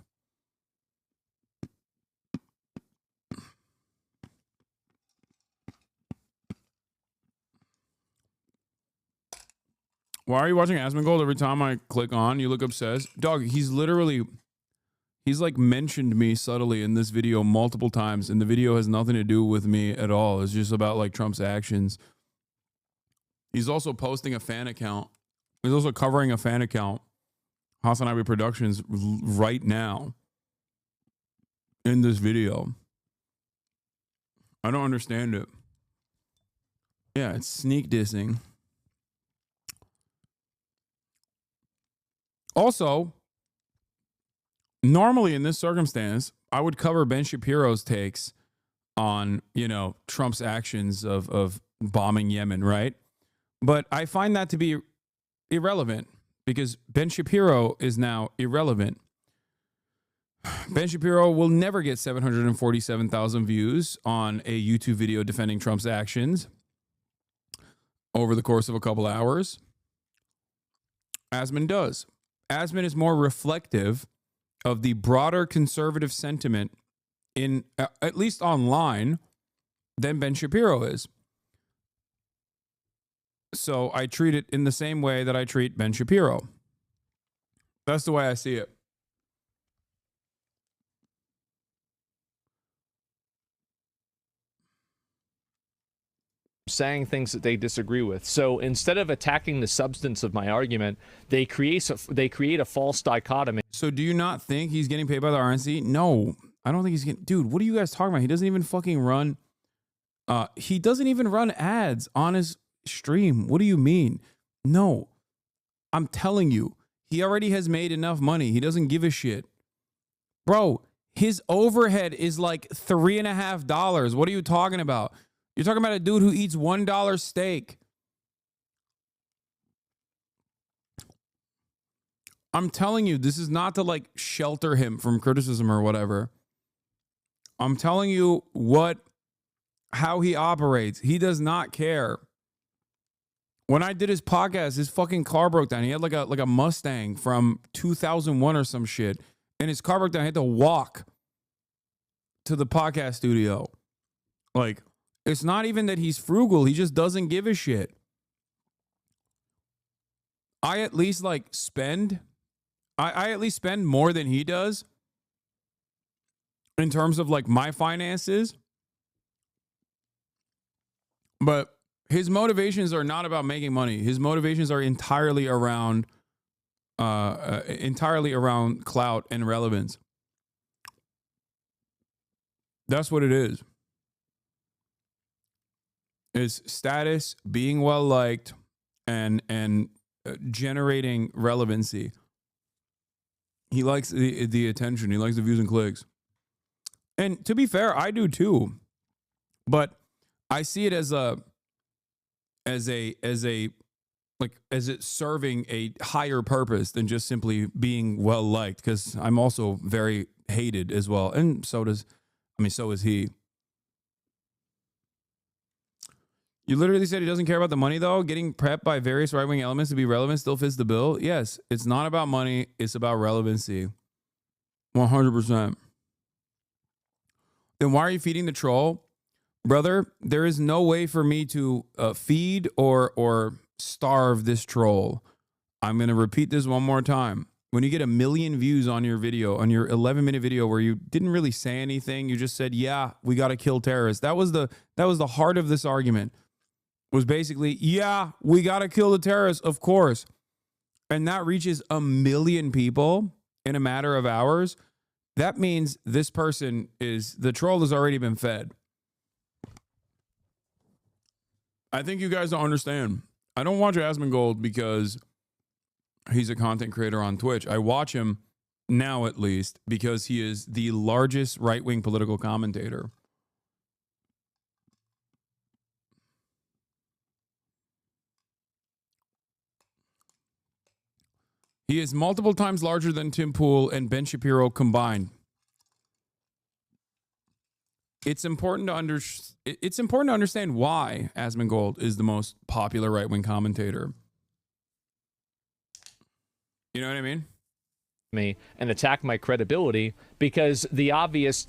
Why are you watching Asmongold? Every time I click on, you look obsessed. Dog, he's like mentioned me subtly in this video multiple times, and the video has nothing to do with me at all. It's just about like Trump's actions. He's also posting a fan account. He's also covering a fan account, Hasanabi Productions, right now in this video. I don't understand it. Yeah, it's sneak dissing. Also, normally in this circumstance, I would cover Ben Shapiro's takes on, you know, Trump's actions of bombing Yemen, right? But I find that to be irrelevant because Ben Shapiro is now irrelevant. Ben Shapiro will never get 747,000 views on a YouTube video defending Trump's actions over the course of a couple hours. Asman does. Asman is more reflective of the broader conservative sentiment in at least online than Ben Shapiro is. So I treat it in the same way that I treat Ben Shapiro. That's the way I see it. Saying things that they disagree with. So instead of attacking the substance of my argument, they create a false dichotomy. So do you not think he's getting paid by the RNC? No, I don't think he's getting. Dude, what are you guys talking about? He doesn't even fucking run. He doesn't even run ads on his stream. What do you mean? No, I'm telling you, he already has made enough money. He doesn't give a shit, bro. His overhead is like $3.50. What are you talking about? You're talking about a dude who eats $1 steak. I'm telling you, this is not to like shelter him from criticism or whatever. I'm telling you how he operates. He does not care. When I did his podcast, his fucking car broke down. He had like a Mustang from 2001 or some shit, and his car broke down. He had to walk to the podcast studio. Like, it's not even that he's frugal. He just doesn't give a shit. I at least like spend. I at least spend more than he does in terms of like my finances. But his motivations are not about making money. His motivations are entirely around clout and relevance. That's what it is. Is status, being well liked, and generating relevancy. He likes the attention. He likes the views and clicks. And to be fair, I do too. But I see it as it serving a higher purpose than just simply being well liked. Because I'm also very hated as well, and so is he. You literally said he doesn't care about the money, though. Getting prepped by various right-wing elements to be relevant still fits the bill. Yes, it's not about money. It's about relevancy. 100%. Then why are you feeding the troll? Brother, there is no way for me to feed or starve this troll. I'm going to repeat this one more time. When you get 1 million views on your video, on your 11-minute video where you didn't really say anything, you just said, yeah, we got to kill terrorists. That was the heart of this argument. Was basically, yeah, we got to kill the terrorists, of course. And that reaches 1 million people in a matter of hours. That means this person the troll has already been fed. I think you guys don't understand. I don't watch Asmongold because he's a content creator on Twitch. I watch him now, at least, because he is the largest right-wing political commentator. He is multiple times larger than Tim Pool and Ben Shapiro combined. it's important to it's important to understand why Asmongold is the most popular right-wing commentator. You know what I mean? Me and attack my credibility because the obvious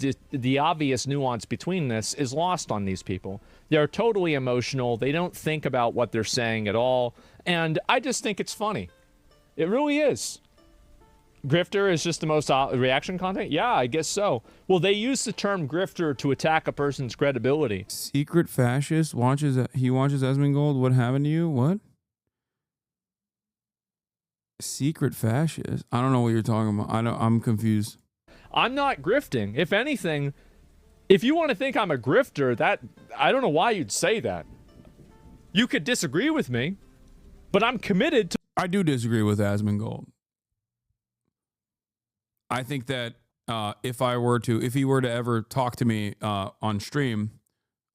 nuance between this is lost on these people. They're totally emotional. They don't think about what they're saying at all, and I just think it's funny. It really is. Grifter is just the most reaction content? Yeah, I guess so. Well, they use the term grifter to attack a person's credibility. Secret fascist watches Asmongold. What happened to you? What? Secret fascist? I don't know what you're talking about. I'm confused. I'm not grifting. If anything, if you want to think I'm a grifter, that I don't know why you'd say that. You could disagree with me, but I'm committed to. I do disagree with Asmongold. I think that if he were to ever talk to me on stream,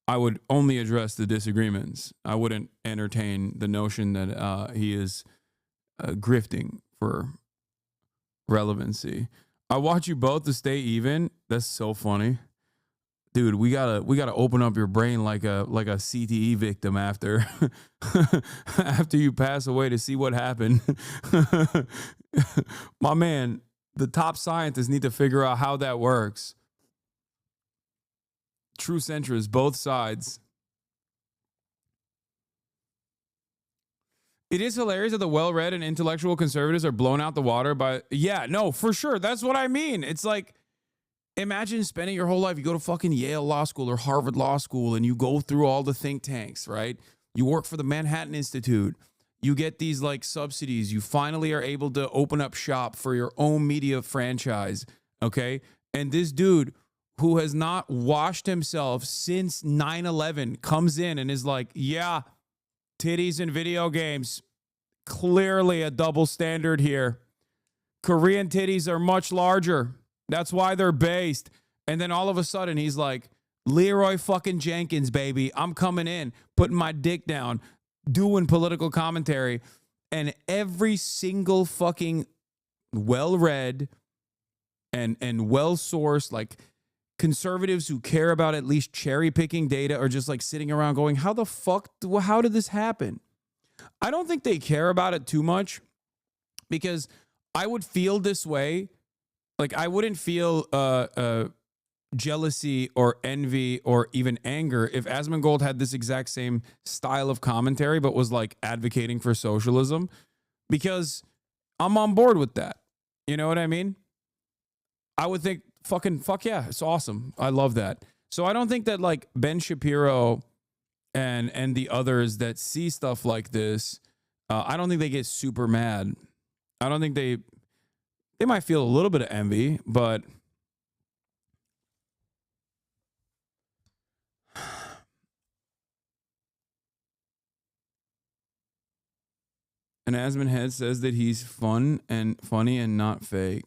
I would only address the disagreements. I wouldn't entertain the notion that he is grifting for relevancy. I want you both to stay even. That's so funny, dude. We gotta open up your brain like a CTE victim after after you pass away to see what happened. My man, the top scientists need to figure out how that works. True centrists, both sides. It is hilarious that the well-read and intellectual conservatives are blown out the water by... Yeah, no, for sure. That's what I mean. It's like, imagine spending your whole life, you go to fucking Yale Law School or Harvard Law School, and you go through all the think tanks, right? You work for the Manhattan Institute. You get these, like, subsidies. You finally are able to open up shop for your own media franchise, okay? And this dude who has not washed himself since 9/11 comes in and is like, yeah... titties in video games. Clearly a double standard here. Korean titties are much larger. That's why they're based. And then all of a sudden he's like, Leroy fucking Jenkins, baby. I'm coming in, putting my dick down, doing political commentary. And every single fucking well-read and well-sourced, like, conservatives who care about at least cherry-picking data are just like sitting around going, how did this happen? I don't think they care about it too much because I would feel this way. Like, I wouldn't feel jealousy or envy or even anger if Asmongold had this exact same style of commentary but was like advocating for socialism, because I'm on board with that. You know what I mean? I would think, fuck yeah, it's awesome. I love that. So I don't think that like Ben Shapiro and the others that see stuff like this, I don't think they get super mad. I don't think they might feel a little bit of envy, but and Asmon Head says that he's fun and funny and not fake.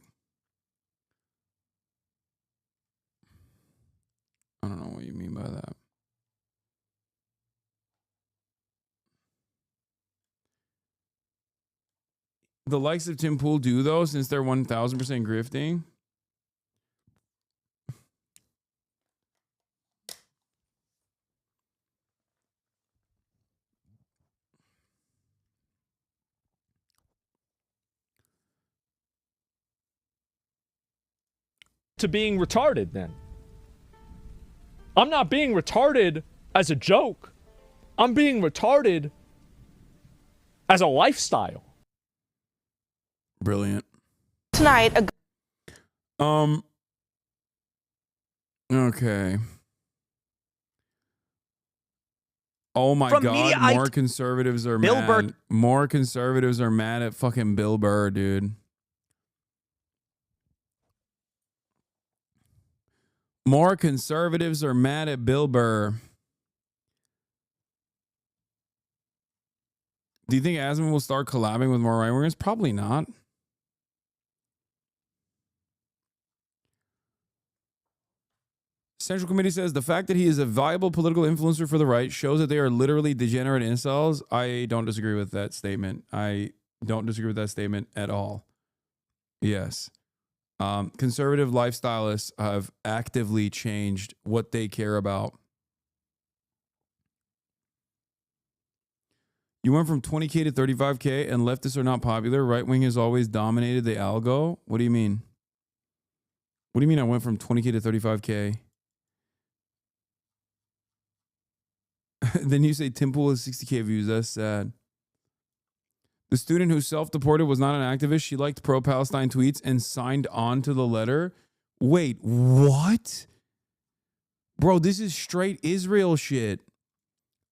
I don't know what you mean by that. The likes of Tim Pool do, though, since they're 1,000% grifting. To being retarded, then. I'm not being retarded as a joke. I'm being retarded as a lifestyle. Brilliant. Tonight, okay. Oh my From God, Mediaite, more conservatives are Bill mad. Burr. More conservatives are mad at fucking Bill Burr, dude. More conservatives are mad at Bill Burr. Do you think Asmon will start collabing with more right-wingers? Probably not. Central Committee says the fact that he is a viable political influencer for the right shows that they are literally degenerate incels. I don't disagree with that statement. I don't disagree with that statement at all. Yes. Conservative lifestylists have actively changed what they care about. You went from 20K to 35K and leftists are not popular. Right wing has always dominated the algo. What do you mean? What do you mean I went from 20K to 35K? Then you say Tim Pool has 60K views. That's sad. The student who self-deported was not an activist. She liked pro-Palestine tweets and signed on to the letter. Wait, what? Bro, this is straight Israel shit.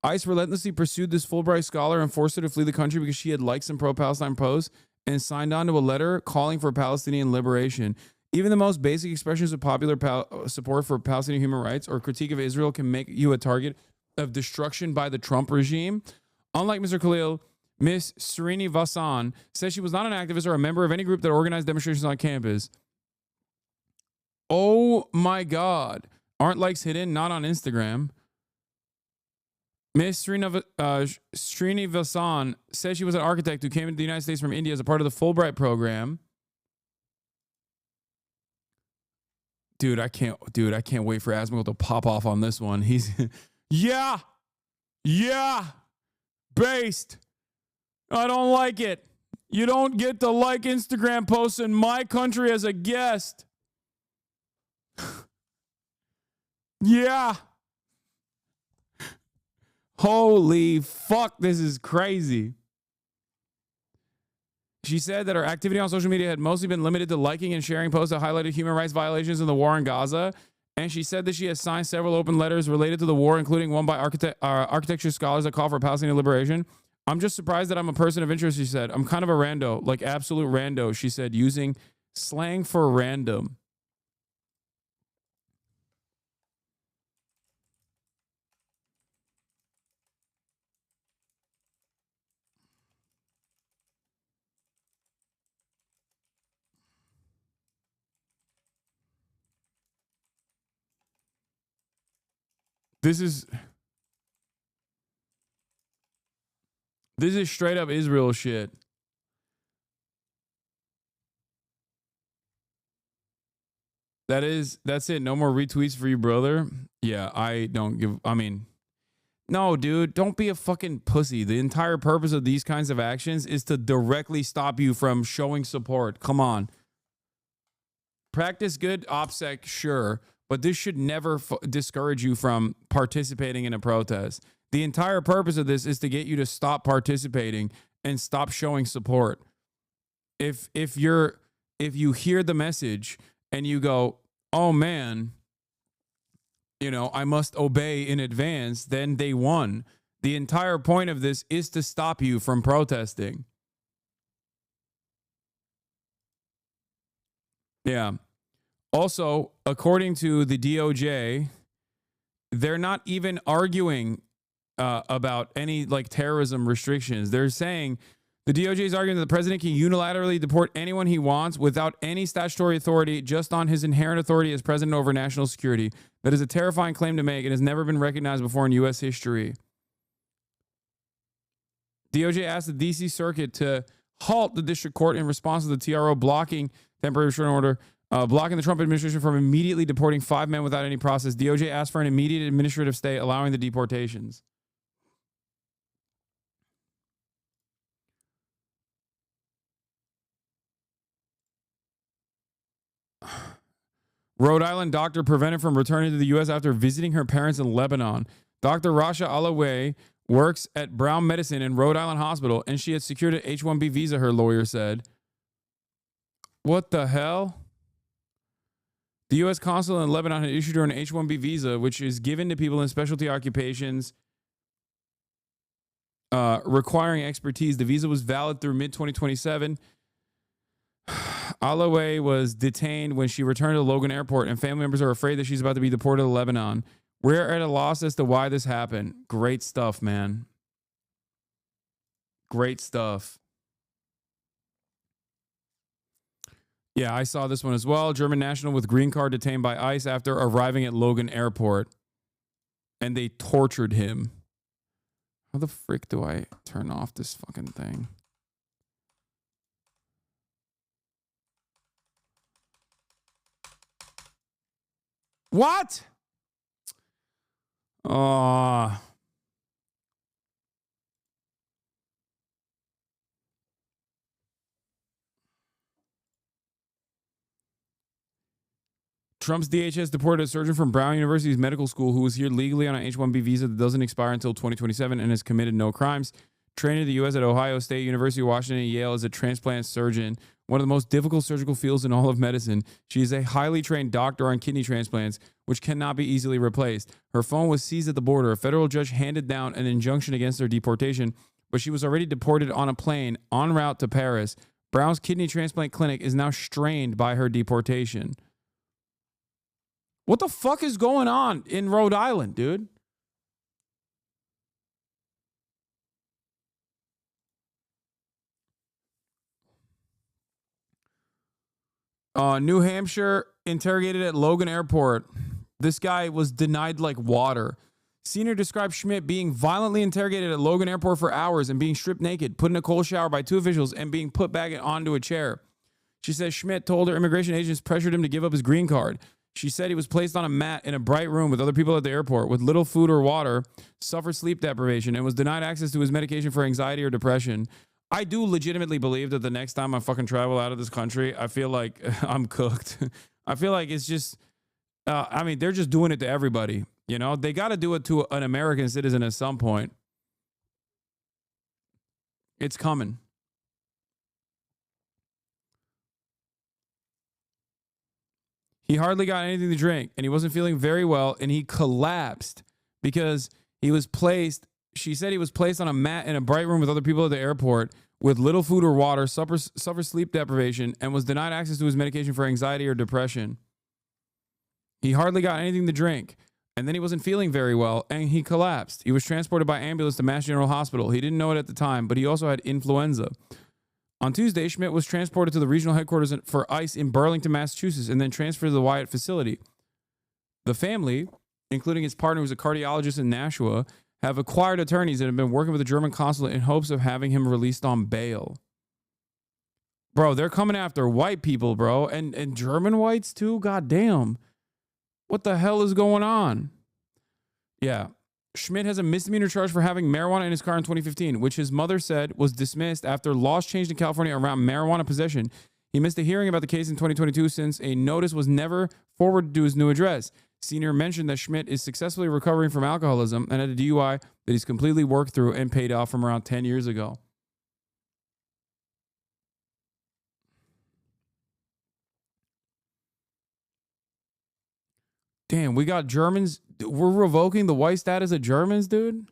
ICE relentlessly pursued this Fulbright scholar and forced her to flee the country because she had liked some pro-Palestine posts and signed on to a letter calling for Palestinian liberation. Even the most basic expressions of popular support for Palestinian human rights or critique of Israel can make you a target of destruction by the Trump regime. Unlike Mr. Khalil, Miss Srini Vasan says she was not an activist or a member of any group that organized demonstrations on campus. Oh my God. Aren't likes hidden? Not on Instagram. Miss Srinivasan says she was an architect who came into the United States from India as a part of the Fulbright program. Dude, I can't wait for Asmel to pop off on this one. He's yeah, based. I don't like it. You don't get to like Instagram posts in my country as a guest. Yeah. Holy fuck, this is crazy. She said that her activity on social media had mostly been limited to liking and sharing posts that highlighted human rights violations in the war in Gaza. And she said that she has signed several open letters related to the war, including one by architecture scholars that call for Palestinian liberation. I'm just surprised that I'm a person of interest, she said. I'm kind of a rando, like absolute rando, she said, using slang for random. This is straight up Israel shit. That's it. No more retweets for you, brother. Yeah, no, dude, don't be a fucking pussy. The entire purpose of these kinds of actions is to directly stop you from showing support. Come on. Practice good OPSEC, sure. But this should never discourage you from participating in a protest. The entire purpose of this is to get you to stop participating and stop showing support. If you hear the message and you go, oh man, I must obey in advance, then they won. The entire point of this is to stop you from protesting. Yeah. Also, according to the DOJ, they're not even arguing about any terrorism restrictions. They're saying the DOJ is arguing that the president can unilaterally deport anyone he wants without any statutory authority, just on his inherent authority as president over national security. That is a terrifying claim to make and has never been recognized before in U.S. history. DOJ asked the D.C. Circuit to halt the district court in response to the TRO blocking temporary restraining order. Blocking the Trump administration from immediately deporting 5 men without any process. DOJ asked for an immediate administrative stay allowing the deportations. Rhode Island doctor prevented from returning to the U.S. after visiting her parents in Lebanon. Dr. Rasha Alaway works at Brown Medicine in Rhode Island Hospital, and she had secured an H-1B visa, her lawyer said. What the hell? The U.S. consulate in Lebanon had issued her an H-1B visa, which is given to people in specialty occupations requiring expertise. The visa was valid through mid-2027. Alaway was detained when she returned to Logan Airport, and family members are afraid that she's about to be deported to Lebanon. We're at a loss as to why this happened. Great stuff, man. Great stuff. Yeah, I saw this one as well. German national with green card detained by ICE after arriving at Logan Airport. And they tortured him. How the frick do I turn off this fucking thing? What? Trump's DHS deported a surgeon from Brown University's medical school who was here legally on an H-1B visa that doesn't expire until 2027 and has committed no crimes. Trained in the U.S. at Ohio State, University of Washington, and Yale as a transplant surgeon, one of the most difficult surgical fields in all of medicine. She is a highly trained doctor on kidney transplants, which cannot be easily replaced. Her phone was seized at the border. A federal judge handed down an injunction against her deportation, but she was already deported on a plane en route to Paris. Brown's kidney transplant clinic is now strained by her deportation. What the fuck is going on in Rhode Island, dude? New Hampshire interrogated at Logan Airport. This guy was denied like water. Senior described Schmidt being violently interrogated at Logan Airport for hours and being stripped naked, put in a cold shower by two officials, and being put back onto a chair. She says Schmidt told her immigration agents pressured him to give up his green card. She said he was placed on a mat in a bright room with other people at the airport with little food or water, suffered sleep deprivation, and was denied access to his medication for anxiety or depression. I do legitimately believe that the next time I fucking travel out of this country, I feel like I'm cooked. I feel like it's just, I mean, they're just doing it to everybody. You know, they got to do it to an American citizen at some point. It's coming. He hardly got anything to drink, and he wasn't feeling very well, and he collapsed because he was placed, she said he was placed on a mat in a bright room with other people at the airport with little food or water, suffered sleep deprivation, and was denied access to his medication for anxiety or depression. He hardly got anything to drink, and then he wasn't feeling very well, and he collapsed. He was transported by ambulance to Mass General Hospital. He didn't know it at the time, but he also had influenza. On Tuesday, Schmidt was transported to the regional headquarters for ICE in Burlington, Massachusetts, and then transferred to the Wyatt facility. The family, including his partner who's a cardiologist in Nashua, have acquired attorneys that have been working with the German consulate in hopes of having him released on bail. Bro, they're coming after white people, bro, and German whites too? God damn. What the hell is going on? Yeah. Schmidt has a misdemeanor charge for having marijuana in his car in 2015, which his mother said was dismissed after laws changed in California around marijuana possession. He missed a hearing about the case in 2022 since a notice was never forwarded to his new address. Senior mentioned that Schmidt is successfully recovering from alcoholism and had a DUI that he's completely worked through and paid off from around 10 years ago. Damn, we got Germans. We're revoking the white status of Germans, dude.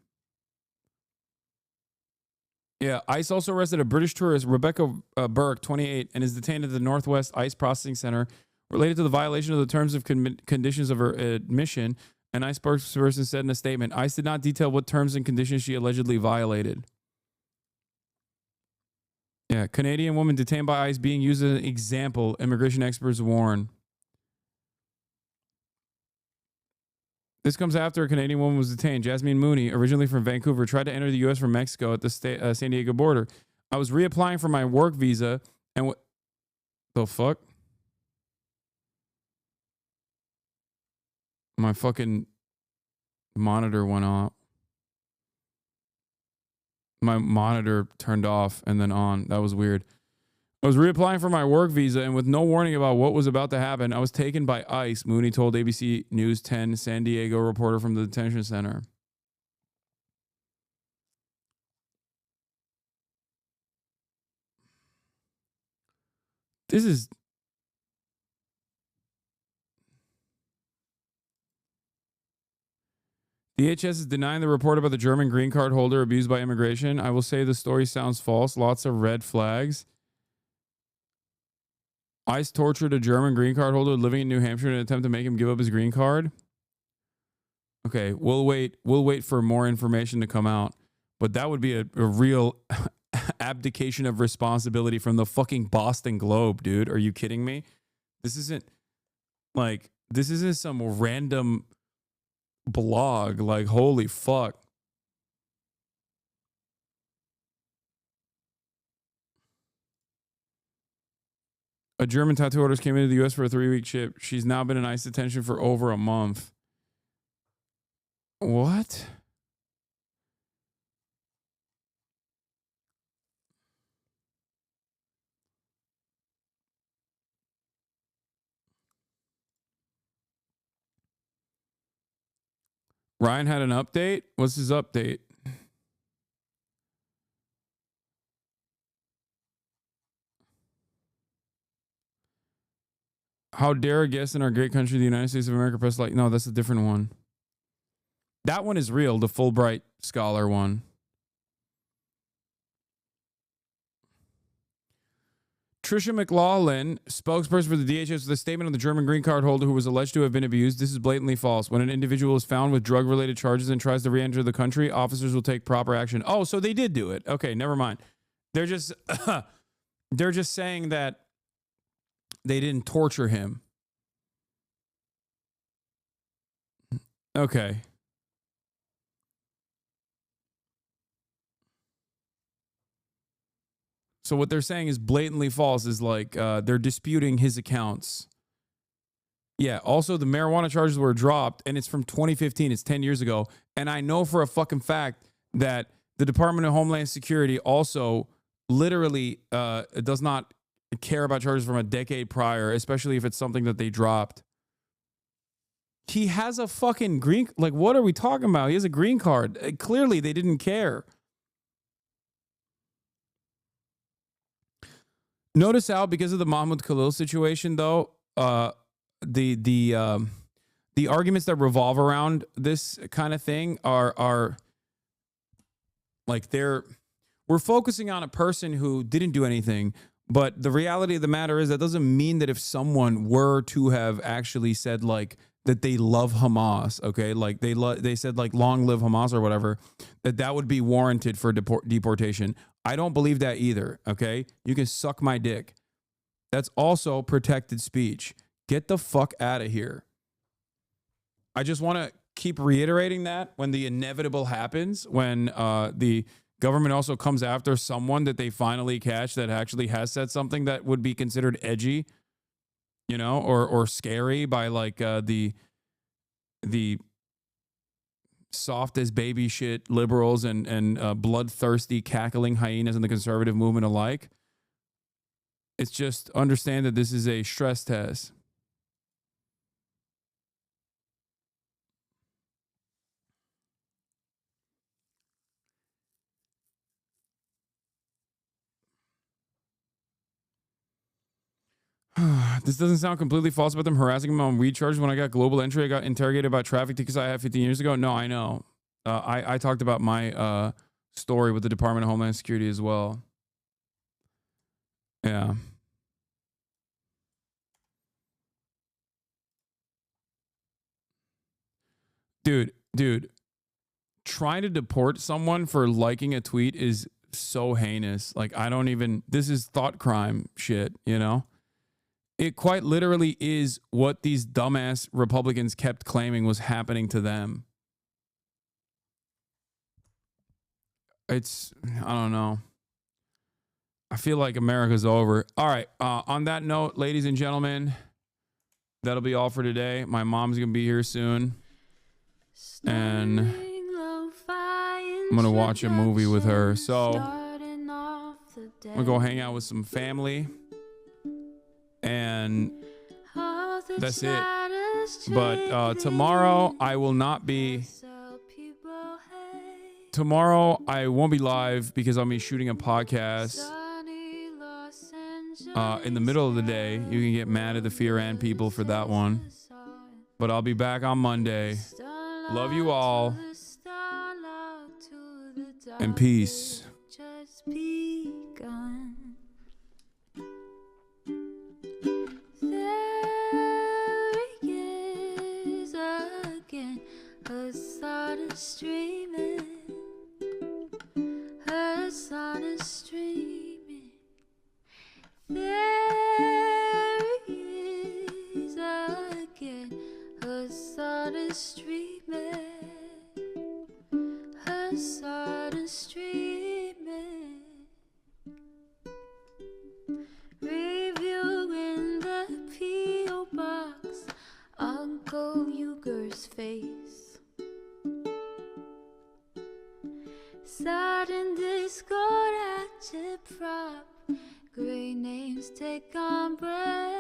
Yeah, ICE also arrested a British tourist, Rebecca Burke, 28, and is detained at the Northwest ICE Processing Center related to the violation of the terms of conditions of her admission. An ICE spokesperson said in a statement, ICE did not detail what terms and conditions she allegedly violated. Yeah, Canadian woman detained by ICE being used as an example, immigration experts warn. This comes after a Canadian woman was detained. Jasmine Mooney, originally from Vancouver, tried to enter the U.S. from Mexico at the San Diego border. I was reapplying for my work visa, and what the fuck? My fucking monitor went off. My monitor turned off and then on. That was weird. I was reapplying for my work visa, and with no warning about what was about to happen, I was taken by ICE, Mooney told ABC News 10 San Diego reporter from the detention center. This is... DHS is denying the report about the German green card holder abused by immigration. I will say the story sounds false. Lots of red flags. ICE tortured a German green card holder living in New Hampshire in an attempt to make him give up his green card. Okay, we'll wait for more information to come out. But that would be a real abdication of responsibility from the fucking Boston Globe, dude. Are you kidding me? This isn't some random blog. Like, holy fuck. A German tattoo artist came into the U.S. for a 3-week trip. She's now been in ICE detention for over a month. What? Ryan had an update? What's his update? How dare a guest in our great country, the United States of America, press like... No, that's a different one. That one is real, the Fulbright scholar one. Tricia McLaughlin, spokesperson for the DHS, with a statement on the German green card holder who was alleged to have been abused. This is blatantly false. When an individual is found with drug-related charges and tries to re-enter the country, officers will take proper action. Oh, so they did do it. Okay, never mind. They're just they're just saying that they didn't torture him. Okay. So what they're saying is blatantly false, is like they're disputing his accounts. Yeah, also the marijuana charges were dropped, and it's from 2015. It's 10 years ago. And I know for a fucking fact that the Department of Homeland Security also literally does not care about charges from a decade prior, especially if it's something that they dropped. He has a fucking green... Like, what are we talking about? He has a green card. Clearly, they didn't care. Notice how, because of the Mahmoud Khalil situation, though, the arguments that revolve around this kind of thing are like we're focusing on a person who didn't do anything, but the reality of the matter is that doesn't mean that if someone were to have actually said like that they love Hamas, okay, like they said like long live Hamas or whatever, that would be warranted for deportation. I don't believe that either, okay? You can suck my dick. That's also protected speech. Get the fuck out of here. I just want to keep reiterating that when the inevitable happens, when the government also comes after someone that they finally catch that actually has said something that would be considered edgy, you know, or scary by like the soft as baby shit liberals and bloodthirsty cackling hyenas in the conservative movement alike. It's just understand that this is a stress test. This doesn't sound completely false about them harassing him on weed charges. When I got global entry, I got interrogated about traffic tickets I had 15 years ago. No, I know. I talked about my story with the Department of Homeland Security as well. Yeah. Dude, trying to deport someone for liking a tweet is so heinous. Like, this is thought crime shit, you know? It quite literally is what these dumbass Republicans kept claiming was happening to them. I don't know. I feel like America's over. All right. On that note, ladies and gentlemen, that'll be all for today. My mom's going to be here soon. And I'm going to watch a movie with her. So I'm going to go hang out with some family. And that's it. But tomorrow I will not be... Tomorrow I won't be live because I'll be shooting a podcast in the middle of the day. You can get mad at the Fear and people for that one. But I'll be back on Monday. Love you all. And peace. Hasanabi streaming, Hasanabi streaming. There he is again, Hasanabi streaming, Hasanabi streaming. Reviewing face. Sudden discord at your prop. Great names take embrace.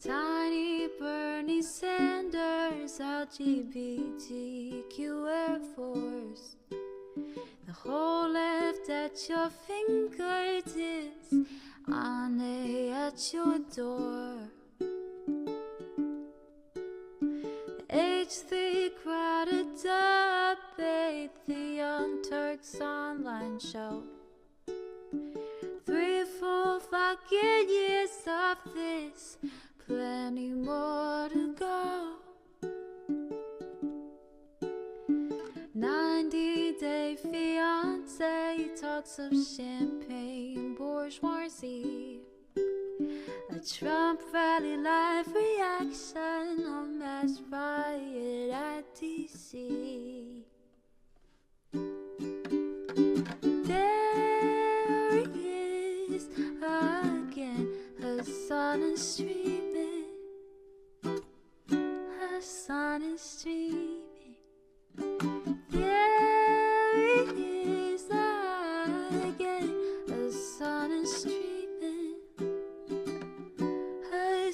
Tiny Bernie Sanders, LGBTQ Air Force. The whole left at your fingertips, on at your door. H3 crowded debate, the Young Turks online show. 3 full fucking years of this, plenty more to go. 90-day fiance, talks of champagne bourgeoisie. A Trump rally live reaction, a mass riot at DC. There he is again, Hassan is streaming. Hassan is streaming.